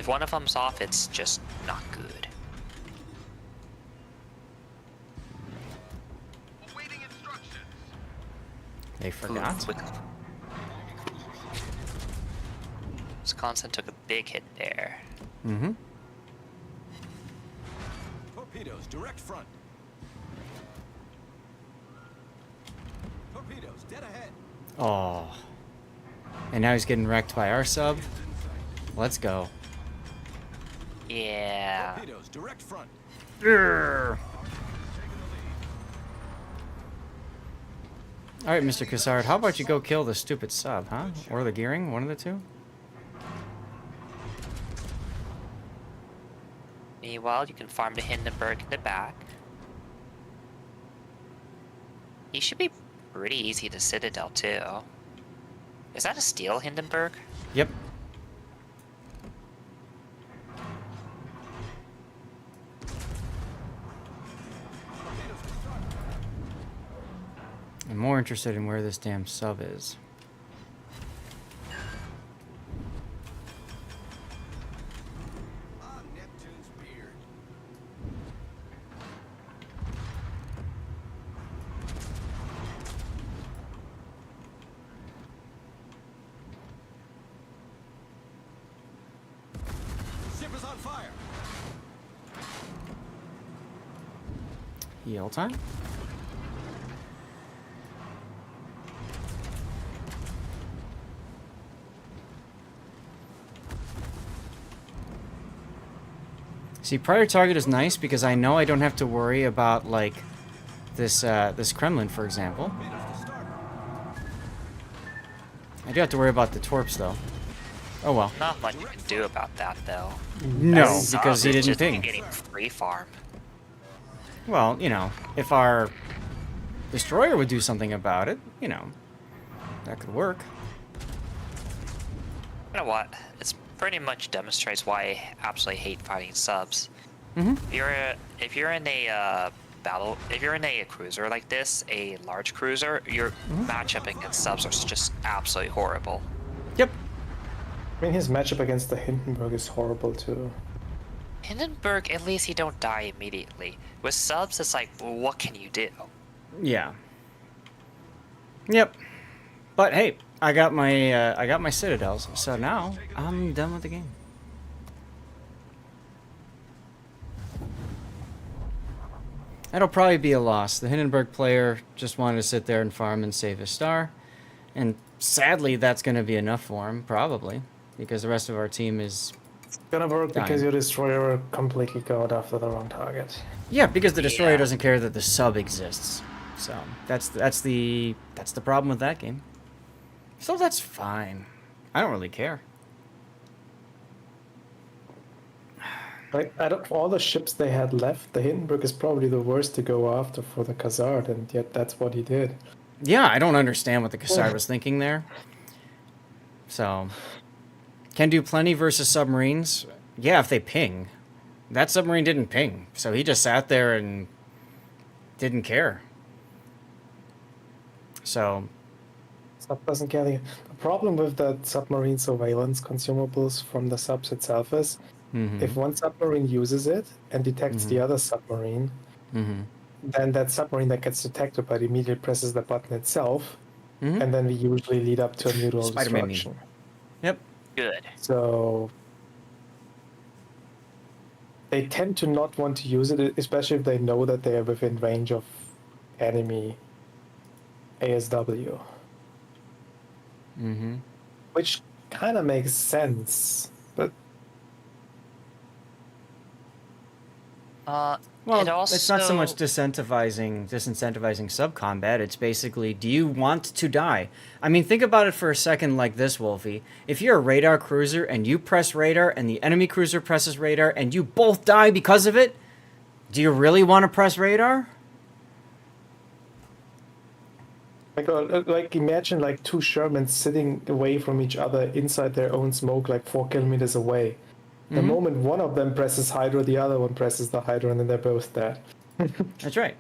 one of them's off, it's just not good. Awaiting instructions. They forgot. Wisconsin took a big hit there. Mm-hmm. Torpedoes direct front. Torpedoes dead ahead. Oh. And now he's getting wrecked by our sub. Let's go. Yeah. Torpedoes direct front. Alright, Mr. Cassard, how about you go kill the stupid sub, huh? Or the gearing, one of the two? Meanwhile, you can farm the Hindenburg in the back. He should be pretty easy to Citadel too. Is that a steel Hindenburg? Yep. I'm more interested in where this damn sub is. Ah, Neptune's beard. Ship is on fire. Heal time? See, prior target is nice because I know I don't have to worry about, like, this Kremlin, for example. I do have to worry about the torps, though. Oh well. Not much you can do about that though. No, Sub because he is didn't just ping. getting free farm. Well, you know, if our destroyer would do something about it, you know, that could work. You know what? It's pretty much demonstrates why I absolutely hate fighting subs. Mm-hmm. If you're in a if you're in a cruiser like this, a large cruiser, your matchup against subs are just absolutely horrible. Yep. I mean, his matchup against the Hindenburg is horrible too. Hindenburg, at least you don't die immediately. With subs, it's like, well, what can you do? Yeah. Yep. But hey, I got my citadels, so now I'm done with the game. That'll probably be a loss. The Hindenburg player just wanted to sit there and farm and save his star. And sadly, that's going to be enough for him, probably. Because the rest of our team is... It's gonna work dying. because your destroyer will completely go out after the wrong target. Yeah, because the destroyer Yeah. doesn't care that the sub exists. So that's the problem with that game. So that's fine. I don't really care. Like, out of all the ships they had left, the Hindenburg is probably the worst to go after for the Khazard, and yet that's what he did. Yeah, I don't understand what the Kassar was thinking there. So, can do plenty versus submarines. Yeah, if they ping. That submarine didn't ping, so he just sat there and didn't care. So, Sub doesn't care. The problem with the submarine surveillance consumables from the subs itself is if one submarine uses it and detects the other submarine, then that submarine that gets detected by it immediately presses the button itself, and then we usually lead up to a mutual Spider-Man meme. destruction. yep. Good. So they tend to not want to use it, especially if they know that they are within range of enemy ASW. Which kind of makes sense, but Well, it also, it's not so much disincentivizing sub-combat. It's basically, do you want to die? I mean, think about it for a second like this, Wolfie. If you're a radar cruiser and you press radar and the enemy cruiser presses radar and you both die because of it, do you really want to press radar? like imagine like two Shermans sitting away from each other inside their own smoke, like 4 kilometers away. The moment one of them presses Hydra, the other one presses the Hydra, and then they're both dead. That's right.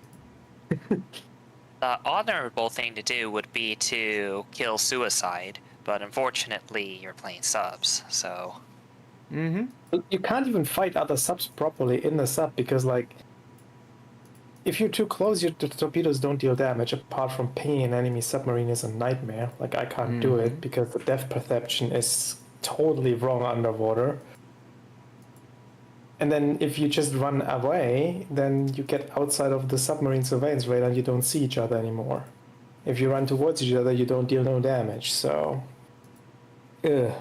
the honorable thing to do would be to kill suicide, but unfortunately you're playing subs, so... You can't even fight other subs properly in the sub because, like, if you're too close, the torpedoes don't deal damage. Apart from pinging an enemy submarine is a nightmare. Like, I can't do it because the depth perception is totally wrong underwater. And then if you just run away, then you get outside of the submarine surveillance radar and you don't see each other anymore. If you run towards each other, you don't deal no damage, so... Ugh.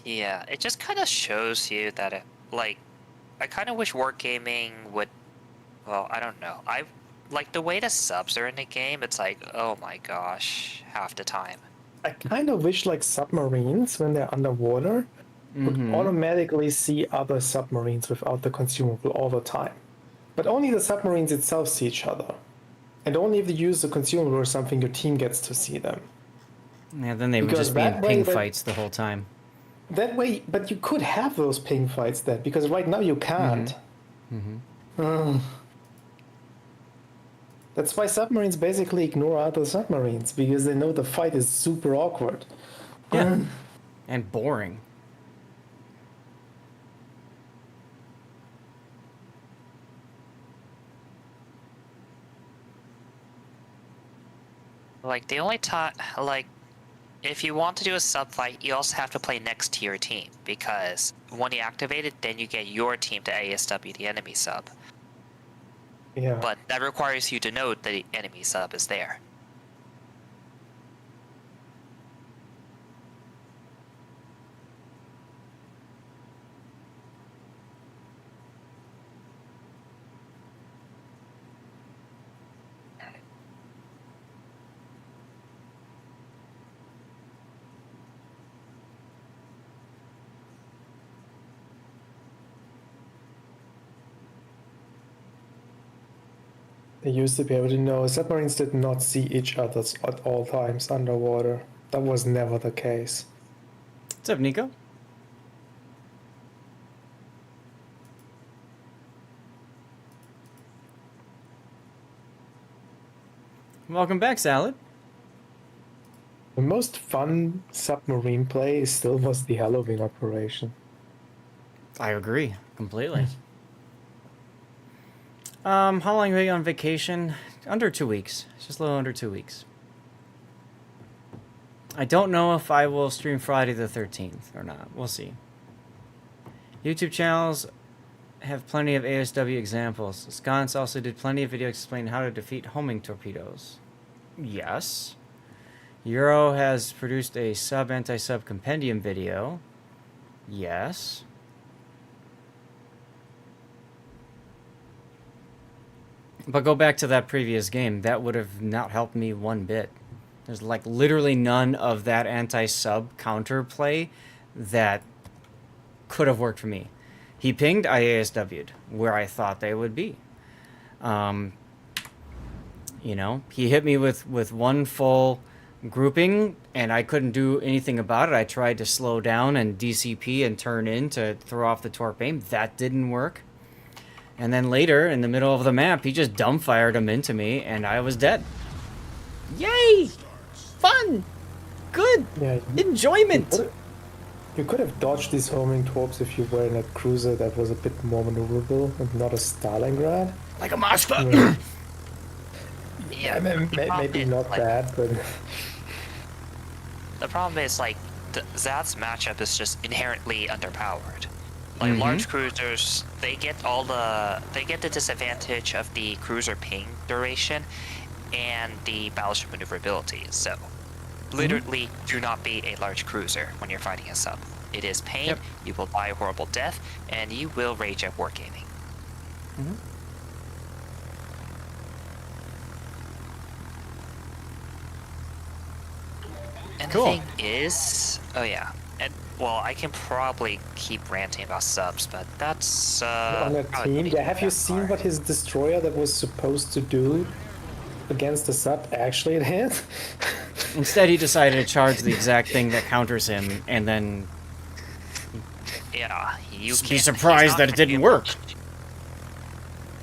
Yeah, it just kind of shows you that, I kind of wish Wargaming would... Well, I don't know. Like, the way the subs are in the game, it's like, oh my gosh, half the time. I kind of wish, like, submarines, when they're underwater, would automatically see other submarines without the consumable all the time. But only the submarines itself see each other. And only if you use the consumable or something, your team gets to see them. Yeah, then they would Because just be in that way ping that- fights the whole time. That way, but you could have those ping fights then, because right now you can't. That's why submarines basically ignore other submarines, because they know the fight is super awkward. Yeah. And boring. Like, the only time, if you want to do a sub fight, you also have to play next to your team, because when you activate it, then you get your team to ASW the enemy sub. Yeah. But that requires you to know that the enemy sub is there. They used to be able to know submarines did not see each other at all times underwater. That was never the case. What's up, Nico? Welcome back, Salad. The most fun submarine play still was the Halloween operation. I agree completely. How long are you on vacation? Under 2 weeks. Just a little under 2 weeks. I don't know if I will stream Friday the 13th or not. We'll see. YouTube channels have plenty of ASW examples. Sconce also did plenty of videos explaining how to defeat homing torpedoes. Yes. Euro has produced a anti-sub compendium video. Yes. But go back to that previous game. That would have not helped me one bit. There's like literally none of that anti-sub counterplay that could have worked for me. He pinged, I ASW'd where I thought they would be. You know, he hit me with one full grouping, and I couldn't do anything about it. I tried to slow down and DCP and turn in to throw off the torp aim. That didn't work. And then later, in the middle of the map, he just dumbfired him into me, and I was dead. Yay! Fun! Good! Yeah, Enjoyment! you could have dodged these homing torps if you were in a cruiser that was a bit more maneuverable and not a Stalingrad. Like a Moskva! Yeah, maybe not bad, but... The problem is, like, Zad's matchup is just inherently underpowered. Like, large cruisers, they get the disadvantage of the cruiser ping duration and the battleship maneuverability. So, literally, do not be a large cruiser when you're fighting a sub. It is pain, you will die a horrible death, and you will rage at wargaming. And the thing is, and well, I can probably keep ranting about subs, but that's on a team. Yeah, have you seen what his destroyer that was supposed to do against the sub actually did? Instead, he decided to charge the exact thing that counters him, and then you be can't- surprised that it didn't work.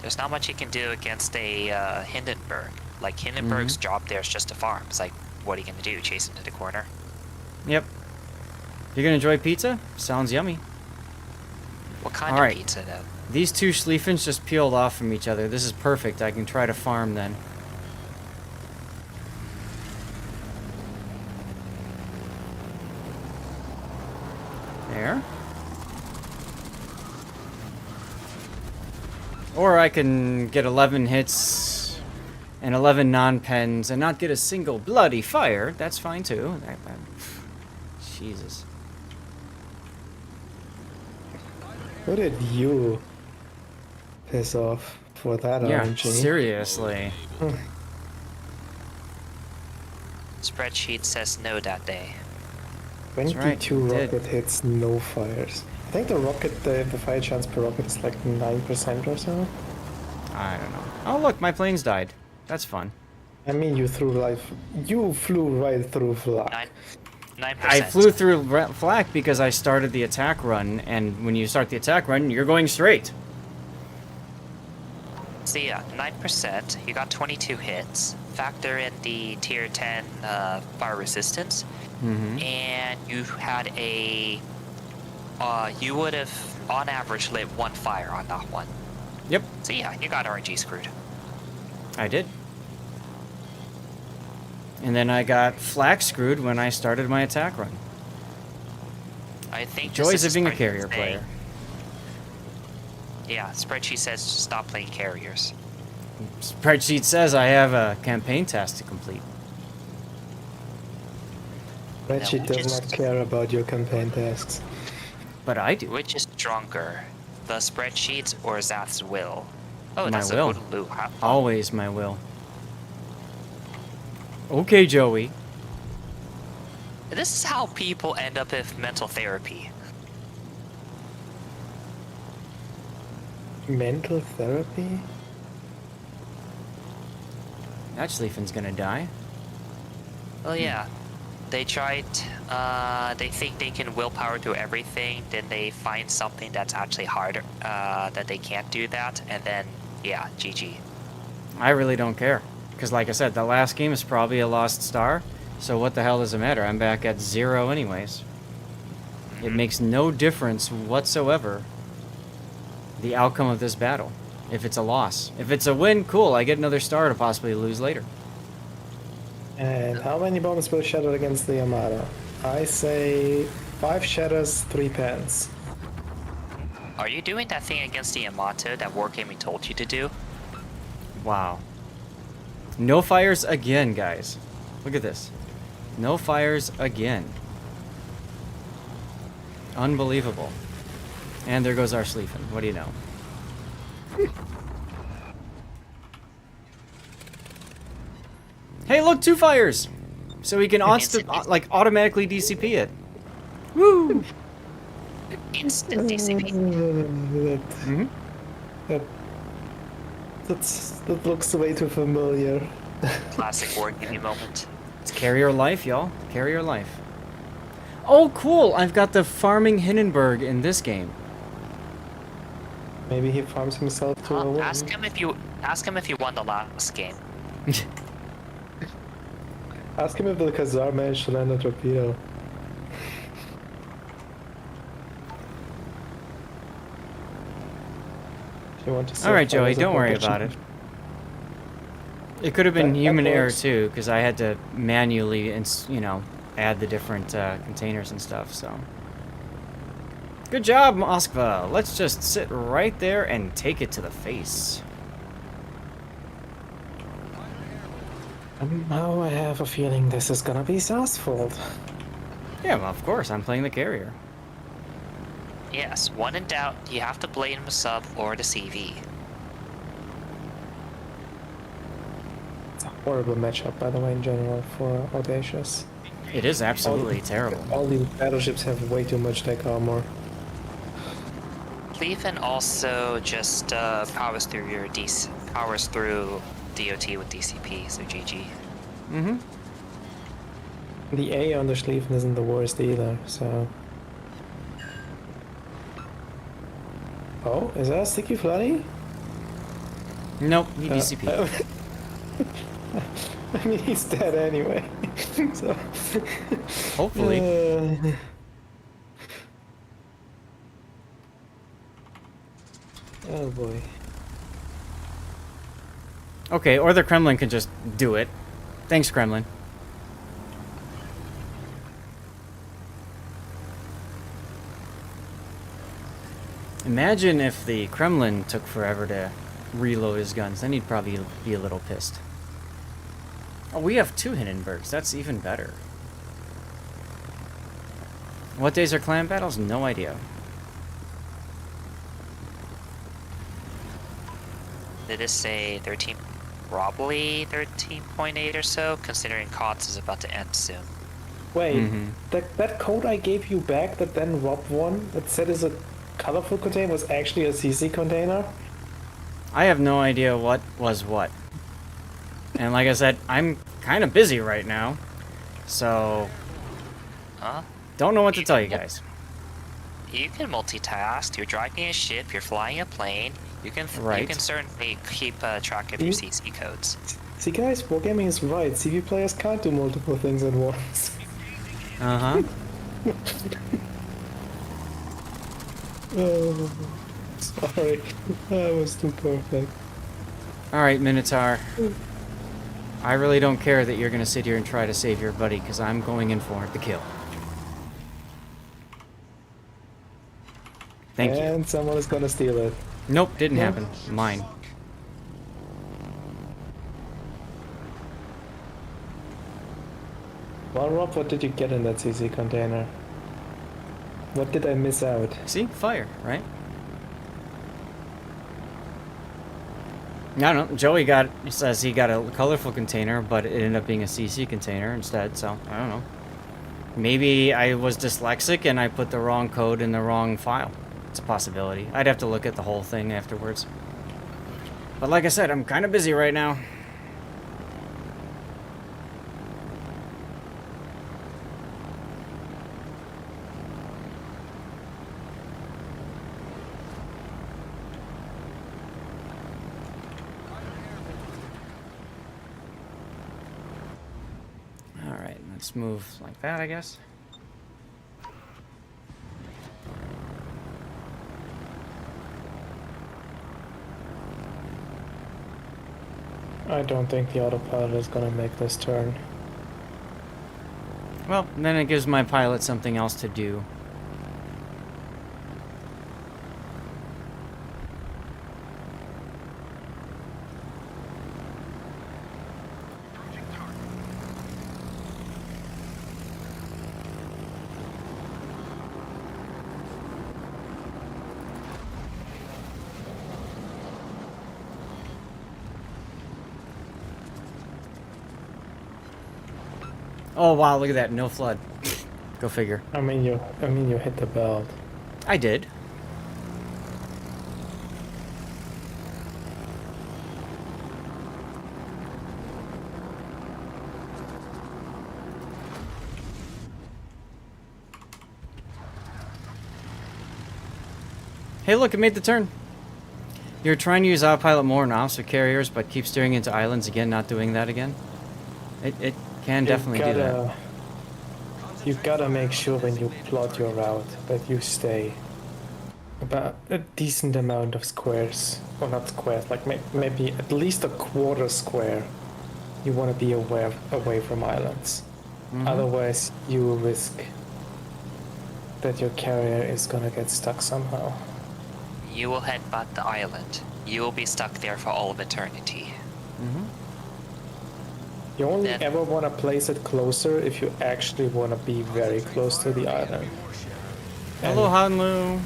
There's not much you can do against a Hindenburg. Like, Hindenburg's job there is just to farm. It's like, what are you gonna do? Chase him to the corner? Yep. You're gonna enjoy pizza? Sounds yummy. What kind Alright. of pizza, though? These two Schlieffens just peeled off from each other. This is perfect. I can try to farm then. There. Or I can get 11 hits and 11 non-pens and not get a single bloody fire. That's fine too. Jesus. Who did you piss off for that Yeah, RNG? seriously. Spreadsheet says no that day. 22 right, you did. rocket hits, no fires. I think the fire chance per rocket is like 9% or so. I don't know. Oh look, my planes died. That's fun. I mean, you flew right through flak. 9%. I flew through flak because I started the attack run, and when you start the attack run, you're going straight. So yeah, 9%. You got 22 hits. Factor in the tier 10 fire resistance, and you had you would have on average lit one fire on that one. Yep, So yeah, you got RNG screwed. I did. And then I got flak screwed when I started my attack run. I think Joys this of is being a spreadsheet carrier saying- player. Yeah, spreadsheet says stop playing carriers. Spreadsheet says I have a campaign task to complete. Reggie which does is- not care about your campaign tasks. But I do. Which is stronger, the spreadsheets or Zath's will? Oh, My that's will. a good loot. Huh? Always my will. Okay, Joey. This is how people end up with mental therapy. Mental therapy? That Schlieffen's gonna die. Well, yeah. They tried, they think they can willpower do everything, then they find something that's actually harder, that they can't do that, and then, yeah, GG. I really don't care. Because like I said, the last game is probably a lost star. So what the hell does it matter? I'm back at 0 anyways. It makes no difference whatsoever the outcome of this battle. If it's a loss. If it's a win, cool. I get another star to possibly lose later. And how many bombs were shattered against the Armada? I say 5 shatters, 3 pens. Are you doing that thing against the Yamato that Wargaming told you to do? Wow. No fires again, guys. Look at this. No fires again. Unbelievable. And there goes our Schlieffen. What do you know? Hey, look, 2 fires! So we can automatically DCP it. Woo! Instant DCP. Mm-hmm. That looks way too familiar. Classic wargaming moment. It's carrier life, y'all. Carrier life. Oh, cool! I've got the farming Hindenburg in this game. Maybe he farms himself to a win. Ask him if you won the last game. Ask him if the Khazar managed to land a torpedo. If you want to see All right, if I Joey, was a don't worry Turkish- about it. It could have been That human error works. too, because I had to manually, add the different containers and stuff. So, good job, Moskva. Let's just sit right there and take it to the face. Now I have a feeling this is gonna be Zaz's fault. Yeah, well, of course, I'm playing the carrier. Yes, when in doubt, you have to blame the sub or the CV. It's a horrible matchup, by the way, in general for Audacious. It is absolutely terrible. All these battleships have way too much deck armor. Cleveland also just powers through DOT with DCP, so GG. Mm-hmm. The A on the Schlieffen isn't the worst either, so... Oh, is that a sticky floody? Nope, he DCP. I mean, he's dead anyway. So... Hopefully. Oh boy. Okay, or the Kremlin can just do it. Thanks, Kremlin. Imagine if the Kremlin took forever to reload his guns. Then he'd probably be a little pissed. Oh, we have 2 Hindenburgs. That's even better. What days are clan battles? No idea. Did it say 13? Probably 13.8 or so, considering COTS is about to end soon. Wait, that code I gave you back that then Rob won, that said is a colorful container, was actually a CC container? I have no idea what was what. And like I said, I'm kind of busy right now. So, Huh? don't know what to tell you guys. You can multitask. You're driving a ship. You're flying a plane. You can Right. certainly keep track of your CC codes. See guys, wargaming is right. CV players can't do multiple things at once. Uh-huh. Oh, sorry. That was too perfect. Alright, Minotaur. I really don't care that you're gonna sit here and try to save your buddy, because I'm going in for the kill. Thank you. And someone is gonna steal it. Nope, didn't happen. Mine. Well, Rob, what did you get in that CC container? What did I miss out? See? Fire, right? I don't know. Joey says he got a colorful container, but it ended up being a CC container instead, so I don't know. Maybe I was dyslexic and I put the wrong code in the wrong file. It's a possibility. I'd have to look at the whole thing afterwards. But like I said, I'm kind of busy right now. Alright, let's move like that, I guess. I don't think the autopilot is gonna make this turn. Well, then it gives my pilot something else to do. Oh wow, look at that, no flood. Go figure. I mean you hit the belt. I did. Hey, look, it made the turn. You're trying to use autopilot more on officer carriers, but keep steering into islands again, not doing that again. It can definitely do that. You gotta make sure when you plot your route that you stay about a decent amount of squares, or not squares, like maybe at least a quarter square. You want to be away from islands. Otherwise, you risk that your carrier is gonna get stuck somehow. You will headbutt the island. You will be stuck there for all of eternity. You only Then- ever want to place it closer if you actually want to be very close to the island. Hello, Hanlu.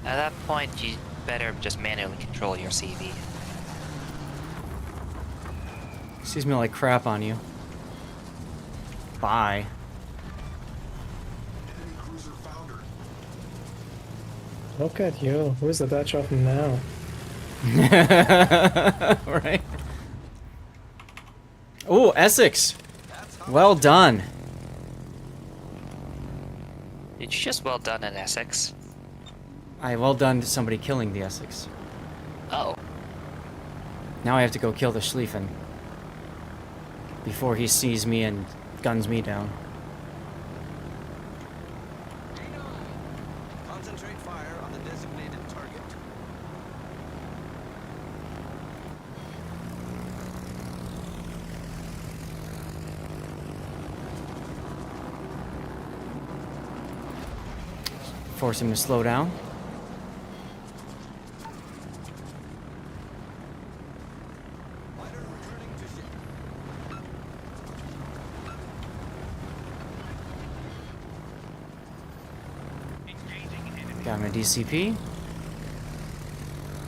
At that point, you better just manually control your CV. Sees me like crap on you. Bye. Look at you. Who's the Dutch of now? Right? Oh, Essex. Well done. Did you just well done in Essex? Well done to somebody killing the Essex. Oh. Now I have to go kill the Schlieffen. Before he sees me and guns me down. Concentrate fire on the designated target. Force him to slow down. Fighter returning to ship. Got him a DCP.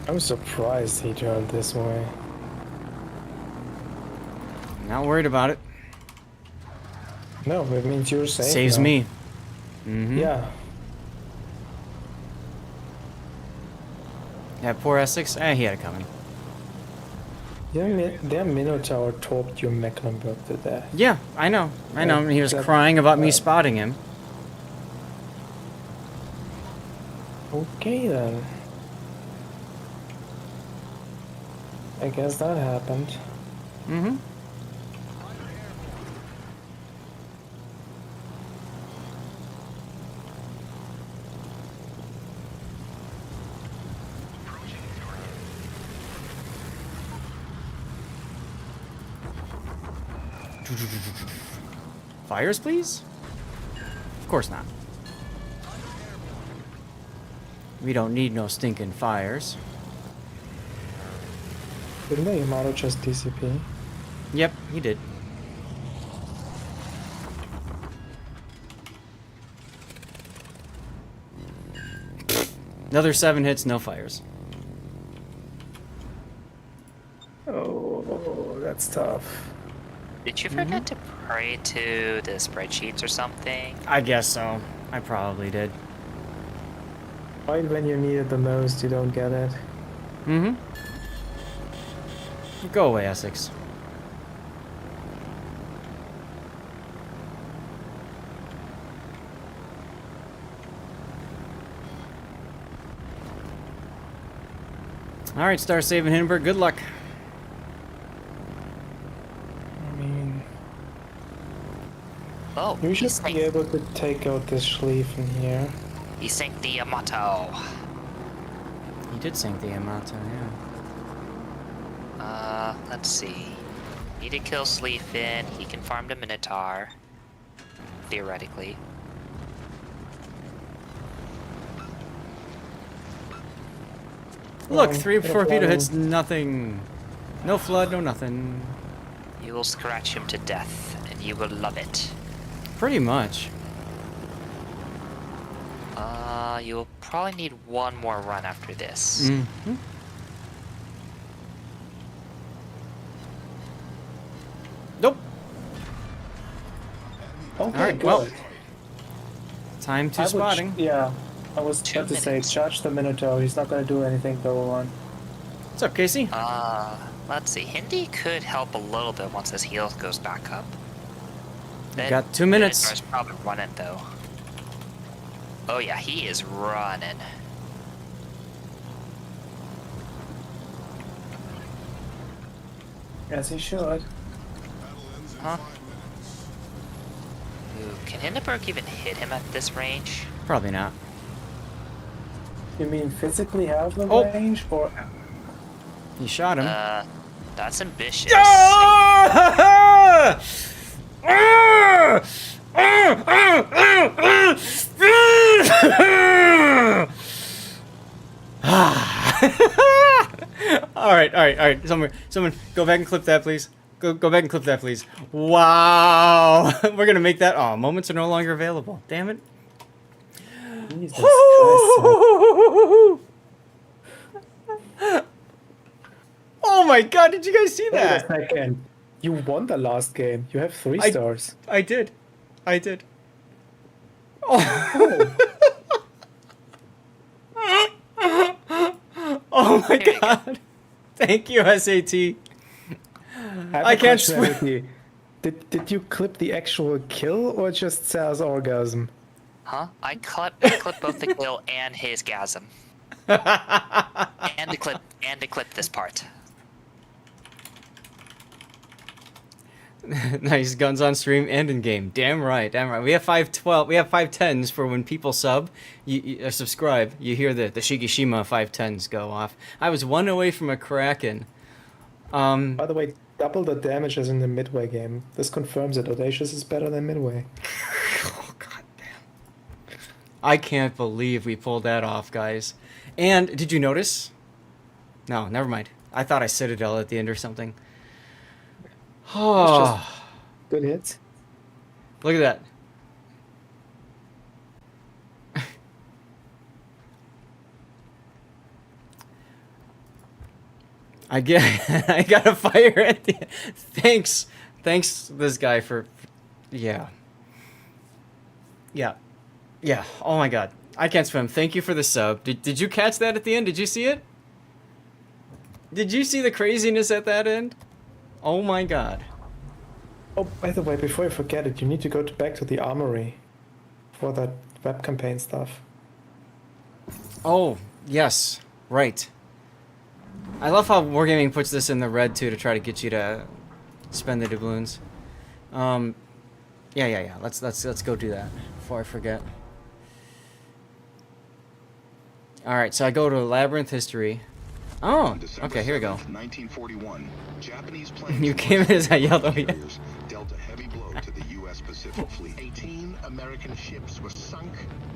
I'm surprised he turned this way. Not worried about it. No, it means you're safe. Saves now. me. Mm-hmm. Yeah. That poor Essex. He had it coming. Their Minotaur torped your Mecklenburg to death. Yeah, I know. I know. He was That- crying about me spotting him. Okay then. I guess that happened. Mm-hmm. Fires, please? Of course not. We don't need no stinking fires. Didn't the Yamato just DCP? Yep, he did. Another 7 hits, no fires. Oh, that's tough. Did you forget to pray to the spreadsheets or something? I guess so. I probably did. Right when you need it the most, you don't get it. Mm-hmm. Go away, Essex. Alright, Star Saving Hindenburg, good luck. I mean, Oh, you he should sank, be able to take out this Schlieffen here. he sank the Yamato. He did sink the Yamato, yeah. Let's see. Need to kill Sleefin. He can farm the Minotaur. Theoretically. Look, Um, 3 no torpedo problem. hits, nothing. No flood, no nothing. You will scratch him to death, and you will love it. Pretty much. You will probably need one more run after this. Mm-hmm. Nope. Okay, Alright, good. well. Time to I would spotting. yeah, I was Two about to say, minutes. charge the Minotaur. He's not going to do anything, go on. What's up, Casey? Let's see. Hindi could help a little bit once his heal goes back up. Then Got 2 minutes. Minotaur's probably running though. Oh yeah, he is running. As he should. Huh? Ooh, can Hindenburg even hit him at this range? Probably not. You mean physically have the Oh. range, or He shot him. That's ambitious. Ah! All right. Someone, go back and clip that, please. Go back and clip that, please. Wow, we're gonna make that. Oh, moments are no longer available. Damn it. Jesus Christ? Oh my God! Did you guys see Wait a that? second. You won the last game. You have 3 I- stars. I did. Oh my Here you go. God! Thank you, SAT. have I a can't question, Ricky. Did you clip the actual kill or just Sal's orgasm? Huh? I clip both the kill and his gasm. and to clip this part. Nice guns on stream and in game. Damn right. We have 512. We have 510s for when people sub. You subscribe. You hear the Shigishima 510s go off. I was 1 away from a Kraken. By the way, double the damage as in the Midway game. This confirms that Audacious is better than Midway. Oh God damn! I can't believe we pulled that off, guys. And did you notice? No, never mind. I thought I Citadel at the end or something. Oh, Good hits. look at that. I got a fire at the Thanks, this guy for, yeah. Oh my God, I can't swim. Thank you for the sub. Did you catch that at the end? Did you see it? Did you see the craziness at that end? Oh my God. Oh, by the way, before you forget it, you need to go back to the armory for that web campaign stuff. Oh, yes, right. I love how Wargaming puts this in the red too to try to get you to spend the doubloons. Yeah. Let's go do that before I forget. All right, so I go to Labyrinth History. Oh, On December okay, here we go. 7th, 1941, Japanese planes You came in as I yelled over you. carriers dealt a heavy blow to the U.S. Pacific Fleet. 18 American ships were sunk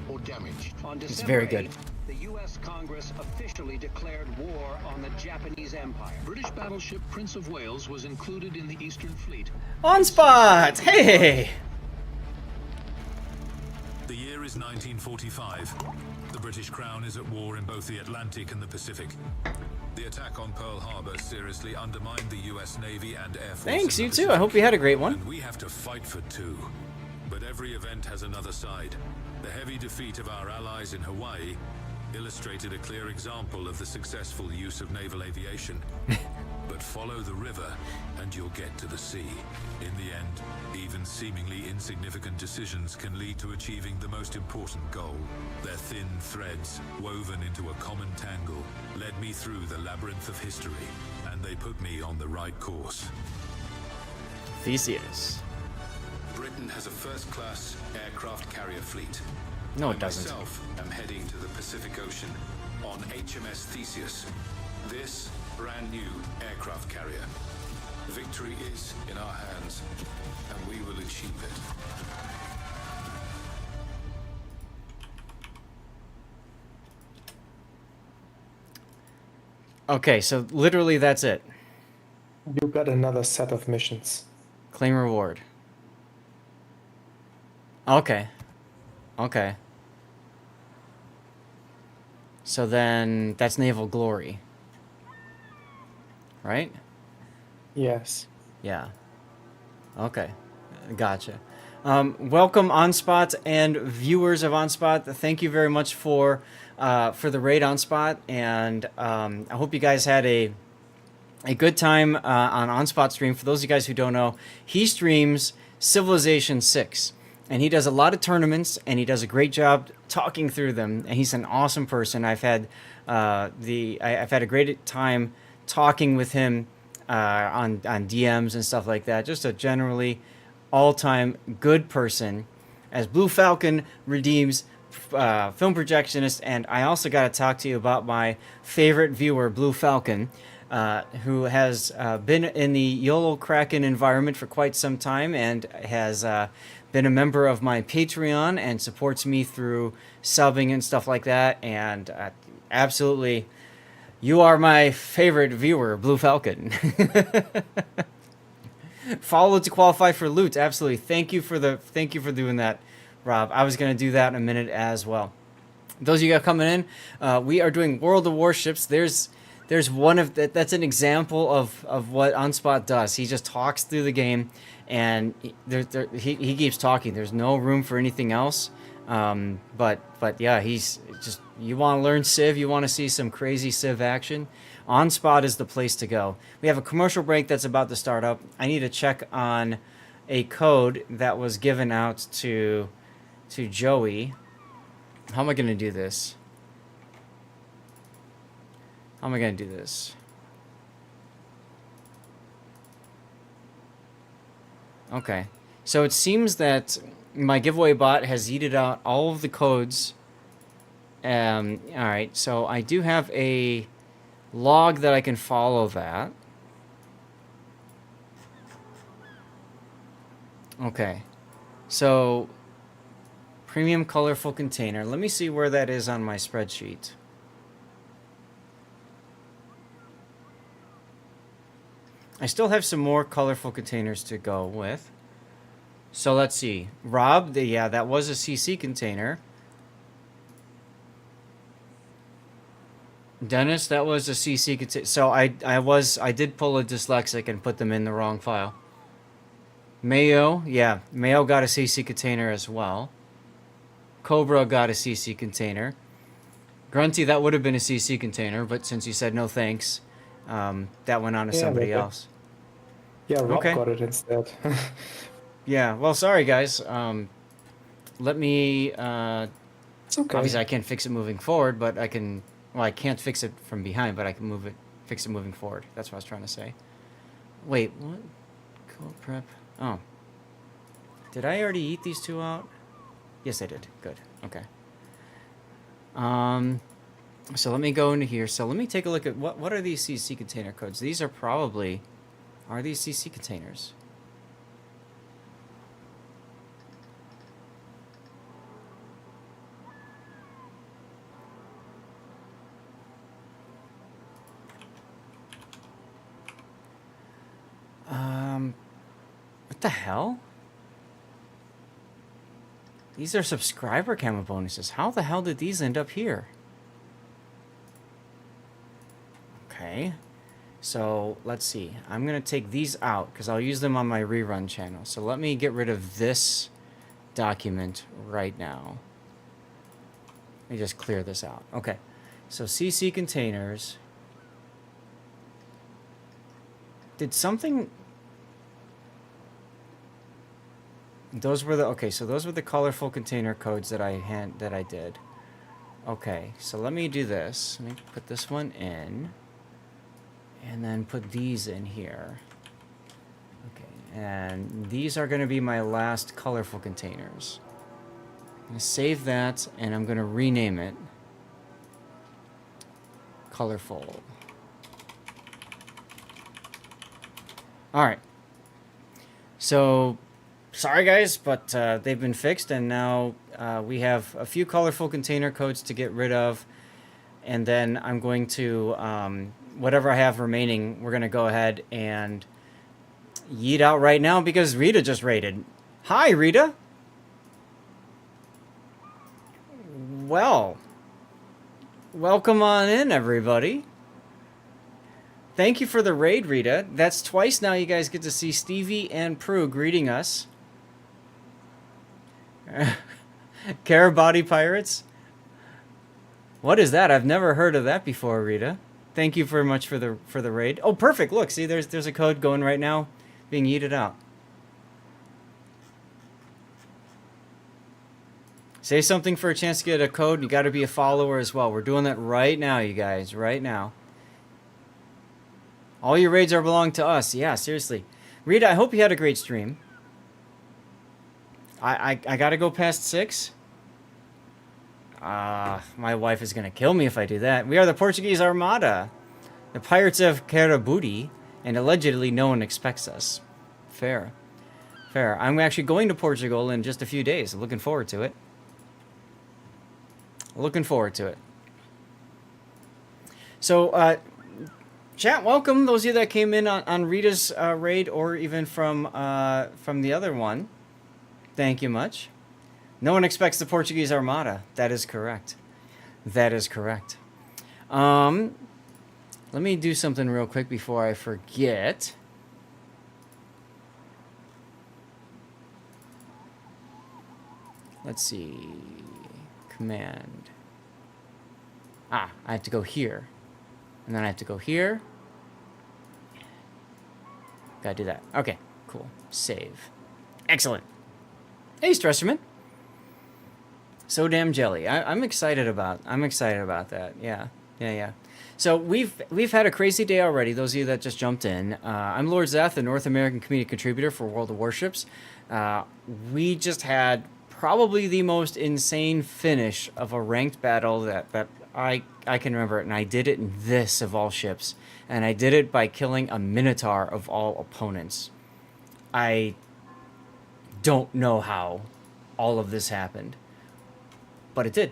or damaged. On It's December very good. 8th, the U.S. Congress officially declared war on the Japanese Empire. British battleship Prince of Wales was included in the Eastern Fleet. On spot! Hey! The year is 1945. The British Crown is at war in both the Atlantic and the Pacific. The attack on Pearl Harbor seriously undermined the U.S. Navy and Air Force. Thanks, in you the too. I Pacific. hope you had a great one. And we have to fight for two. But every event has another side. The heavy defeat of our allies in Hawaii illustrated a clear example of the successful use of naval aviation. But follow the river and you'll get to the sea. In the end, even seemingly insignificant decisions can lead to achieving the most important goal. Their thin threads, woven into a common tangle, led me through the labyrinth of history, and they put me on the right course. Theseus. Britain has a first-class aircraft carrier fleet. No, I it doesn't. myself am heading to the Pacific Ocean on HMS Theseus. This brand new aircraft carrier. Victory is in our hands, and we will achieve it. Okay, so literally that's it. You got another set of missions. Claim reward. Okay. So then that's Naval Glory. Right? Yes. Yeah. Okay. Gotcha. Welcome OnSpot and viewers of OnSpot. Thank you very much for the raid OnSpot, and I hope you guys had a good time on OnSpot stream. For those of you guys who don't know, he streams Civilization 6, and he does a lot of tournaments, and he does a great job talking through them. And he's an awesome person. I've had I've had a great time talking with him on DMs and stuff like that. Just a generally all-time good person. As Blue Falcon redeems film projectionist, and I also got to talk to you about my favorite viewer, Blue Falcon, who has been in the YOLO Kraken environment for quite some time and has been a member of my Patreon and supports me through subbing and stuff like that. And absolutely, you are my favorite viewer, Blue Falcon. Follow to qualify for loot. Absolutely. Thank you for doing that, Rob. I was going to do that in a minute as well. Those of you guys coming in, we are doing World of Warships. There's one of that's an example of what OnSpot does. He just talks through the game, and he keeps talking. There's no room for anything else. But yeah, he's just, you want to learn Civ, you want to see some crazy Civ action, OnSpot is the place to go. We have a commercial break that's about to start up. I need to check on a code that was given out to Joey. How am I going to do this? How am I going to do this? Okay. So it seems that my giveaway bot has yeeted out all of the codes. Alright, so I do have a log that I can follow that. Okay. So, premium colorful container. Let me see where that is on my spreadsheet. I still have some more colorful containers to go with. So let's see. Rob, yeah, that was a CC container. Dennis, that was a CC container. So I did pull a dyslexic and put them in the wrong file. Mayo, yeah, Mayo got a CC container as well. Cobra got a CC container. Grunty, that would have been a CC container, but since you said no thanks, that went on to somebody else. Yeah, Rob Okay. got it instead. Yeah, well, sorry guys. Let me. It's okay. Obviously, I can't fix it moving forward, but I can. Well, I can't fix it from behind, but I can fix it moving forward. That's what I was trying to say. Wait, what? Code prep. Oh. Did I already eat these two out? Yes, I did. Good. Okay. So let me go into here. So let me take a look at what are these CC container codes? These are probably. Are these CC containers? What the hell? These are subscriber camo bonuses. How the hell did these end up here? Okay. So, let's see. I'm going to take these out because I'll use them on my rerun channel. So let me get rid of this document right now. Let me just clear this out. Okay. So CC containers. Did something... Those were the... Okay, so those were the colorful container codes that I did. Okay, so let me do this. Let me put this one in. And then put these in here. Okay, and these are going to be my last colorful containers. I'm going to save that, and I'm going to rename it. Colorful. Alright. So, sorry guys, but they've been fixed, and now we have a few colorful container codes to get rid of. And then I'm going to, whatever I have remaining, we're going to go ahead and yeet out right now because Rita just raided. Hi, Rita. Well, welcome on in, everybody. Thank you for the raid, Rita. That's twice now you guys get to see Stevie and Prue greeting us. Karabati Pirates? What is that? I've never heard of that before, Rita. Thank you very much for the raid. Oh, perfect. Look, see, there's a code going right now, being yeeted out. Say something for a chance to get a code. You got to be a follower as well. We're doing that right now, you guys. Right now. All your raids are belong to us. Yeah, seriously. Rita, I hope you had a great stream. I got to go past 6. My wife is going to kill me if I do that. We are the Portuguese Armada. The Pirates of Carabuti. And allegedly no one expects us. Fair. Fair. I'm actually going to Portugal in just a few days. Looking forward to it. Looking forward to it. So, chat, welcome. Those of you that came in on Rita's raid or even from the other one. Thank you much. No one expects the Portuguese Armada. That is correct. That is correct. Let me do something real quick before I forget. Let's see. Command. I have to go here. And then I have to go here. Gotta do that. Okay, cool. Save. Excellent. Hey, Stresserman. So damn jelly. I'm excited about that. Yeah. So we've had a crazy day already. Those of you that just jumped in. I'm Lord Zeth, the North American community contributor for World of Warships. We just had probably the most insane finish of a ranked battle that I can remember it, and I did it in this of all ships, and I did it by killing a Minotaur of all opponents. I don't know how all of this happened, but it did.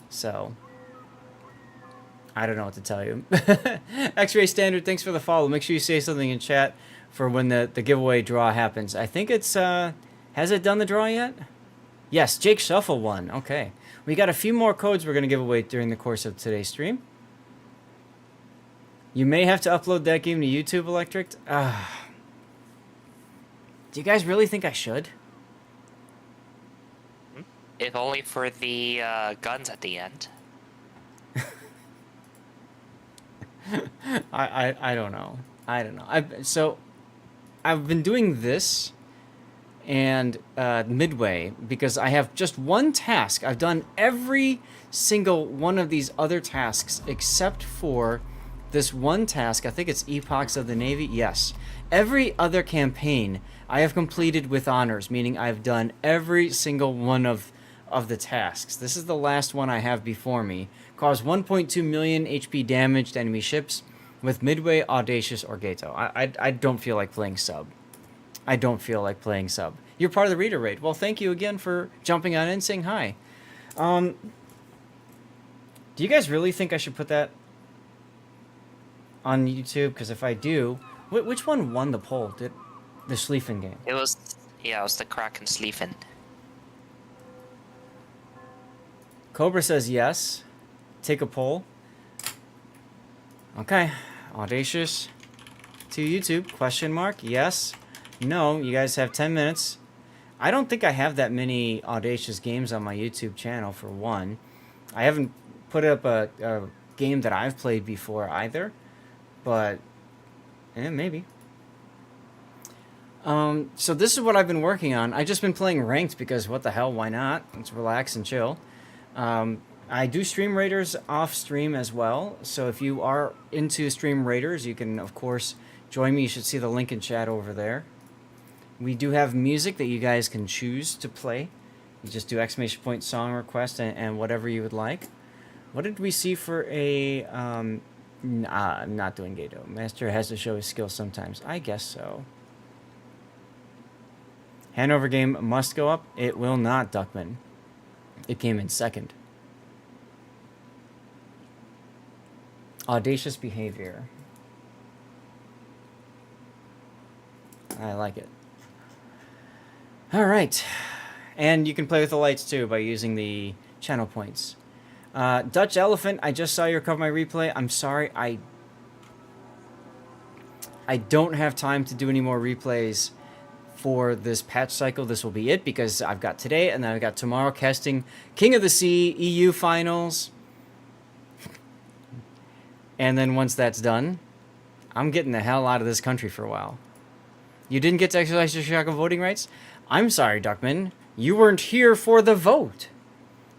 So I don't know what to tell you. X-Ray Standard, thanks for the follow. Make sure you say something in chat for when the giveaway draw happens. I think it's has it done the draw yet? Yes, Jake Shuffle won. Okay. We got a few more codes we're going to give away during the course of today's stream. You may have to upload that game to YouTube, Electric. Do you guys really think I should? If only for the guns at the end. I don't know. I've been doing this and Midway because I have just one task. I've done every single one of these other tasks except for this one task. I think it's Epochs of the Navy. Yes. Every other campaign I have completed with honors, meaning I've done every single one of the tasks. This is the last one I have before me. Cause 1.2 million HP damage to enemy ships with Midway, Audacious, or Gato. I don't feel like playing sub. I don't feel like playing sub. You're part of the reader raid. Well, thank you again for jumping on in and saying hi. Do you guys really think I should put that on YouTube? Because if I do, which one won the poll? Did the Schlieffen game? It was the Kraken Schlieffen. Cobra says yes. Take a poll. Okay. Audacious to YouTube? Question mark. Yes. No. You guys have 10 minutes. I don't think I have that many Audacious games on my YouTube channel, for one. I haven't put up a game that I've played before either. But, maybe. So this is what I've been working on. I've just been playing ranked because what the hell, why not? Let's relax and chill. I do stream raiders off stream as well. So if you are into stream raiders, you can, of course, join me. You should see the link in chat over there. We do have music that you guys can choose to play. You just do ! song request and whatever you would like. What did we see for a... I'm not doing Gato. Master has to show his skill sometimes. I guess so. Hanover game must go up. It will not, Duckman. It came in second. Audacious behavior. I like it. All right. And you can play with the lights too by using the channel points. Dutch Elephant, I just saw your cover my replay. I'm sorry, I don't have time to do any more replays for this patch cycle, this will be it, because I've got today and then I've got tomorrow casting King of the Sea EU finals. And then once that's done, I'm getting the hell out of this country for a while. You didn't get to exercise your Chicago voting rights? I'm sorry, Duckman. You weren't here for the vote.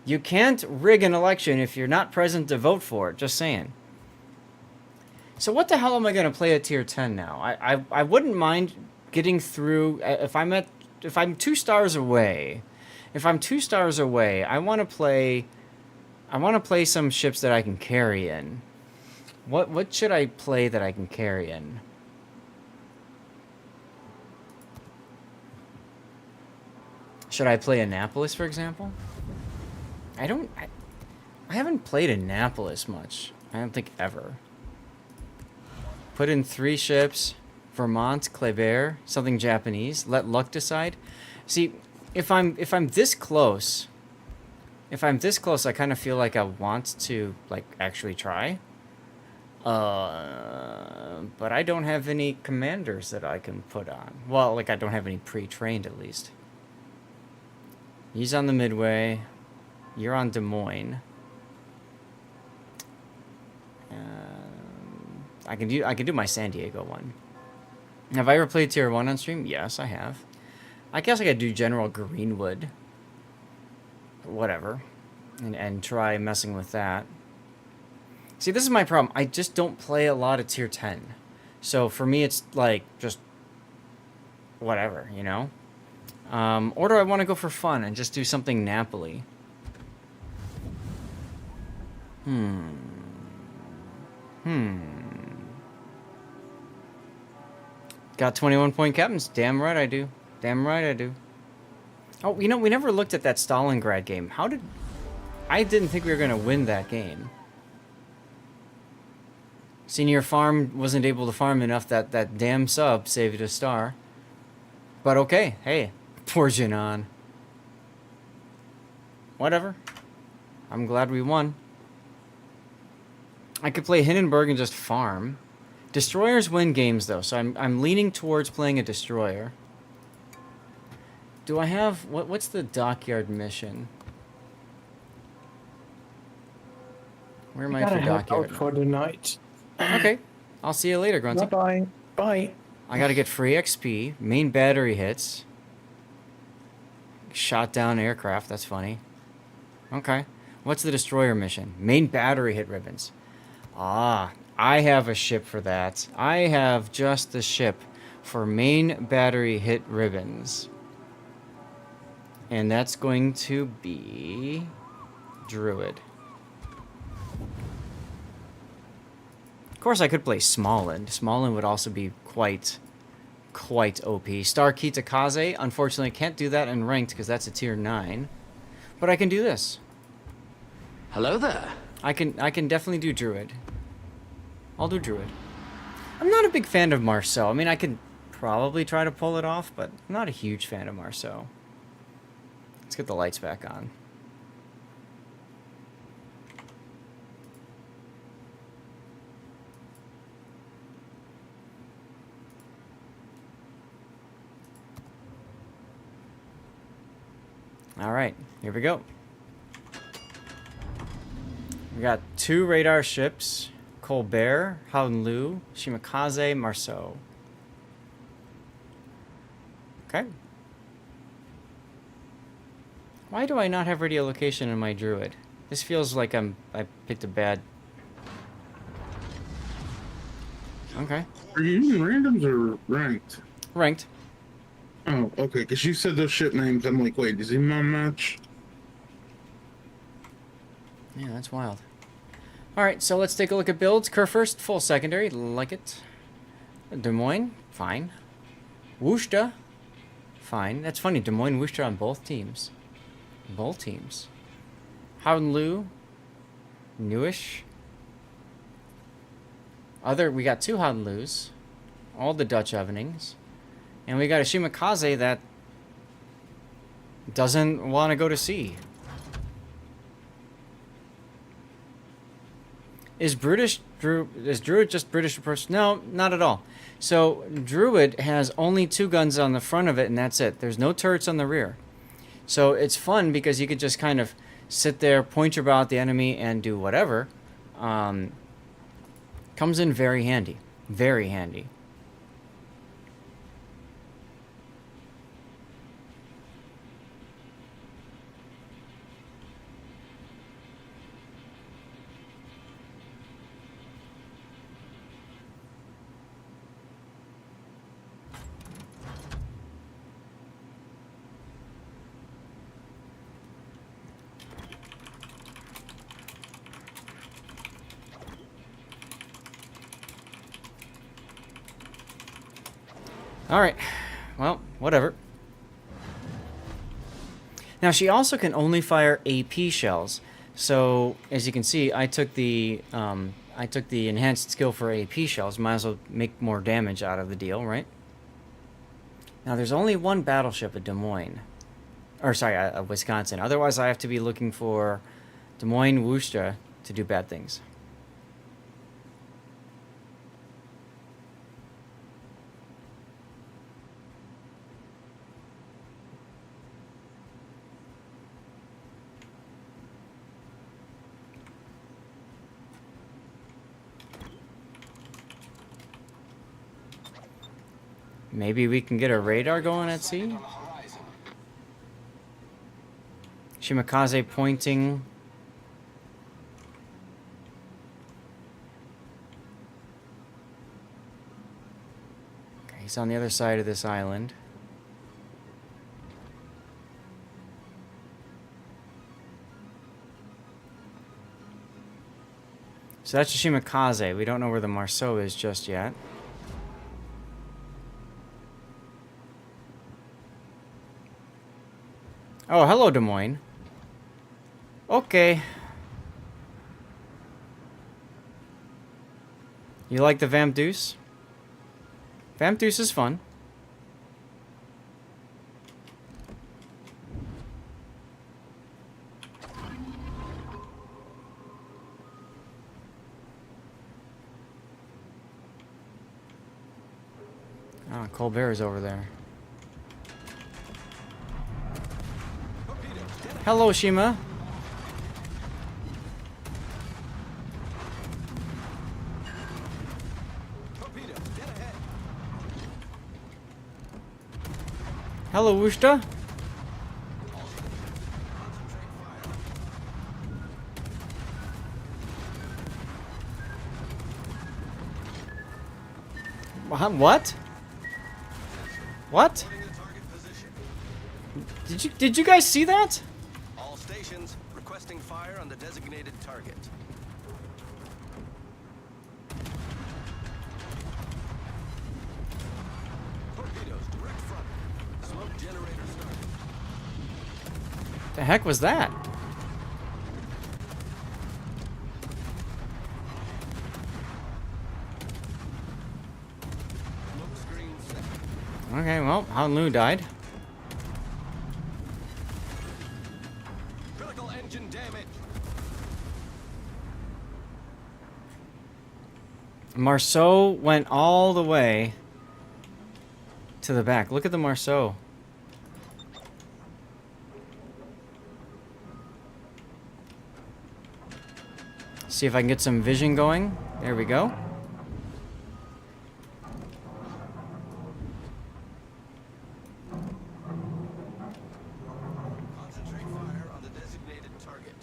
You can't rig an election if you're not present to vote for it. Just saying. So what the hell am I going to play at tier 10 now? I wouldn't mind getting through if I'm 2 stars away. If I'm 2 stars away, I want to play some ships that I can carry in. What should I play that I can carry in? Should I play Annapolis, for example? I haven't played Annapolis much. I don't think ever. Put in 3 ships. Vermont, Kleber, something Japanese. Let luck decide. See, if I'm this close, I kind of feel like I want to actually try. But I don't have any commanders that I can put on. Well, I don't have any pre-trained at least. He's on the Midway. You're on Des Moines. I can do my San Diego one. Have I ever played Tier 1 on stream? Yes, I have. I guess I could do General Greenwood. Whatever. And try messing with that. See, this is my problem. I just don't play a lot of Tier 10. So for me, it's just whatever, you know? Or do I want to go for fun and just do something Napoli? Got 21-point captains. Damn right I do. Damn right I do. Oh, you know, we never looked at that Stalingrad game. I didn't think we were going to win that game. Senior Farm wasn't able to farm enough that damn sub saved a star. But okay, hey, poor Jinan. Whatever. I'm glad we won. I could play Hindenburg and just farm. Destroyers win games though, so I'm leaning towards playing a destroyer. Do I have what's the dockyard mission? Where am I for dockyard? Out for the night. Okay, I'll see you later, Grunty. Bye. Bye. I gotta get free XP. Main battery hits. Shot down aircraft. That's funny. Okay, what's the destroyer mission? Main battery hit ribbons. Ah, I have a ship for that. I have just the ship for main battery hit ribbons. And that's going to be Druid. Of course, I could play Smallland. Smallland would also be quite OP. Star Kitakaze, unfortunately, can't do that in ranked because that's a tier 9. But I can do this. Hello there. I can definitely do Druid. I'll do Druid. I'm not a big fan of Marceau. I mean, I could probably try to pull it off, but I'm not a huge fan of Marceau. Let's get the lights back on. All right, here we go. We got 2 radar ships. Colbert, Haunlu, Shimakaze, Marceau. Okay. Why do I not have radio location in my Druid? This feels like I picked a bad... Okay. Are you using randoms or ranked? Ranked. Oh, okay, because you said those ship names. I'm like, wait, does he not match? Yeah, that's wild. Alright, so let's take a look at builds. Kerr first, full secondary, like it. Des Moines, fine. Worcester, fine. That's funny, Des Moines, Worcester on both teams. Both teams. Howden-Lu, newish. We got 2 Howden-Lus. All the Dutch Evenings. And we got a Shimakaze that doesn't want to go to sea. Is Druid just British approach? No, not at all. So Druid has only 2 guns on the front of it, and that's it. There's no turrets on the rear. So it's fun because you could just kind of sit there, point your bow at the enemy, and do whatever. Comes in very handy. Very handy. Alright, well, whatever. Now, she also can only fire AP shells. So, as you can see, I took the enhanced skill for AP shells. Might as well make more damage out of the deal, right? Now, there's only one battleship at Des Moines. Or, sorry, Wisconsin. Otherwise, I have to be looking for Des Moines, Worcester to do bad things. Maybe we can get a radar going at sea? Shimakaze pointing. Okay, he's on the other side of this island. So that's Shimakaze. We don't know where the Marceau is just yet. Oh, hello, Des Moines. Okay. You like the Vamp Deuce? Vamp Deuce is fun. Oh, Colbert is over there. Hello, Shima. Hello, Worcester. What? What? Did you guys see that? All stations requesting fire on the designated target. Torpedoes direct front. Smoke generator started. The heck was that? Smoke screen set. Okay, well, Han Lu died. Critical engine damage. Marceau went all the way to the back. Look at the Marceau. See if I can get some vision going. There we go. Concentrate fire on the designated target.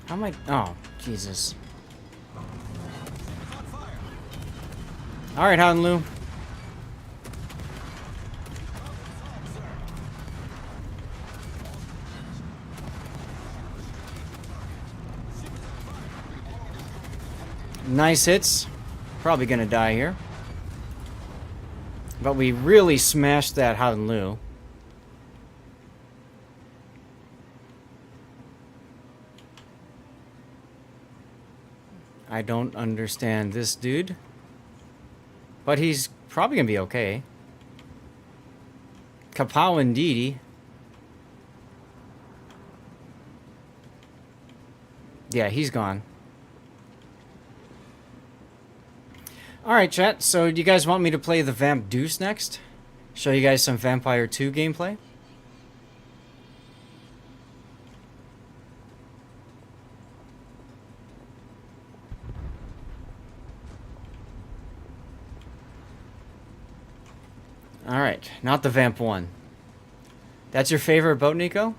How am I? Oh, Jesus. On fire. All right, Han Lu. Nice hits. Probably gonna die here. But we really smashed that Han Lu. I don't understand this dude. But he's probably gonna be okay. Kapow and Didi. Yeah, he's gone. Alright, chat. So, do you guys want me to play the Vamp Deuce next? Show you guys some Vampire 2 gameplay? Alright, not the Vamp 1. That's your favorite boat, Nico?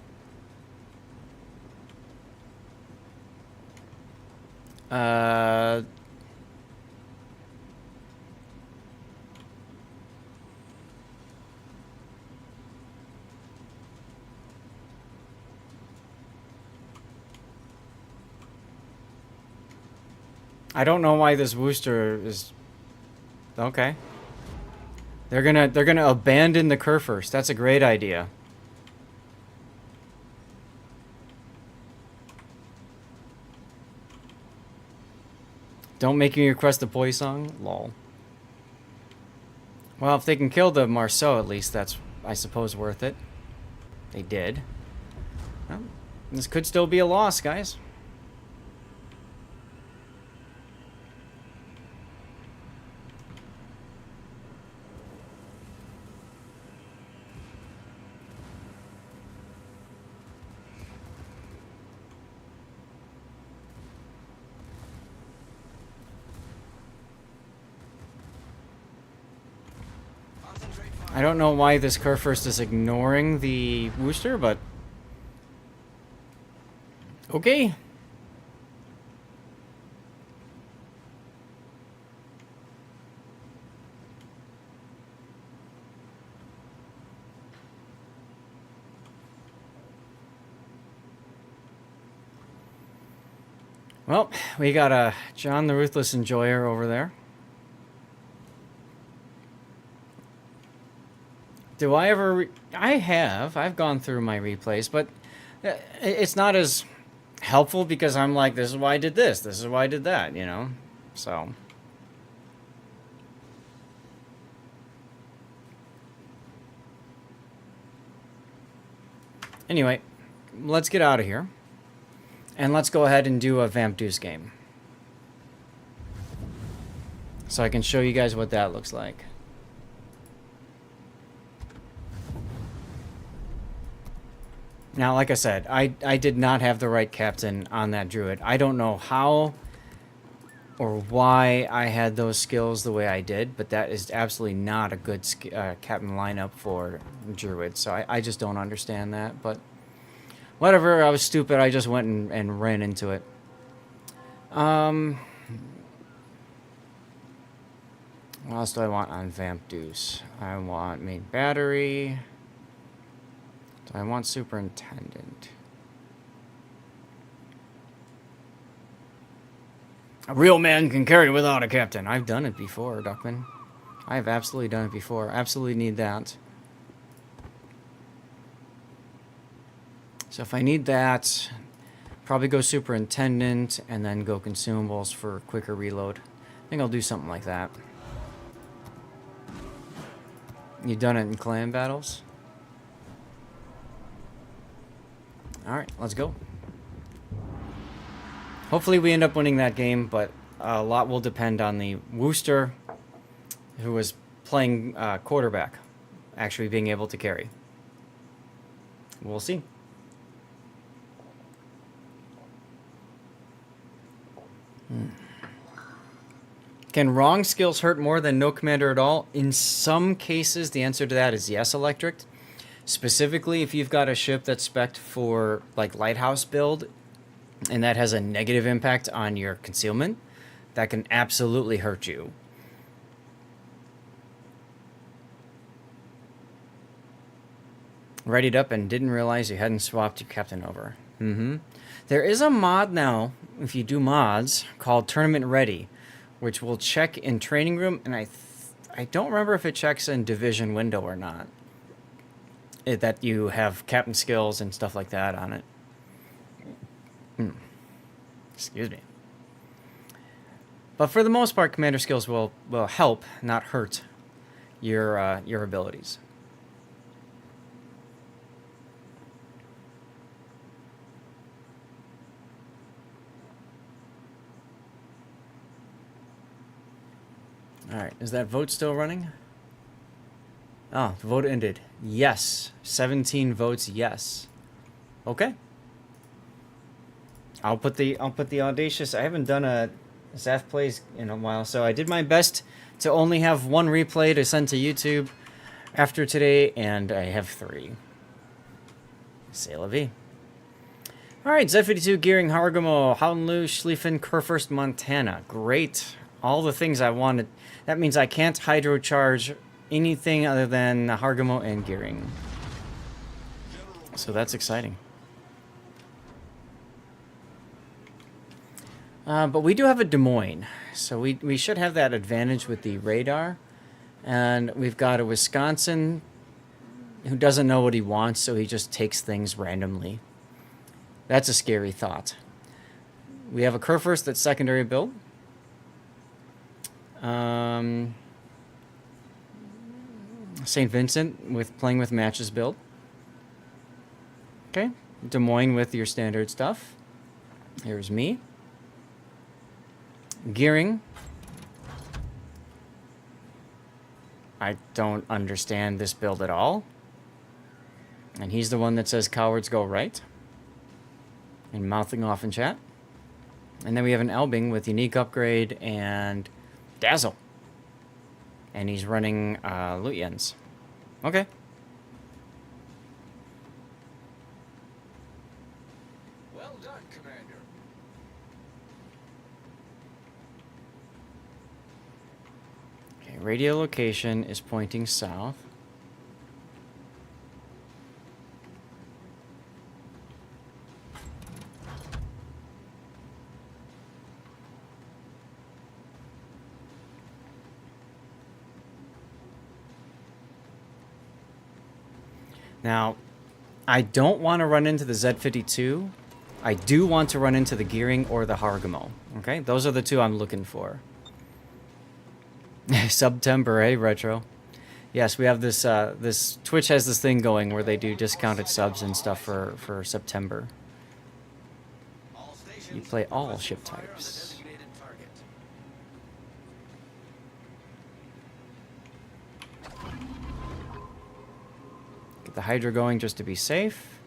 I don't know why this Wooster is... Okay. They're gonna abandon the Kurfürst. That's a great idea. Don't make me request the Poi song? Lol. Well, if they can kill the Marceau, at least that's, I suppose, worth it. They did. Well, this could still be a loss, guys. I don't know why this Kurfürst is ignoring the Wooster, but... Okay. Well, we got John the Ruthless Enjoyer over there. Do I ever... I have. I've gone through my replays, but it's not as helpful because I'm like, this is why I did this, this is why I did that, you know? So... Anyway, let's get out of here. And let's go ahead and do a Vamp Deuce game. So I can show you guys what that looks like. Now, like I said, I did not have the right captain on that druid. I don't know how or why I had those skills the way I did, but that is absolutely not a good captain lineup for druid. So I just don't understand that, but whatever, I was stupid. I just went and ran into it. What else do I want on Vamp Deuce? I want main battery. I want superintendent. A real man can carry without a captain. I've done it before, Duckman. I have absolutely done it before. Absolutely need that. So if I need that, probably go superintendent and then go consumables for quicker reload. I think I'll do something like that. You done it in clan battles? Alright, let's go. Hopefully we end up winning that game, but a lot will depend on the Wooster, who was playing quarterback, actually being able to carry. We'll see. Can wrong skills hurt more than no commander at all? In some cases, the answer to that is yes, Electric. Specifically, if you've got a ship that's spec'd for, like, Lighthouse build, and that has a negative impact on your concealment, that can absolutely hurt you. Readied up and didn't realize you hadn't swapped your captain over. There is a mod now, if you do mods, called Tournament Ready, which will check in Training Room, and I don't remember if it checks in Division Window or not. That you have captain skills and stuff like that on it. Excuse me. But for the most part, commander skills will help, not hurt, your abilities. Alright, is that vote still running? Oh, the vote ended. Yes. 17 votes yes. Okay. I'll put the audacious. I haven't done a Zaf plays in a while, so I did my best to only have one replay to send to YouTube after today, and I have 3. C'est la vie. Alright, Z52 Gearing, Hargamo, Houtenlu, Schlieffen, Kurfürst, Montana. Great. All the things I wanted. That means I can't hydrocharge anything other than Hargamo and Gearing. So that's exciting. But we do have a Des Moines. So we should have that advantage with the radar. And we've got a Wisconsin who doesn't know what he wants, so he just takes things randomly. That's a scary thought. We have a Kurfürst that's secondary build. St. Vincent with playing with matches build. Okay. Des Moines with your standard stuff. Here's me. Gearing. I don't understand this build at all. And he's the one that says cowards go right. And mouthing off in chat. And then we have an Elbing with unique upgrade and Dazzle. And he's running Lutyens. Okay. Well done, Commander. Okay, radio location is pointing south. Now, I don't want to run into the Z52. I do want to run into the Gearing or the Hargamo. Okay, those are the two I'm looking for. September, eh, Retro? Yes, we have this, this Twitch has this thing going where they do discounted subs and stuff for September. You play all ship types. Get the Hydra going just to be safe.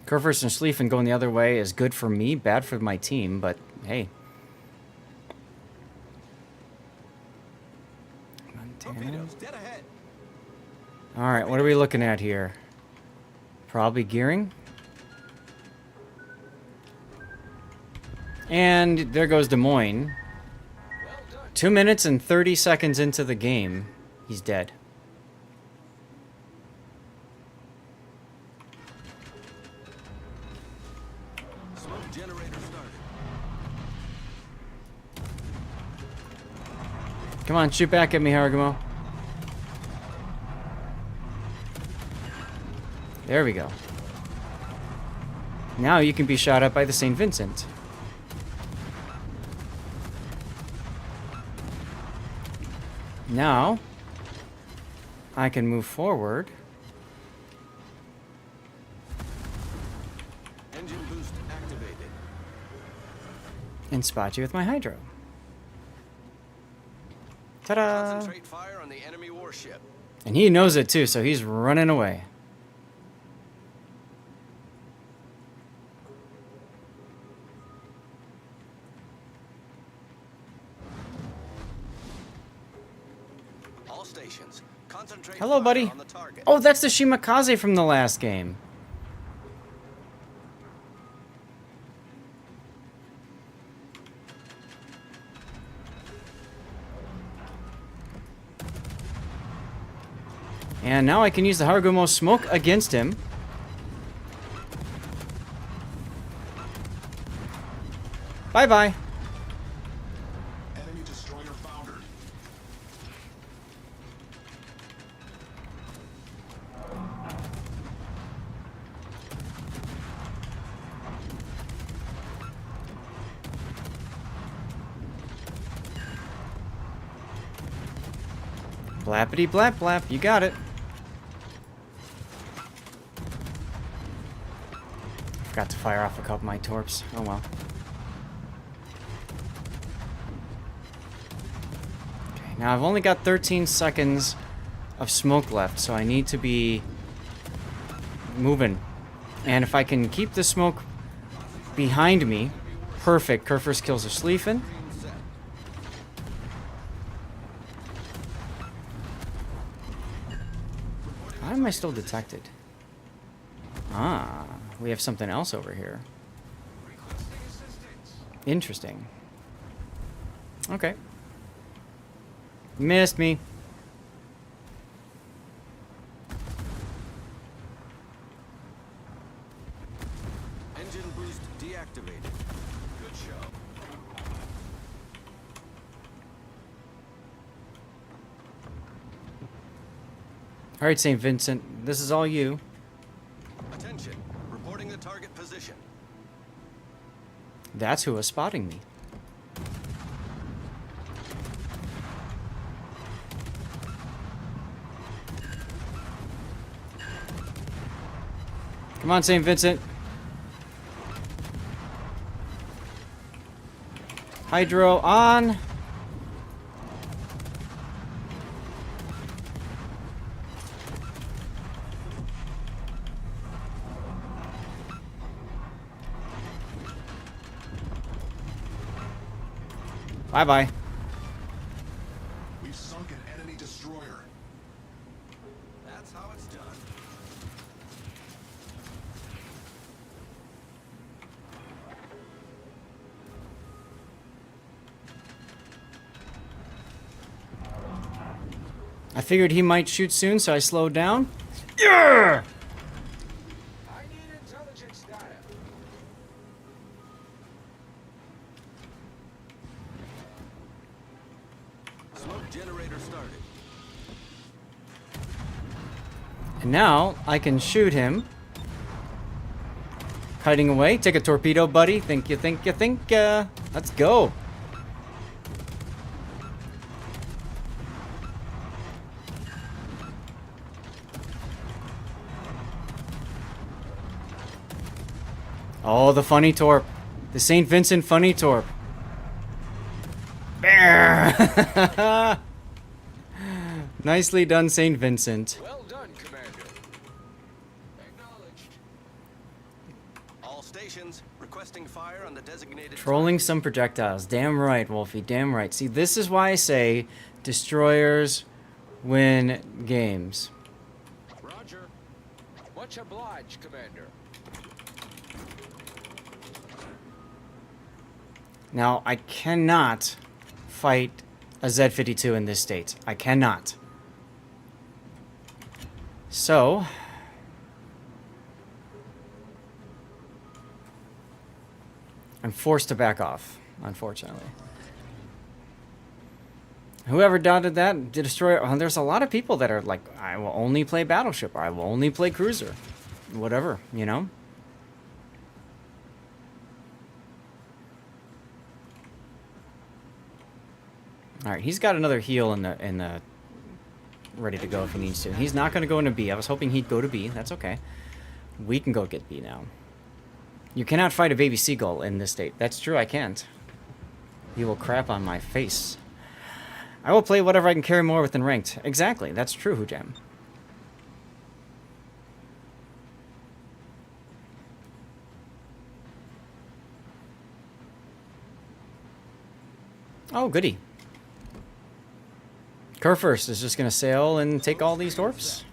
Kurfürst and Schlieffen going the other way is good for me, bad for my team, but hey. Alright, what are we looking at here? Probably Gearing. And there goes Des Moines. 2 minutes and 30 seconds into the game, he's dead. Smoke generator started. Come on, shoot back at me, Hargamo. There we go. Now you can be shot at by the St. Vincent. Now, I can move forward. Engine boost activated. And spot you with my Hydro. Ta-da! Concentrate fire on the enemy warship. And he knows it too, so he's running away. All stations, concentrate Hello, fire buddy. on the target. Oh, that's the Shimakaze from the last game. And now I can use the Hargamo smoke against him. Bye-bye. Enemy destroyer foundered. Blappity blap blap, you got it. Forgot to fire off a couple of my torps. Oh well. Okay, now I've only got 13 seconds of smoke left, so I need to be moving. And if I can keep the smoke behind me, perfect. Kerfurst kills a Schlieffen. Why am I still detected? Ah, we have something else over here. Interesting. Okay. Missed me. Engine boost deactivated. Good show. All right, St. Vincent, this is all you. Attention. Reporting the target position. That's who was spotting me. Come on, St. Vincent. Hydro on. Bye-bye. We've sunk an enemy destroyer. That's how it's done. I figured he might shoot soon, so I slowed down. Yeah! I need intelligence data. Smoke generator started. And now I can shoot him. Hiding away. Take a torpedo, buddy. Think. Let's go. Oh, the funny torp. The St. Vincent funny torp. Nicely done, St. Vincent. Well done, Commander. Acknowledged. All stations requesting fire on the designated. Trolling some projectiles. Damn right, Wolfie. Damn right. See, this is why I say destroyers win games. Roger. Much obliged, Commander. Now, I cannot fight a Z-52 in this state. I cannot. So, I'm forced to back off, unfortunately. Whoever doubted that, destroyer. There's a lot of people that are like, I will only play battleship, or I will only play cruiser, whatever, you know. All right, he's got another heal in the ready to go if he needs to. He's not going to go into B. I was hoping he'd go to B. That's okay. We can go get B now. You cannot fight a baby seagull in this state. That's true, I can't. He will crap on my face. I will play whatever I can carry more within ranked. Exactly, that's true, Hujam. Oh, goody. Kerfurst is just going to sail and take all these torps.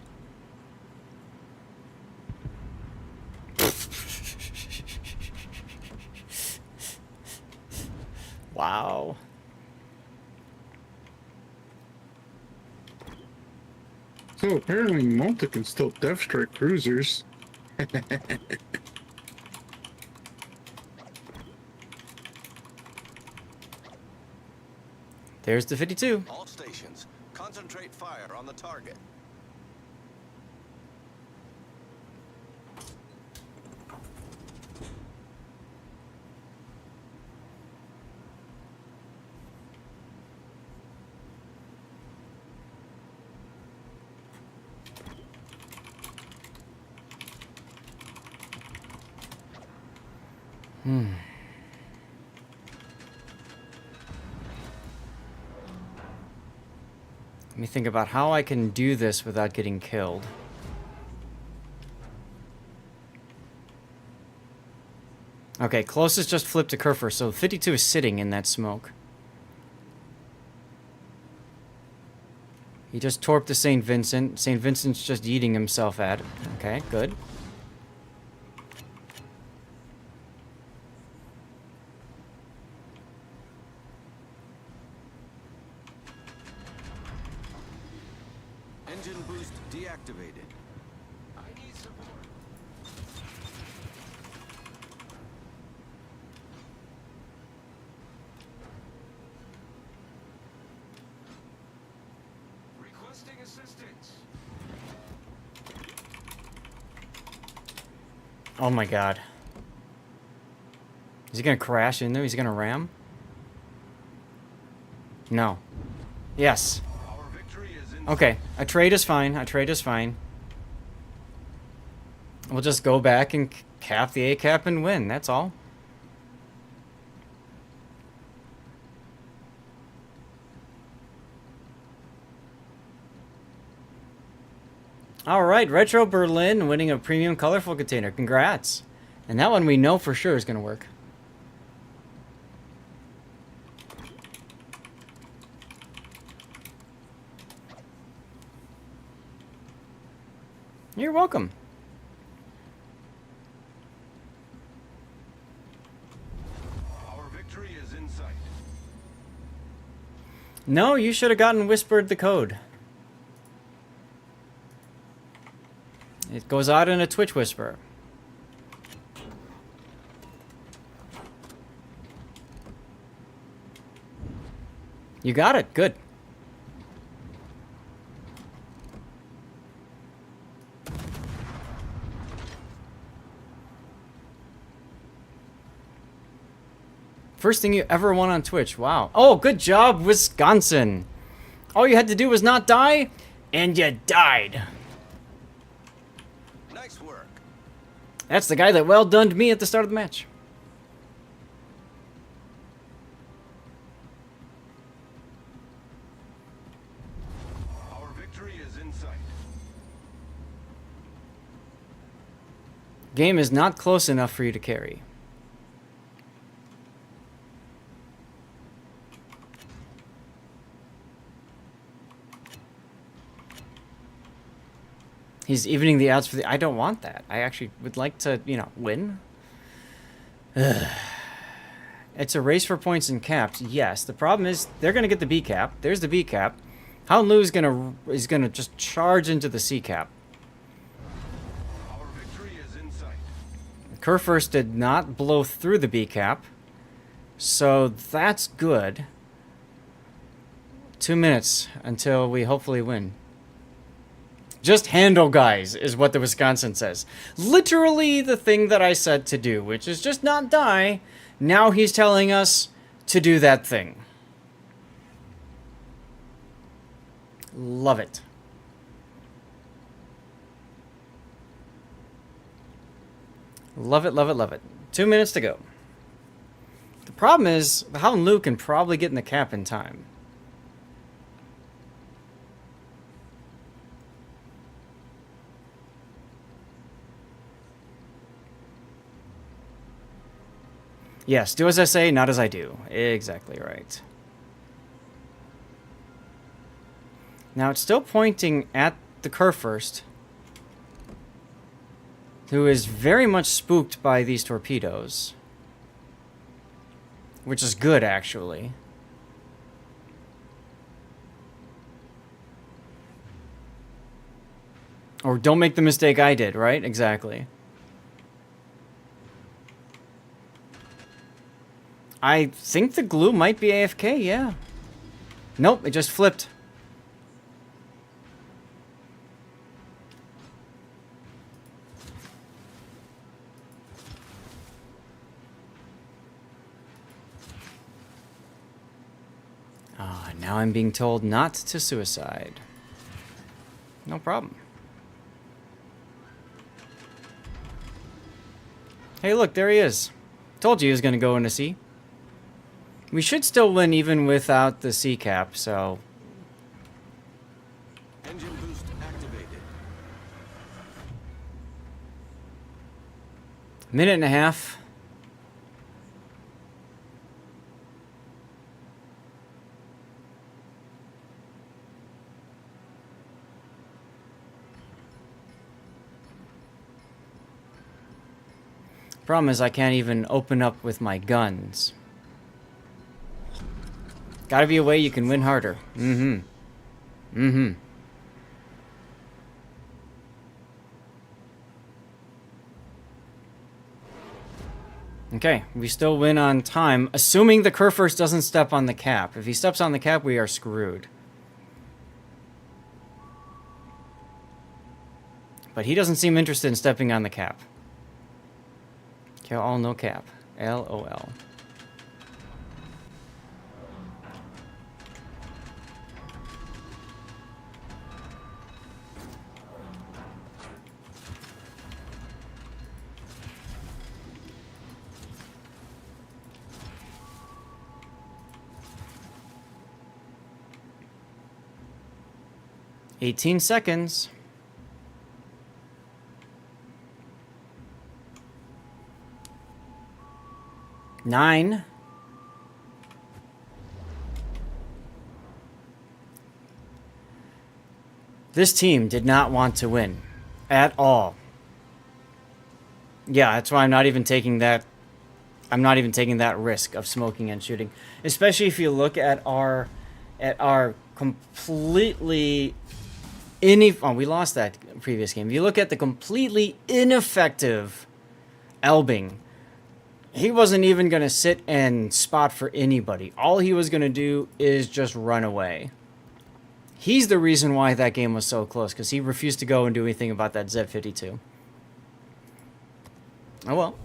Wow. So apparently Malta can still death strike cruisers. There's the 52. All stations concentrate fire on the target. Let me think about how I can do this without getting killed. Okay, closest just flipped to Kerfer, so 52 is sitting in that smoke. He just torped to St. Vincent. St. Vincent's just eating himself at it. Okay, good. Engine boost deactivated. I need support. Requesting assistance. Oh my god. Is he gonna crash in there? He's gonna ram? No. Yes. Our victory is in Okay, a trade is fine. A trade is fine. We'll just go back and cap the A-cap and win. That's all. All right, Retro Berlin winning a premium colorful container. Congrats. And that one we know for sure is going to work. You're welcome. Our victory is in sight. No, you should have gotten whispered the code. It goes out in a Twitch whisper. You got it. Good. First thing you ever won on Twitch. Wow. Oh, good job, Wisconsin. All you had to do was not die, and you died. Nice work. That's the guy that well done'd me at the start of the match. Our victory is in sight. Game is not close enough for you to carry. He's evening the odds for the... I don't want that. I actually would like to, you know, win. It's a race for points and caps. Yes, the problem is they're going to get the B cap. There's the B cap. Hound Lu is gonna just charge into the C cap. Our victory is in sight. Kerfurst did not blow through the B cap. So that's good. 2 minutes until we hopefully win. Just handle, guys, is what the Wisconsin says. Literally the thing that I said to do, which is just not die. Now he's telling us to do that thing. Love it. Love it, love it, love it. 2 minutes to go. The problem is, Hound Lu can probably get in the cap in time. Yes, do as I say, not as I do. Exactly right. Now it's still pointing at the Kerfurst, who is very much spooked by these torpedoes. Which is good, actually. Or don't make the mistake I did, right? Exactly. I think the glue might be AFK, yeah. Nope, it just flipped. Ah, now I'm being told not to suicide. No problem. Hey, look, there he is. Told you he was going to go into sea. We should still win even without the sea cap, so... Engine boost activated. Minute and a half. Problem is I can't even open up with my guns. Gotta be a way you can win harder. Okay, we still win on time, assuming the Kurfürst doesn't step on the cap. If he steps on the cap, we are screwed. But he doesn't seem interested in stepping on the cap. Kill all, no cap. LOL. $18 seconds. $9. This team did not want to win at all. Yeah, that's why I'm not even taking that. I'm not even taking that risk of smoking and shooting, especially if you look at our completely we lost that previous game. If you look at the completely ineffective Elbing, he wasn't even going to sit and spot for anybody. All he was going to do is just run away. He's the reason why that game was so close, because he refused to go and do anything about that Z-52. Oh well.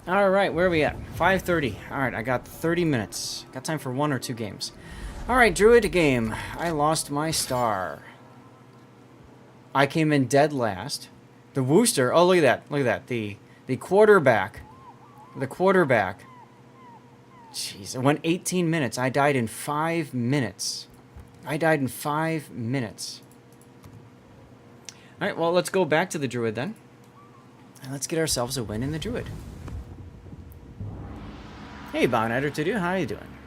Alright, where are we at? 5:30. Alright, I got 30 minutes. Got time for 1 or 2 games. Alright, Druid game. I lost my star. I came in dead last. The Wooster, oh look at that. Look at that. The quarterback. The quarterback. Jeez, it went 18 minutes. I died in 5 minutes. I died in 5 minutes. Alright, well, let's go back to the Druid then. And let's get ourselves a win in the Druid. Hey, Bonnetter to do. How are you doing?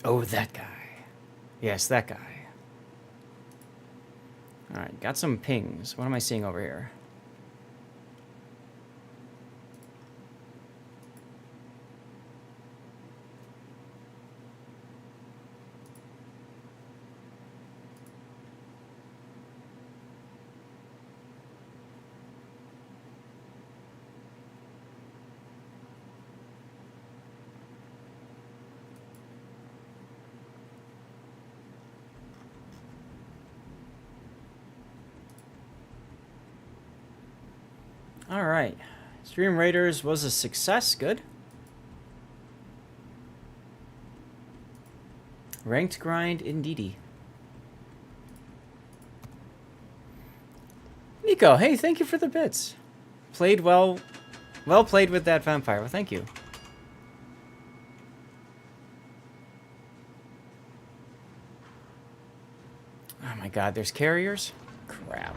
Oh, that guy. Yes, that guy. Alright, got some pings. What am I seeing over here? Alright. Stream Raiders was a success. Good. Ranked grind indeedy. Nico, hey, thank you for the bits. Played well. Well played with that vampire. Well, thank you. Oh my god, there's carriers? Crap.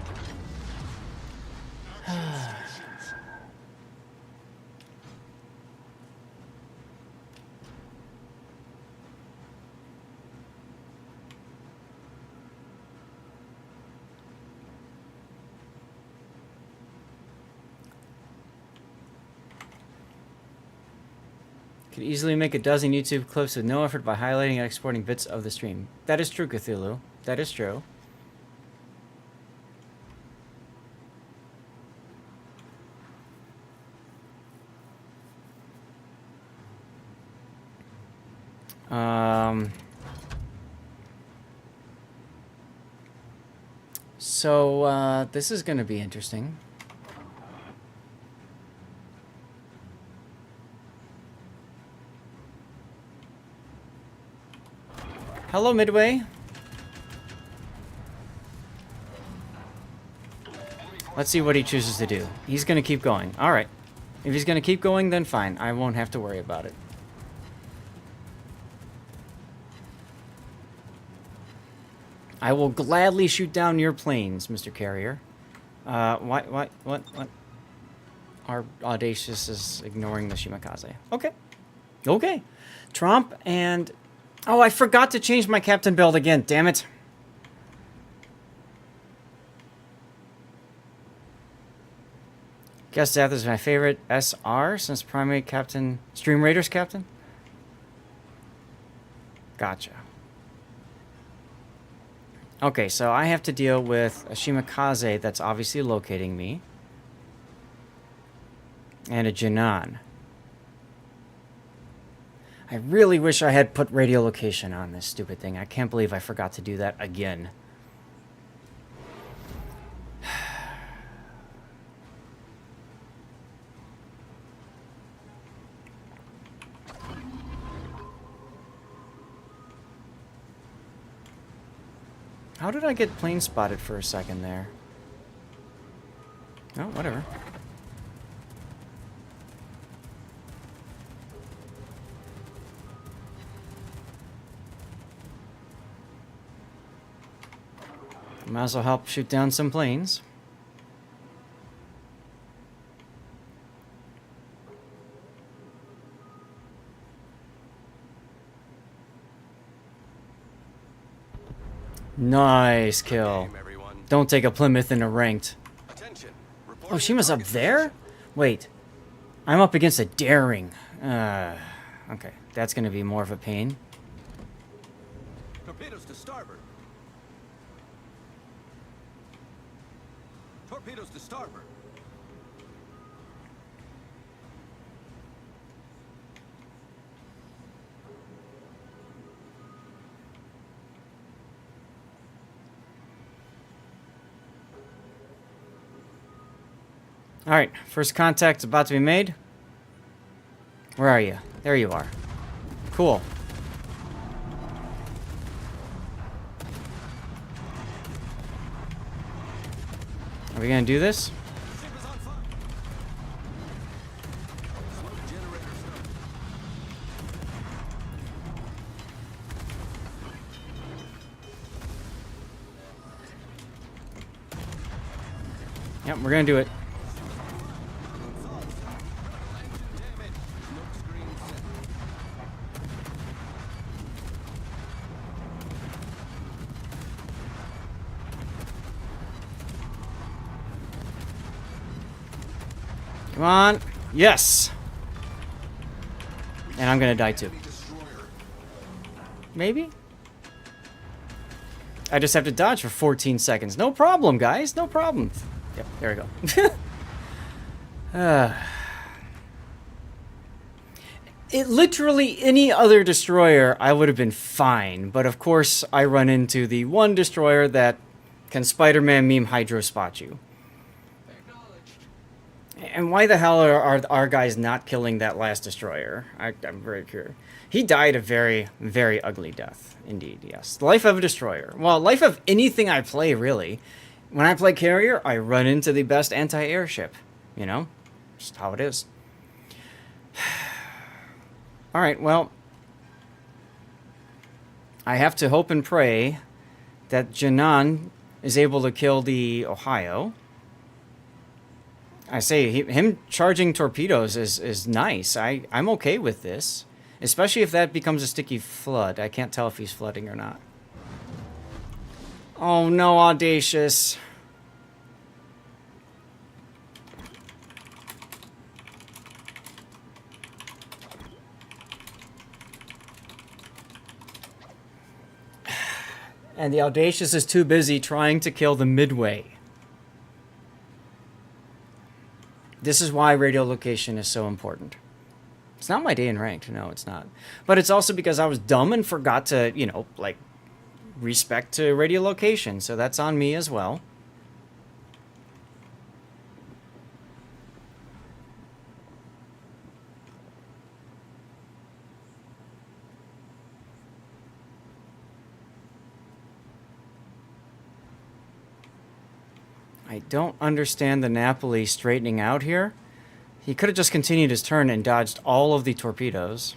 Could easily make a dozen YouTube clips with no effort by highlighting and exporting bits of the stream. That is true, Cthulhu. That is true. So, this is going to be interesting. Hello, Midway. Let's see what he chooses to do. He's going to keep going. All right. If he's going to keep going, then fine. I won't have to worry about it. I will gladly shoot down your planes, Mr. Carrier. What? Our Audacious is ignoring the Shimakaze. Okay. Okay. Tromp and... Oh, I forgot to change my captain build again. Damn it. Guess Death is my favorite SR since primary captain... Stream Raiders captain? Gotcha. Okay, so I have to deal with a Shimakaze that's obviously locating me. And a Jinan. I really wish I had put radiolocation on this stupid thing. I can't believe I forgot to do that again. How did I get plane spotted for a second there? Oh, whatever. Might as well help shoot down some planes. Nice kill. Don't take a Plymouth in a ranked. Oh, Shima's up there? Wait. I'm up against a daring. Okay. That's going to be more of a pain. Torpedoes to starboard. Torpedoes to starboard. Alright, first contact's about to be made. Where are you? There you are. Cool. Are we gonna do this? Yep, we're gonna do it. Come on. Yes. And I'm gonna die too. Maybe? I just have to dodge for 14 seconds. No problem, guys. No problem. Yep, there we go. It literally, any other destroyer, I would have been fine. But of course, I run into the one destroyer that can Spider-Man meme Hydro spot you. And why the hell are our guys not killing that last destroyer? I'm very curious. He died a very, very ugly death. Indeed, yes. The life of a destroyer. Well, life of anything I play, really. When I play carrier, I run into the best anti-airship. You know? Just how it is. Alright, well. I have to hope and pray that Jinan is able to kill the Ohio. I say, him charging torpedoes is nice. I'm okay with this. Especially if that becomes a sticky flood. I can't tell if he's flooding or not. Oh no, Audacious. And the Audacious is too busy trying to kill the Midway. This is why radiolocation is so important. It's not my day in ranked. No, it's not. But it's also because I was dumb and forgot to, you know, like, respect to radiolocation. So that's on me as well. I I don't understand the Napoli straightening out here. He could have just continued his turn and dodged all of the torpedoes.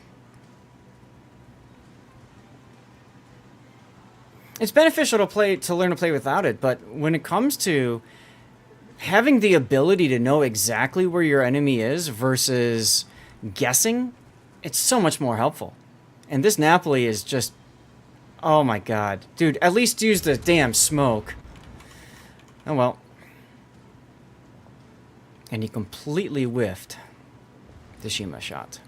It's beneficial to learn to play without it, but when it comes to having the ability to know exactly where your enemy is versus guessing, it's so much more helpful. And this Napoli is just... Oh my god. Dude, at least use the damn smoke. Oh well. And he completely whiffed the Shima shot.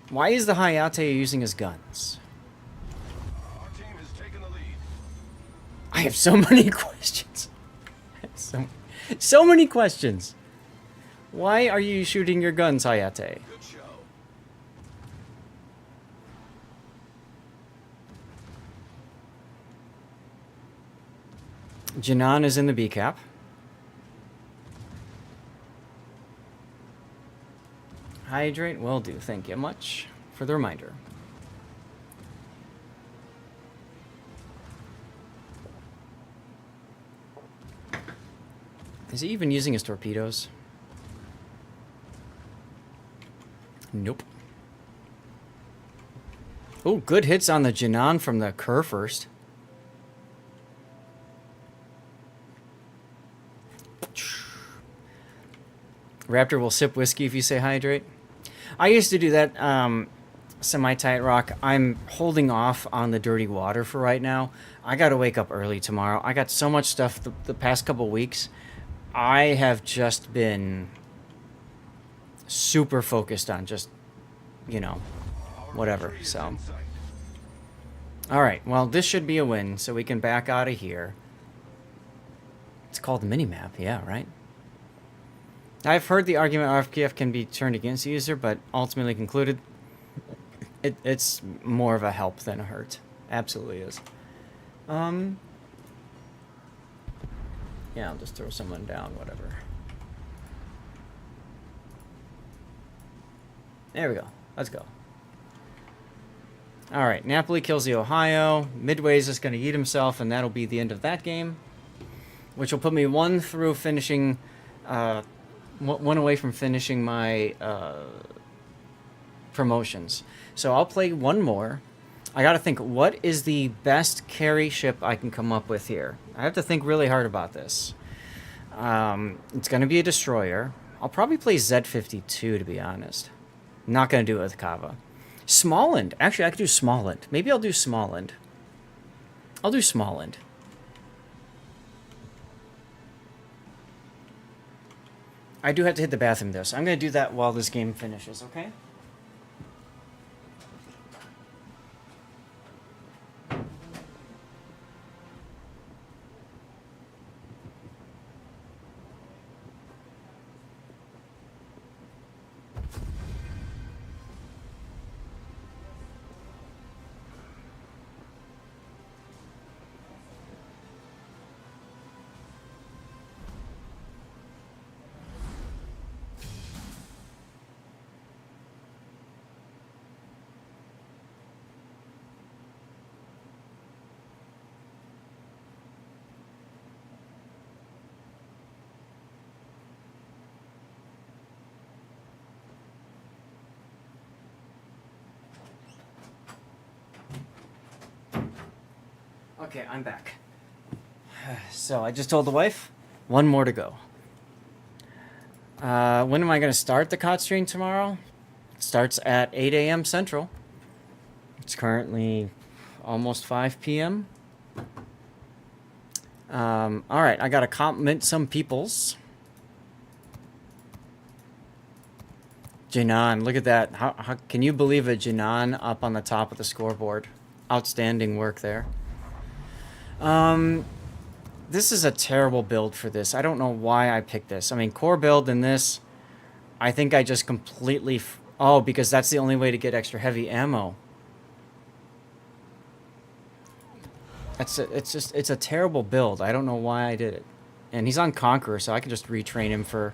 Why is the Hayate using his guns? Our team has taken the lead. I have so many questions. So many questions. Why are you shooting your guns, Hayate? Good show. Jinan is in the B cap. Hydrate will do. Thank you much for the reminder. Is he even using his torpedoes? Nope. Oh, good hits on the Jinan from the Kerr first. Raptor will sip whiskey if you say hydrate. I used to do that semi-tight rock. I'm holding off on the dirty water for right now. I got to wake up early tomorrow. I got so much stuff the past couple weeks. I have just been super focused on just, you know, whatever. So, all right. Well, this should be a win, so we can back out of here. It's called the mini-map. Yeah, right? I've heard the argument RFKF can be turned against the user, but ultimately concluded it's more of a help than a hurt. Absolutely is. Yeah, I'll just throw someone down, whatever. There we go. Let's go. Alright, Napoli kills the Ohio. Midway's just going to eat himself, and that'll be the end of that game. Which will put me one through finishing... one away from finishing my promotions. So I'll play one more. I gotta think, what is the best carry ship I can come up with here? I have to think really hard about this. It's gonna be a destroyer. I'll probably play Z-52, to be honest. Not gonna do it with Kava. Smallland. Actually, I could do Smallland. Maybe I'll do Smallland. I'll do Smallland. I do have to hit the bathroom, though, so I'm going to do that while this game finishes, okay? Okay, I'm back. So I just told the wife, one more to go. When am I going to start the COD stream tomorrow? It starts at 8 a.m. Central. It's currently almost 5 p.m. All right, I got to compliment some peoples. Jinan, look at that. How can you believe it? Jinan up on the top of the scoreboard. Outstanding work there. This is a terrible build for this. I don't know why I picked this. I mean, core build in this, I think I just completely... oh, because that's the only way to get extra heavy ammo. It's a terrible build. I don't know why I did it. And he's on Conqueror, so I can just retrain him for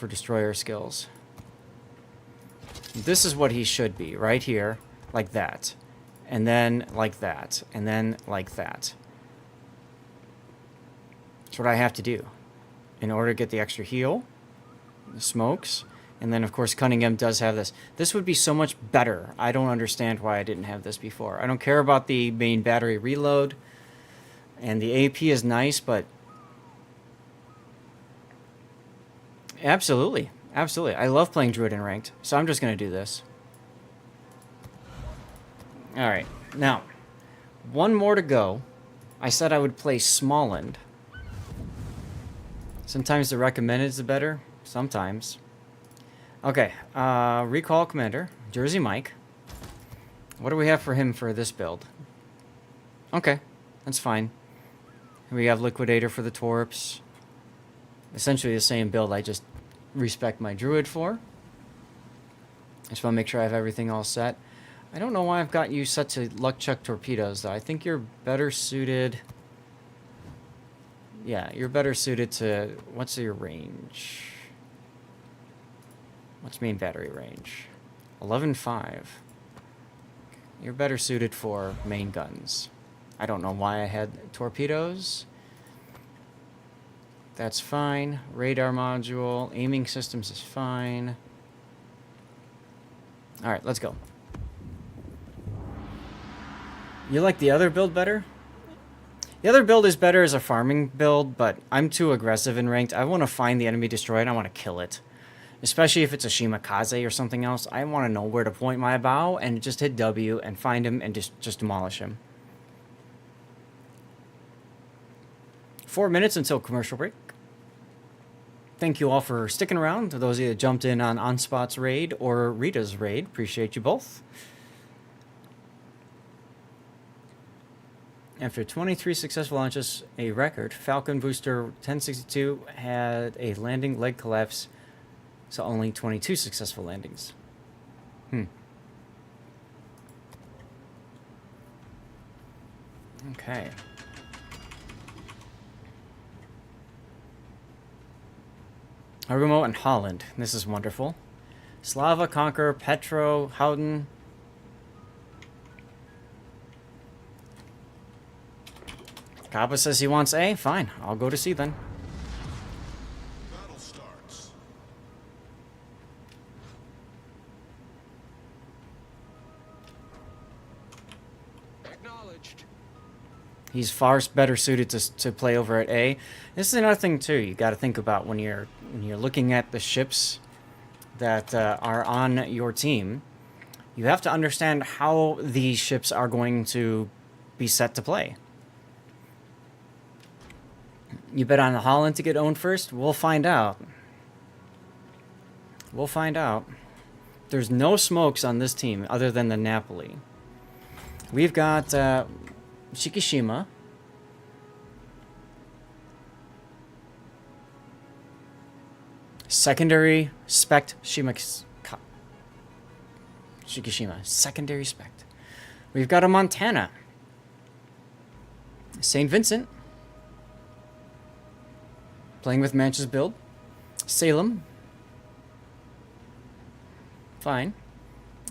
destroyer skills. This is what he should be, right here, like that. And then like that. And then like that. That's what I have to do in order to get the extra heal, the smokes, and then of course Cunningham does have this. This would be so much better. I don't understand why I didn't have this before. I don't care about the main battery reload, and the AP is nice, but absolutely, absolutely. I love playing Druid in ranked, so I'm just going to do this. Alright, now, one more to go. I said I would play Smallland. Sometimes the recommended is the better, sometimes. Okay, Recall Commander, Jersey Mike. What do we have for him for this build? Okay, that's fine. We have Liquidator for the Torps. Essentially the same build I just respect my Druid for. I just want to make sure I have everything all set. I don't know why I've got you set to Luck Chuck Torpedoes, though. I think you're better suited... Yeah, you're better suited to... What's your range? What's main battery range? 11.5. You're better suited for main guns. I don't know why I had torpedoes. That's fine. Radar module. Aiming systems is fine. Alright, let's go. You like the other build better? The other build is better as a farming build, but I'm too aggressive in ranked. I want to find the enemy destroyed and I want to kill it. Especially if it's a Shimakaze or something else. I want to know where to point my bow and just hit W and find him and just demolish him. 4 minutes until commercial break. Thank you all for sticking around. To those of you that jumped in on Onspot's raid or Rita's raid, appreciate you both. After 23 successful launches, a record, Falcon Booster 1062 had a landing leg collapse, so only 22 successful landings. Okay. Argumo and Holland. This is wonderful. Slava, Conquer, Petro, Howden. Kappa says he wants A. Fine, I'll go to C then. Battle starts. Acknowledged. He's far better suited to play over at A. This is another thing too. You got to think about when you're looking at the ships that are on your team. You have to understand how these ships are going to be set to play. You bet on the Holland to get owned first? We'll find out. We'll find out. There's no smokes on this team other than the Napoli. We've got Shikishima. Secondary Spect Shikishima. Secondary Spect. We've got a Montana. St. Vincent. Playing with Manch's build. Salem. Fine.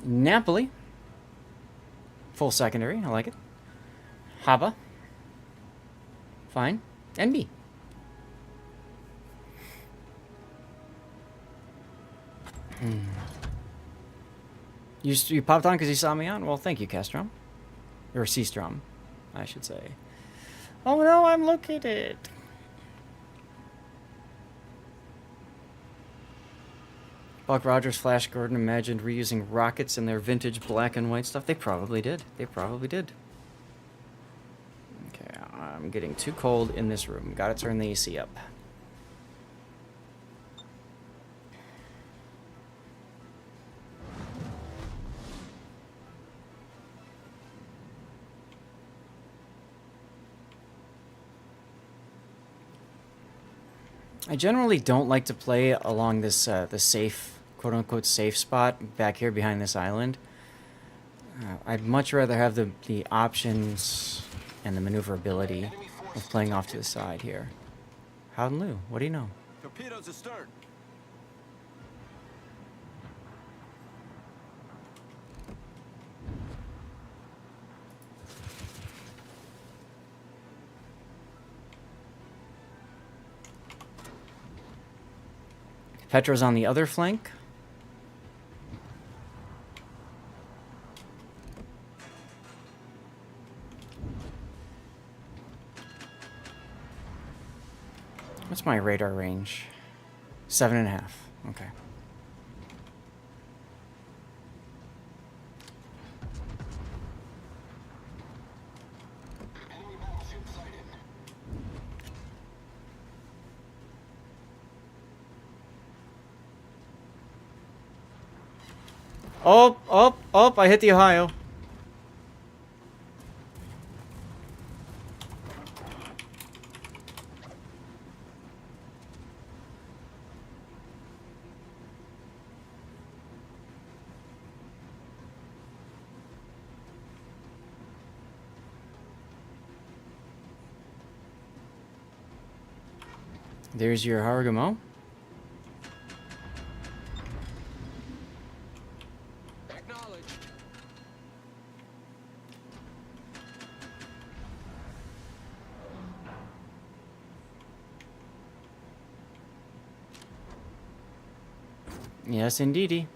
Napoli. Full secondary. I like it. Haba. Fine. NB. You popped on because you saw me on? Well, thank you, Castrom. Or C-Strom, I should say. Oh no, I'm located. Buck Rogers, Flash Gordon imagined reusing rockets in their vintage black and white stuff. They probably did. They probably did. Okay, I'm getting too cold in this room. Gotta turn the AC up. I generally don't like to play along this the safe, quote-unquote safe spot back here behind this island. I'd much rather have the options and the maneuverability of playing off to the side here. Howden Liu, what do you know? Torpedoes astern. Petra's on the other flank. What's my radar range? 7.5. Okay. Oh, oh, oh, I hit the Ohio. There's your Hargamo. Yes, indeedy.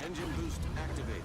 Engine boost activated.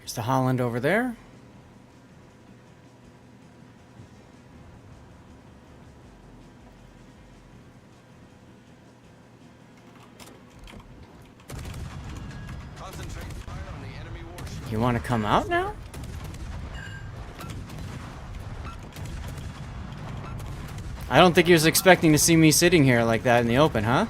There's the Holland over there. Concentrate fire on the enemy warship. You want to come out now? I don't think he was expecting to see me sitting here like that in the open, huh?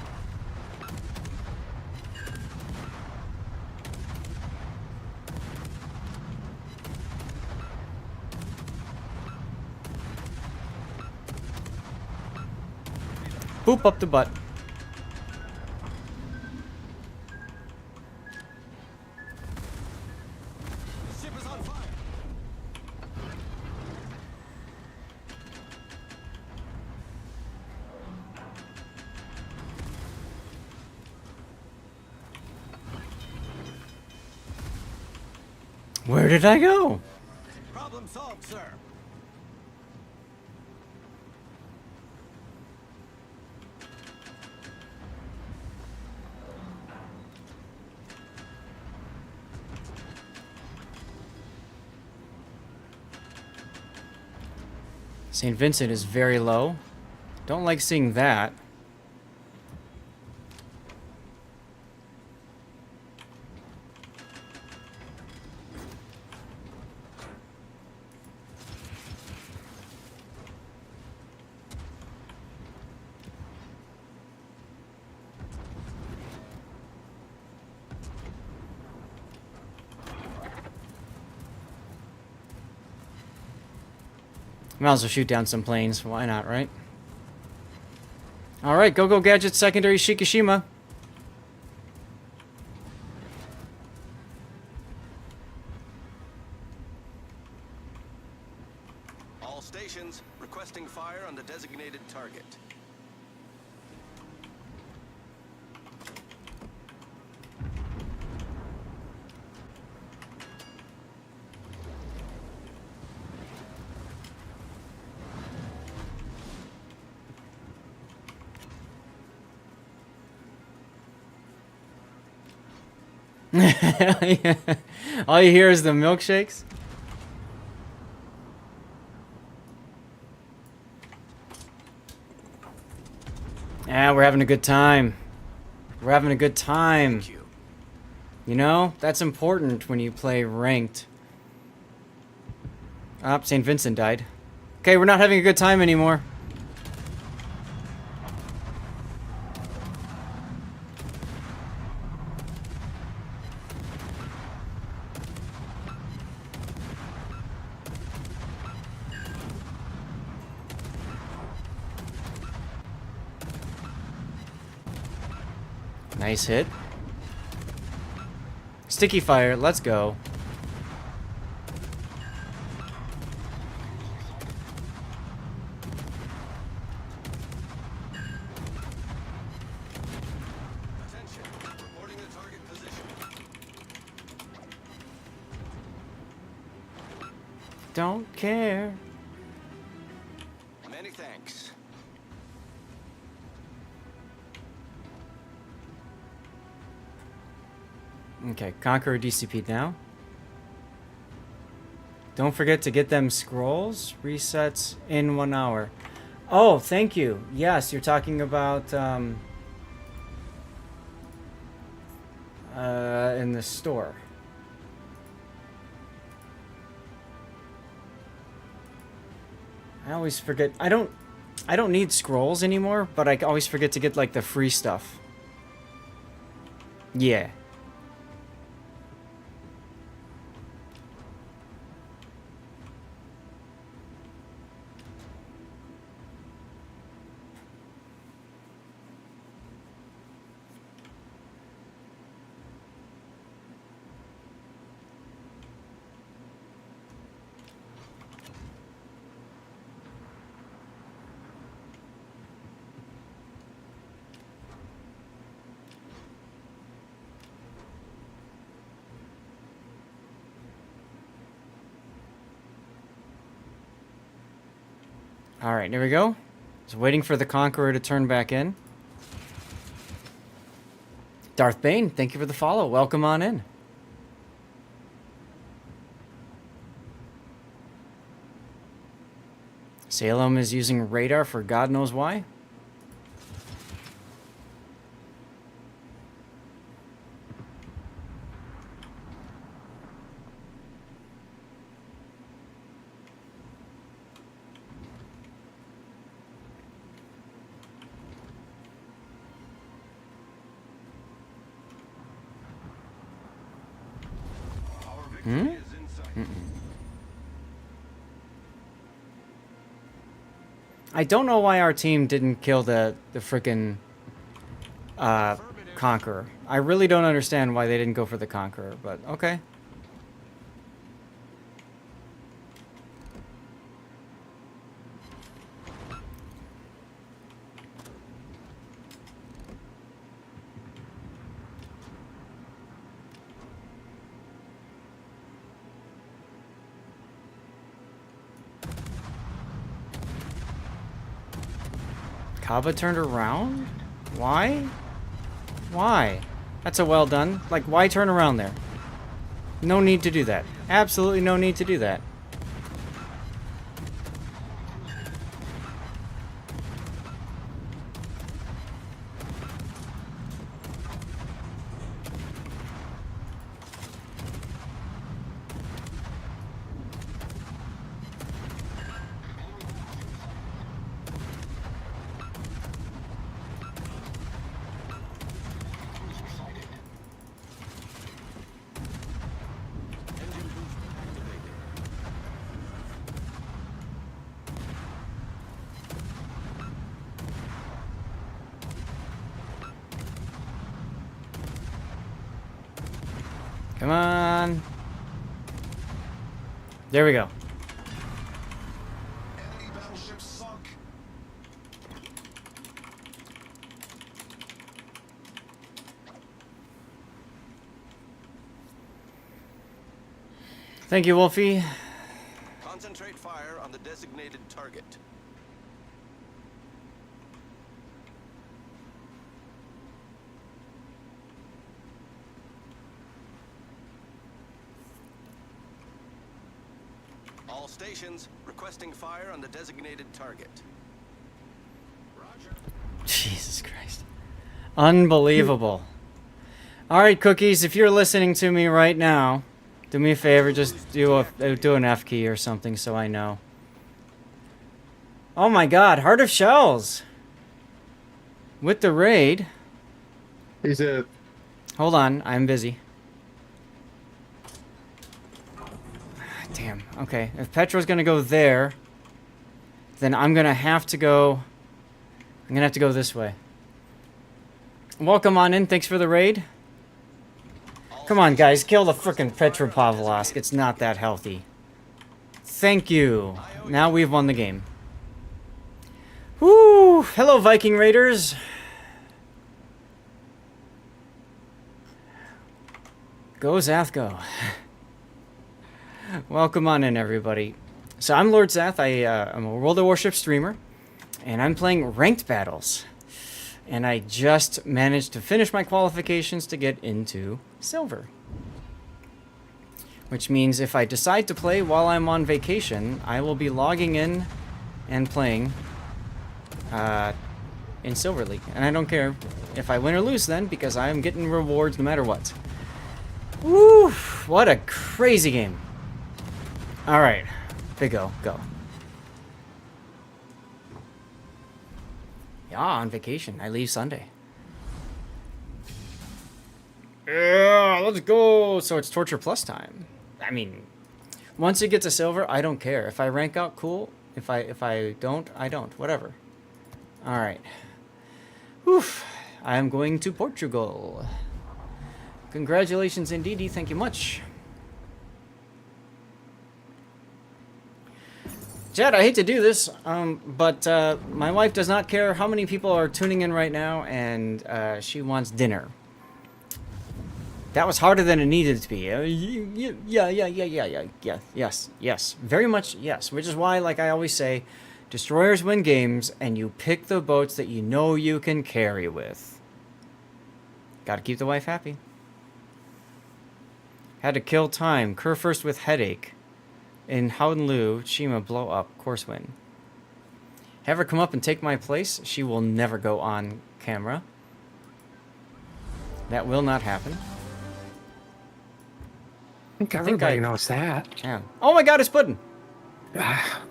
Boop up the butt. Ship is on fire. Where did I go? Problem solved, sir. St. Vincent is very low. Don't like seeing that. Might as well shoot down some planes. Why not, right? Alright, go Gadget Secondary Shikishima. All stations requesting fire on the designated target. All you hear is the milkshakes. Yeah, we're having a good time. We're having a good time. You know, that's important when you play ranked. Ah, St. Vincent died. Okay, we're not having a good time anymore. Nice hit. Sticky fire, let's go. Don't care. Many thanks. Okay, Conqueror DCP now. Don't forget to get them scrolls. Resets in 1 hour. Oh, thank you. Yes, you're talking about in the store. I always forget. I don't need scrolls anymore, but I always forget to get like the free stuff. Yeah. Alright, here we go. Just waiting for the Conqueror to turn back in. Darth Bane, thank you for the follow. Welcome on in. Salem is using radar for God knows why. I don't know why our team didn't kill the frickin' Conqueror. I really don't understand why they didn't go for the Conqueror, but okay. Kaba turned around? Why? Why? That's a well done. Like, why turn around there? No need to do that. Absolutely no need to do that. Come on. There we go. Enemy battleship sunk. Thank you, Wolfie. Concentrate fire on the designated target. All stations requesting fire on the designated target. Roger. Jesus Christ. Unbelievable. Alright, Cookies, if you're listening to me right now, do me a favor, just do an F key or something so I know. Oh my god, Heart of Shells! With the raid. He's a... Hold on, I'm busy. Damn, okay. If Petro's gonna go there, then I'm gonna have to go... I'm gonna have to go this way. Welcome on in. Thanks for the raid. Come on, guys. Kill the frickin' Petropavlovsk. It's not that healthy. Thank you. Now we've won the game. Woo! Hello, Viking Raiders. Go, Zath, go. Welcome on in, everybody. So I'm Lord Zath. I'm a World of Warships streamer, and I'm playing ranked battles. And I just managed to finish my qualifications to get into silver. Which means if I decide to play while I'm on vacation, I will be logging in and playing in Silver League. And I don't care if I win or lose then, because I am getting rewards no matter what. Woo! What a crazy game. Alright. Big O, go. Yeah, on vacation. I leave Sunday. Yeah, let's go. So it's Torture Plus time. I mean, once you get to silver, I don't care. If I rank out, cool. If I don't, I don't. Whatever. All right. Oof. I am going to Portugal. Congratulations indeed. Thank you much. Chad, I hate to do this, but my wife does not care how many people are tuning in right now, and she wants dinner. That was harder than it needed to be. Yes. Very much yes. Which is why, like I always say, destroyers win games, and you pick the boats that you know you can carry with. Gotta keep the wife happy. Had to kill time. Cur first with headache. In Howdenlu, Shima blow up. Course win. Have her come up and take my place. She will never go on camera. That will not happen. I think everybody knows that. Yeah. Oh my god, it's Puddin'.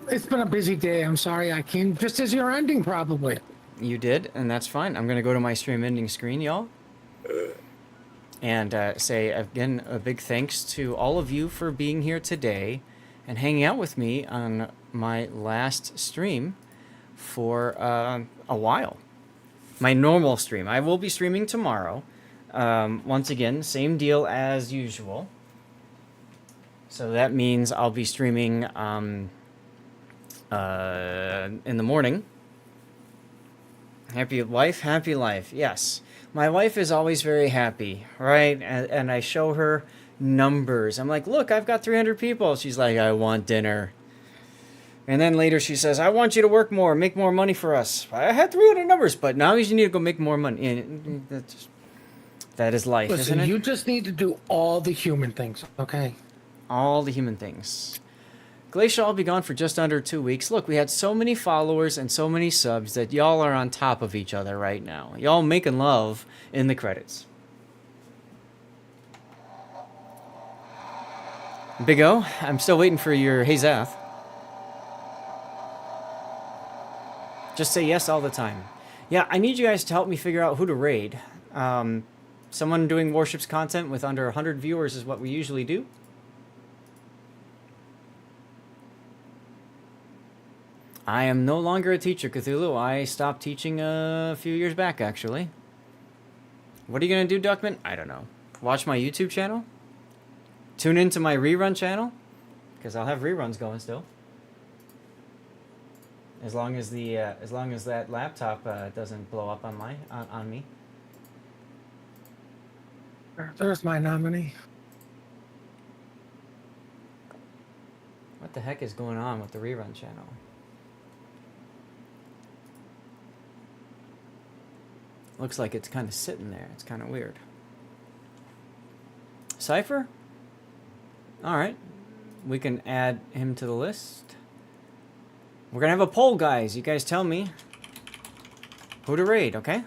It's been a busy day. I'm sorry I came just as you're ending, probably. You did, and that's fine. I'm going to go to my stream ending screen, y'all. And say, again, a big thanks to all of you for being here today and hanging out with me on my last stream for a while. My normal stream. I will be streaming tomorrow. Once again, same deal as usual. So that means I'll be streaming in the morning. Happy life. Yes. My wife is always very happy, right? And I show her numbers. I'm like, look, I've got 300 people. She's like, I want dinner. And then later she says, I want you to work more, make more money for us. I had 300 numbers, but now you need to go make more money. And that is life, Listen, isn't it? you just need to do all the human things, okay? All the human things. Glacial will be gone for just under 2 weeks. Look, we had so many followers and so many subs that y'all are on top of each other right now. Y'all making love in the credits. Big O, I'm still waiting for your Hey Zath. Just say yes all the time. Yeah, I need you guys to help me figure out who to raid. Someone doing Warships content with under 100 viewers is what we usually do. I am no longer a teacher, Cthulhu. I stopped teaching a few years back, actually. What are you going to do, Duckman? I don't know. Watch my YouTube channel? Tune into my rerun channel? Because I'll have reruns going still. As long as that laptop doesn't blow up on me. There's my nominee. What the heck is going on with the rerun channel? Looks like it's kind of sitting there. It's kind of weird. Cypher? Alright. We can add him to the list. We're going to have a poll, guys. You guys tell me who to raid, okay?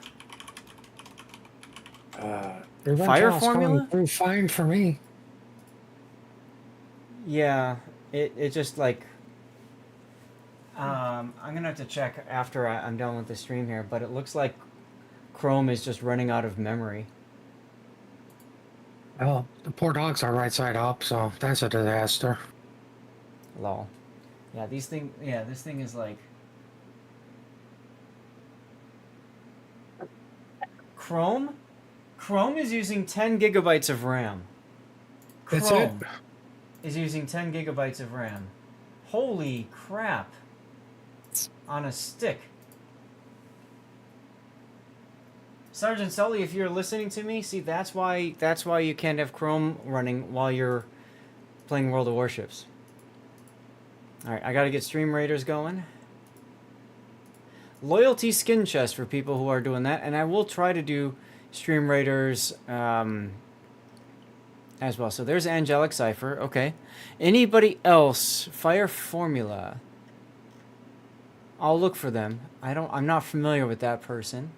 Fire formula? Going fine for me. Yeah. It just like... I'm going to have to check after I'm done with the stream here, but it looks like Chrome is just running out of memory. Well, the poor dogs are right side up, so that's a disaster. Lol. Yeah, this thing is like Chrome? Chrome is using 10 gigabytes of RAM. That's it? Chrome is using 10 gigabytes of RAM. Holy crap. On a stick. Sergeant Sully, if you're listening to me, see, that's why you can't have Chrome running while you're playing World of Warships. Alright, I gotta get Stream Raiders going. Loyalty skin chest for people who are doing that, and I will try to do Stream Raiders as well. So there's Angelic Cipher, okay. Anybody else? Fire Formula. I'll look for them. I'm not familiar with that person.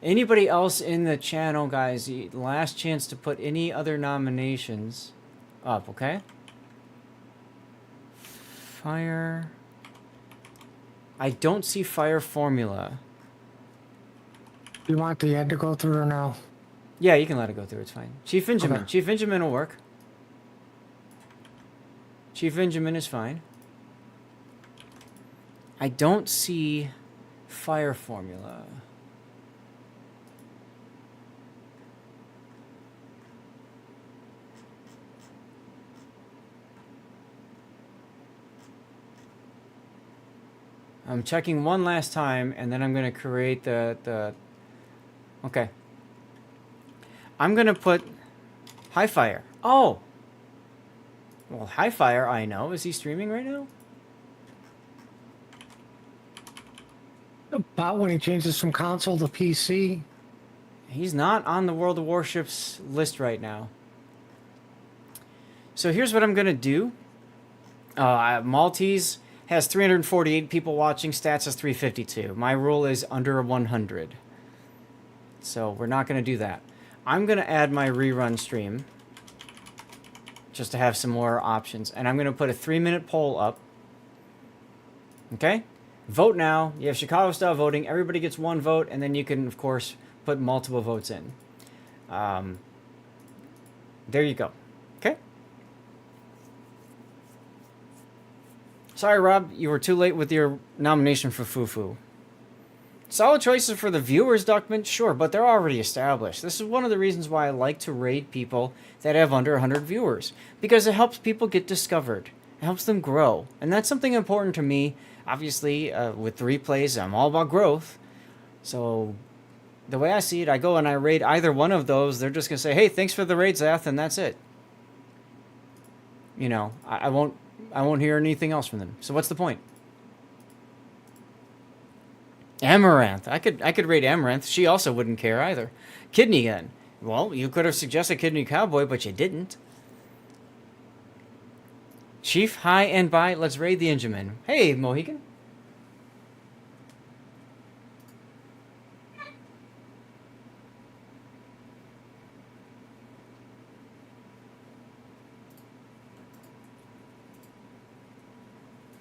Anybody else in the channel, guys, the last chance to put any other nominations up, okay? Fire. I don't see Fire Formula. Do you want the ad to go through or no? Yeah, you can let it go through. It's fine. Chief Benjamin. Okay. Chief Benjamin will work. Chief Benjamin is fine. I don't see Fire Formula. I'm checking one last time, and then I'm going to create the... Okay. I'm going to put High Fire. Oh! Well, High Fire, I know. Is he streaming right now? About when he changes from console to PC. He's not on the World of Warships list right now. So here's what I'm going to do. Maltese has 348 people watching. Stats has 352. My rule is under 100. So we're not going to do that. I'm going to add my rerun stream just to have some more options. And I'm going to put a 3-minute poll up. Okay? Vote now. You have Chicago-style voting. Everybody gets one vote, and then you can, of course, put multiple votes in. There you go. Okay? Sorry, Rob, you were too late with your nomination for Fufu. Solid choices for the viewers, Duckman, sure, but they're already established. This is one of the reasons why I like to raid people that have under 100 viewers, because it helps people get discovered. It helps them grow, and that's something important to me. Obviously, with the replays, I'm all about growth. So, the way I see it, I go and I raid either one of those. They're just going to say, hey, thanks for the raid, Zath, and that's it. You know, I won't hear anything else from them. So what's the point? Amaranth. I could raid Amaranth. She also wouldn't care either. Kidney Gun. Well, you could have suggested Kidney Cowboy, but you didn't. Chief, hi and bye. Let's raid the Injamin. Hey, Mohican.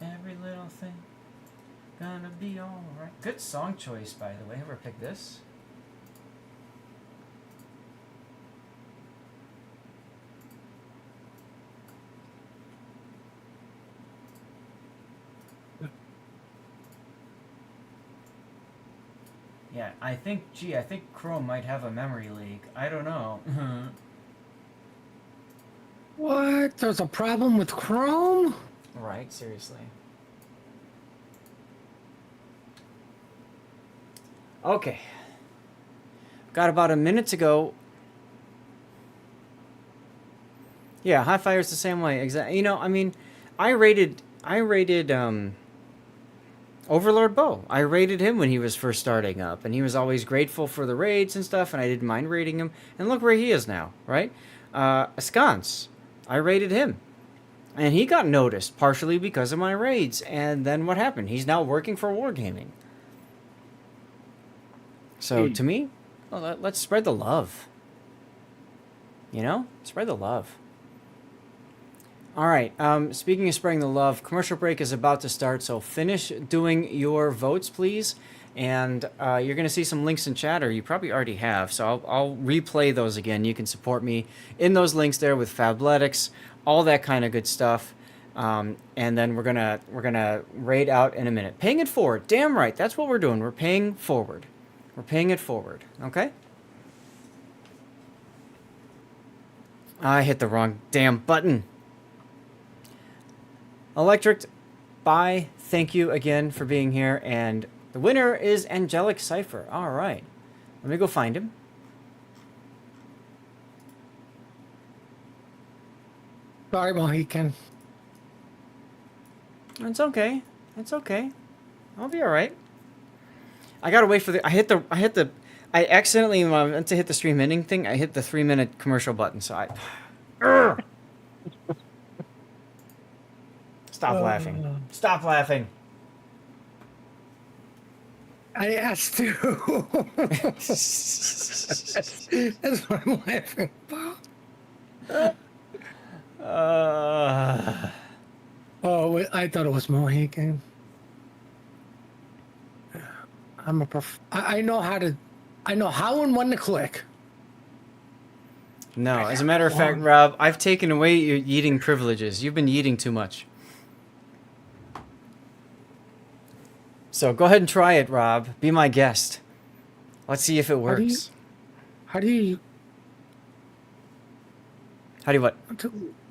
Every little thing gonna be alright. Good song choice, by the way. Ever pick this? Yeah, I think Chrome might have a memory leak. I don't know. What? There's a problem with Chrome? Right, seriously. Okay. Got about a minute to go. Yeah, High Fire's the same way. Exactly. You know, I mean, I rated Overlord Bo. I rated him when he was first starting up, and he was always grateful for the raids and stuff, and I didn't mind rating him. And look where he is now, right? Askance. I rated him. And he got noticed, partially because of my raids. And then what happened? He's now working for Wargaming. So, to me, well, let's spread the love. You know? Spread the love. Alright, speaking of spreading the love, commercial break is about to start, so finish doing your votes, please. And you're going to see some links in chat, or you probably already have, so I'll replay those again. You can support me in those links there with Fabletics, all that kind of good stuff. And then we're gonna raid out in a minute. Paying it forward. Damn right, that's what we're doing. We're paying forward. We're paying it forward, okay? I hit the wrong damn button. Electric, bye. Thank you again for being here. And the winner is Angelic Cipher. All right. Let me go find him. Sorry, Mohican. It's okay. It's okay. I'll be all right. I gotta wait for the. I accidentally when I meant to hit the stream ending thing. I hit the 3-minute commercial button. So I. Urgh. Stop laughing. Stop laughing. I asked to. That's what I'm laughing about. Oh, wait, I thought it was Mohican. I'm a I know how to. I know how and when to click. No, as a matter of fact, Rob, I've taken away your eating privileges. You've been eating too much. So go ahead and try it, Rob. Be my guest. Let's see if it works. How do you? How do you what?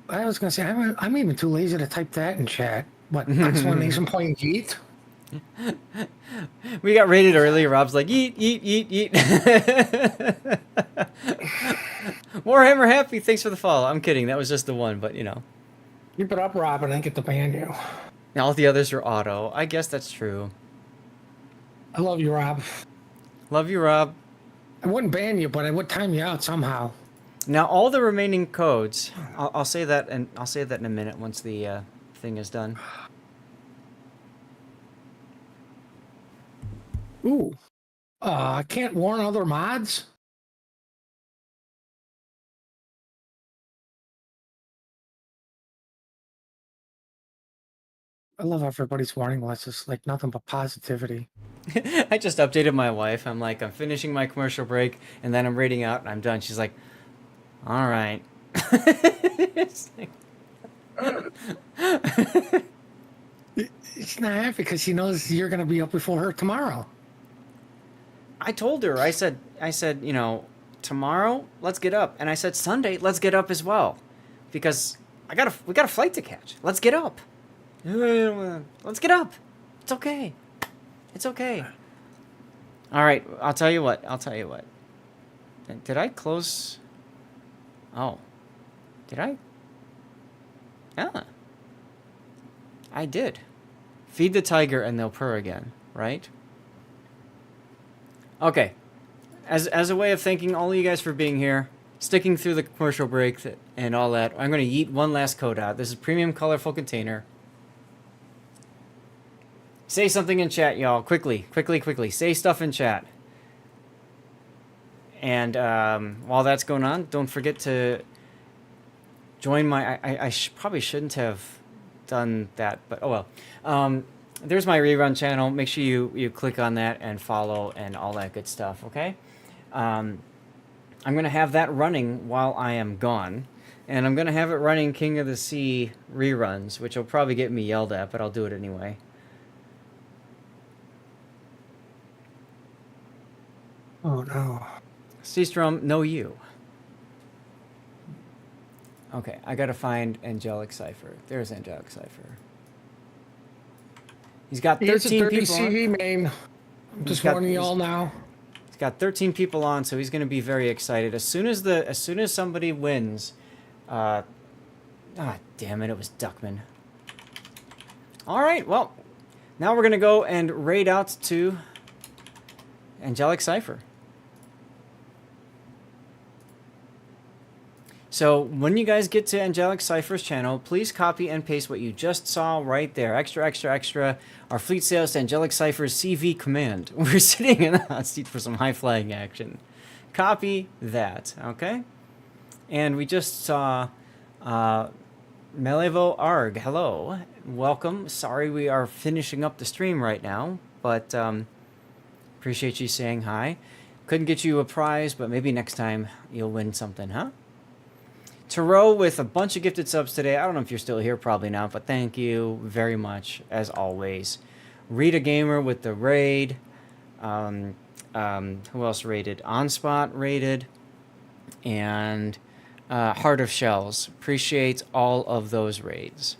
I was gonna say I'm even too lazy to type that in chat. What? Exclamation point eat. We got rated early. Rob's like, eat, eat, eat, eat. Warhammer Happy, thanks for the follow. I'm kidding. That was just the one, but you know. Keep it up, Rob, and I get to ban you. All the others are auto. I guess that's true. I love you, Rob. Love you, Rob. I wouldn't ban you, but I would time you out somehow. Now, all the remaining codes, I'll say that, and I'll say that in a minute once the thing is done. Ooh. I can't warn other mods? I love everybody's warning lists. It's like nothing but positivity. I just updated my wife. I'm like, I'm finishing my commercial break, and then I'm reading out, and I'm done. She's like, all right. She's not happy because she knows you're going to be up before her tomorrow. I told her, I said, you know, tomorrow, let's get up. And I said, Sunday, let's get up as well. Because we got a flight to catch. Let's get up. Let's get up. It's okay. It's okay. All right, I'll tell you what. Did I close? Oh. Did I? Ah. I did. Feed the tiger and they'll purr again, right? Okay. As a way of thanking all of you guys for being here, sticking through the commercial break and all that, I'm going to yeet one last code out. This is premium colorful container. Say something in chat, y'all. Quickly. Say stuff in chat. And while that's going on, don't forget to join my... I probably shouldn't have done that, but oh well. There's my rerun channel. Make sure you click on that and follow and all that good stuff, okay? I'm going to have that running while I am gone. And I'm going to have it running King of the Sea reruns, which will probably get me yelled at, but I'll do it anyway. Oh, no. Seastrom, no you. Okay, I got to find Angelic Cipher. There's Angelic Cipher. He's got 13 people on. CV main. I'm just warning you all now. He's got 13 people on, so he's going to be very excited. As soon as somebody wins, damn it, it was Duckman. All right, well, now we're going to go and raid out to Angelic Cipher. So when you guys get to Angelic Cipher's channel, please copy and paste what you just saw right there. Extra, extra, extra. Our fleet sails to Angelic Cipher's CV command. We're sitting in the hot seat for some high flying action. Copy that, okay? And we just saw Melevo Arg. Hello. Welcome. Sorry we are finishing up the stream right now, but appreciate you saying hi. Couldn't get you a prize, but maybe next time you'll win something, huh? Tarot with a bunch of gifted subs today. I don't know if you're still here, probably not, but thank you very much, as always. Rita Gamer with the raid. Who else raided? Onspot raided. And Heart of Shells. Appreciate all of those raids.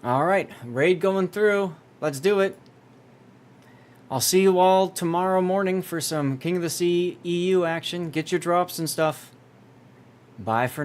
All right, raid going through. Let's do it. I'll see you all tomorrow morning for some King of the Sea EU action. Get your drops and stuff. Bye for now.